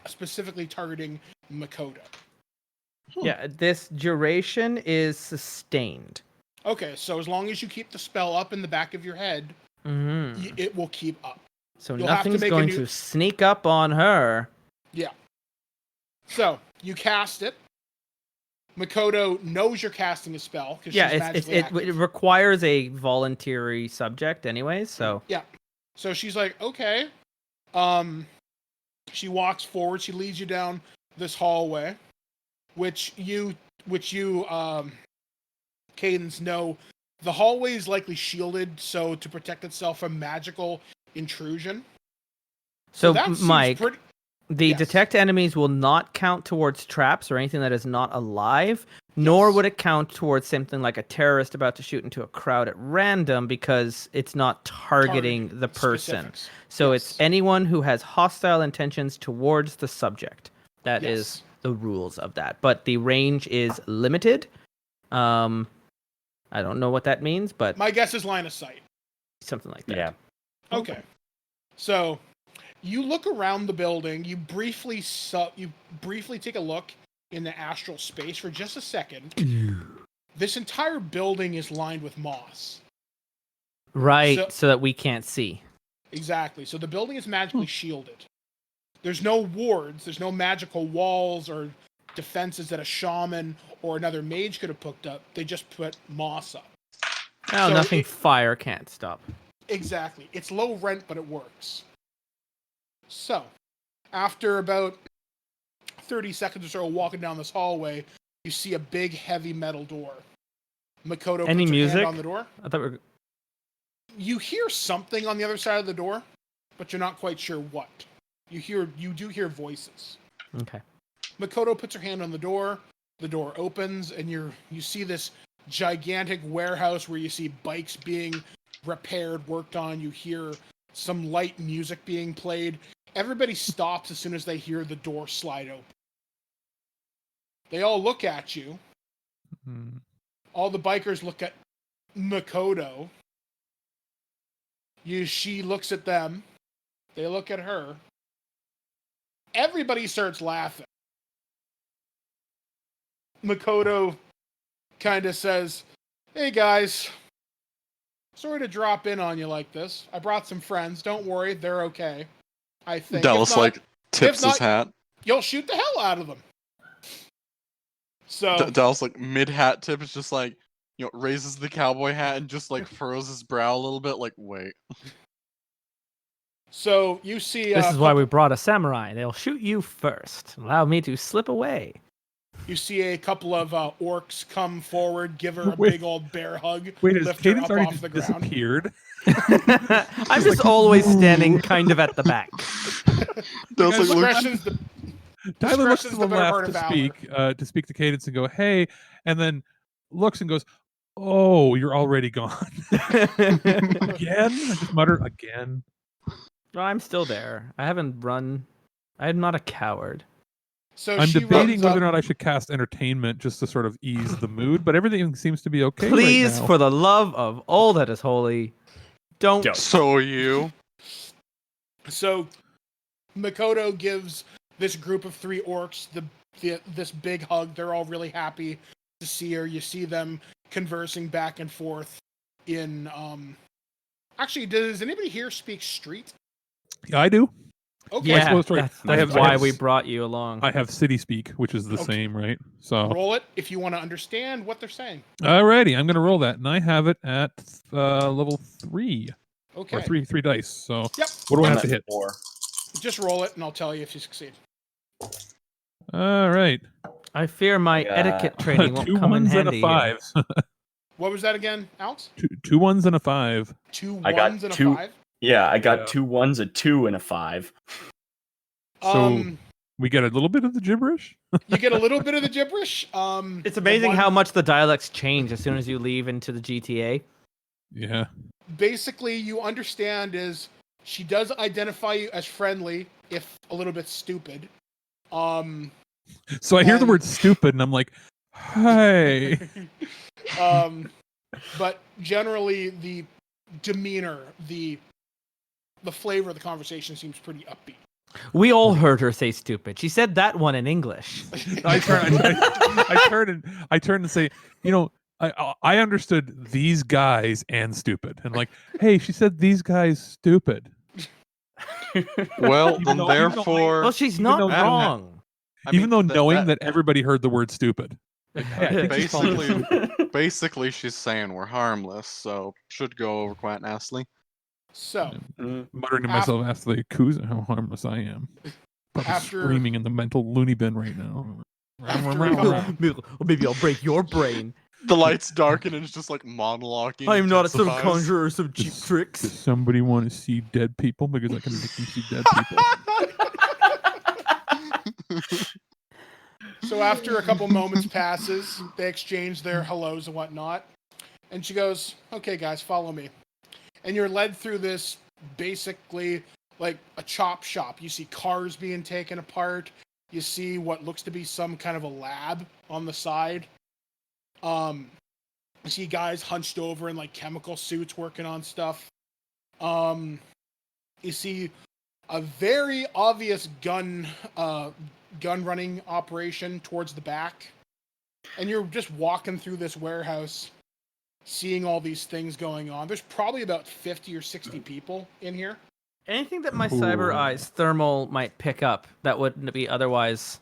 specifically targeting Makoto. Yeah, this duration is sustained. Okay, so as long as you keep the spell up in the back of your head, Mm-hmm. it will keep up. So you'll have to nothing's make a going new- to sneak up on her. Yeah. So you cast it. Makoto knows you're casting a spell because Yeah, she's it magically active. requires a voluntary subject anyways, so So she's like, okay. She walks forward. She leads you down this hallway, which you Cadence know. The hallway is likely shielded, so to protect itself from magical intrusion. so that seems Mike, pretty- the yes. detect enemies will not count towards traps or anything that is not alive, nor Yes. would it count towards something like a terrorist about to shoot into a crowd at random because it's not targeting the person. specifics. So Yes. it's anyone who has hostile intentions towards the subject. That is Yes. the rules of that. But the range is limited. I don't know what that means, but My guess is line of sight. something like that. Yeah. Okay. So you look around the building. You briefly take a look in the astral space for just a second. This entire building is lined with moss. Right, So- so that we can't see. Exactly. So the building is magically shielded. There's no wards, there's no magical walls or defenses that a shaman or another mage could have put up. They just put moss up. Oh, So nothing fire can't stop. Exactly. It's low rent, but it works. So, after about 30 seconds or so walking down this hallway, you see a big, heavy metal door. Makoto Any puts her music? hand on the door. I thought we were... You hear something on the other side of the door, but you're not quite sure what. You do hear voices. Okay. Makoto puts her hand on the door opens, and you see this gigantic warehouse where you see bikes being repaired, worked on. You hear some light music being played. Everybody stops as soon as they hear the door slide open. They all look at you. Mm. All the bikers look at Makoto. She looks at them. They look at her. Everybody starts laughing. Makoto kind of says, "Hey guys, sorry to drop in on you like this. I brought some friends. Don't worry, they're okay. I think." Dallas tips his hat. You'll shoot the hell out of them. So Dallas mid hat tip is just raises the cowboy hat and just furrows his brow a little bit. Wait. So you see. This is why we brought a samurai. They'll shoot you first. Allow me to slip away. You see a couple of orcs come forward, give her a big old bear hug, Wait, lift has her Cadence up already off the just ground. disappeared? I'm just always standing kind of at the back. Dallas Discretion's the Tyler looks to discretion's the better part left of to speak to Cadence and go, "Hey," and then looks and goes, "Oh, you're already gone." Again? I just mutter again. No, I'm still there. I haven't run. I'm not a coward. So I'm she debating runs whether or up. not I should cast entertainment just to sort of ease the mood, but everything seems to be okay. Please, right now. for the love of all that is holy, don't. So are you. So Makoto gives this group of 3 orcs this big hug. They're all really happy to see her. You see them conversing back and forth in actually, does anybody here speak street? Yeah, I do. Okay. Yeah, suppose, right. that's I why have- we brought you along. I have city speak, which is the Okay. same, right? So Roll it if you want to understand what they're saying. alrighty, I'm gonna roll that, and I have it at level 3 Okay. or three dice. So Yep. what do I I'm have to at hit? 4. Just roll it and I'll tell you if you succeed. All right, I fear my Yeah. etiquette training won't 2 come in ones and handy. a 5. What was that again, Alex? two 1s and a 5. 2 I got 1s and a 2. 5? Yeah, I got Yeah. 2 1s, a 2, and a 5. So we get a little bit of the gibberish. You get a little bit of the gibberish. It's amazing how much the dialects change as soon as you leave into the GTA. Yeah. Basically you understand is she does identify you as friendly, if a little bit stupid. So I hear the And- word stupid, and I'm like, "Hey." But generally the demeanor, the flavor of the conversation seems pretty upbeat. We all heard her say stupid. She said that one in English. I turn and say, I understood these guys and stupid, and like, hey, she said these guys stupid. Well, Even then though- therefore, Well, she's even not though- wrong. Even though knowing that everybody heard the word stupid. Like, hey, I think she's calling us basically she's saying we're harmless, so should go over quite nicely. So muttering to myself after the Yakuza how harmless I am. Probably After- screaming in the mental loony bin right now. After a couple- Maybe I'll break your brain. The lights darken and it's just monologuing. I am not some intensifies. conjurer of some cheap Does tricks. somebody want to see dead people? Because I can make them see dead people. So after a couple moments passes, they exchange their hellos and whatnot. And she goes, "Okay, guys, follow me." And you're led through this basically like a chop shop. You see cars being taken apart. You see what looks to be some kind of a lab on the side. You see guys hunched over in chemical suits working on stuff. You see a very obvious gun running operation towards the back. And you're just walking through this warehouse, seeing all these things going on. There's probably about 50 or 60 people in here. Anything that my cyber eyes thermal might pick up that wouldn't be otherwise.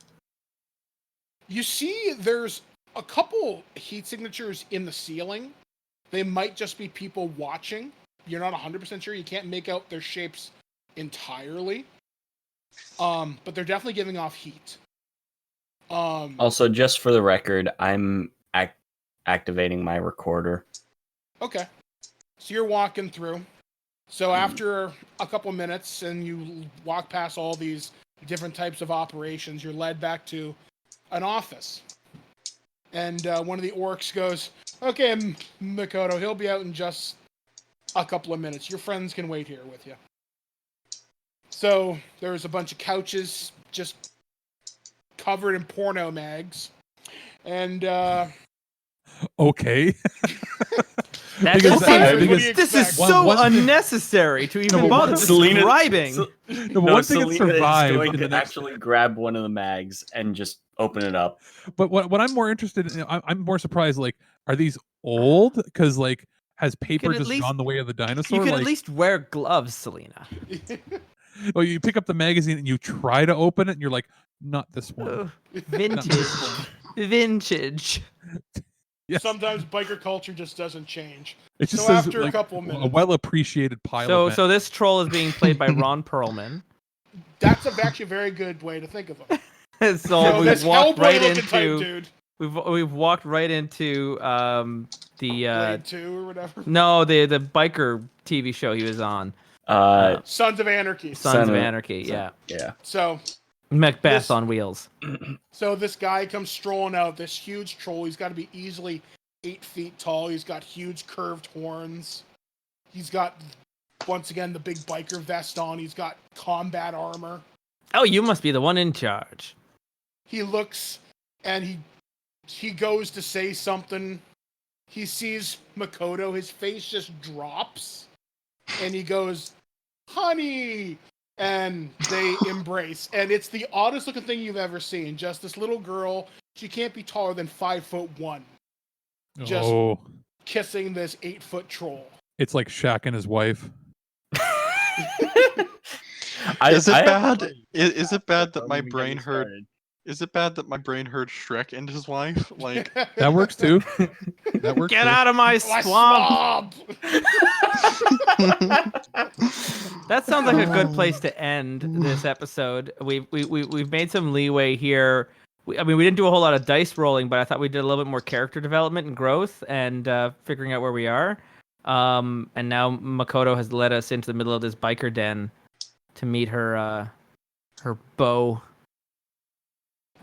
You see, there's a couple heat signatures in the ceiling. They might just be people watching. You're not 100% sure. You can't make out their shapes entirely. But they're definitely giving off heat. Also, just for the record, I'm activating my recorder. Okay. So you're walking through. So after a couple minutes and you walk past all these different types of operations, you're led back to an office. And one of the orcs goes, okay, Makoto, he'll be out in just a couple of minutes. Your friends can wait here with you. So there's a bunch of couches just covered in porno mags. And Okay. That's Because- okay. because- This is One- so one- unnecessary to even No, bother Selena- describing. No, but one thing that Selena is survived going in the to next. actually grab one of the mags and just open it up. But what I'm more interested in, I'm more surprised. Like, are these old? Because like, has paper at just least- gone the way of the dinosaur? You could like, at least wear gloves, Selena. well, you pick up the magazine and you try to open it, and you're like, not this one. Ugh, Not vintage. this one. Vintage. Yes. sometimes biker culture just doesn't change. It just So says after a like, couple minutes- a well-appreciated pile. So of so this troll is being played by Ron Perlman. That's actually a very good way to think of them. So So we've this walked right Hellboy-looking type into dude, we've walked right into the Blade 2 or whatever. no the biker TV show he was on, Sons of Anarchy. Sons of Anarchy. Yeah, Yeah. So Macbeth This- on wheels. So this guy comes strolling out, this huge troll. He's got to be easily 8 feet tall. He's got huge curved horns. He's got, once again, the big biker vest on. He's got combat armor. Oh, you must be the one in charge. He looks and he goes to say something. He sees Makoto. His face just drops. And he goes, honey! And they embrace. And it's the oddest looking thing you've ever seen. Just this little girl. She can't be taller than 5'1". Just oh, kissing this 8-foot troll. it's like Shaq and his wife. Is it I- bad? Is it bad that Don't my even get brain me heard? started. Is it bad that my brain heard Shrek and his wife? Like, That works too. That works. Get too. out of my My swamp! swamp! That sounds like a good place to end this episode. We've made some leeway here. I mean, we didn't do a whole lot of dice rolling, but I thought we did a little bit more character development and growth and figuring out where we are. And now Makoto has led us into the middle of this biker den to meet her beau,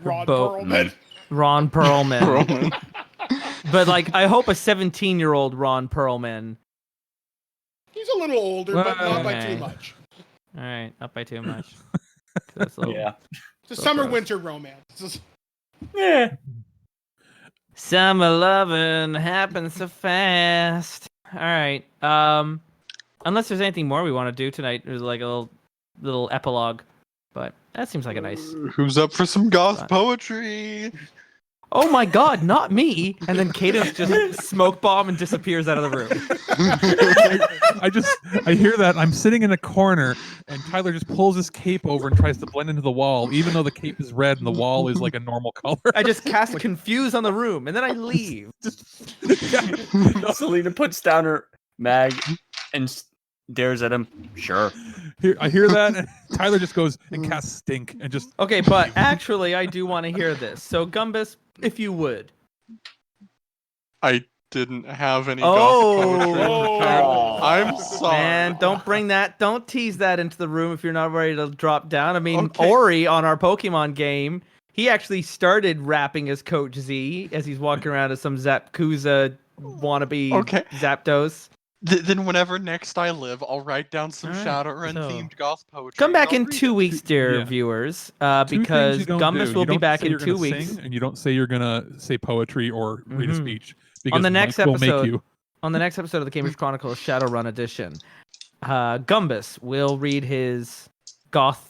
Ron Bo- Perlman. Ron Perlman. But like, I hope a 17-year-old Ron Perlman. He's a little older, but not by Okay. too much. All right, not by too much. That's a little- Yeah. It's a So summer-winter romance. It's just- Yeah. Summer loving happens so fast. All right. Unless there's anything more we want to do tonight, there's like a little epilogue. But that seems like a nice. who's up for some goth poetry? Oh my God, not me! And then Cadence just smoke bomb and disappears out of the room. I hear that. I'm sitting in a corner, and Tyler just pulls his cape over and tries to blend into the wall, even though the cape is red and the wall is like a normal color. I just cast confuse on the room, and then I leave. Selena puts down her mag and stares at him. Sure. I hear that, and Tyler just goes and casts stink and just. Okay, but actually, I do want to hear this. So, Gumbus, if you would. I didn't have any Oh. goth poetry prepared. I'm sorry. Man, don't tease that into the room if you're not ready to drop down. I mean, Okay. Ori on our Pokemon game, he actually started rapping as Coach Z as he's walking around as some Zapkuza wannabe Okay. Zapdos. Then whenever next I live, I'll write down some Alright, Shadowrun so- themed goth poetry. Come back and I'll in read 2 it. weeks, dear Yeah. viewers, Two things because you don't Gumbus do. will You be don't back say in you're 2 gonna weeks. sing, and you don't say you're gonna say poetry or read a Mhm. speech because the next Mike will make episode- you. On the next episode of the Cambridge Chronicles Shadowrun edition, Gumbus will read his goth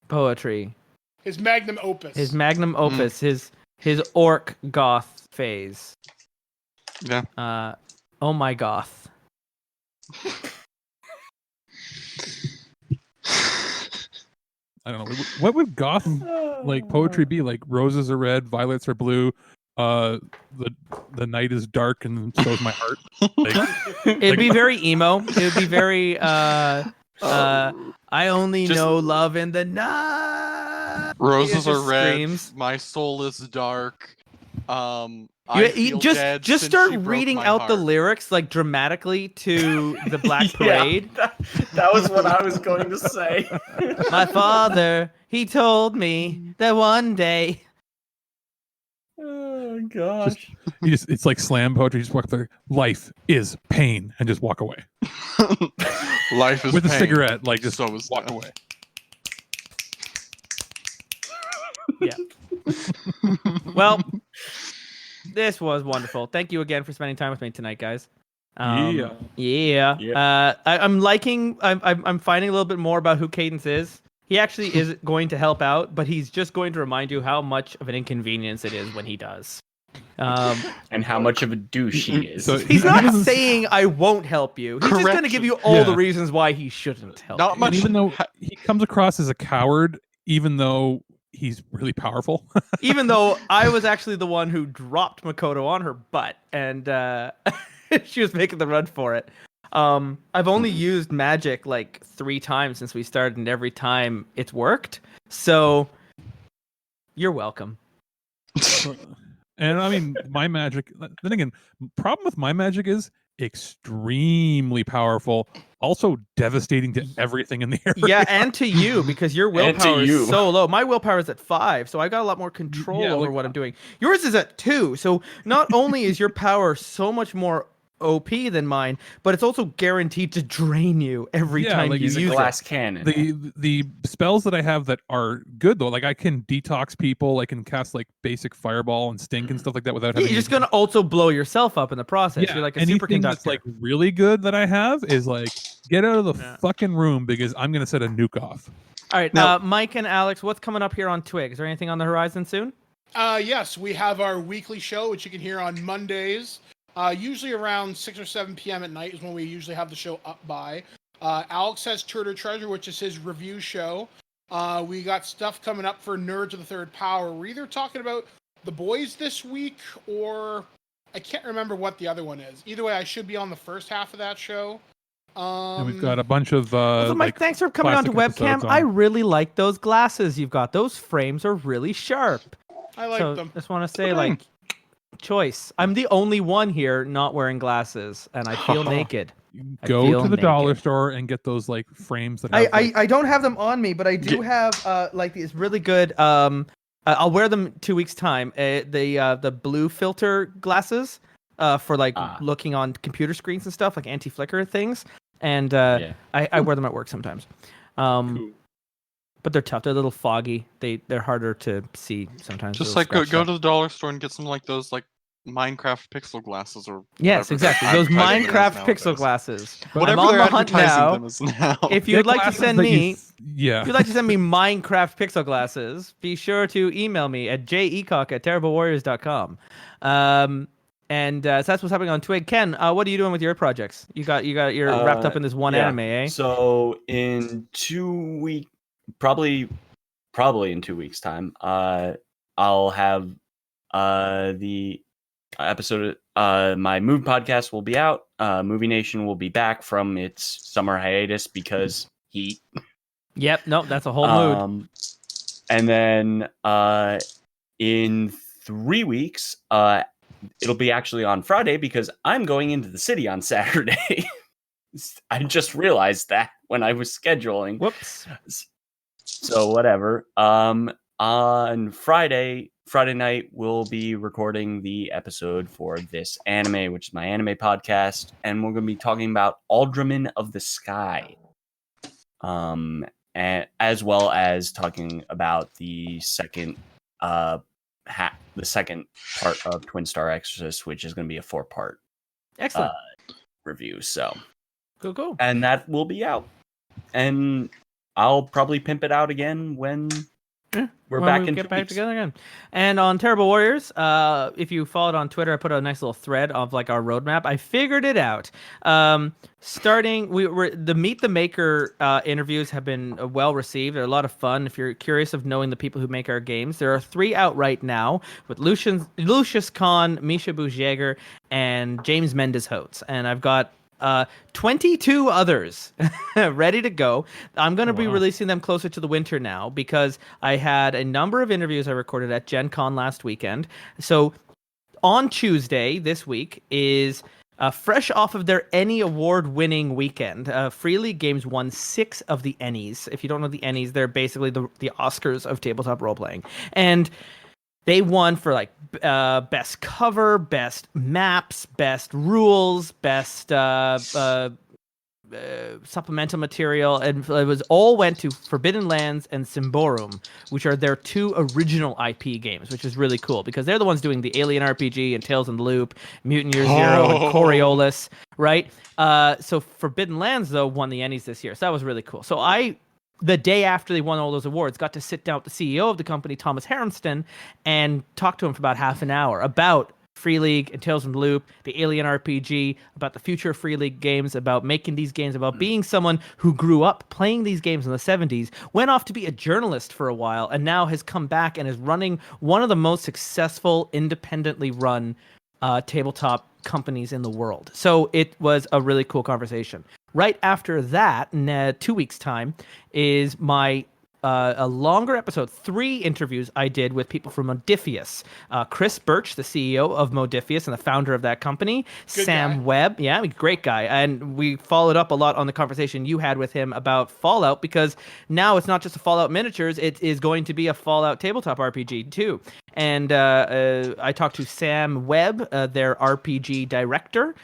poetry, his magnum opus. his magnum opus, his orc goth phase. Yeah. Oh my goth. I don't know. What would goth like poetry be? Like roses are red, violets are blue. The night is dark, and so is my heart. Like, It'd be very emo. It would be very I only know love in the night. Roses are red. Screams. My soul is dark. Just start reading out the lyrics like dramatically to the Black Parade. That was what I was going to say. My father, he told me that one day. Oh gosh. It's like slam poetry. You just walk there. Life is pain, and just walk away. Life is with pain. A cigarette. Like just so is walk death. away. Yeah. Well, this was wonderful. Thank you again for spending time with me tonight, guys. Yeah. I'm liking. I'm finding a little bit more about who Cadence is. He actually is going to help out, but he's just going to remind you how much of an inconvenience it is when he does. And how much of a douche he is. So he's not saying I won't help you. He's just going to give you all the reasons why he shouldn't help Not you. much. And even though he comes across as a coward, even though he's really powerful. Even though I was actually the one who dropped Makoto on her butt, and she was making the run for it. I've only used magic like 3 times since we started, and every time it's worked. So you're welcome. And I mean, my magic. Then again, problem with my magic is extremely powerful, also devastating to everything in the area. Yeah, and to you, because your willpower you. is so low. My willpower is at 5, so I got a lot more control over what I'm doing. Yours is at 2, so not only is your power so much more OP than mine, but it's also guaranteed to drain you every time you use use a glass it. cannon. The spells that I have that are good though, like I can detox people, I can cast like basic fireball and stink and stuff like that without having. You're just gonna also blow yourself up in the process. Yeah, You're like a anything superconductor. that's like really good that I have is like get out of the fucking room because I'm gonna set a nuke off. All right, Now- Mike and Alex, what's coming up here on Twig? Is there anything on the horizon soon? Yes, we have our weekly show, which you can hear on Mondays. Usually around 6 or 7 p.m. at night is when we usually have the show up by. Alex has Turtle Treasure, which is his review show. We got stuff coming up for Nerds of the Third Power. We're either talking about The Boys this week, or I can't remember what the other one is. Either way, I should be on the first half of that show. And we've got a bunch of Also, Mike, thanks for coming onto webcam. I really like those glasses you've got. Those frames are really sharp. I like them. Just want to say, like, choice. I'm the only one here not wearing glasses, and I feel naked. Go to the dollar store and get those like frames that have, I don't have them on me, but I do have like these really good. I'll wear them 2 weeks time. The blue filter glasses for like looking on computer screens and stuff, like anti-flicker things. And I wear them at work sometimes. Cool. But they're tough. They're a little foggy. They're harder to see sometimes. Just like go to the dollar store and get some like those like Minecraft pixel glasses or yes, whatever exactly. Those advertising Minecraft is pixel nowadays. glasses. Whatever I'm on they're the hunt advertising now. them as now. If you'd like to send me, if yeah, you'd like to send me Minecraft pixel glasses, be sure to email me at jecock@terriblewarriors.com. And so that's what's happening on Twig. Ken, what are you doing with your projects? You're wrapped up in this one anime, eh? So in 2 weeks, probably in 2 weeks' time, I'll have the episode. My Move podcast will be out. Movie Nation will be back from its summer hiatus because heat. Yep. No, that's a whole mood. And then in 3 weeks, it'll be actually on Friday because I'm going into the city on Saturday. I just realized that when I was scheduling. Whoops. So whatever. On Friday night, we'll be recording the episode for this anime, which is my anime podcast, and we're going to be talking about Alderman of the Sky, and as well as talking about the second part of Twin Star Exorcist, which is going to be a 4-part Excellent review. So cool. And that will be out, and I'll probably pimp it out again when We're when back we in get 2 back weeks. together again. And on Terrible Warriors, if you followed on Twitter, I put a nice little thread of like our roadmap. I figured it out. Starting, the Meet the Maker interviews have been well received. They're a lot of fun. If you're curious of knowing the people who make our games, there are 3 out right now with Lucius Kahn, Misha Bujäger, and James Mendes Hotes. And I've got 22 others ready to go. I'm going to be releasing them closer to the winter now because I had a number of interviews I recorded at Gen Con last weekend. So on Tuesday this week is fresh off of their Ennie award-winning weekend. Free League Games won 6 of the Ennies. If you don't know the Ennies, they're basically the Oscars of tabletop role-playing. And they won for like best cover, best maps, best rules, best supplemental material, and it was all went to Forbidden Lands and Symborum, which are their 2 original IP games, which is really cool because they're the ones doing the Alien RPG and Tales in the Loop, Mutant Year Zero, and Coriolis, right? So Forbidden Lands though won the Ennies this year, so that was really cool. So the day after they won all those awards, got to sit down with the CEO of the company, Thomas Harenston, and talk to him for about half an hour about Free League and Tales from the Loop, the Alien RPG, about the future of Free League games, about making these games, about being someone who grew up playing these games in the 70s, went off to be a journalist for a while, and now has come back and is running one of the most successful, independently run tabletop companies in the world. So it was a really cool conversation. Right after that, in 2 weeks' time, is my a longer episode, 3 interviews I did with people from Modiphius. Chris Birch, the CEO of Modiphius and the founder of that company. Good Sam guy. Webb, yeah, great guy. And we followed up a lot on the conversation you had with him about Fallout, because now it's not just a Fallout miniatures, it is going to be a Fallout tabletop RPG too. And I talked to Sam Webb, their RPG director,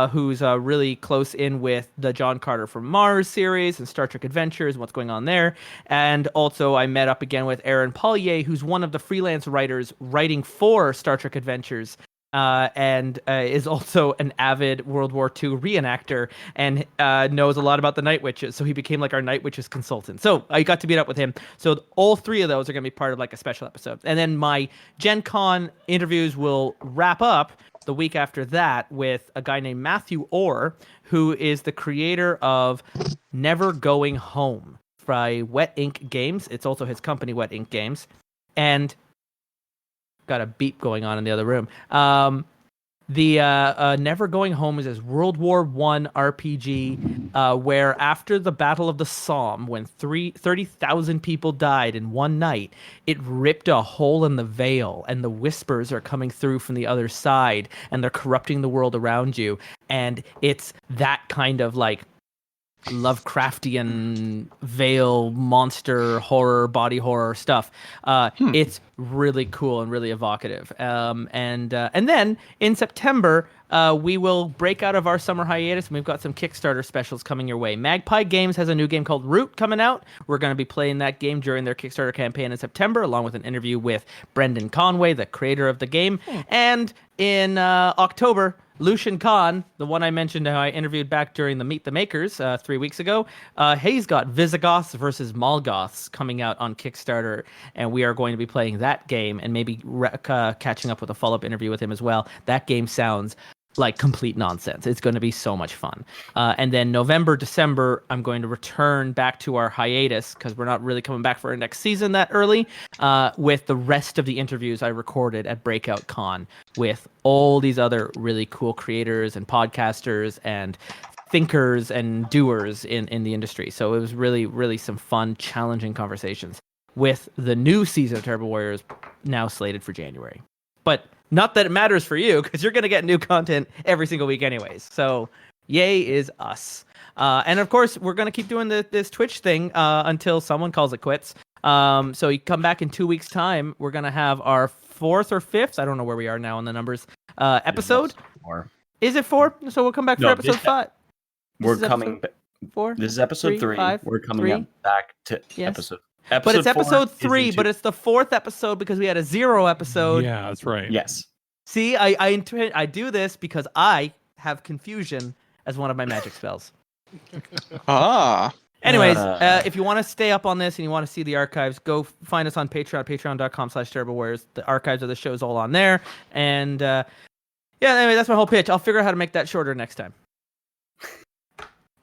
who's really close in with the John Carter from Mars series and Star Trek Adventures and what's going on there. And also I met up again with Aaron Paulier, who's one of the freelance writers writing for Star Trek Adventures. And is also an avid World War II reenactor and knows a lot about the Night Witches. So he became like our Night Witches consultant. So I got to meet up with him. So all 3 of those are going to be part of like a special episode. And then my Gen Con interviews will wrap up the week after that with a guy named Matthew Orr, who is the creator of Never Going Home by Wet Ink Games. It's also his company, Wet Ink Games. And got a beep going on in the other room. The Never Going Home is his World War I RPG, where after the Battle of the Somme, when 30,000 people died in one night, it ripped a hole in the veil, and the whispers are coming through from the other side, and they're corrupting the world around you. And it's that kind of like Lovecraftian veil monster horror, body horror stuff. It's really cool and really evocative. And then in September, we will break out of our summer hiatus, and we've got some Kickstarter specials coming your way. Magpie Games has a new game called Root coming out. We're going to be playing that game during their Kickstarter campaign in September, along with an interview with Brendan Conway, the creator of the game. And in October, Lucian Kahn, the one I mentioned how I interviewed back during the Meet the Makers 3 weeks ago, he's got Visigoths versus Molgoths coming out on Kickstarter, and we are going to be playing that game and maybe catching up with a follow-up interview with him as well. That game sounds like complete nonsense. It's going to be so much fun. And then November, December, I'm going to return back to our hiatus because we're not really coming back for our next season that early, with the rest of the interviews I recorded at Breakout Con with all these other really cool creators and podcasters and thinkers and doers in the industry. So it was really, really some fun, challenging conversations with the new season of Terrible Warriors now slated for January. But not that it matters for you, because you're going to get new content every single week anyways. So yay is us. And of course, we're going to keep doing this Twitch thing until someone calls it quits. So you come back in 2 weeks' time. We're going to have our 4th or 5th, I don't know where we are now on the numbers, episode. Is it 4? So we'll come back for episode 5. We're coming back. 4? This is episode 3. 5, We're coming back to episode. But it's episode 4 3, but it's the 4th episode because we had a 0 episode. Yeah, that's right. Yes. See, I do this because I have confusion as one of my magic spells. Ah. Anyways, if you want to stay up on this and you want to see the archives, go find us on Patreon, patreon.com/terriblewarriors. The archives of the show's all on there. And anyway, that's my whole pitch. I'll figure out how to make that shorter next time.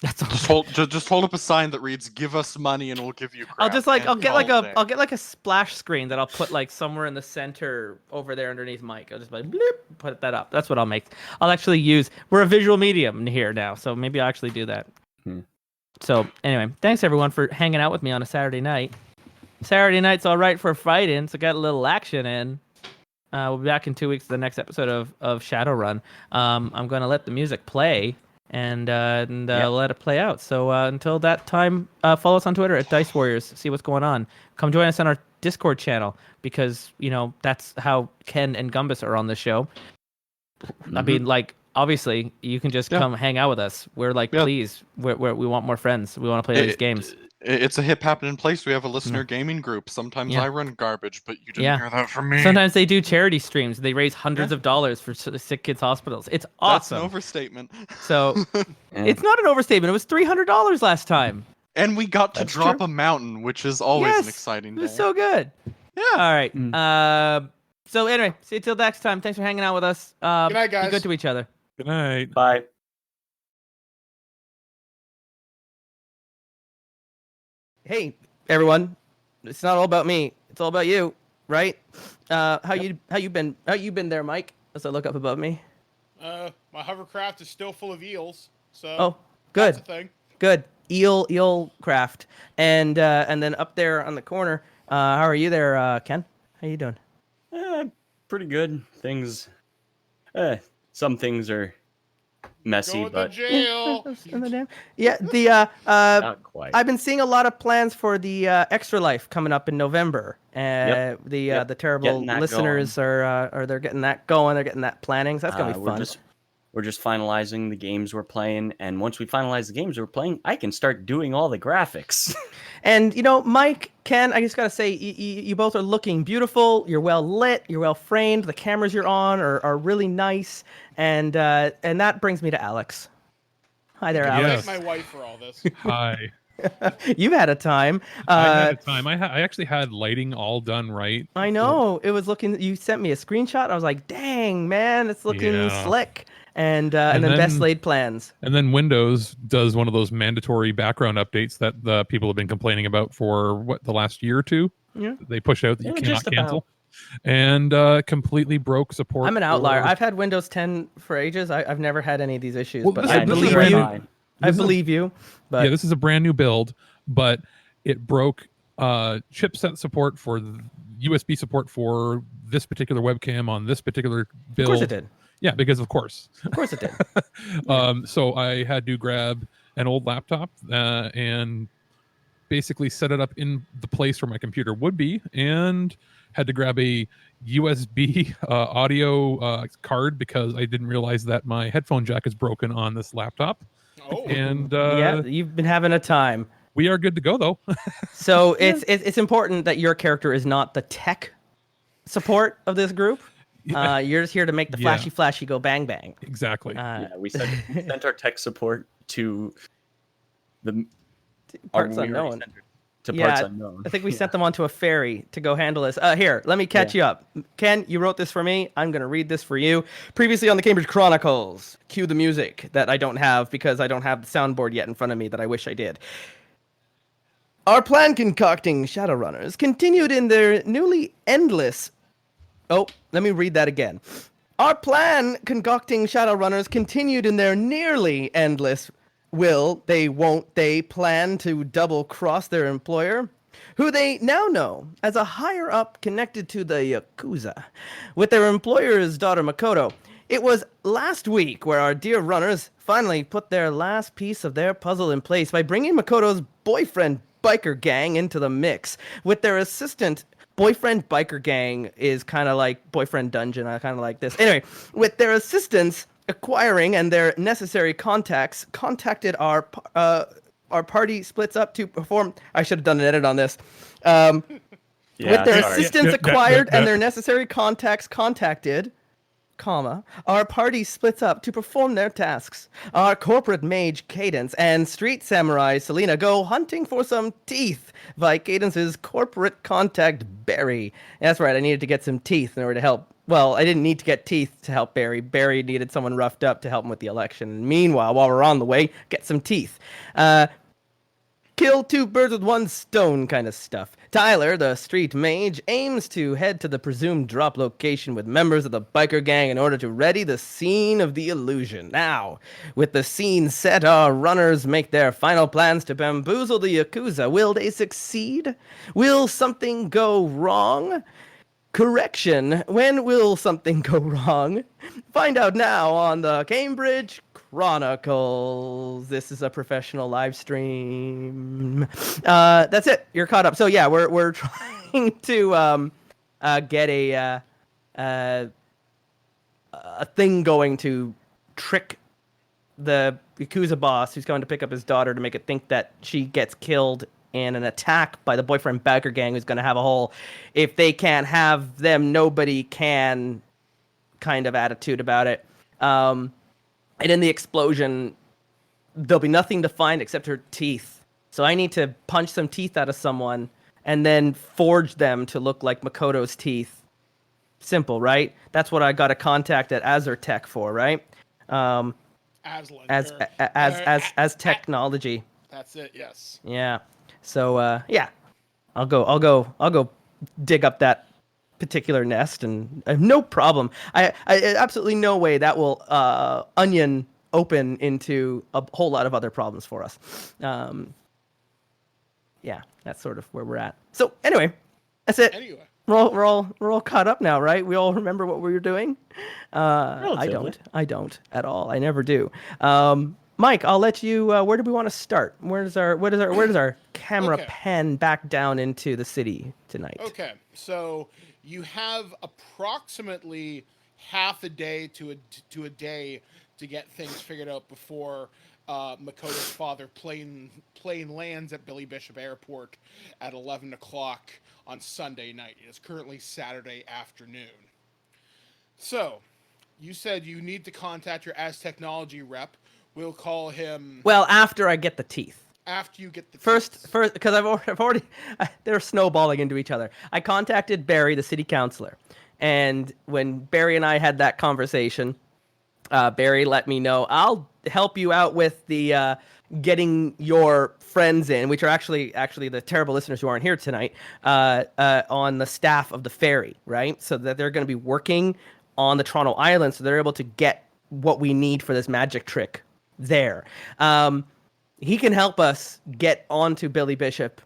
That's all. Just hold up a sign that reads "Give us money and we'll give you crap." I'll get like a splash screen that I'll put like somewhere in the center over there underneath Mike. I'll just like bloop, put that up. That's what I'll make. I'll actually use. We're a visual medium here now, so maybe I'll actually do that. So anyway, thanks everyone for hanging out with me on a Saturday night. Saturday night's all right for fighting, so got a little action in. We'll be back in 2 weeks for the next episode of Shadowrun. I'm going to let the music play and let it play out. So until that time, follow us on Twitter at Dice Warriors. See what's going on. Come join us on our Discord channel because, that's how Ken and Gumbus are on the show. I mean, like, obviously, you can just come hang out with us. We're like, please, we want more friends. We want to play these games. It's a hip happening place. We have a listener gaming group. Sometimes I run garbage, but you didn't hear that from me. Sometimes they do charity streams. They raise hundreds of dollars for sick kids' hospitals. It's awesome. That's an overstatement. So it's not an overstatement. It was $300 last time. And we got to drop a mountain, which is always an exciting day. It was so good. Yeah. All right. So anyway, see you till next time. Thanks for hanging out with us. Good night, guys. Be good to each other. Good night. Bye. Hey, everyone. It's not all about me. It's all about you, right? How you been there, Mike? As I look up above me. My hovercraft is still full of eels. So good. That's a thing. Good. Eel craft. And then up there on the corner, how are you there, Ken? How you doing? Pretty good. Things some things are messy, Go but to jail. not quite. I've been seeing a lot of plans for the Extra Life coming up in November. The terrible listeners they're getting that going. They're getting that planning. So that's gonna be fun. We're just finalizing the games we're playing, and once we finalize the games we're playing, I can start doing all the graphics. And Mike, Ken, I just gotta say, you both are looking beautiful. You're well lit. You're well framed. The cameras you're on are really nice, and that brings me to Alex. Hi there, Alex. Thank my wife for all this. Hi. You've had a time. I had a time. I actually had lighting all done right. I know. It was looking. You sent me a screenshot. I was like, "Dang, man, it's looking slick." And then best laid plans. And then Windows does one of those mandatory background updates that the people have been complaining about for the last year or two. Yeah. They push out that you cannot cancel. And completely broke support. I'm an outlier. I've had Windows 10 for ages. I've never had any of these issues. Well, but I believe you. I believe you. But yeah, this is a brand new build, but it broke chipset support for USB support for this particular webcam on this particular build. Of course it did. Yeah, because of course. Of course it did. So I had to grab an old laptop and basically set it up in the place where my computer would be, and had to grab a USB audio card because I didn't realize that my headphone jack is broken on this laptop. Oh. And you've been having a time. We are good to go though. So it's important that your character is not the tech support of this group. You're just here to make the flashy go bang bang. Exactly. We sent our tech support to the parts unknown. Parts unknown. I think we sent them onto a ferry to go handle this. Here, let me catch you up. Ken, you wrote this for me. I'm going to read this for you. Previously on the Cambridge Chronicles, cue the music that I don't have because I don't have the soundboard yet in front of me that I wish I did. Our plan concocting Shadowrunners continued in their newly endless... Oh, let me read that again. Our plan concocting Shadowrunners continued in their nearly endless they plan to double-cross their employer, who they now know as a higher-up connected to the Yakuza, with their employer's daughter Makoto. It was last week where our dear runners finally put their last piece of their puzzle in place by bringing Makoto's boyfriend biker gang into the mix, with their assistant... Boyfriend biker gang is kind of like boyfriend dungeon. I kind of like this. Anyway, with their assistants acquiring and their necessary contacts, contacted our party splits up to perform. I should have done an edit on this. With their assistants acquired and their necessary contacts contacted, our party splits up to perform their tasks. Our corporate mage Cadence and street samurai Selena go hunting for some teeth by Cadence's corporate contact Barry. That's right, I needed to get some teeth in order to help. Well, I didn't need to get teeth to help Barry. Barry needed someone roughed up to help him with the election. Meanwhile, while we're on the way, get some teeth. Kill two birds with one stone kind of stuff. Tyler, the street mage, aims to head to the presumed drop location with members of the biker gang in order to ready the scene of the illusion. Now, with the scene set, our runners make their final plans to bamboozle the Yakuza. Will they succeed? Will something go wrong? Correction, when will something go wrong? Find out now on the Cambridge Chronicles. This is a professional live stream. That's it. You're caught up. So yeah, we're trying to get a thing going to trick the Yakuza boss who's going to pick up his daughter to make it think that she gets killed in an attack by the boyfriend biker gang who's going to have a whole if they can't have them, nobody can kind of attitude about it. And in the explosion, there'll be nothing to find except her teeth. So I need to punch some teeth out of someone and then forge them to look like Makoto's teeth. Simple, right? That's what I got a contact at Azertech for, right? As technology. That's it. Yes. Yeah. So yeah, I'll go dig up that particular nest, and I have no problem. I absolutely no way that will onion open into a whole lot of other problems for us. Yeah, that's sort of where we're at. So anyway, that's it. Anyway. We're all caught up now, right? We all remember what we were doing. I don't at all. I never do. Mike, I'll let you. Where do we want to start? Where does our camera pan back down into the city tonight? Okay, so you have approximately half a day to a day to get things figured out before Makoto's father plane lands at Billy Bishop Airport at 11 o'clock on Sunday night. It is currently Saturday afternoon. So, you said you need to contact your As Technology rep. We'll call him... Well, after I get the teeth. After you get the First, because I've already... They're snowballing into each other. I contacted Barry, the city councilor. And when Barry and I had that conversation, Barry let me know, I'll help you out with the getting your friends in, which are actually the terrible listeners who aren't here tonight, on the staff of the ferry, right? So that they're going to be working on the Toronto Island, so they're able to get what we need for this magic trick there. He can help us get onto Billy Bishop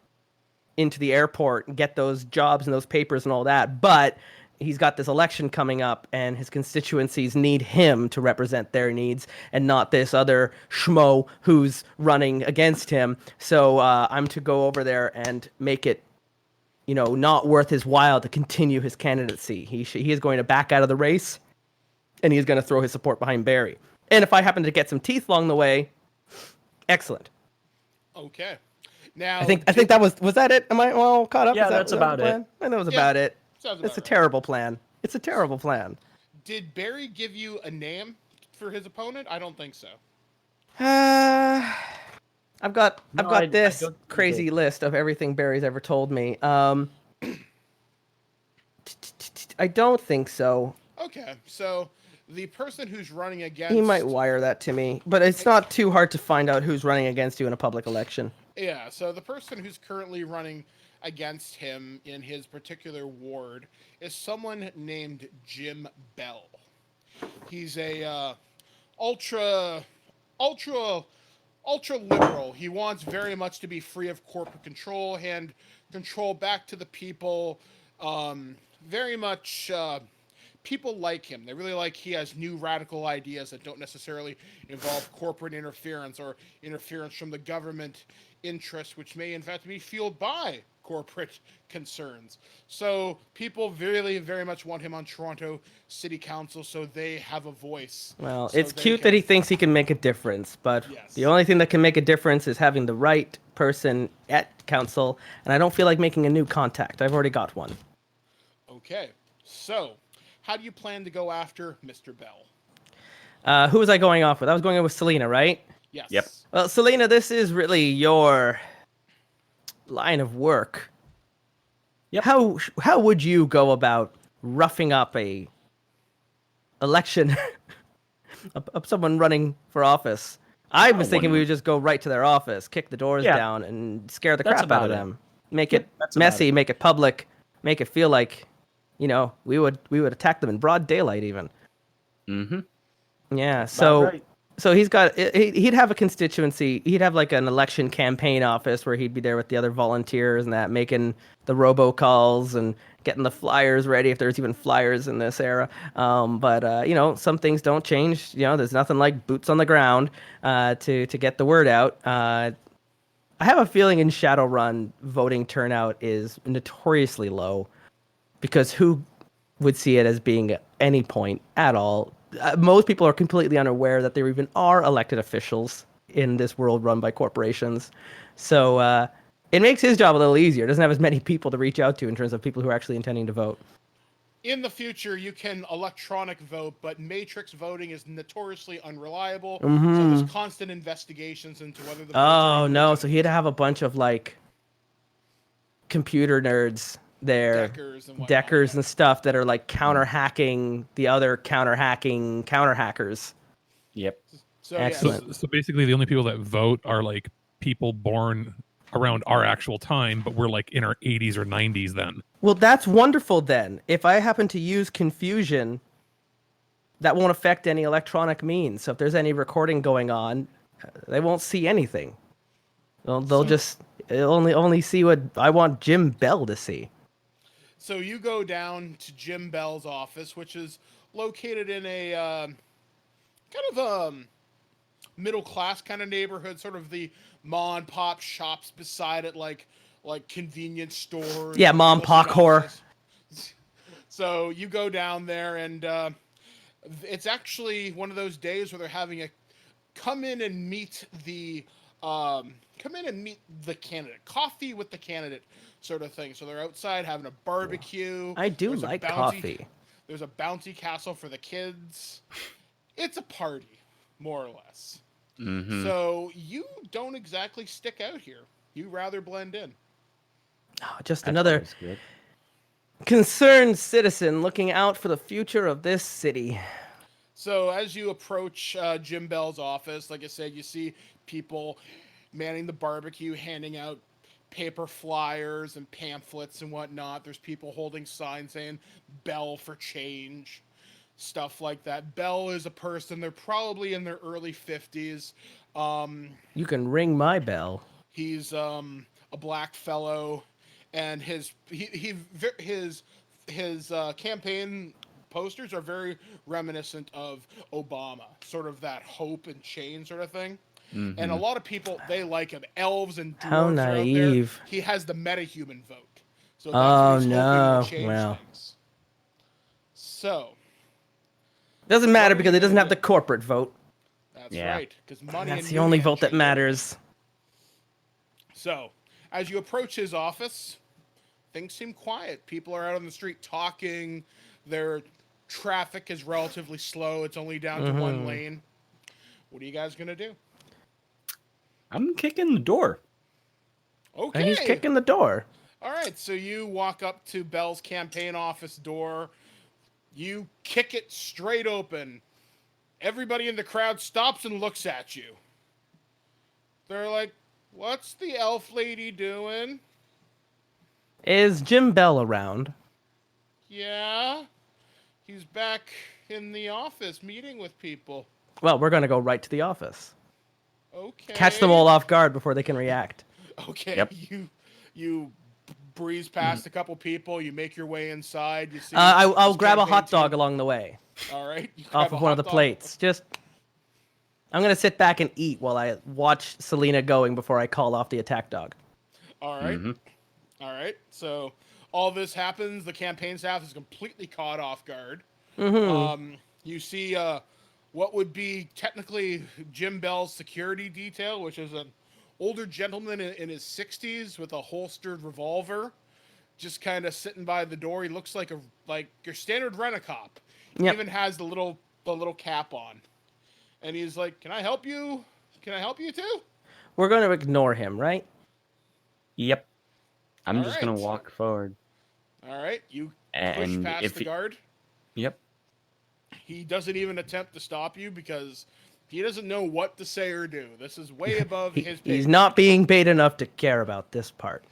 into the airport and get those jobs and those papers and all that, but he's got this election coming up, and his constituencies need him to represent their needs and not this other schmo who's running against him. So I'm to go over there and make it, not worth his while to continue his candidacy. He is going to back out of the race, and he's going to throw his support behind Barry. And if I happen to get some teeth along the way, excellent. Okay. Now I think that was that it? Am I all caught up? Yeah, that's about it. I know it was about it. It's a terrible plan. It's a terrible plan. Did Barry give you a name for his opponent? I don't think so. I've got this crazy list of everything Barry's ever told me. I don't think so. Okay, so the person who's running against... He might wire that to me, but it's not too hard to find out who's running against you in a public election. Yeah, so the person who's currently running against him in his particular ward is someone named Jim Bell. He's a ultra liberal. He wants very much to be free of corporate control, hand control back to the people. Very much people like him. They really like he has new radical ideas that don't necessarily involve corporate interference or interference from the government interest, which may in fact be fueled by corporate concerns. So people really very much want him on Toronto City Council so they have a voice. Well, it's cute that he thinks he can make a difference, but the only thing that can make a difference is having the right person at council, and I don't feel like making a new contact. I've already got one. Okay, so how do you plan to go after Mr. Bell? Who was I going off with? I was going with Selena, right? Yes. Yep. Well, Selena, this is really your line of work. Yep. How would you go about roughing up a election of someone running for office? I was thinking we would just go right to their office, kick the doors down, and scare the crap out of them. Make it messy, make it public, make it feel like, we would attack them in broad daylight even. Mm-hmm. Yeah. That's about right. So he'd have a constituency. He'd have like an election campaign office where he'd be there with the other volunteers and that, making the robocalls and getting the flyers ready if there's even flyers in this era. But some things don't change. There's nothing like boots on the ground to get the word out. I have a feeling in Shadowrun voting turnout is notoriously low because who would see it as being at any point at all? Most people are completely unaware that there even are elected officials in this world run by corporations. So it makes his job a little easier. It doesn't have as many people to reach out to in terms of people who are actually intending to vote. In the future, you can electronic vote, but matrix voting is notoriously unreliable. Mm-hmm. So there's constant investigations into whether the. Oh, no. So he'd have a bunch of, computer nerds there. Deckers and stuff that are, counter-hacking the other counter-hacking counter-hackers. Yep. So, excellent. Yeah. So basically, the only people that vote are, people born around our actual time, but we're, in our 80s or 90s then. Well, that's wonderful then. If I happen to use confusion, that won't affect any electronic means. So if there's any recording going on, they won't see anything. They'll just only see what I want Jim Bell to see. So you go down to Jim Bell's office, which is located in a kind of middle-class kind of neighborhood, sort of the mom and pop shops beside it, like convenience stores. Yeah, mom pop whore. So you go down there, and it's actually one of those days where they're having a come in and meet the candidate, coffee with the candidate sort of thing. So they're outside having a barbecue. I do like coffee. There's a bouncy castle for the kids. It's a party, more or less. Mm-hmm. So you don't exactly stick out here. You rather blend in. Oh, just another concerned citizen looking out for the future of this city. So as you approach Jim Bell's office, like I said, you see people manning the barbecue, handing out paper flyers and pamphlets and whatnot. There's people holding signs saying Bell for change, stuff like that. Bell is a person, they're probably in their early 50s. You can ring my bell. He's a black fellow, and his campaign posters are very reminiscent of Obama, sort of that hope and change sort of thing. Mm-hmm. And a lot of people, they like him. Elves and dwarves How are out naive. there. He has the metahuman vote. So that's what he's hoping to change things. So. Doesn't matter because it doesn't have the corporate vote. That's right. Because money. That's the only vote that matters. So, as you approach his office, things seem quiet. People are out on the street talking. Their traffic is relatively slow. It's only down to one lane. What are you guys going to do? I'm kicking the door. Okay. And he's kicking the door. All right, so you walk up to Bell's campaign office door. You kick it straight open. Everybody in the crowd stops and looks at you. They're like, what's the elf lady doing? Is Jim Bell around? Yeah. He's back in the office meeting with people. Well, we're going to go right to the office. Okay. Catch them all off guard before they can react. Okay. Yep. You breeze past a couple people. You make your way inside. You see. I'll grab a hot dog along the way. All right. Off of one of the plates. I'm going to sit back and eat while I watch Selena going before I call off the attack dog. All right. Mm-hmm. All right. So all this happens. The campaign staff is completely caught off guard. Mm-hmm. You see what would be technically Jim Bell's security detail, which is an older gentleman in his 60s with a holstered revolver, just kind of sitting by the door. He looks like your standard rent-a-cop. He Yep. even has the little cap on. And he's like, "Can I help you? Can I help you too?" We're going to ignore him, right? Yep. I'm All just gonna right. walk forward. All right, you push And past if the guard. Yep. He doesn't even attempt to stop you because he doesn't know what to say or do. This is way above his pay He's grade. not being paid enough to care about this part.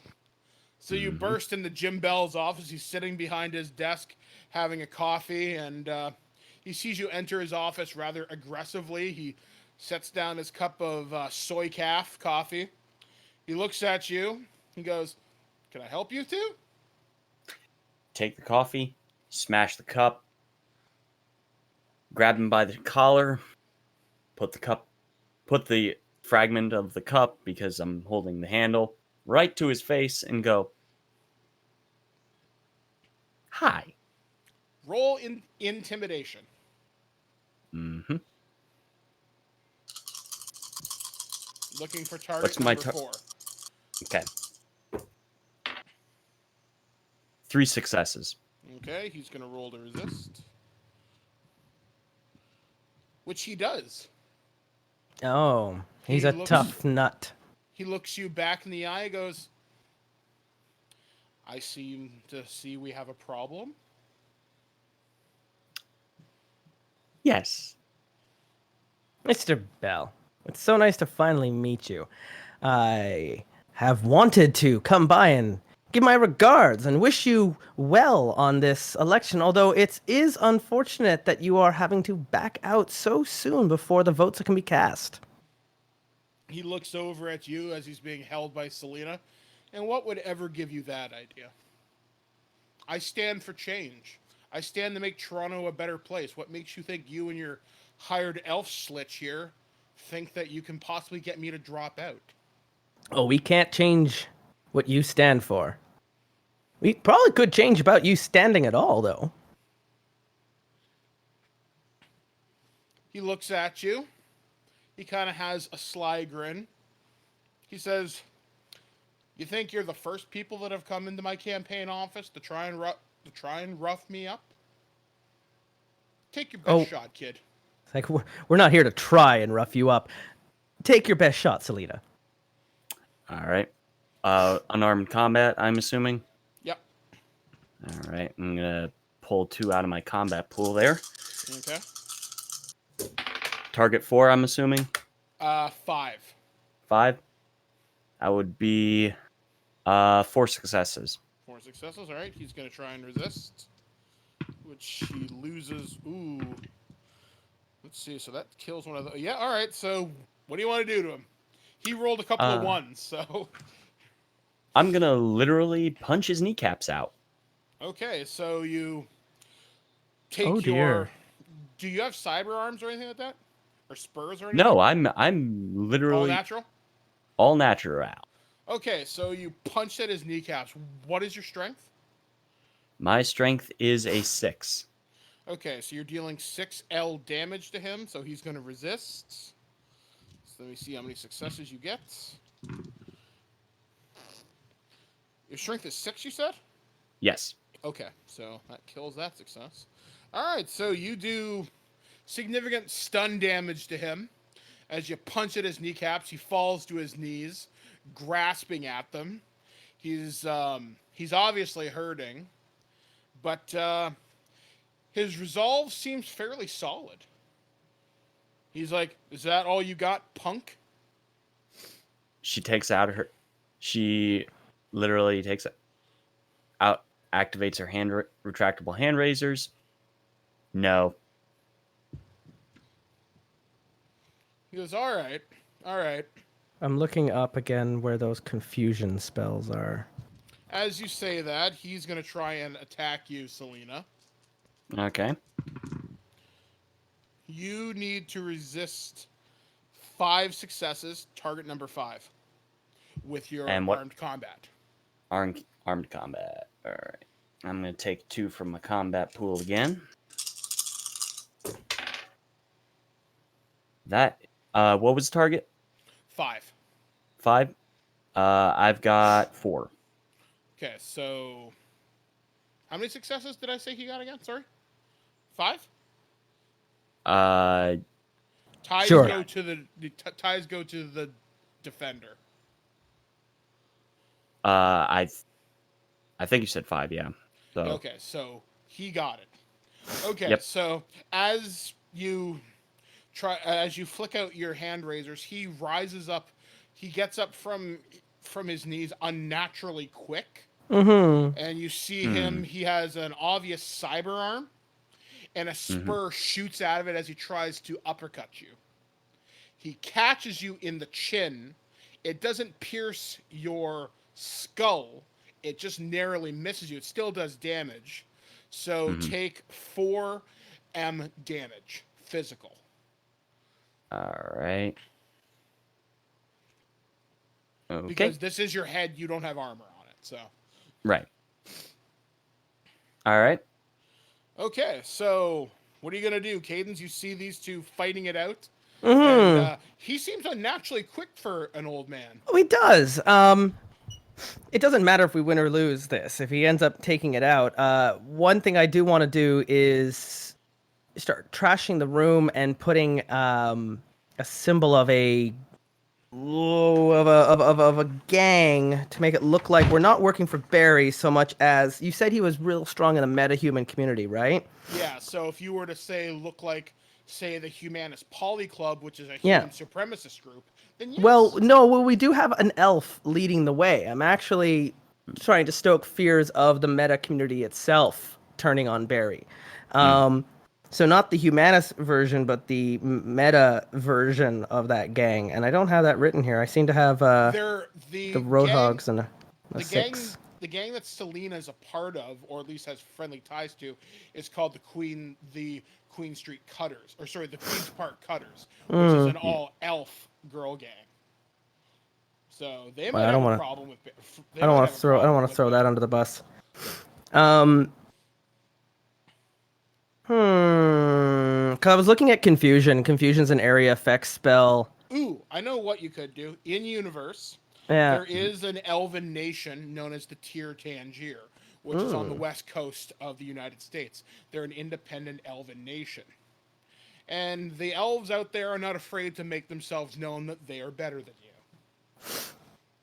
So you burst into Jim Bell's office. He's sitting behind his desk having a coffee, and he sees you enter his office rather aggressively. He sets down his cup of soy calf coffee. He looks at you. He goes, "Can I help you too?" Take the coffee, smash the cup, grab him by the collar, put the fragment of the cup, because I'm holding the handle, right to his face and go, "Hi." Roll intimidation. Mm-hmm. Looking for target What's my number 4. Okay. 3 successes. Okay, he's going to roll to resist. Which he does. Oh, he's He a looks- tough nut. He looks you back in the eye and goes, "I seem to see we have a problem." Yes. Mr. Bell, it's so nice to finally meet you. I have wanted to come by and give my regards and wish you well on this election, although it is unfortunate that you are having to back out so soon before the votes can be cast. He looks over at you as he's being held by Selena. And what would ever give you that idea? I stand for change. I stand to make Toronto a better place. What makes you think you and your hired elf slitch here think that you can possibly get me to drop out? Oh, we can't change what you stand for. We probably could change about you standing at all, though. He looks at you. He kind of has a sly grin. He says, "You think you're the first people that have come into my campaign office to try and rough me up? Take your best shot, kid." It's like, we're not here to try and rough you up. Take your best shot, Selena. All right. Unarmed combat, I'm assuming. Yep. All right. I'm going to pull 2 out of my combat pool there. Okay. Target 4, I'm assuming. 5. 5. That would be 4 successes. 4 successes. All right. He's going to try and resist, which he loses. Ooh. Let's see. So that kills one of the. Yeah. All right. So what do you want to do to him? He rolled a couple of 1s. So. I'm going to literally punch his kneecaps out. Okay. So you take Oh, dear. Do you have cyber arms or anything like that? Or spurs or anything? No, I'm literally All natural? all natural. Okay, so you punched at his kneecaps. What is your strength? My strength is a 6. Okay, so you're dealing 6L damage to him, so he's going to resist. So let me see how many successes you get. Your strength is 6, you said? Yes. Okay, so that kills that success. All right, so you do significant stun damage to him. As you punch at his kneecaps, he falls to his knees, grasping at them. He's obviously hurting, but his resolve seems fairly solid. He's like, "Is that all you got, punk?" She literally takes out, activates her retractable hand raisers. No. He goes, all right. I'm looking up again where those confusion spells are. As you say that, he's going to try and attack you, Selena. Okay. You need to resist 5 successes, target number 5, with your armed combat. Armed combat. All right. I'm going to take 2 from my combat pool again. That, what was the target? 5. 5. I've got 4. Okay, so how many successes did I say he got again? Sorry, 5. Ties Sure. go to ties go to the defender. I think you said 5. Yeah. So. Okay, so he got it. Okay, Yep. so as you flick out your hand razors, he rises up. He gets up from his knees unnaturally quick, and you see him. He has an obvious cyber arm, and a spur shoots out of it as he tries to uppercut you. He catches you in the chin. It doesn't pierce your skull. It just narrowly misses you. It still does damage. So take 4 M damage, physical. All right. Okay. Because this is your head, you don't have armor on it. So. Right. All right. Okay, so what are you gonna do, Cadence? You see these two fighting it out, and he seems unnaturally quick for an old man. Oh, he does. It doesn't matter if we win or lose this. If he ends up taking it out, one thing I do want to do is start trashing the room and putting a symbol of a gang to make it look like we're not working for Barry so much as you said he was real strong in the meta-human community, right? Yeah. So if you were to look like, say, the Humanist Poly Club, which is a human supremacist group, then yes. Well, no, we do have an elf leading the way. I'm actually trying to stoke fears of the meta community itself turning on Barry. So not the humanist version, but the meta version of that gang. And I don't have that written here. I seem to have the Roadhogs and a 6. The gang that Selena's a part of, or at least has friendly ties to, is called the Queen Street Cutters, the Queen's Park Cutters, which is an all-elf girl gang. So they might have a problem with. I don't want to throw that under the bus. Because I was looking at confusion. Confusion's an area effect spell. Ooh, I know what you could do. In universe, Yeah. there is an elven nation known as the Tir Tangier, which is on the west coast of the United States. They're an independent elven nation. And the elves out there are not afraid to make themselves known that they are better than you.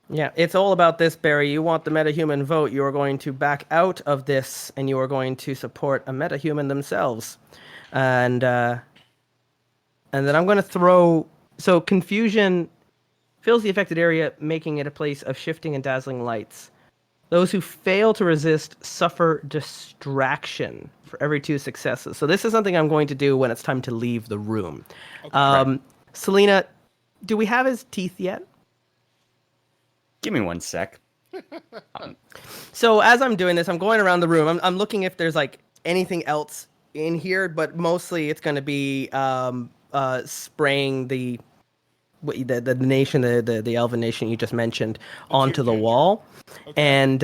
Yeah, it's all about this, Barry. You want the metahuman vote. You are going to back out of this, and you are going to support a metahuman themselves. And then I'm going to throw... So confusion fills the affected area, making it a place of shifting and dazzling lights. Those who fail to resist suffer distraction for every 2 successes. So this is something I'm going to do when it's time to leave the room. Okay. Selena, do we have his teeth yet? Give me 1 sec. So as I'm doing this, I'm going around the room. I'm looking if there's like anything else in here, but mostly it's going to be spraying the nation, the elven nation you just mentioned, onto the wall, and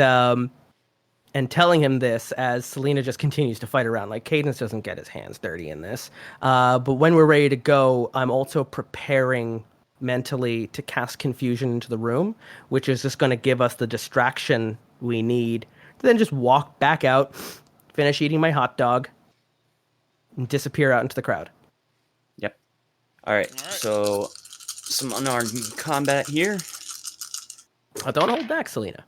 telling him this as Selena just continues to fight around. Like Cadence doesn't get his hands dirty in this, but when we're ready to go, I'm also preparing mentally to cast confusion into the room, which is just going to give us the distraction we need to then just walk back out, finish eating my hot dog, and disappear out into the crowd. Yep. All right. So some unarmed combat here. Don't hold back, Selena.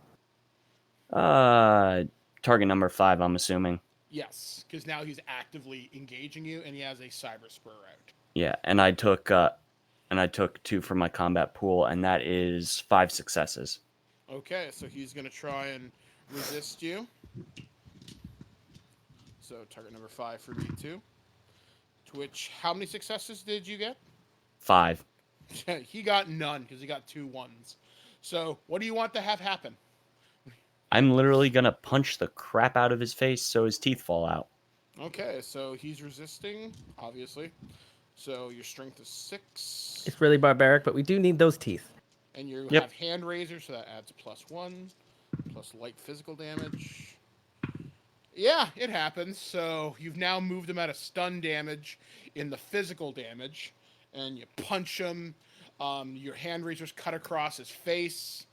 Target number 5, I'm assuming. Yes, because now he's actively engaging you, and he has a cyber spur out. Yeah, and I took 2 from my combat pool, and that is 5 successes. Okay, so he's going to try and resist you. So target number 5 for me too. To which, how many successes did you get? 5. He got none because he got 2 ones. So what do you want to have happen? I'm literally gonna punch the crap out of his face so his teeth fall out. Okay, so he's resisting, obviously. So your strength is 6. It's really barbaric, but we do need those teeth. And you have hand razor, so that adds +1, plus light physical damage. Yeah, it happens. So you've now moved him out of stun damage in the physical damage, and you punch him. Your hand razor's cut across his face,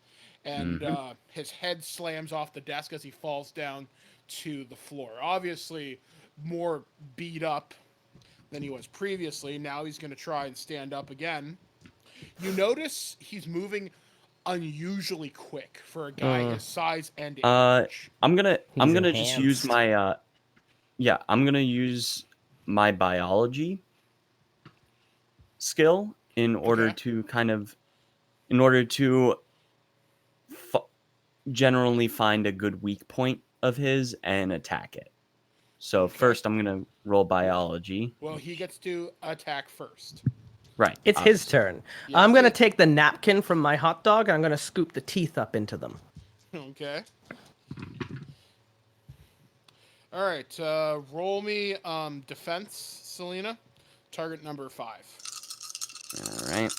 and his head slams off the desk as he falls down to the floor. Obviously, more beat up than he was previously. Now he's going to try and stand up again. You notice he's moving unusually quick for a guy his size and age. I'm gonna just use enhanced. my I'm gonna use my biology skill in order to generally find a good weak point of his and attack it. So first I'm gonna roll biology. Well, he gets to attack first. Right. It's his turn. Yeah, I'm going to take the napkin from my hot dog and I'm going to scoop the teeth up into them. Okay. All right. Roll me defense, Selena. Target number 5. All right.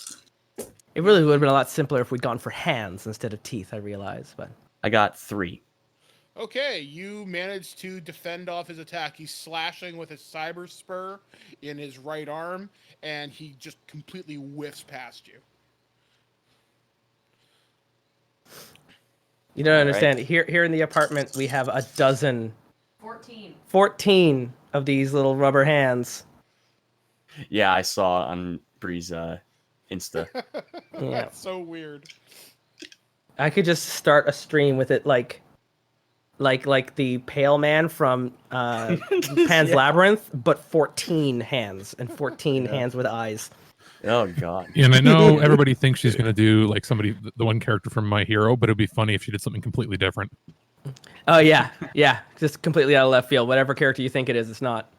It really would have been a lot simpler if we'd gone for hands instead of teeth, I realize. But I got 3. Okay, you managed to defend off his attack. He's slashing with his cyber spur in his right arm, and he just completely whiffs past you. You don't understand. Here in the apartment, we have a dozen... 14. 14 of these little rubber hands. Yeah, I saw on Bree's Insta. Yeah. That's so weird. I could just start a stream with it like the Pale Man from Pan's Labyrinth, but 14 hands and 14 hands with eyes. Oh god. Yeah, and I know everybody thinks she's gonna do like the one character from My Hero, but it'd be funny if she did something completely different. Oh yeah, just completely out of left field. Whatever character you think it is, it's not.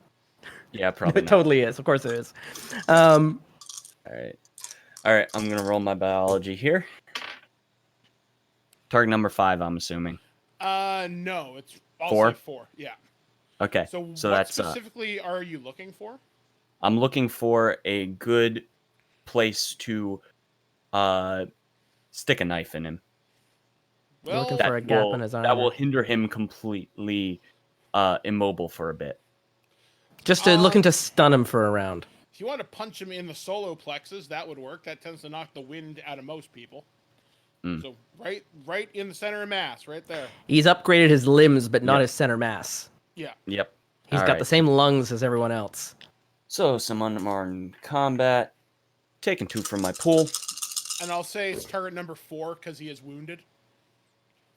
Yeah, probably It not. totally is. Of course it is. All right. I'm gonna roll my biology here. Target number 5, I'm assuming. No, it's also 4? 4. Yeah. Okay. So So what that's specifically are you looking for? I'm looking for a good place to stick a knife in him. You're looking Well, for a gap in his armor. That will hinder him completely immobile for a bit. Just looking to stun him for a round. if you want to punch him in the solar plexus, that would work. That tends to knock the wind out of most people. So right in the center of mass, right there. He's upgraded his limbs, but not Yep. his center mass. Yeah. Yep. He's got the same lungs as everyone else. So some unarmed combat. Taking 2 from my pool. And I'll say it's target number 4 because he is wounded.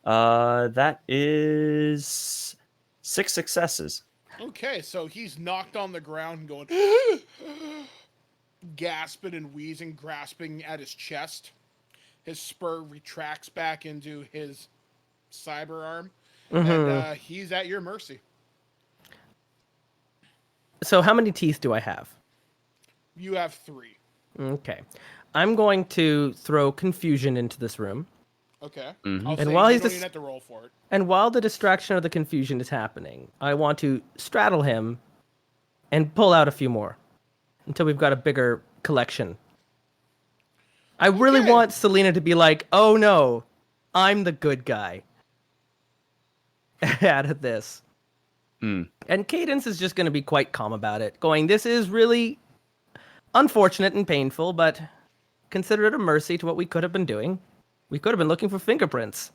That is 6 successes. Okay, so he's knocked on the ground and going gasping and wheezing, grasping at his chest. His spur retracts back into his cyber arm, and he's at your mercy. So how many teeth do I have? You have 3. Okay. I'm going to throw confusion into this room. Okay. Mhm. I'll And say while you he's don't this- even have to roll for it. And while the distraction of the confusion is happening, I want to straddle him and pull out a few more until we've got a bigger collection. I really Okay. want Selena to be like, oh no, I'm the good guy out of this. Mm. And Cadence is just going to be quite calm about it, going, this is really unfortunate and painful, but consider it a mercy to what we could have been doing. We could have been looking for fingerprints.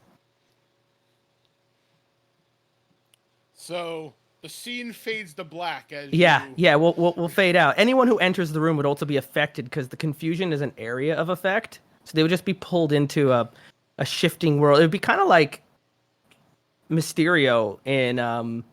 So the scene fades to black as Yeah, you... yeah, we'll fade out. Anyone who enters the room would also be affected because the confusion is an area of effect. So they would just be pulled into a shifting world. It would be kind of like Mysterio in the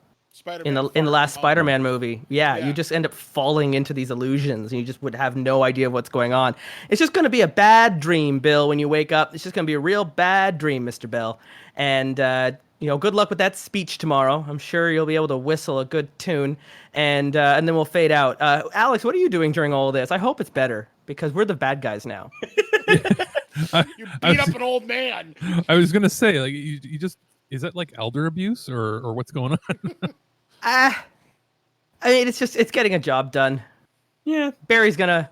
last Spider-Man movie. Yeah, Yeah. you just end up falling into these illusions and you just would have no idea what's going on. It's just going to be a bad dream, Bill, when you wake up. It's just going to be a real bad dream, Mr. Bell. And good luck with that speech tomorrow. I'm sure you'll be able to whistle a good tune, and then we'll fade out. Alex, what are you doing during all of this? I hope it's better because we're the bad guys now. You beat up an old man. I was gonna say, like, you just, is that like elder abuse or what's going on? I mean, it's getting a job done. Yeah. Barry's gonna,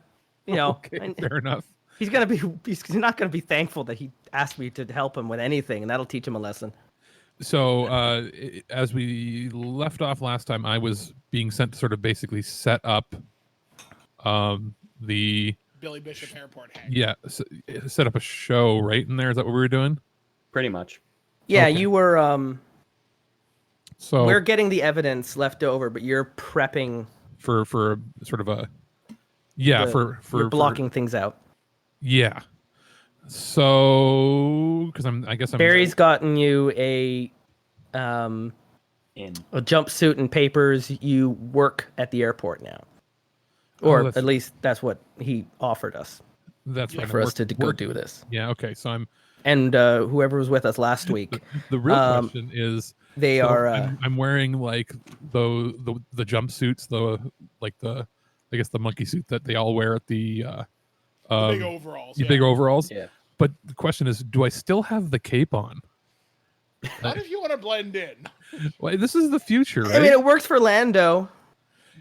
Okay, fair enough. he's not gonna be thankful that he asked me to help him with anything, and that'll teach him a lesson. So as we left off last time, I was being sent to sort of basically set up the Billy Bishop Airport hang. set up a show right in there. Is that what we were doing? Pretty much. Yeah, Okay. you were. So We're getting the evidence left over, but you're prepping. for sort of a yeah for you're blocking things out. yeah. So because I guess I'm Barry's gotten you a In. jumpsuit and papers. You work at the airport now, Oh, or that's- at least that's what he offered us that's right. for I'm us to go do this. Yeah. Okay. So I'm And whoever was with us last week, the real question is they so are. I'm wearing like the jumpsuits, I guess the monkey suit that they all wear at the big overalls. the big overalls. Yeah. But the question is, do I still have the cape on? What if you want to blend in? Well, this is the future, right? I mean, it works for Lando.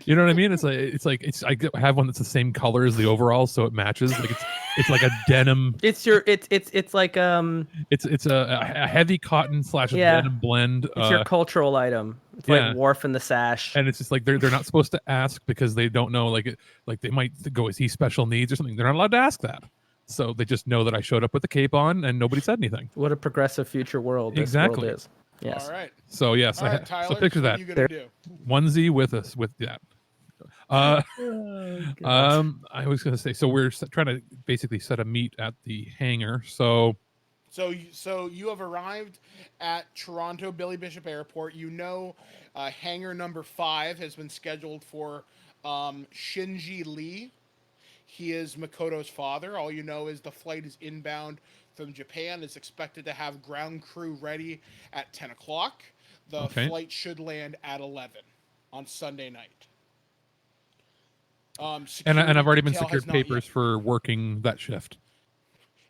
You know what I mean? I have one that's the same color as the overalls, so it matches. Like it's like a denim. It's like It's a heavy cotton / Yeah. denim blend. it's your cultural item. It's yeah. like Worf and the sash. And it's just like they're not supposed to ask because they don't know. Like they might go, is he special needs or something? They're not allowed to ask that. So they just know that I showed up with the cape on and nobody said anything. What a progressive future world this Exactly. world is. Yes. All right. So yes, All right, Tyler. so picture what that are you gonna do? onesie with that. I was gonna say, so we're trying to basically set a meet at the hangar. So So you have arrived at Toronto Billy Bishop Airport. You know, hangar number 5 has been scheduled for Shinji Lee. He is Makoto's father. All you know is the flight is inbound from Japan. It's expected to have ground crew ready at 10 o'clock. The Okay. flight should land at 11 on Sunday night. and I've already been detail has secured not papers yet- for working that shift.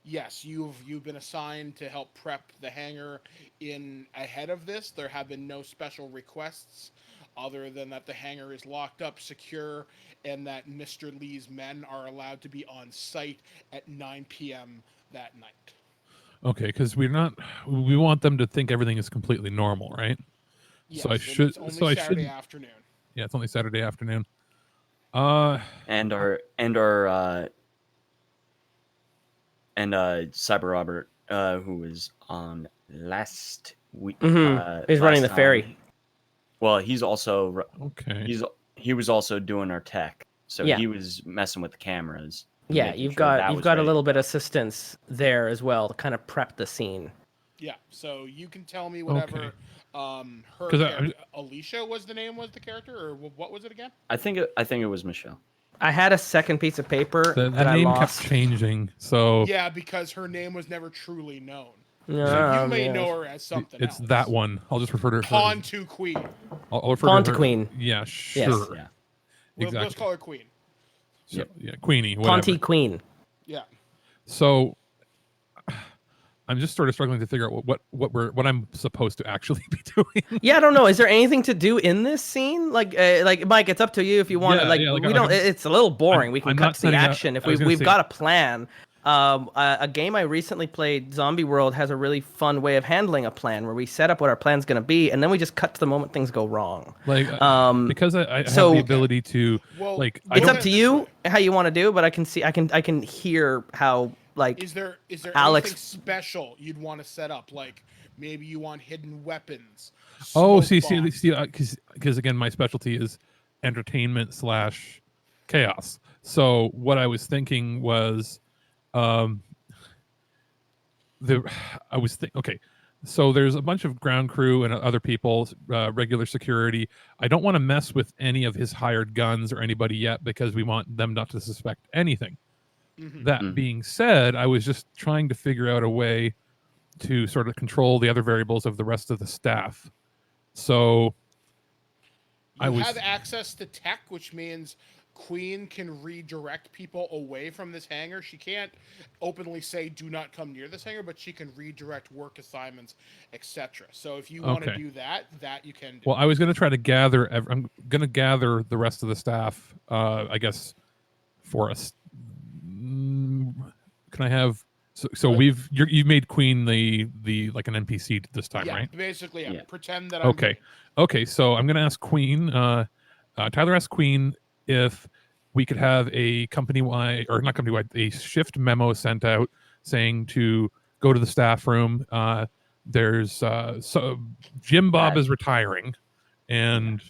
Yes, you've been assigned to help prep the hangar in ahead of this. There have been no special requests other than that the hangar is locked up, secure, and that Mr. Lee's men are allowed to be on site at 9 p.m. that night. Okay, because we want them to think everything is completely normal, right? Yes, So I and should- It's only so I Saturday shouldn't- afternoon. Yeah, it's only Saturday afternoon. And our Cyber Robert, who was on last week. He's running last the ferry. time. Well, he's also Okay. he was also doing our tech, so Yeah. he was messing with the cameras. Yeah, making you've sure that got was a ready. little bit of assistance there as well to kind of prep the scene. Yeah, so you can tell me whatever. Okay. Her 'Cause character, Alicia was the character, or what was it again? I think it was Michelle. I had a second piece of paper The that I name lost. kept changing, so Yeah, because her name was never truly known. Yeah, You may yeah. know her as something it's else. that one. I'll just refer to her. Pontu Queen. I'll refer Pontu to her. Queen. Yeah, sure. Yeah. Let's Exactly. call her Queen. So, yeah, Queenie. Whatever. Ponty Queen. Yeah. So I'm just sort of struggling to figure out what I'm supposed to actually be doing. Yeah, I don't know. Is there anything to do in this scene? Like Mike, it's up to you if you want. Yeah, like yeah, like, we don't. It's a little boring. We I'm can not cut to the setting up- action if I was gonna we've say- got a plan. A game I recently played, Zombie World, has a really fun way of handling a plan where we set up what our plan's going to be, and then we just cut to the moment things go wrong. Like because I so- have the ability to Well, like I It's don't- up to you how you want to do, but I can hear how like Is there Alex- anything special you'd want to set up? Like maybe you want hidden weapons. Oh, smoke see, bombs. because again, my specialty is entertainment / chaos. So what I was thinking was, okay, so there's a bunch of ground crew and other people, regular security. I don't want to mess with any of his hired guns or anybody yet because we want them not to suspect anything. Mhm. That being said, I was just trying to figure out a way to sort of control the other variables of the rest of the staff. So You was- have access to tech, which means Queen can redirect people away from this hangar. She can't openly say do not come near this hangar, but she can redirect work assignments, etc. So if you want to Okay. do that you can do. well, I was going to try to gather. I'm going to gather the rest of the staff. I guess for us. Can I have? So you've made Queen the like an NPC this time, yeah, right? basically, Yeah. pretend that I'm Okay. doing- Okay, so I'm going to ask Queen. Tyler asked Queen if we could have a company-wide, or not company-wide, a shift memo sent out saying to go to the staff room, there's so Jim Bob is retiring, and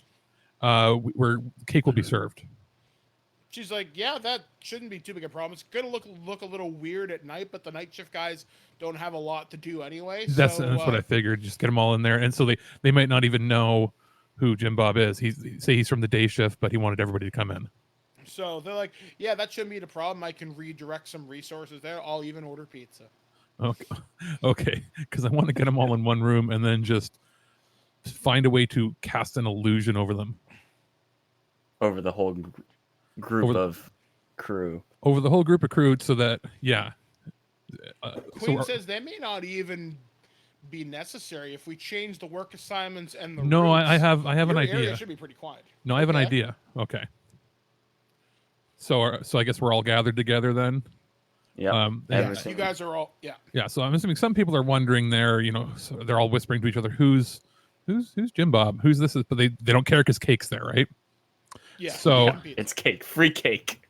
where cake will be served. She's like, yeah, that shouldn't be too big a problem. It's gonna look a little weird at night, but the night shift guys don't have a lot to do anyway. That's what I figured. Just get them all in there, and so they might not even know who Jim Bob is. He's from the day shift, but he wanted everybody to come in. So they're like, yeah, that shouldn't be the problem. I can redirect some resources there. I'll even order pizza. Okay, because I want to get them all in one room and then just find a way to cast an illusion over them. Over the whole group of crew. Over the whole group of crew, so that, yeah. Queen says they may not even be necessary if we change the work assignments and the No, routes, I have an area idea. should be pretty quiet. No, I have an idea. Okay. So I guess we're all gathered together then. Yeah. You guys are all Yeah. So I'm assuming some people are wondering there. So they're all whispering to each other, "Who's Jim Bob? Who's this?" But they don't care because Cake's there, right? Yeah. So it's cake, free cake.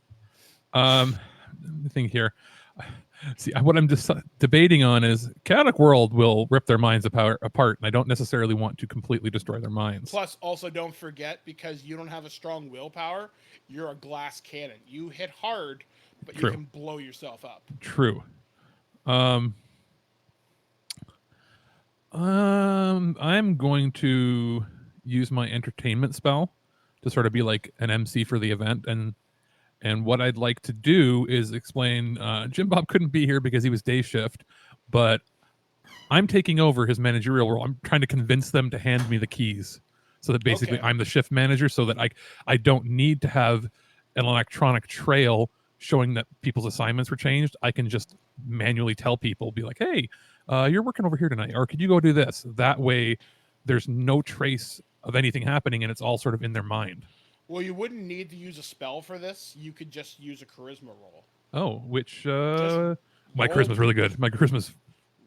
Let me think here. See, what I'm just debating on is chaotic world will rip their minds apart, and I don't necessarily want to completely destroy their minds. Plus, also don't forget, because you don't have a strong willpower, you're a glass cannon. You hit hard, but True. You can blow yourself up. True. I'm going to use my entertainment spell to sort of be like an MC for the event, and what I'd like to do is explain Jim Bob couldn't be here because he was day shift, but I'm taking over his managerial role. I'm trying to convince them to hand me the keys so that basically I'm the shift manager, so that I don't need to have an electronic trail showing that people's assignments were changed. I can just manually tell people, be like, hey, you're working over here tonight, or could you go do this? That way there's no trace of anything happening, and it's all sort of in their mind. Well, you wouldn't need to use a spell for this. You could just use a charisma roll. Oh, which my charisma's really good. My charisma's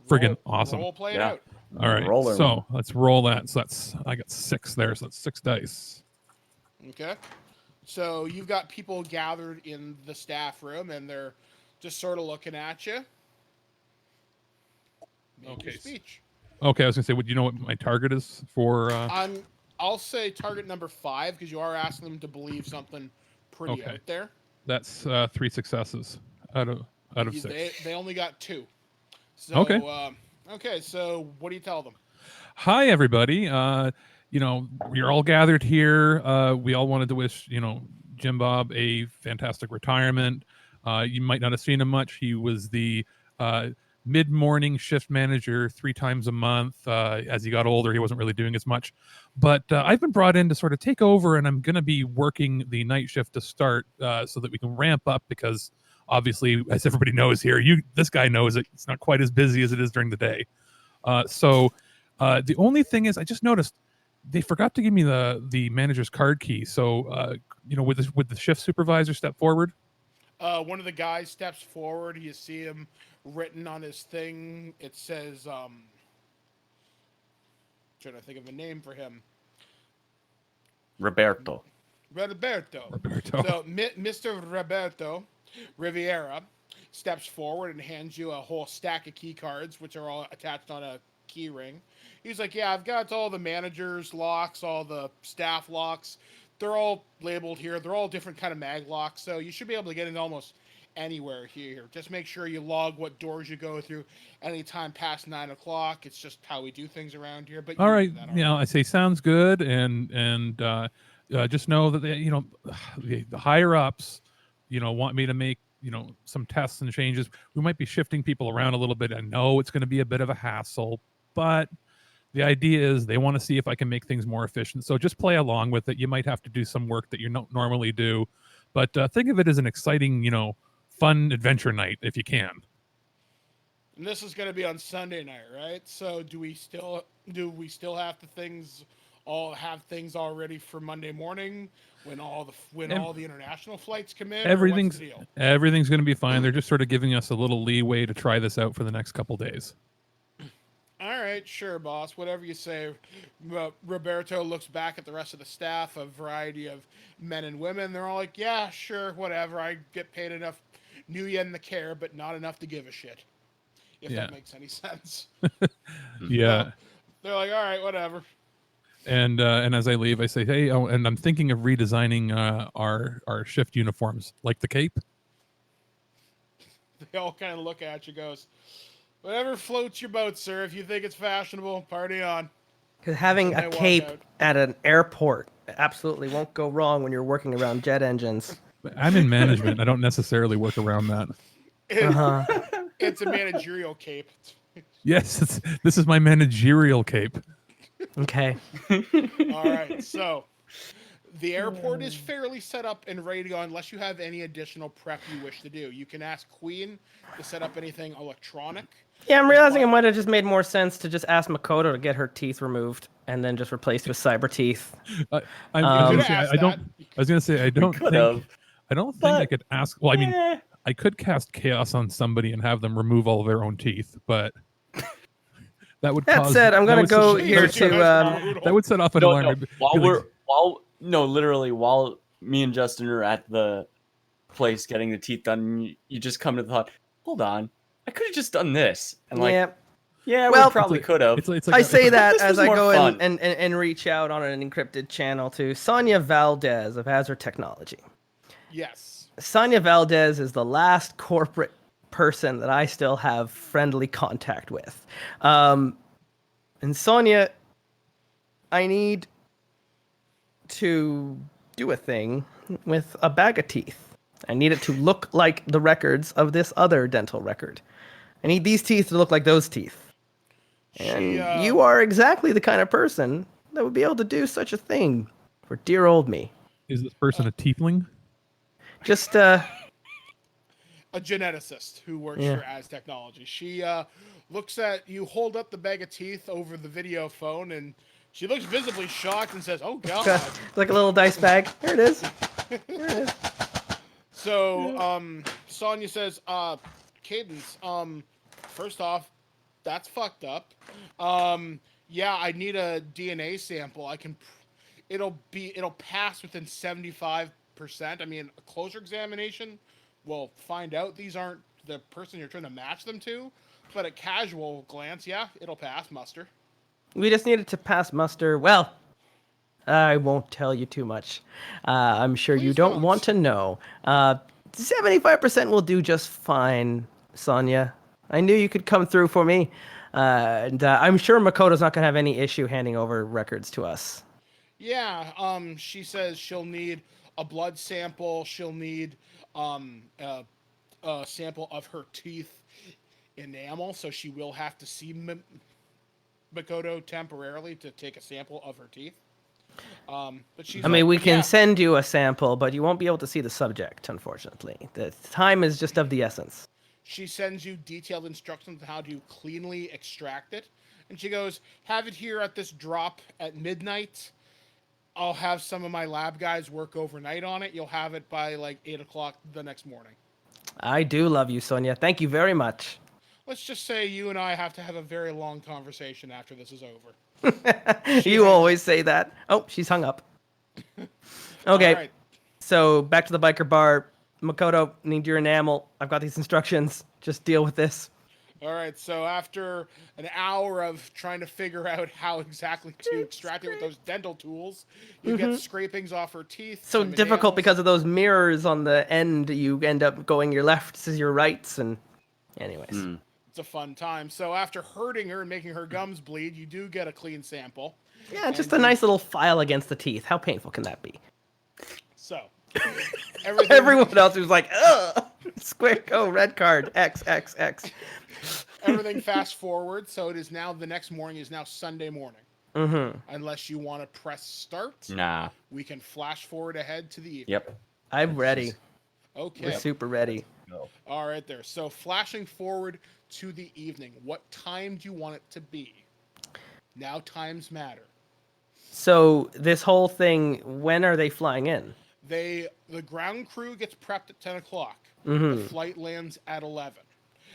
friggin' awesome. Play it out. All right, so let's roll that. So I got 6 there, so that's 6 dice. Okay. So you've got people gathered in the staff room, and they're just sort of looking at you. Make your speech. Okay, I was gonna say, would you know what my target is for? I'll say target number 5, because you are asking them to believe something pretty out there. That's 3 successes out of 6. They only got 2. So, okay. So what do you tell them? Hi, everybody. You're all gathered here. We all wanted to wish Jim Bob a fantastic retirement. You might not have seen him much. He was the mid-morning shift manager 3 times a month. As he got older, he wasn't really doing as much. But I've been brought in to sort of take over, and I'm going to be working the night shift to start so that we can ramp up, because obviously, as everybody knows here, this guy knows it's not quite as busy as it is during the day. So the only thing is, I just noticed they forgot to give me the manager's card key. So, would the shift supervisor step forward? One of the guys steps forward. You see him written on his thing. It says, trying to think of a name for him. Roberto. So, Mr. Roberto Riviera steps forward and hands you a whole stack of key cards, which are all attached on a key ring. He's like, yeah, I've got all the managers' locks, all the staff locks. They're all labeled here. They're all different kind of mag locks, so you should be able to get into almost anywhere here. Just make sure you log what doors you go through anytime past 9 o'clock. It's just how we do things around here. But all right, I say sounds good, and just know that the higher ups, want me to make some tests and changes. We might be shifting people around a little bit. I know it's going to be a bit of a hassle, but the idea is they want to see if I can make things more efficient. So just play along with it. You might have to do some work that you don't normally do, but think of it as an exciting, fun adventure night if you can. And this is going to be on Sunday night, right? So do we still have have things all ready for Monday morning when all the international flights come in? Everything's going to be fine. They're just sort of giving us a little leeway to try this out for the next couple days. All right, sure, boss. Whatever you say. Roberto looks back at the rest of the staff, a variety of men and women. They're all like, yeah, sure, whatever. I get paid enough new yen to care, but not enough to give a shit. if that makes any sense. Yeah. They're like, all right, whatever. And as I leave, I say, hey, oh, and I'm thinking of redesigning our shift uniforms, like the cape. They all kind of look at you, goes, whatever floats your boat, sir. If you think it's fashionable, party on. Because having And a they walk cape out. at an airport absolutely won't go wrong when you're working around jet engines. I'm in management. I don't necessarily work around that. It's a managerial cape. Yes, this is my managerial cape. Okay. All right, so the airport is fairly set up and ready to go unless you have any additional prep you wish to do. You can ask Queen to set up anything electronic. Yeah, I'm realizing it might have just made more sense to just ask Makoto to get her teeth removed and then just replace with cyber teeth. I was gonna say I don't could think have, I could ask. Well, I mean, I could cast chaos on somebody and have them remove all of their own teeth, but that would. That said, I'm gonna go here to. That would set off an alarm. While me and Justin are at the place getting the teeth done, you just come to the thought, hold on, I could have just done this. And like, yeah, well, we probably could have. I say that This as was I more go fun. and reach out on an encrypted channel to Sonia Valdez of Hazard Technology. Yes. Sonia Valdez is the last corporate person that I still have friendly contact with. And Sonia, I need to do a thing with a bag of teeth. I need it to look like the records of this other dental record. I need these teeth to look like those teeth. And you are exactly the kind of person that would be able to do such a thing for dear old me. Is this person a tiefling? Just a geneticist who works for Az Technology. She looks at you, hold up the bag of teeth over the video phone, and she looks visibly shocked and says, "Oh God!" It's like a little dice bag. Here it is. Here it is. So, Sonya says, Cadence, first off, that's fucked up. Yeah, I need a DNA sample. It'll pass within 75%. I mean, a closer examination will find out these aren't the person you're trying to match them to, but at casual glance, yeah, it'll pass muster. We just needed to pass muster. Well, I won't tell you too much. I'm sure you don't want to know. 75% will do just fine, Sonia. I knew you could come through for me. And I'm sure Makoto's not going to have any issue handing over records to us. Yeah, she says she'll need a blood sample. She'll need a sample of her teeth enamel, so she will have to see Makoto temporarily to take a sample of her teeth. But she's we can send you a sample, but you won't be able to see the subject, unfortunately. The time is just of the essence. She sends you detailed instructions on how to cleanly extract it. And she goes, have it here at this drop at midnight. I'll have some of my lab guys work overnight on it. You'll have it by like 8 o'clock the next morning. I do love you, Sonia. Thank you very much. Let's just say you and I have to have a very long conversation after this is over. You always say that. Oh, she's hung up. Okay. Right. So back to the biker bar. Makoto, need your enamel. I've got these instructions. Just deal with this. All right. So after an hour of trying to figure out how exactly to extract it with those dental tools, you get scrapings off her teeth. So difficult because of those mirrors on the end. You end up going your lefts as your rights, and anyways. It's a fun time. So after hurting her and making her gums bleed, you do get a clean sample. Yeah, just a nice little file against the teeth. How painful can that be? So everyone else was like, ugh, square go, red card, X. Everything fast forward, so it is now the next morning is now Sunday morning. Unless you want to press start. Nah. We can flash forward ahead to the evening. Yep. I'm ready. Okay. We're super ready. All right there. So flashing forward to the evening. What time do you want it to be? Now times matter. So this whole thing, when are they flying in? The ground crew gets prepped at 10 o'clock. The flight lands at 11.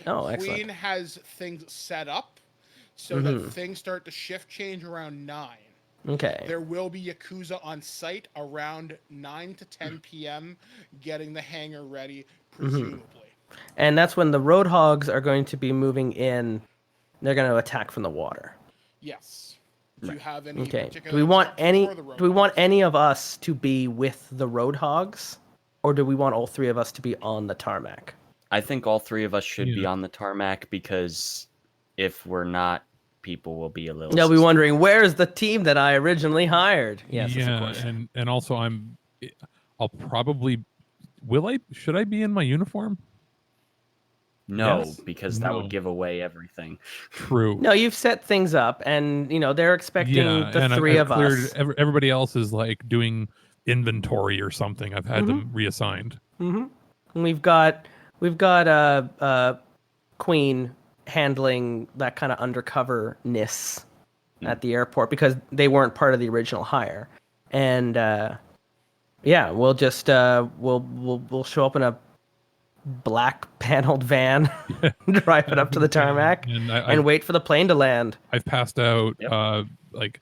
Oh, excellent. Queen has things set up so that things start to shift change around 9. Okay. There will be Yakuza on site around 9 to 10 p.m. getting the hangar ready, presumably. And that's when the roadhogs are going to be moving in. They're going to attack from the water. Yes. Do you have any Okay. particular Do we want instructions for the Do we want roadhogs? any of us to be with the roadhogs, or do we want all three of us to be on the tarmac? I think all three of us should be Yeah. on the tarmac because if we're not, people will be a little. They'll be wondering, where's the team that I originally hired? Yes, that's a Yeah, question. and also I'll probably should I be in my uniform? No, Yes? because that No. would give away everything. True. No, you've set things up, and they're expecting the and three I've of cleared, us. Everybody else is like doing inventory or something. I've had them reassigned. And we've got Queen handling that kind of undercoverness at the airport because they weren't part of the original hire, and we'll just we'll show up in a black paneled van, drive it up to the tarmac, And and wait for the plane to land. I've passed out Yep. like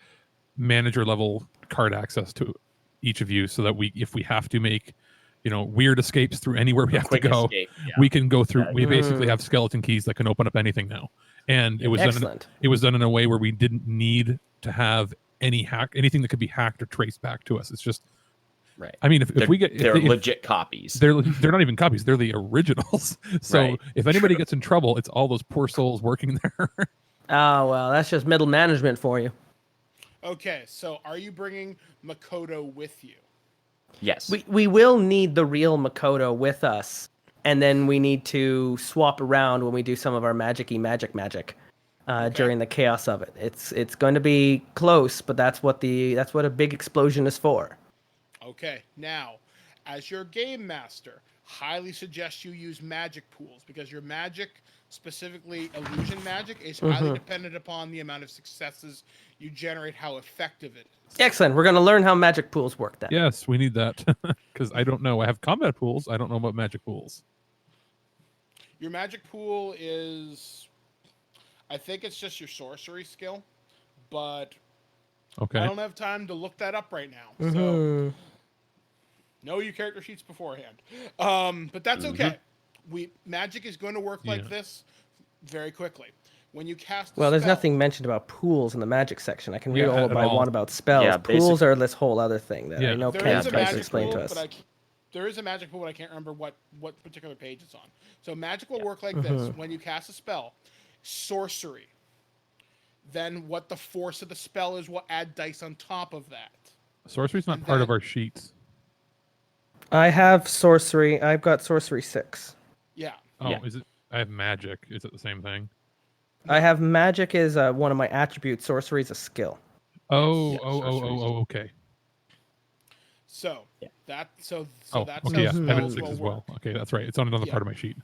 manager level card access to each of you, so that if we have to make weird escapes through anywhere we have to Quick go, escape, yeah. we can go through. Yeah. We basically have skeleton keys that can open up anything now, and it was Excellent. it was done in a way where we didn't need to have anything that could be hacked or traced back to us. It's just Right. I mean, if They're, we get they're if legit copies. they're not even copies, they're the originals. So Right. if anybody gets in trouble, it's all those poor souls working there. Oh well, that's just middle management for you. Okay, so are you bringing Makoto with you? Yes. We will need the real Makoto with us, and then we need to swap around when we do some of our magic during the chaos of it. It's going to be close, but that's what a big explosion is for. Okay, now, as your game master, highly suggest you use magic pools because your magic, specifically illusion magic, is highly dependent upon the amount of successes you generate, how effective it is. Excellent. We're going to learn how magic pools work then. Yes, we need that because I don't know. I have combat pools. I don't know about magic pools. Your magic pool is, I think it's just your sorcery skill, but Okay. I don't have time to look that up right now. So Mhm. know your character sheets beforehand. But that's okay. Magic is going to work like this very quickly. When you cast Well, there's spell- nothing mentioned about pools in the magic section. I can read Yeah, all at I all. want about spells. Yeah, Pools are this whole other thing that I Yeah. know There Ken is a tries to magic explain pool, to us. but there is a magic pool, but I can't remember what particular page it's on. So magic will work like this: when you cast a spell, sorcery. Then what the force of the spell is, will add dice on top of that. Sorcery's not And part of then- our sheets. I have sorcery. I've got sorcery 6. Yeah. Oh, Yeah. is it? I have magic. Is it the same thing? I have magic is one of my attributes. Sorcery is a skill. Oh, Yeah, sorcery's- okay. So Yeah. that's Oh, how okay. Yeah, I have it at spells 6 will as well. work. Okay, that's right. It's on another Yeah. part of my sheet.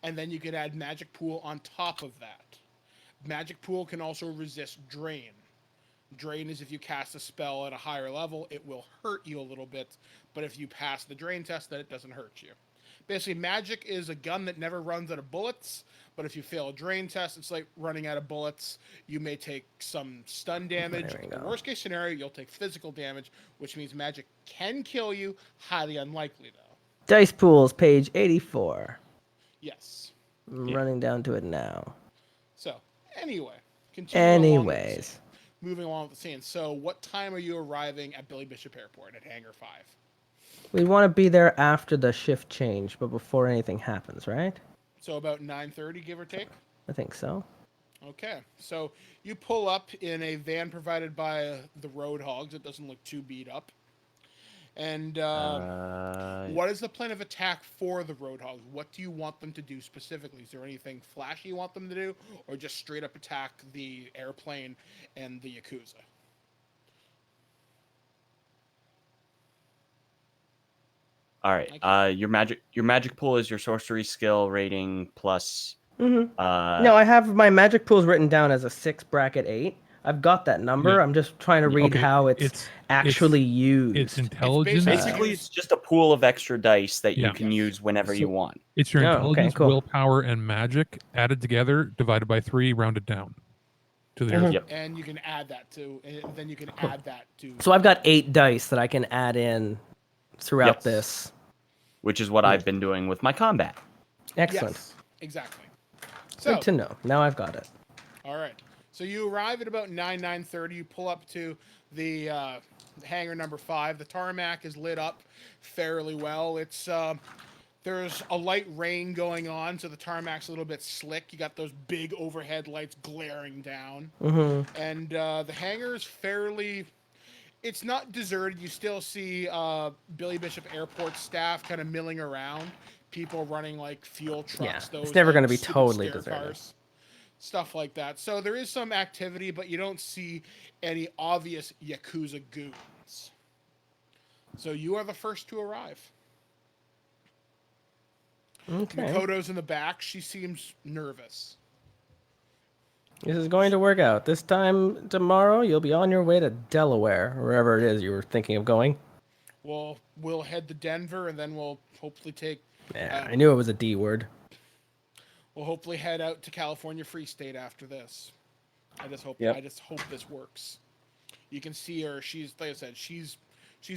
And then you can add magic pool on top of that. Magic pool can also resist drain. Drain is if you cast a spell at a higher level, it will hurt you a little bit, but if you pass the drain test, then it doesn't hurt you. Basically, magic is a gun that never runs out of bullets, but if you fail a drain test, it's like running out of bullets. You may take some stun damage. There we In the go. worst case scenario, you'll take physical damage, which means magic can kill you. Highly unlikely, though. Dice pools, page 84. Yes. I'm running down to it now. So, anyway. Continuing along with the Anyways. scene. Moving along with the scene. So, what time are you arriving at Billy Bishop Airport at Hangar 5? We want to be there after the shift change, but before anything happens, right? So, about 9:30, give or take? I think so. Okay. So, you pull up in a van provided by the Roadhogs. It doesn't look too beat up. And what is the plan of attack for the Roadhogs? What do you want them to do specifically? Is there anything flashy you want them to do? Or just straight up attack the airplane and the Yakuza? All right. Your magic pool is your sorcery skill rating plus. No, I have my magic pools written down as a 6 bracket 8. I've got that number. Yeah. I'm just trying to read Okay, how it's actually used. It's intelligence. basically- It's just a pool of extra dice that you Yeah. can use whenever you want. It's your Oh, okay, intelligence, cool. willpower, and magic added together, divided by 3, rounded down to the nearest. Yep. And you can add that to, and then you can add that to. So I've got 8 dice that I can add in throughout Yes. this. Which is what I've been doing with my combat. Excellent. Yes, exactly. So, Good to know. Now I've got it. all right. So you arrive at about 9:30. You pull up to the hangar number 5. The tarmac is lit up fairly well. It's there's a light rain going on, so the tarmac's a little bit slick. You got those big overhead lights glaring down, and the hangar is fairly. It's not deserted. You still see Billy Bishop Airport staff kind of milling around. People running like fuel trucks. Yeah, Those it's never like, going to be stupid totally stair deserted. cars, stuff like that. So there is some activity, but you don't see any obvious Yakuza goons. So you are the first to arrive. Okay. Makoto's in the back. She seems nervous. This is going to work out. This time tomorrow, you'll be on your way to Delaware, or wherever it is you were thinking of going. We'll head to Denver, and then we'll hopefully take. Yeah, I knew it was a D word. We'll hopefully head out to California Free State after this. I just hope. Yep. I just hope this works. You can see her. She's like I said. She's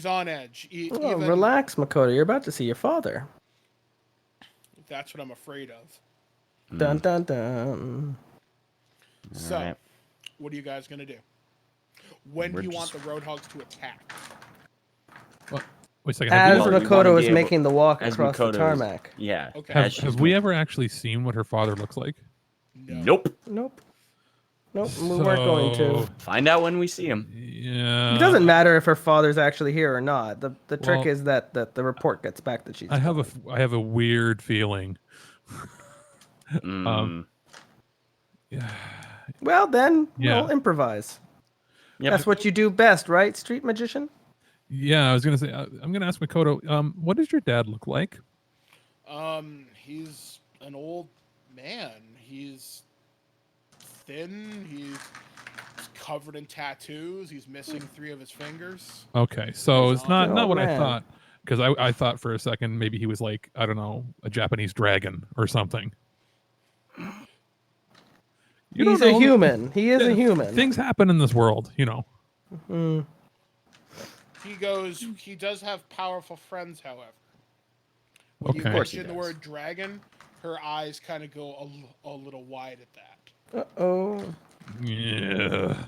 on edge. Oh, relax, Makoto. You're about to see your father. That's what I'm afraid of. Dun dun dun. So, Alright. what are you guys gonna do? When We're do you want just- the Roadhogs to attack? Wait a second. As Well, you wanna Makoto be is able- making the walk as across the Makoto's- tarmac. Yeah. Okay. as she's have we ever actually seen what her father looks like? No. Nope. Nope. Nope, we weren't going to. So, Find out when we see him. Yeah. It doesn't matter if her father's actually here or not. The trick Well, is that the report gets back that she's. I have gone. a weird feeling. Mm. Yeah. Well, then Yeah. we'll improvise. Yep. That's what you do best, right, street magician? Yeah, I was gonna say. I'm gonna ask Makoto. What does your dad look like? He's an old man. He's thin. He's covered in tattoos. He's missing 3 of his fingers. Okay, so it's not Oh, what I man. thought, because I thought for a second maybe he was like, I don't know, a Japanese dragon or something. You He's don't a know. human. He is a Yeah, human. Things happen in this world, you know. Mm. He goes. He does have powerful friends, however. When you Okay. Of course he mention the does. word dragon, her eyes kind of go a little wide at that. Uh-oh. Yeah.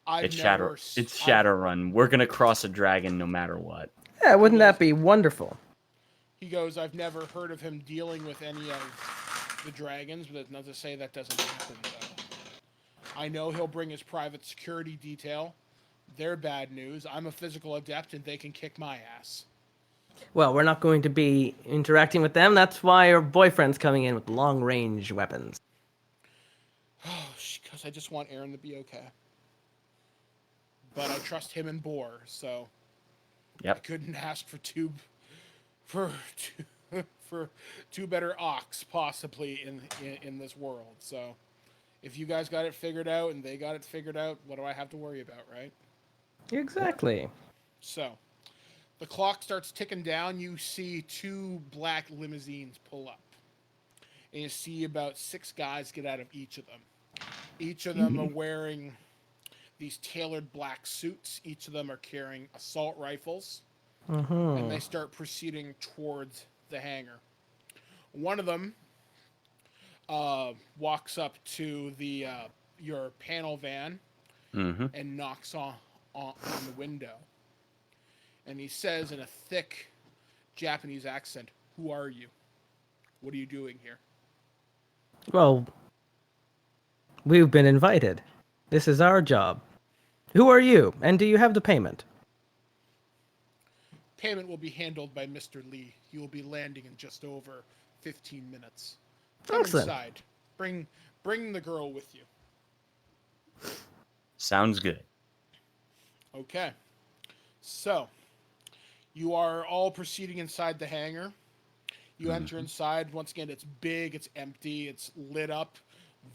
I've It's never. It's Shadowrun. We're gonna cross a dragon no matter what. Yeah, wouldn't that be wonderful? He goes. I've never heard of him dealing with any of the dragons, but that's not to say that doesn't happen. Though. I know he'll bring his private security detail. They're bad news. I'm a physical adept, and they can kick my ass. Well, we're not going to be interacting with them. That's why your boyfriend's coming in with long-range weapons. Oh, because I just want Aaron to be okay. But I trust him and Boar, so I Yep. couldn't ask for two better ox possibly in this world. So if you guys got it figured out and they got it figured out, what do I have to worry about, right? Exactly. So the clock starts ticking down. You see 2 black limousines pull up. And you see about 6 guys get out of each of them. Each of them are wearing these tailored black suits. Each of them are carrying assault rifles. And they start proceeding towards the hangar. One of them walks up to the your panel van Mm-hmm. and knocks on the window. And he says in a thick Japanese accent, "Who are you? What are you doing here?" Well, we've been invited. This is our job. Who are you? And do you have the payment? Payment will be handled by Mr. Lee. He will be landing in just over 15 minutes. Come Excellent. inside. Bring the girl with you. Sounds good. Okay. So, you are all proceeding inside the hangar. You enter inside. Once again, it's big, it's empty, it's lit up,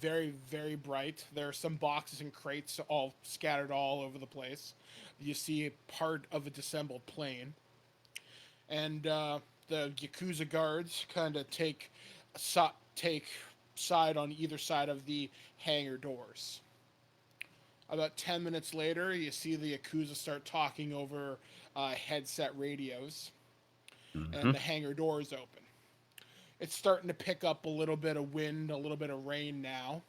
very, very bright. There are some boxes and crates all scattered all over the place. You see part of a disassembled plane. And the Yakuza guards kind of take side on either side of the hangar doors. About 10 minutes later, you see the Yakuza start talking over headset radios, and the hangar doors open. It's starting to pick up a little bit of wind, a little bit of rain now.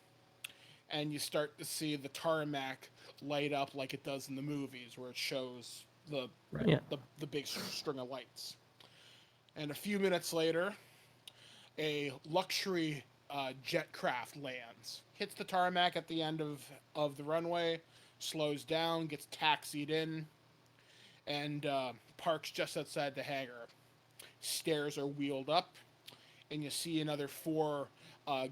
And you start to see the tarmac light up like it does in the movies, where it shows the Yeah. the big string of lights. And a few minutes later, a luxury jet craft lands, hits the tarmac at the end of the runway, slows down, gets taxied in, and parks just outside the hangar. Stairs are wheeled up, and you see another 4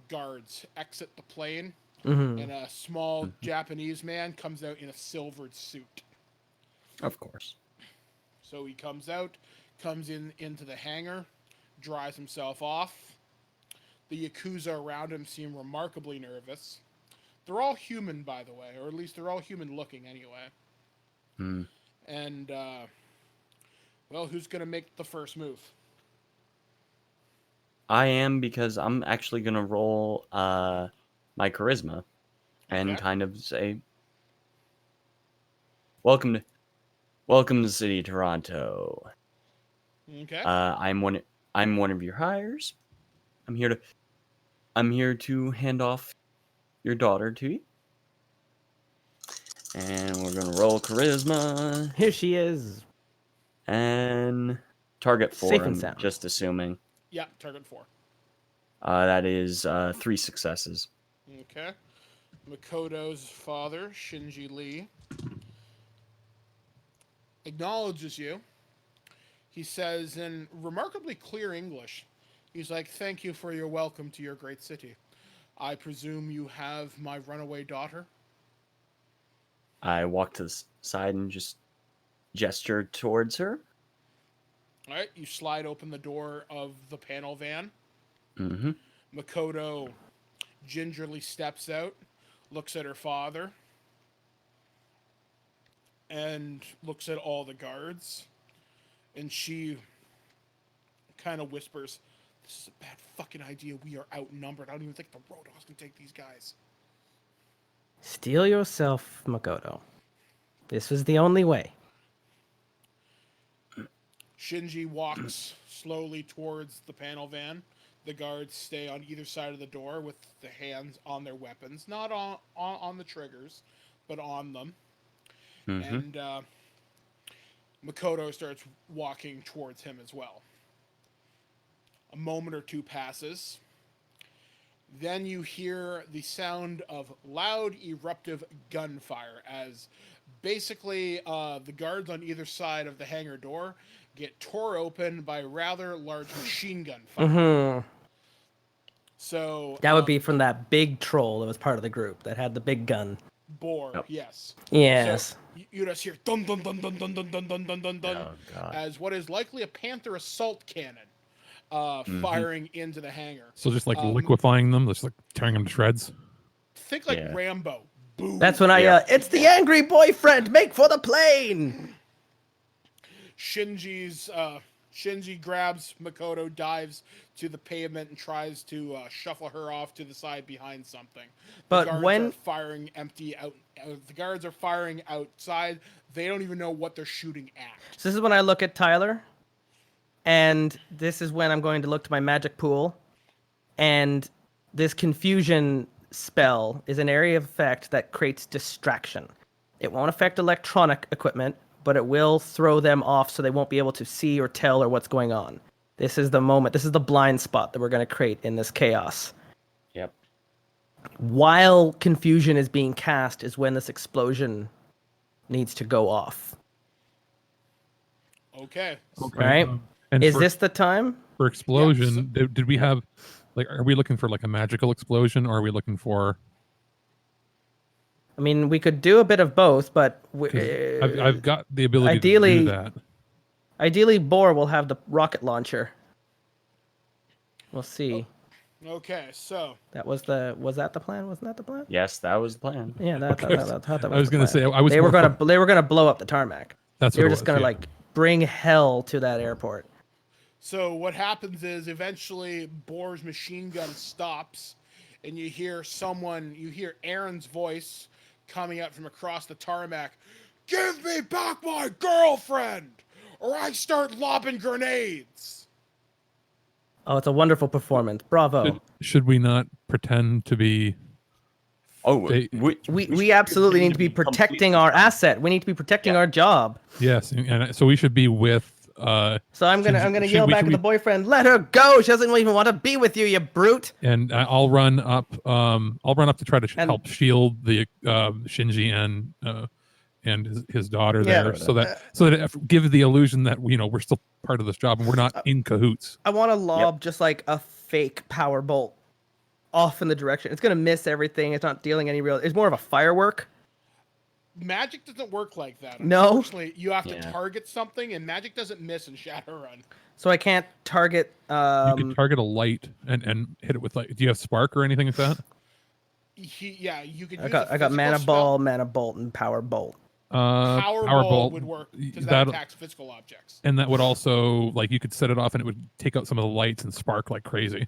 guards exit the plane, and a small Japanese man comes out in a silvered suit. Of course. So he comes out, comes into the hangar, dries himself off. The Yakuza around him seem remarkably nervous. They're all human, by the way, or at least they're all human looking anyway. And, well, who's going to make the first move? I am, because I'm actually going to roll my charisma and kind of say, welcome to the city of Toronto. Okay. I'm one of your hires. I'm here to hand off your daughter to you. And we're going to roll charisma. Here she is. And target 4, Safe and I'm sound. just assuming. Yeah, target 4. That is 3 successes. Okay. Makoto's father, Shinji Lee, acknowledges you. He says in remarkably clear English, he's like, "Thank you for your welcome to your great city. I presume you have my runaway daughter?" I walk to the side and just gesture towards her. All right, you slide open the door of the panel van. Mm-hmm. Makoto gingerly steps out, looks at her father, and looks at all the guards, and she kind of whispers, "This is a bad fucking idea. We are outnumbered. I don't even think the Roadhogs can take these guys." Steel yourself, Makoto. This was the only way. Shinji walks slowly towards the panel van. The guards stay on either side of the door with the hands on their weapons, not on the triggers, but on them. And Makoto starts walking towards him as well. A moment or two passes. Then you hear the sound of loud, eruptive gunfire as basically the guards on either side of the hangar door get tore open by rather large machine gun fire. So that would be from that big troll that was part of the group that had the big gun. Boar, yes. Yes. So you just hear dun dun dun dun dun dun dun dun dun dun dun Oh, God. as what is likely a Panther assault cannon firing into the hangar. So just like liquefying them, just like tearing them to shreds. Think like Rambo. Boom. That's when I it's the angry boyfriend. Make for the plane. Shinji grabs Makoto, dives to the pavement, and tries to shuffle her off to the side behind something. But the guards when are firing empty out, the guards are firing outside. They don't even know what they're shooting at. So this is when I look at Tyler, and this is when I'm going to look to my magic pool, and this confusion spell is an area of effect that creates distraction. It won't affect electronic equipment, but it will throw them off so they won't be able to see or tell or what's going on. This is the moment. This is the blind spot that we're going to create in this chaos. Yep. While confusion is being cast is when this explosion needs to go off. Okay. Right? And Is this the time? for explosion? Did we have like? Are we looking for like a magical explosion, or are we looking for? I mean, we could do a bit of both, but I've got the ability ideally, to do that. Ideally, Boar will have the rocket launcher. We'll see. Okay, so Was that the plan? Wasn't that the plan? Yes, that was the plan. Yeah, I thought that was. I was the gonna plan. say I was. They were gonna blow up the tarmac. That's They what were it just was, gonna yeah. like bring hell to that airport. So what happens is eventually Boar's machine gun stops, and you hear Aaron's voice coming out from across the tarmac. "Give me back my girlfriend, or I start lobbing grenades." Oh, it's a wonderful performance. Bravo. Should we not pretend to be? Oh, They- We absolutely need to be protecting our asset. We need to be protecting our job. Yes, and so we should be with. So I'm gonna should yell we- back should at the we- boyfriend. Let her go. She doesn't even want to be with you, you brute. And I'll run up. I'll run up to try to And- help shield the Shinji and his daughter Yeah, there, so that give the illusion that we're still part of this job and we're not in cahoots. I want to lob just like a fake power bolt off in the direction. It's gonna miss everything. It's not dealing any real. It's more of a firework. Magic doesn't work like that. No? Unfortunately, you have to Yeah. target something, and magic doesn't miss in Shadowrun. So I can't target. You could target a light and hit it with light. Do you have spark or anything like that? You could. I use got a mana physical spell. ball, mana bolt, and power bolt. Power bolt would work because that attacks physical objects. And that would also you could set it off and it would take out some of the lights and spark like crazy.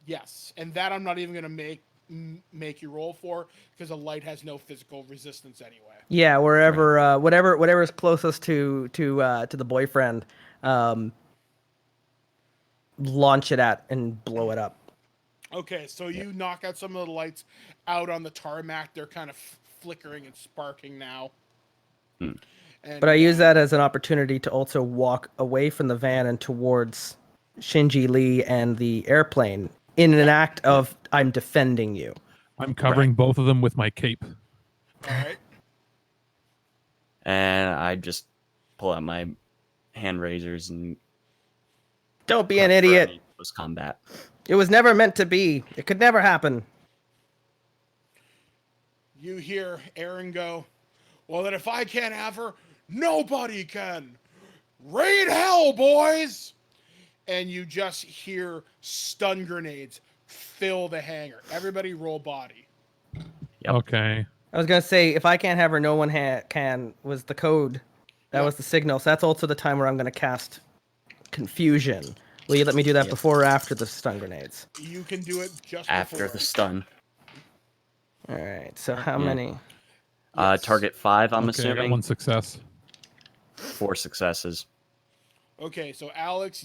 Yes, and that I'm not even gonna make you roll for because a light has no physical resistance anyway. Yeah, wherever, whatever is closest to the boyfriend, launch it at and blow it up. Okay, so you knock out some of the lights out on the tarmac. They're kind of flickering and sparking now. And, But I use that as an opportunity to also walk away from the van and towards Shinji Lee and the airplane in an act of I'm defending you. I'm covering both of them with my cape. All right. And I just pull out my hand razors and Don't be an idiot. close combat. It was never meant to be. It could never happen. You hear Aaron go, well, then if I can't have her, nobody can. Raid hell, boys! And you just hear stun grenades fill the hangar. Everybody roll body. Yep. Okay. I was going to say, if I can't have her, no one can was the code. That was the signal. So that's also the time where I'm going to cast Confusion. Will you let me do that before or after the stun grenades? You can do it just After before. the stun. All right. So how many? Target 5, I'm Okay, I got assuming. 1 success. 4 successes. Okay, so Alex,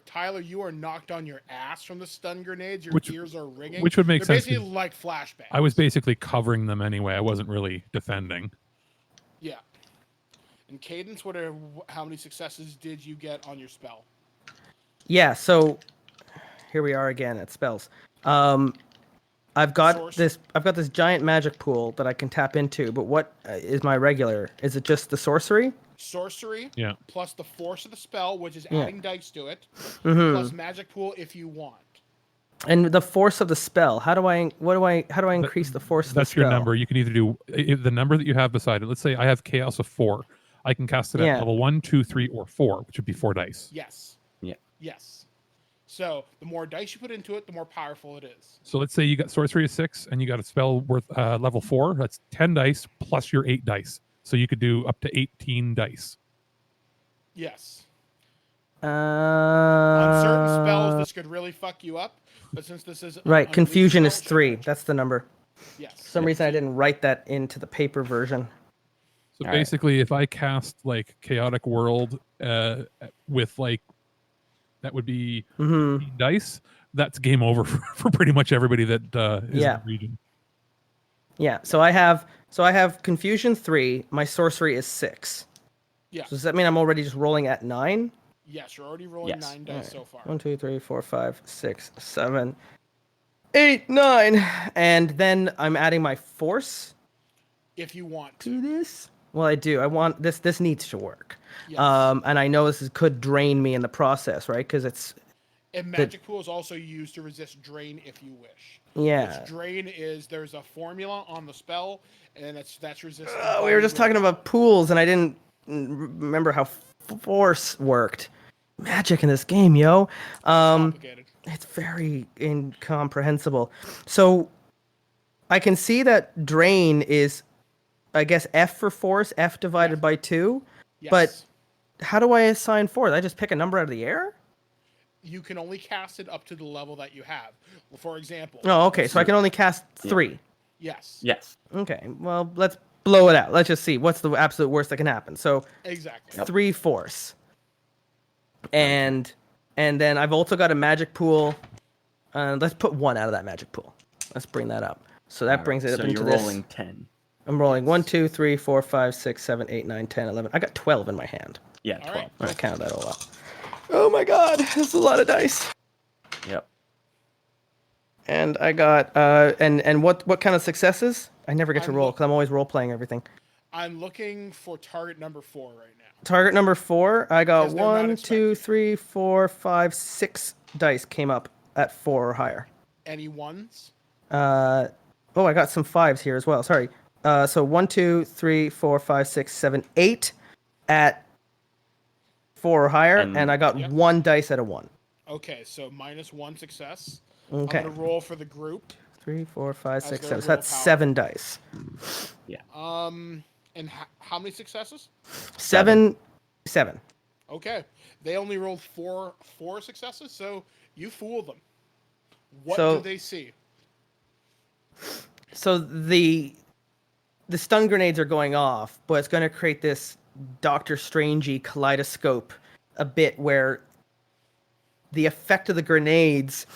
Tyler, you are knocked on your ass from the stun grenades. Your ears are ringing. Which would make They're sense, basically 'cause like flashbangs. I was basically covering them anyway. I wasn't really defending. Yeah. And Cadence, how many successes did you get on your spell? Yeah, so here we are again at spells. I've got this giant magic pool that I can tap into, but what is my regular? Is it just the sorcery? Sorcery, Yeah. plus the force of the spell, which is adding dice to it, Mm-hmm. plus magic pool if you want. And the force of the spell. How do I increase the force of the That's spell? your number. You can either do the number that you have beside it. Let's say I have chaos of 4. I can cast it at level 1, 2, 3, or 4, which would be 4 dice. Yes. Yeah. Yes. So the more dice you put into it, the more powerful it is. So let's say you got sorcery of 6 and you got a spell worth level 4. That's 10 dice plus your 8 dice. So you could do up to 18 dice. Yes. On On certain spells, this could really fuck you up. But since this is right, an confusion elite is spell, 3. That's the number. Yes. For some reason, I didn't write that into the paper version. So All right. basically, if I cast chaotic world with that would be 18 dice. That's game over for pretty much everybody that is in the region. Yeah. So I have confusion 3. My sorcery is 6. Yeah. So does that mean I'm already just rolling at 9? Yes, you're already rolling Yes. 9 dice so far. 1, 2, 3, 4, 5, 6, 7, 8, 9, and then I'm adding my force If you want to this. Well, I do. I want this. This needs to work. Yes. And I know could drain me in the process, right? Because it's And magic pool is also used to resist drain if you wish. yeah. Which drain is there's a formula on the spell, and that's resistant. We were just talking about pools, and I didn't remember how force worked. Magic in this game, yo. Complicated. It's very incomprehensible. So I can see that drain is, I guess, F for force, F divided by 2. Yes. But how do I assign force? I just pick a number out of the air? You can only cast it up to the level that you have. Well, for example. Oh, okay. So I can only cast 3. Yes. Yes. Okay. Well, let's blow it out. Let's just see what's the absolute worst that can happen. So Exactly. 3 force. And And then I've also got a magic pool. Let's put 1 out of that magic pool. Let's bring that up. So that brings it up into you're this. rolling 10. I'm rolling 1, 2, 3, 4, 5, 6, 7, 8, 9, 10, 11. I got 12 in my hand. Yeah, All 12. right. I counted that all up. Oh my god, that's a lot of dice. Yep. And I got and what kind of successes? I never get to roll because I'm always role playing everything. I'm looking for target number 4 right now. Target number 4, I got Because they're not 1, 2, expected. 3, 4, 5, 6 dice came up at 4 or higher. Any ones? I got some 5s here as well. Sorry. So 1, 2, 3, 4, 5, 6, 7, 8 at 4 or higher, and I got 1 dice at a 1. Okay, so -1 success. Okay. I'm gonna roll for the group. 3, 4, 5, As 6, their 7. So that's willpower. 7 dice. And how many successes? 7. Okay, they only rolled four successes, so you fool them. What So- do they see? So the stun grenades are going off, but it's going to create this Doctor Strangey kaleidoscope a bit where the effect of the grenades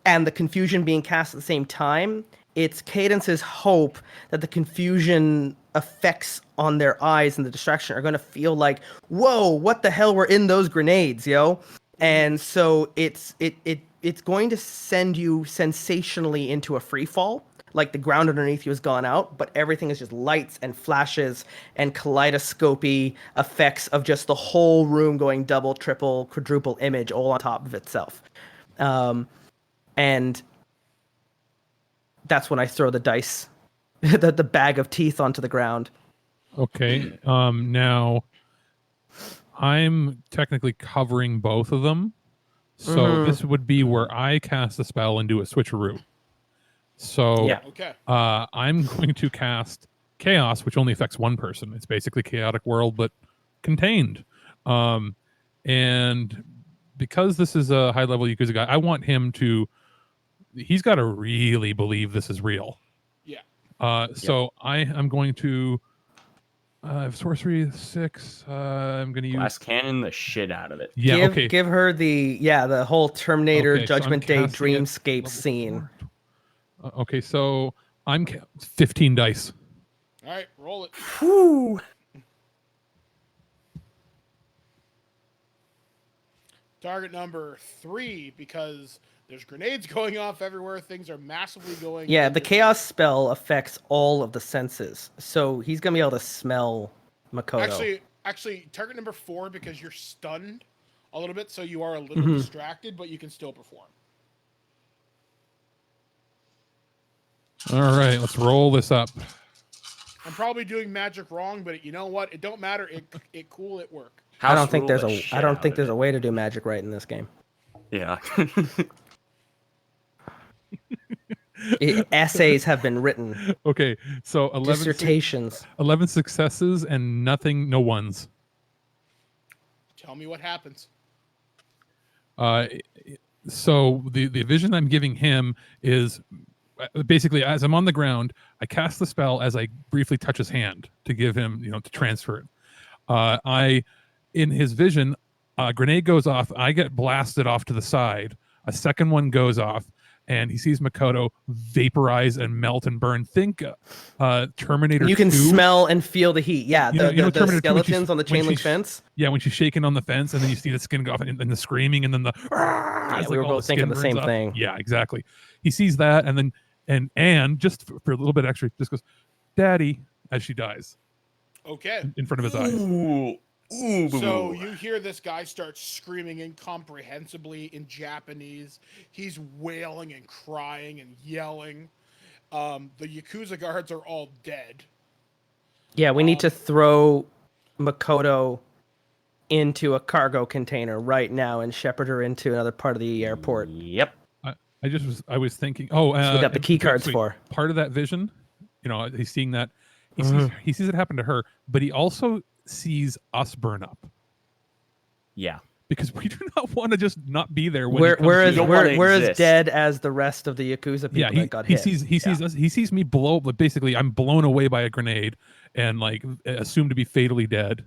and the confusion being cast at the same time, it's Cadence's hope that the confusion effects on their eyes and the distraction are going to feel like, whoa, what the hell were in those grenades, yo? And so it's going to send you sensationally into a free fall. Like the ground underneath you has gone out, but everything is just lights and flashes and kaleidoscopy effects of just the whole room going double, triple, quadruple image all on top of itself. And that's when I throw the dice, the bag of teeth onto the ground. Okay. Now I'm technically covering both of them. So this would be where I cast a spell and do a switcheroo. So Okay. I'm going to cast Chaos, which only affects one person. It's basically Chaotic World, but contained. And because this is a high-level Yakuza guy, I want him to... He's got to really believe this is real. Yeah. So I am going to... sorcery 6. I'm going to use... Glass cannon the shit out of it. Yeah, okay. Give her the whole Terminator Okay, so I'm Judgment Day casting it dreamscape level scene. 4. Okay, so I'm 15 dice. All right, roll it. Whew. Target number 3, because there's grenades going off everywhere. Things are massively going. Yeah, into the chaos spell affects all of the senses, so he's gonna be able to smell Makoto. Actually, target number 4 because you're stunned a little bit, so you are a little distracted, but you can still perform. All right, let's roll this up. I'm probably doing magic wrong, but you know what? It don't matter. It cool. It work. I don't think there's a way to do magic right in this game. Yeah. Essays have been written. Okay, so 11 Dissertations. 11 successes and no ones. Tell me what happens. So the vision I'm giving him is basically as I'm on the ground, I cast the spell as I briefly touch his hand to give him, to transfer it. In his vision, a grenade goes off. I get blasted off to the side. A second one goes off, and he sees Makoto vaporize and melt and burn. Think Terminator. You can 2. smell and feel the heat. Yeah, the Terminator 2 skeletons on the chain link fence. Yeah, when she's shaking on the fence, and then you see the skin go off, and the screaming, and then the. Yeah, we were both thinking the same thing. Yeah, exactly. He sees that, and then and just for a little bit extra, just goes, "Daddy," as she dies. Okay. In front of his eyes. Ooh. Ooh, So you hear this guy start screaming incomprehensibly in Japanese. He's wailing and crying and yelling. The Yakuza guards are all dead. Yeah, we need to throw Makoto into a cargo container right now and shepherd her into another part of the airport. Yep. I was thinking. Oh, So we got the key cards for. Part of that vision. He's seeing that. He sees it happen to her, but he also sees us burn up. Yeah. Because we do not want to just not be there when we're as dead as the rest of the Yakuza people that got hit. He sees us. He sees me blow, but basically I'm blown away by a grenade and assumed to be fatally dead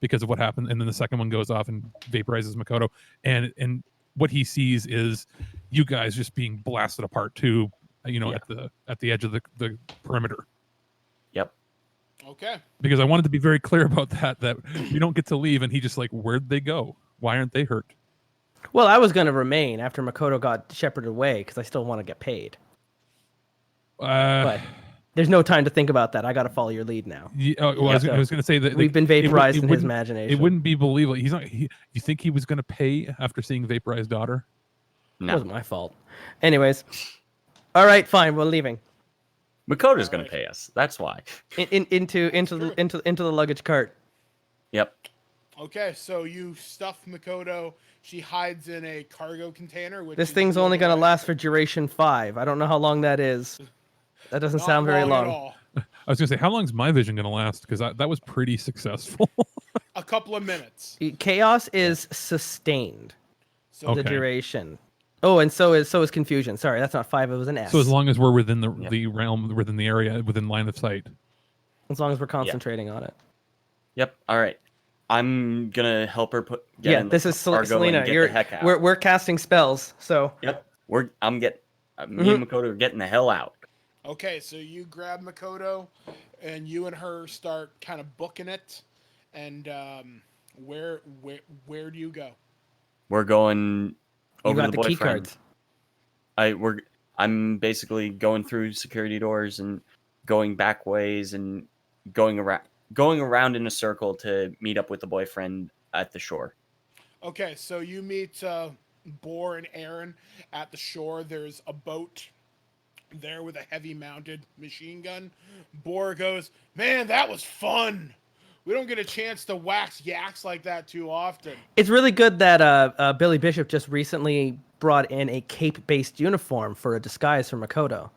because of what happened, and then the second one goes off and vaporizes Makoto, and what he sees is you guys just being blasted apart too, at the edge of the perimeter. Yep. Okay. Because I wanted to be very clear about that we don't get to leave, and he just like, where'd they go? Why aren't they hurt? Well, I was going to remain after Makoto got shepherded away because I still want to get paid. But there's no time to think about that. I got to follow your lead now. Yeah, well, I was going to say that we've been vaporized in his imagination. It wouldn't be believable. He's not. You think he was going to pay after seeing Vaporized Daughter? No. It wasn't my fault. Anyways, all right, fine. We're leaving. Makoto's going to pay us. That's why. Into the luggage cart. Yep. Okay, so you stuff Makoto. She hides in a cargo container. This thing's only going to last for duration 5. I don't know how long that is. That doesn't sound very long. I was going to say, how long is my vision going to last? Because that was pretty successful. A couple of minutes. Chaos is sustained. So the duration. Oh, and so is confusion. Sorry, that's not 5. It was an S. So as long as we're within the realm, within the area, within line of sight. As long as we're concentrating on it. Yep. All right. I'm gonna help her get in this is Selena. We're casting spells, so. Yep. Me and Makoto are getting the hell out. Okay, so you grab Makoto, and you and her start kind of booking it. And where do you go? We're going over the boyfriend. Key cards. I'm basically going through security doors and going back ways and going around in a circle to meet up with the boyfriend at the shore. Okay, so you meet Boar and Aaron at the shore. There's a boat there with a heavy mounted machine gun. Boar goes, "Man, that was fun. We don't get a chance to wax yaks like that too often." It's really good that Billy Bishop just recently brought in a cape-based uniform for a disguise for Makoto.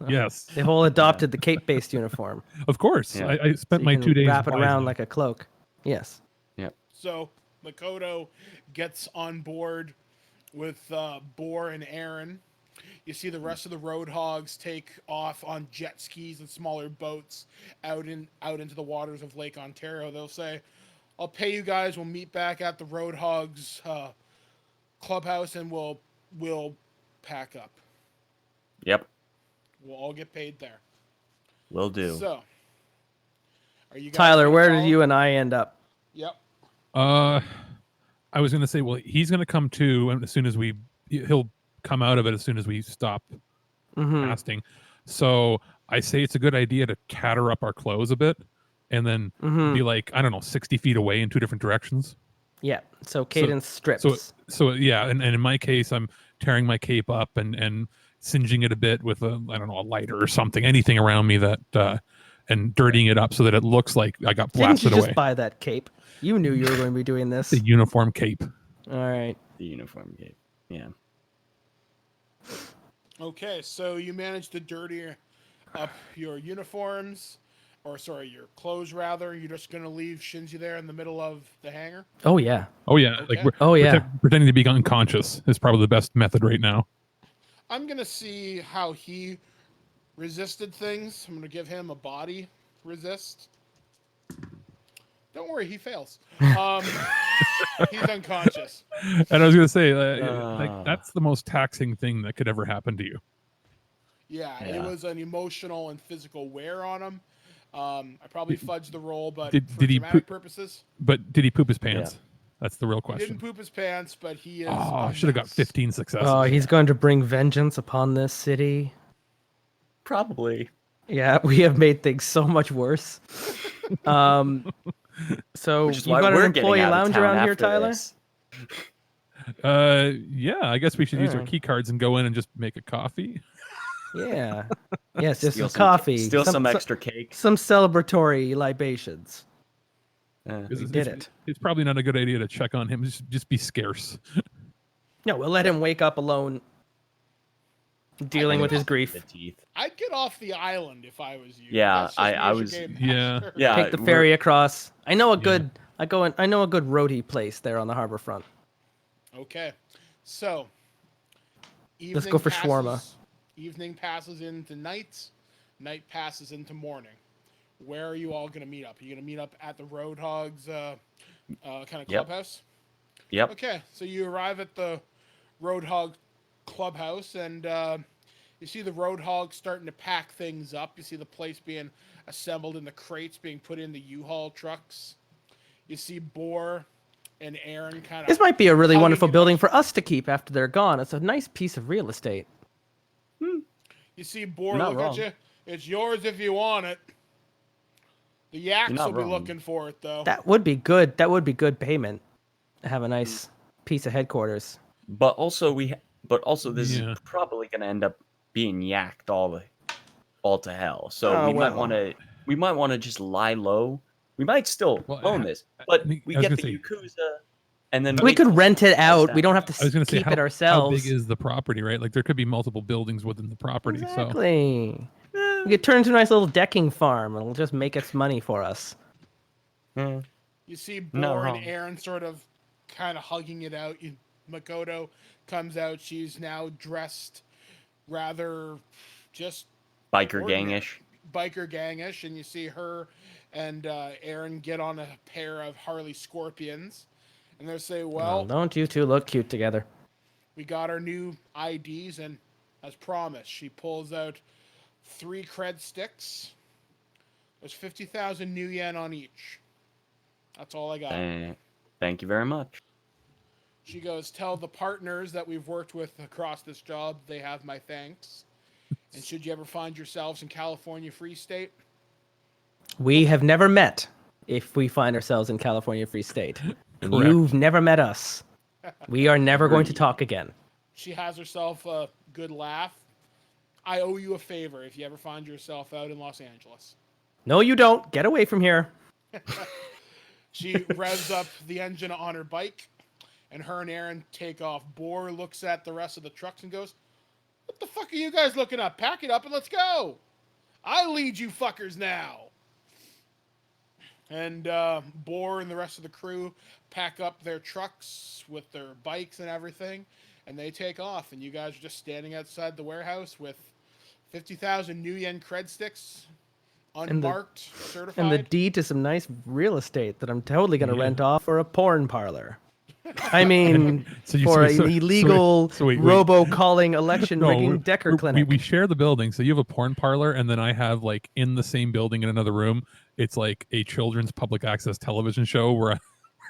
Yes. They whole adopted the cape-based uniform. Of course. Yeah. I spent my 2 days wrap it around like a cloak. Yes. Yep. So Makoto gets on board with Boar and Aaron. You see the rest of the Roadhogs take off on jet skis and smaller boats out into the waters of Lake Ontario. They'll say, "I'll pay you guys. We'll meet back at the Roadhogs clubhouse, and we'll pack up." Yep. We'll all get paid there. Will do. So, are you guys Tyler, where did you and I end up? Yep. I was going to say, well, he's going to come too, and as soon as he'll come out of it as soon as we stop casting. So I say it's a good idea to catter up our clothes a bit, and then be like, I don't know, 60 feet away in 2 different directions. Yeah. So cadence strips. So yeah, and in my case, I'm tearing my cape up and singeing it a bit with a lighter or something, anything around me that and dirtying it up so that it looks like I got blasted Didn't you away. Just buy that cape? You knew you were going to be doing this. The uniform cape. All right. The uniform cape. Yeah. Okay, so you managed to dirty up your uniforms, your clothes rather. You're just gonna leave Shinji there in the middle of the hangar? Oh yeah. Okay. Like pretending to be unconscious is probably the best method right now. I'm gonna see how he resisted things. I'm gonna give him a body resist. Don't worry, he fails. He's unconscious. And I was gonna say, like that's the most taxing thing that could ever happen to you. Yeah, it was an emotional and physical wear on him. I probably fudged the roll, but did for dramatic purposes. But did he poop his pants? Yeah. That's the real question. He didn't poop his pants, but he is. Oh, I should have got 15 successes. Oh, he's going to bring vengeance upon this city. Probably. Yeah, we have made things so much worse. So you got an employee lounge around here, Tyler? Yeah, I guess we should use our key cards and go in and just make a coffee. Yeah. Yes, just some coffee. Steal some extra cake. Some celebratory libations. It's probably not a good idea to check on him. Just be scarce. No, we'll let him wake up alone, dealing with his grief. I'd get off the island if I was you. Yeah, I was. Yeah. Take the ferry across. I know a good. I know a good roadie place there on the harbor front. Okay, so let's go for shawarma. Evening passes into night. Night passes into morning. where are you all going to meet up? Are you going to meet up at the Roadhogs kind of Yep. clubhouse? Yep. Okay, so you arrive at the Roadhog clubhouse, and you see the Roadhogs starting to pack things up. You see the place being assembled in the crates, being put in the U-Haul trucks. You see Boar and Aaron kind of. This might be a really wonderful building for us to keep after they're gone. It's a nice piece of real estate. You see Boar Not look wrong. at you. It's yours if you want it. The Yaks not will be wrong. looking for it, though. That would be good. That would be good payment. Have a nice piece of headquarters. But also this Yeah. is probably going to end up being yacked all to hell. So Oh, we might well. want to just lie low. We might still Well, own this, but I we was get the gonna say- Yakuza, and then We could rent it out. We don't have I was to going to say, keep how, it ourselves. how big is the property, right? Like there could be multiple buildings within the property. Exactly. We could turn into a nice little decking farm. It'll just make its money for us. Hmm. You see Not Boar and wrong. Aaron sort of kind of hugging it out. Makoto comes out. She's now dressed rather just Biker ordinary. gangish. Biker gangish, and you see her and Aaron get on a pair of Harley Scorpions, and they say, Well, well, don't you two look cute together? we got our new IDs, and as promised, she pulls out 3 cred sticks. There's 50,000 new yen on each. That's all I got. Thank you very much. She goes, tell the partners that we've worked with across this job they have my thanks. And should you ever find yourselves in California Free State, We have never met if we find ourselves in California Free State. And Correct. you've never met us. We are never going to talk again. she has herself a good laugh. I owe you a favor if you ever find yourself out in Los Angeles. No, you don't. Get away from here. She revs up the engine on her bike, and her and Aaron take off. Boar looks at the rest of the trucks and goes, what the fuck are you guys looking up? Pack it up and let's go. I lead you fuckers now. And Boar and the rest of the crew pack up their trucks with their bikes and everything, and they take off. And you guys are just standing outside the warehouse with 50,000 new yen cred sticks, unmarked, certified. And the deed to some nice real estate that I'm totally going to rent off for a porn parlor. I mean, for an illegal wait. robo-calling election rigging Decker clinic. We share the building, so you have a porn parlor, and then I have like in the same building in another room. It's like a children's public access television show where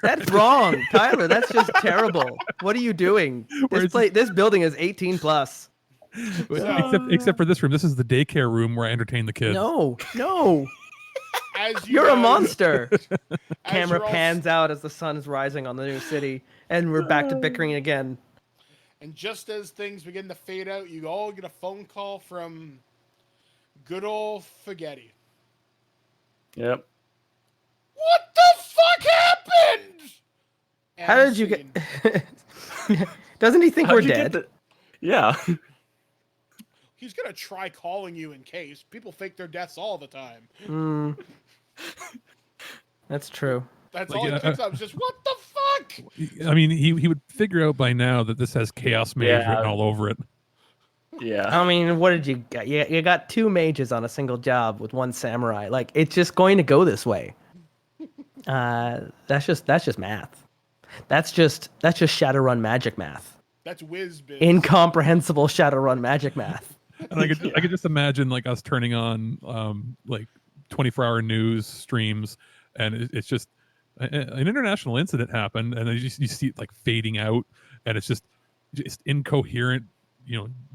That's wrong, Tyler. That's just terrible. What are you doing? This building is 18 plus. except for this room. This is the daycare room where I entertain the kids. No. As you You're a guys- monster. as Camera you're all- pans out as the sun is rising on the new city, and we're back to bickering again. And just as things begin to fade out, you all get a phone call from good old Spaghetti. Yep. What the fuck happened? How did you get? Doesn't he think How'd we're you get dead? Yeah. He's gonna try calling you in case. People fake their deaths all the time. That's true. That's Like, all he picks up. Is just what the fuck? I mean, he would figure out by now that this has Chaos Mage Yeah. written all over it. Yeah. I mean, what did you get? You got 2 mages on a single job with 1 samurai. Like, it's just going to go this way. That's just math. That's just Shadowrun magic math. That's whiz biz. Incomprehensible Shadowrun magic math. And I could just imagine like us turning on like 24-hour news streams, and it's just an international incident happened, and then you see it like fading out, and it's just incoherent,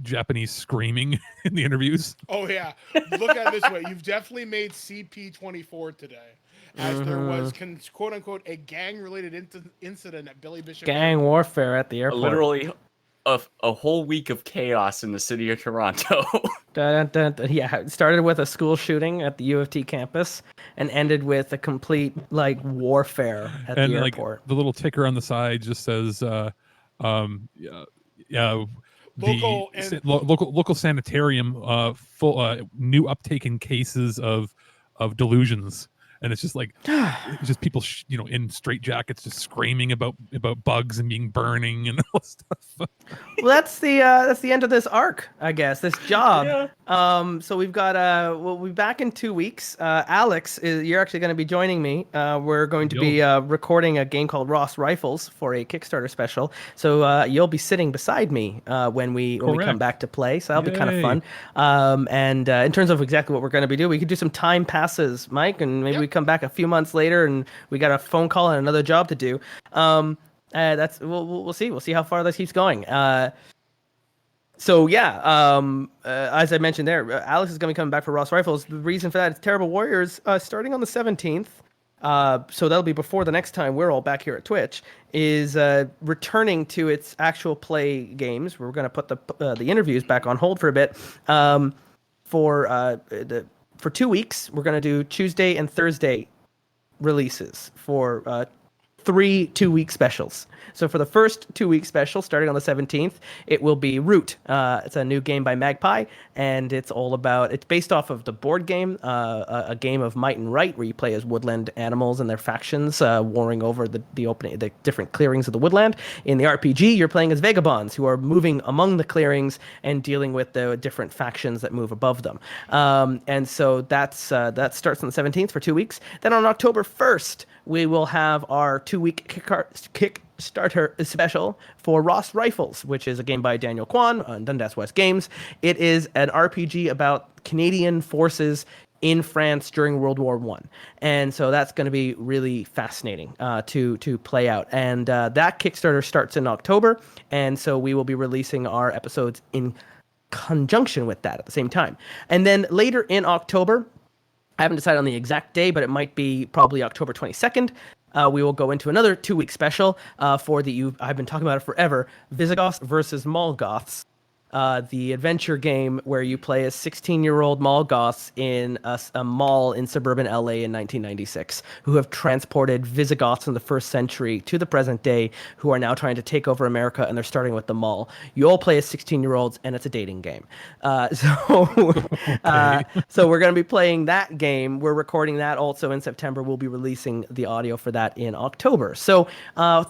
Japanese screaming in the interviews. Oh yeah. Look at it this way. You've definitely made CP24 today, as there was quote unquote a gang related incident at Billy Bishop. Gang warfare at the airport. Literally a whole week of chaos in the city of Toronto. Dun, dun, dun. Yeah, it started with a school shooting at the U of T campus and ended with a complete warfare at And the like airport. the little ticker on the side just says Local and- local sanitarium full new uptake in cases of delusions, and it's just like it's just people in straight jackets just screaming about bugs and being burning and all stuff. Well, that's the end of this arc, I guess. This job. Yeah. So we've got we'll be back in 2 weeks. Alex, you're actually going to be joining me. We're going to be recording a game called Ross Rifles for a Kickstarter special. So you'll be sitting beside me when we come back to play. So that'll be kind of fun. And in terms of exactly what we're going to be doing, we could do some time passes, Mike, and maybe we come back a few months later and we got a phone call and another job to do. That's we'll see. We'll see how far this keeps going. So yeah, as I mentioned there, Alex is going to be coming back for Ross Rifles. The reason for that is Terrible Warriors starting on the 17th. So that'll be before the next time we're all back here at Twitch. Is returning to its actual play games. We're going to put the interviews back on hold for a bit. For 2 weeks, we're going to do Tuesday and Thursday releases for 3 2-week specials. So for the first 2-week special, starting on the 17th, it will be Root. It's a new game by Magpie, and it's based off of the board game, a game of might and right, where you play as woodland animals and their factions warring over the different clearings of the woodland. In the RPG, you're playing as vagabonds who are moving among the clearings and dealing with the different factions that move above them. And so that starts on the 17th for 2 weeks. Then on October 1st, we will have our 2-week Kickstarter special for Ross Rifles, which is a game by Daniel Kwan on Dundas West Games. It is an RPG about Canadian forces in France during World War I. And so that's going to be really fascinating to play out. And that Kickstarter starts in October, and so we will be releasing our episodes in conjunction with that at the same time. And then later in October, I haven't decided on the exact day, but it might be probably October 22nd. We will go into another 2-week special I've been talking about it forever, Visigoths versus Molgoths. The adventure game where you play as 16-year-old Molgoths in a mall in suburban LA in 1996, who have transported Visigoths in the first century to the present day, who are now trying to take over America, and they're starting with the mall. You all play as 16-year-olds, and it's a dating game. So we're going to be playing that game. We're recording that also in September. We'll be releasing the audio for that in October. So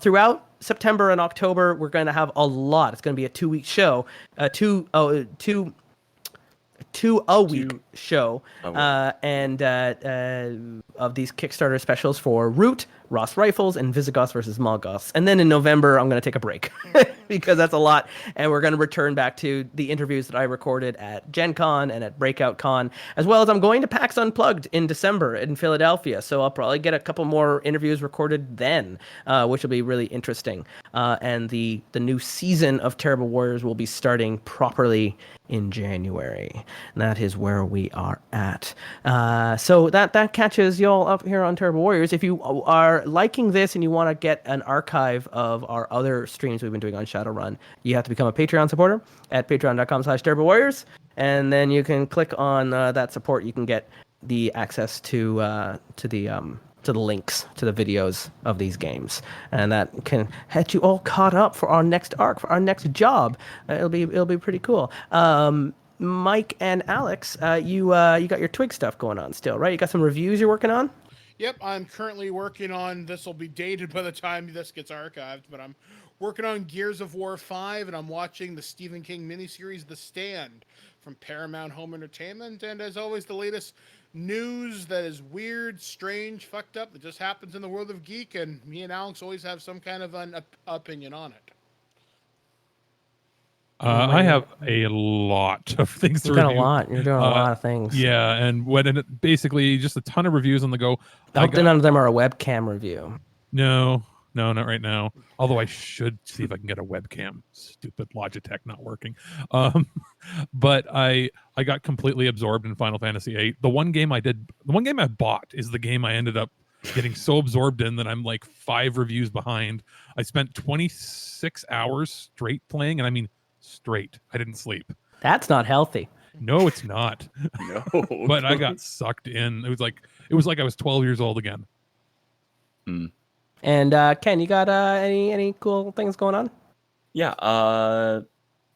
throughout September and October, we're going to have a lot. It's going to be a 2-week show, two-a-week show, and of these Kickstarter specials for Root, Ross Rifles, and Visigoths versus Molgoths. And then in November, I'm going to take a break because that's a lot, and we're going to return back to the interviews that I recorded at Gen Con and at Breakout Con, as well as I'm going to PAX Unplugged in December in Philadelphia, so I'll probably get a couple more interviews recorded then, which will be really interesting. And the new season of Terrible Warriors will be starting properly in January. And that is where we are at. So that catches y'all up here on Terrible Warriors. If you are liking this and you want to get an archive of our other streams we've been doing on Shadowrun, you have to become a Patreon supporter at patreon.com/Terrible Warriors. And then you can click on that support. You can get the access to the links to the videos of these games, and that can get you all caught up for our next arc, for our next job. It'll be pretty cool. Mike and Alex, you got your Twig stuff going on still, right? You got some reviews you're working on? Yep, I'm currently working on, this will be dated by the time this gets archived, but I'm working on Gears of War 5, and I'm watching the Stephen King miniseries The Stand from Paramount Home Entertainment, and as always, the latest news that is weird, strange, fucked up, that just happens in the world of geek, and me and Alex always have some kind of an opinion on it. I have a lot of things to review. You're doing a lot of things. Yeah, and basically just a ton of reviews on the go. I hope none of them are a webcam review. No, not right now. Although I should see if I can get a webcam. Stupid Logitech not working. But I got completely absorbed in Final Fantasy VIII. The one game I bought is the game I ended up getting so absorbed in that I'm like 5 reviews behind. I spent 26 hours straight playing, and I mean straight. I didn't sleep. That's not healthy. No, it's not. No. But I got sucked in. It was like I was 12 years old again. Hmm. And Ken, you got any cool things going on? Yeah,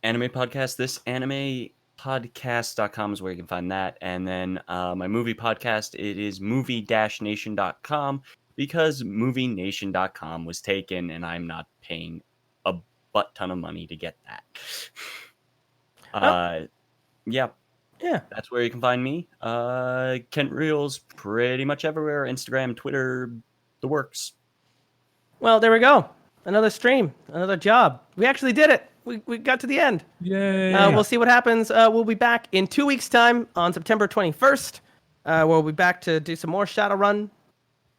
anime podcast. This anime podcast.com is where you can find that. And then my movie podcast, it is movie-nation.com, because movienation.com was taken and I'm not paying a butt ton of money to get that. Yeah. That's where you can find me. Kent Reels pretty much everywhere. Instagram, Twitter, the works. Well, there we go. Another stream, another job. We actually did it. We got to the end. Yay! We'll see what happens. We'll be back in 2 weeks' time on September 21st. We'll be back to do some more Shadowrun,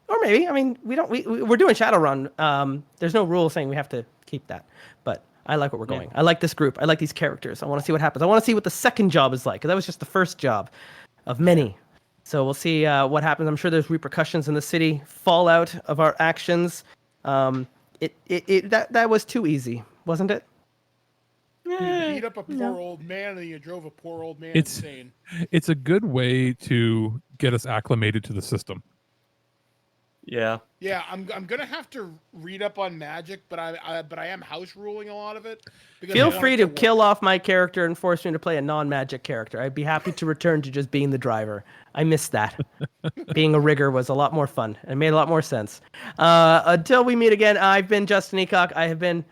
or maybe. I mean, we're doing Shadowrun. There's no rule saying we have to keep that, but I like where we're going. I like this group. I like these characters. I want to see what happens. I want to see what the second job is like, because that was just the first job of many. So we'll see what happens. I'm sure there's repercussions in the city, fallout of our actions. That was too easy, wasn't it? You beat up a poor old man and you drove a poor old man insane. It's a good way to get us acclimated to the system. Yeah. Yeah, I'm gonna have to read up on magic, but I am house ruling a lot of it. Feel free to kill off my character and force me to play a non-magic character. I'd be happy to return to just being the driver. I missed that. Being a rigger was a lot more fun. It made a lot more sense. Until we meet again, I've been Justin Eacock. I have been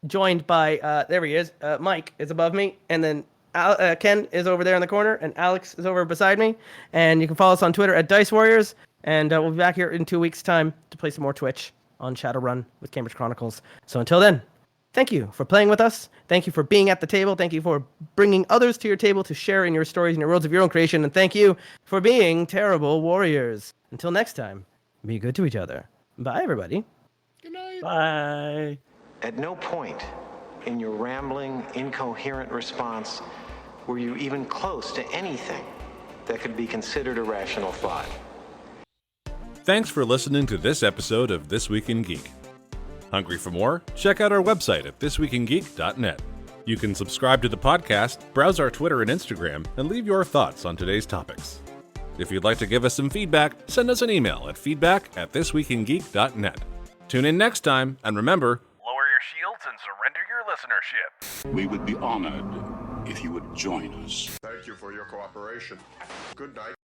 joined by, there he is, Mike is above me, and then Ken is over there in the corner, and Alex is over beside me. And you can follow us on Twitter at Dice Warriors, and we'll be back here in 2 weeks' time to play some more Twitch on Shadowrun with Cambridge Chronicles. So until then, thank you for playing with us. Thank you for being at the table. Thank you for bringing others to your table to share in your stories and your worlds of your own creation. And thank you for being terrible warriors. Until next time, be good to each other. Bye, everybody. Good night. Bye. At no point in your rambling, incoherent response were you even close to anything that could be considered a rational thought. Thanks for listening to this episode of This Week in Geek. Hungry for more? Check out our website at thisweekingeek.net. You can subscribe to the podcast, browse our Twitter and Instagram, and leave your thoughts on today's topics. If you'd like to give us some feedback, send us an email at feedback@thisweekingeek.net. Tune in next time, and remember, lower your shields and surrender your listenership. We would be honored if you would join us. Thank you for your cooperation. Good night.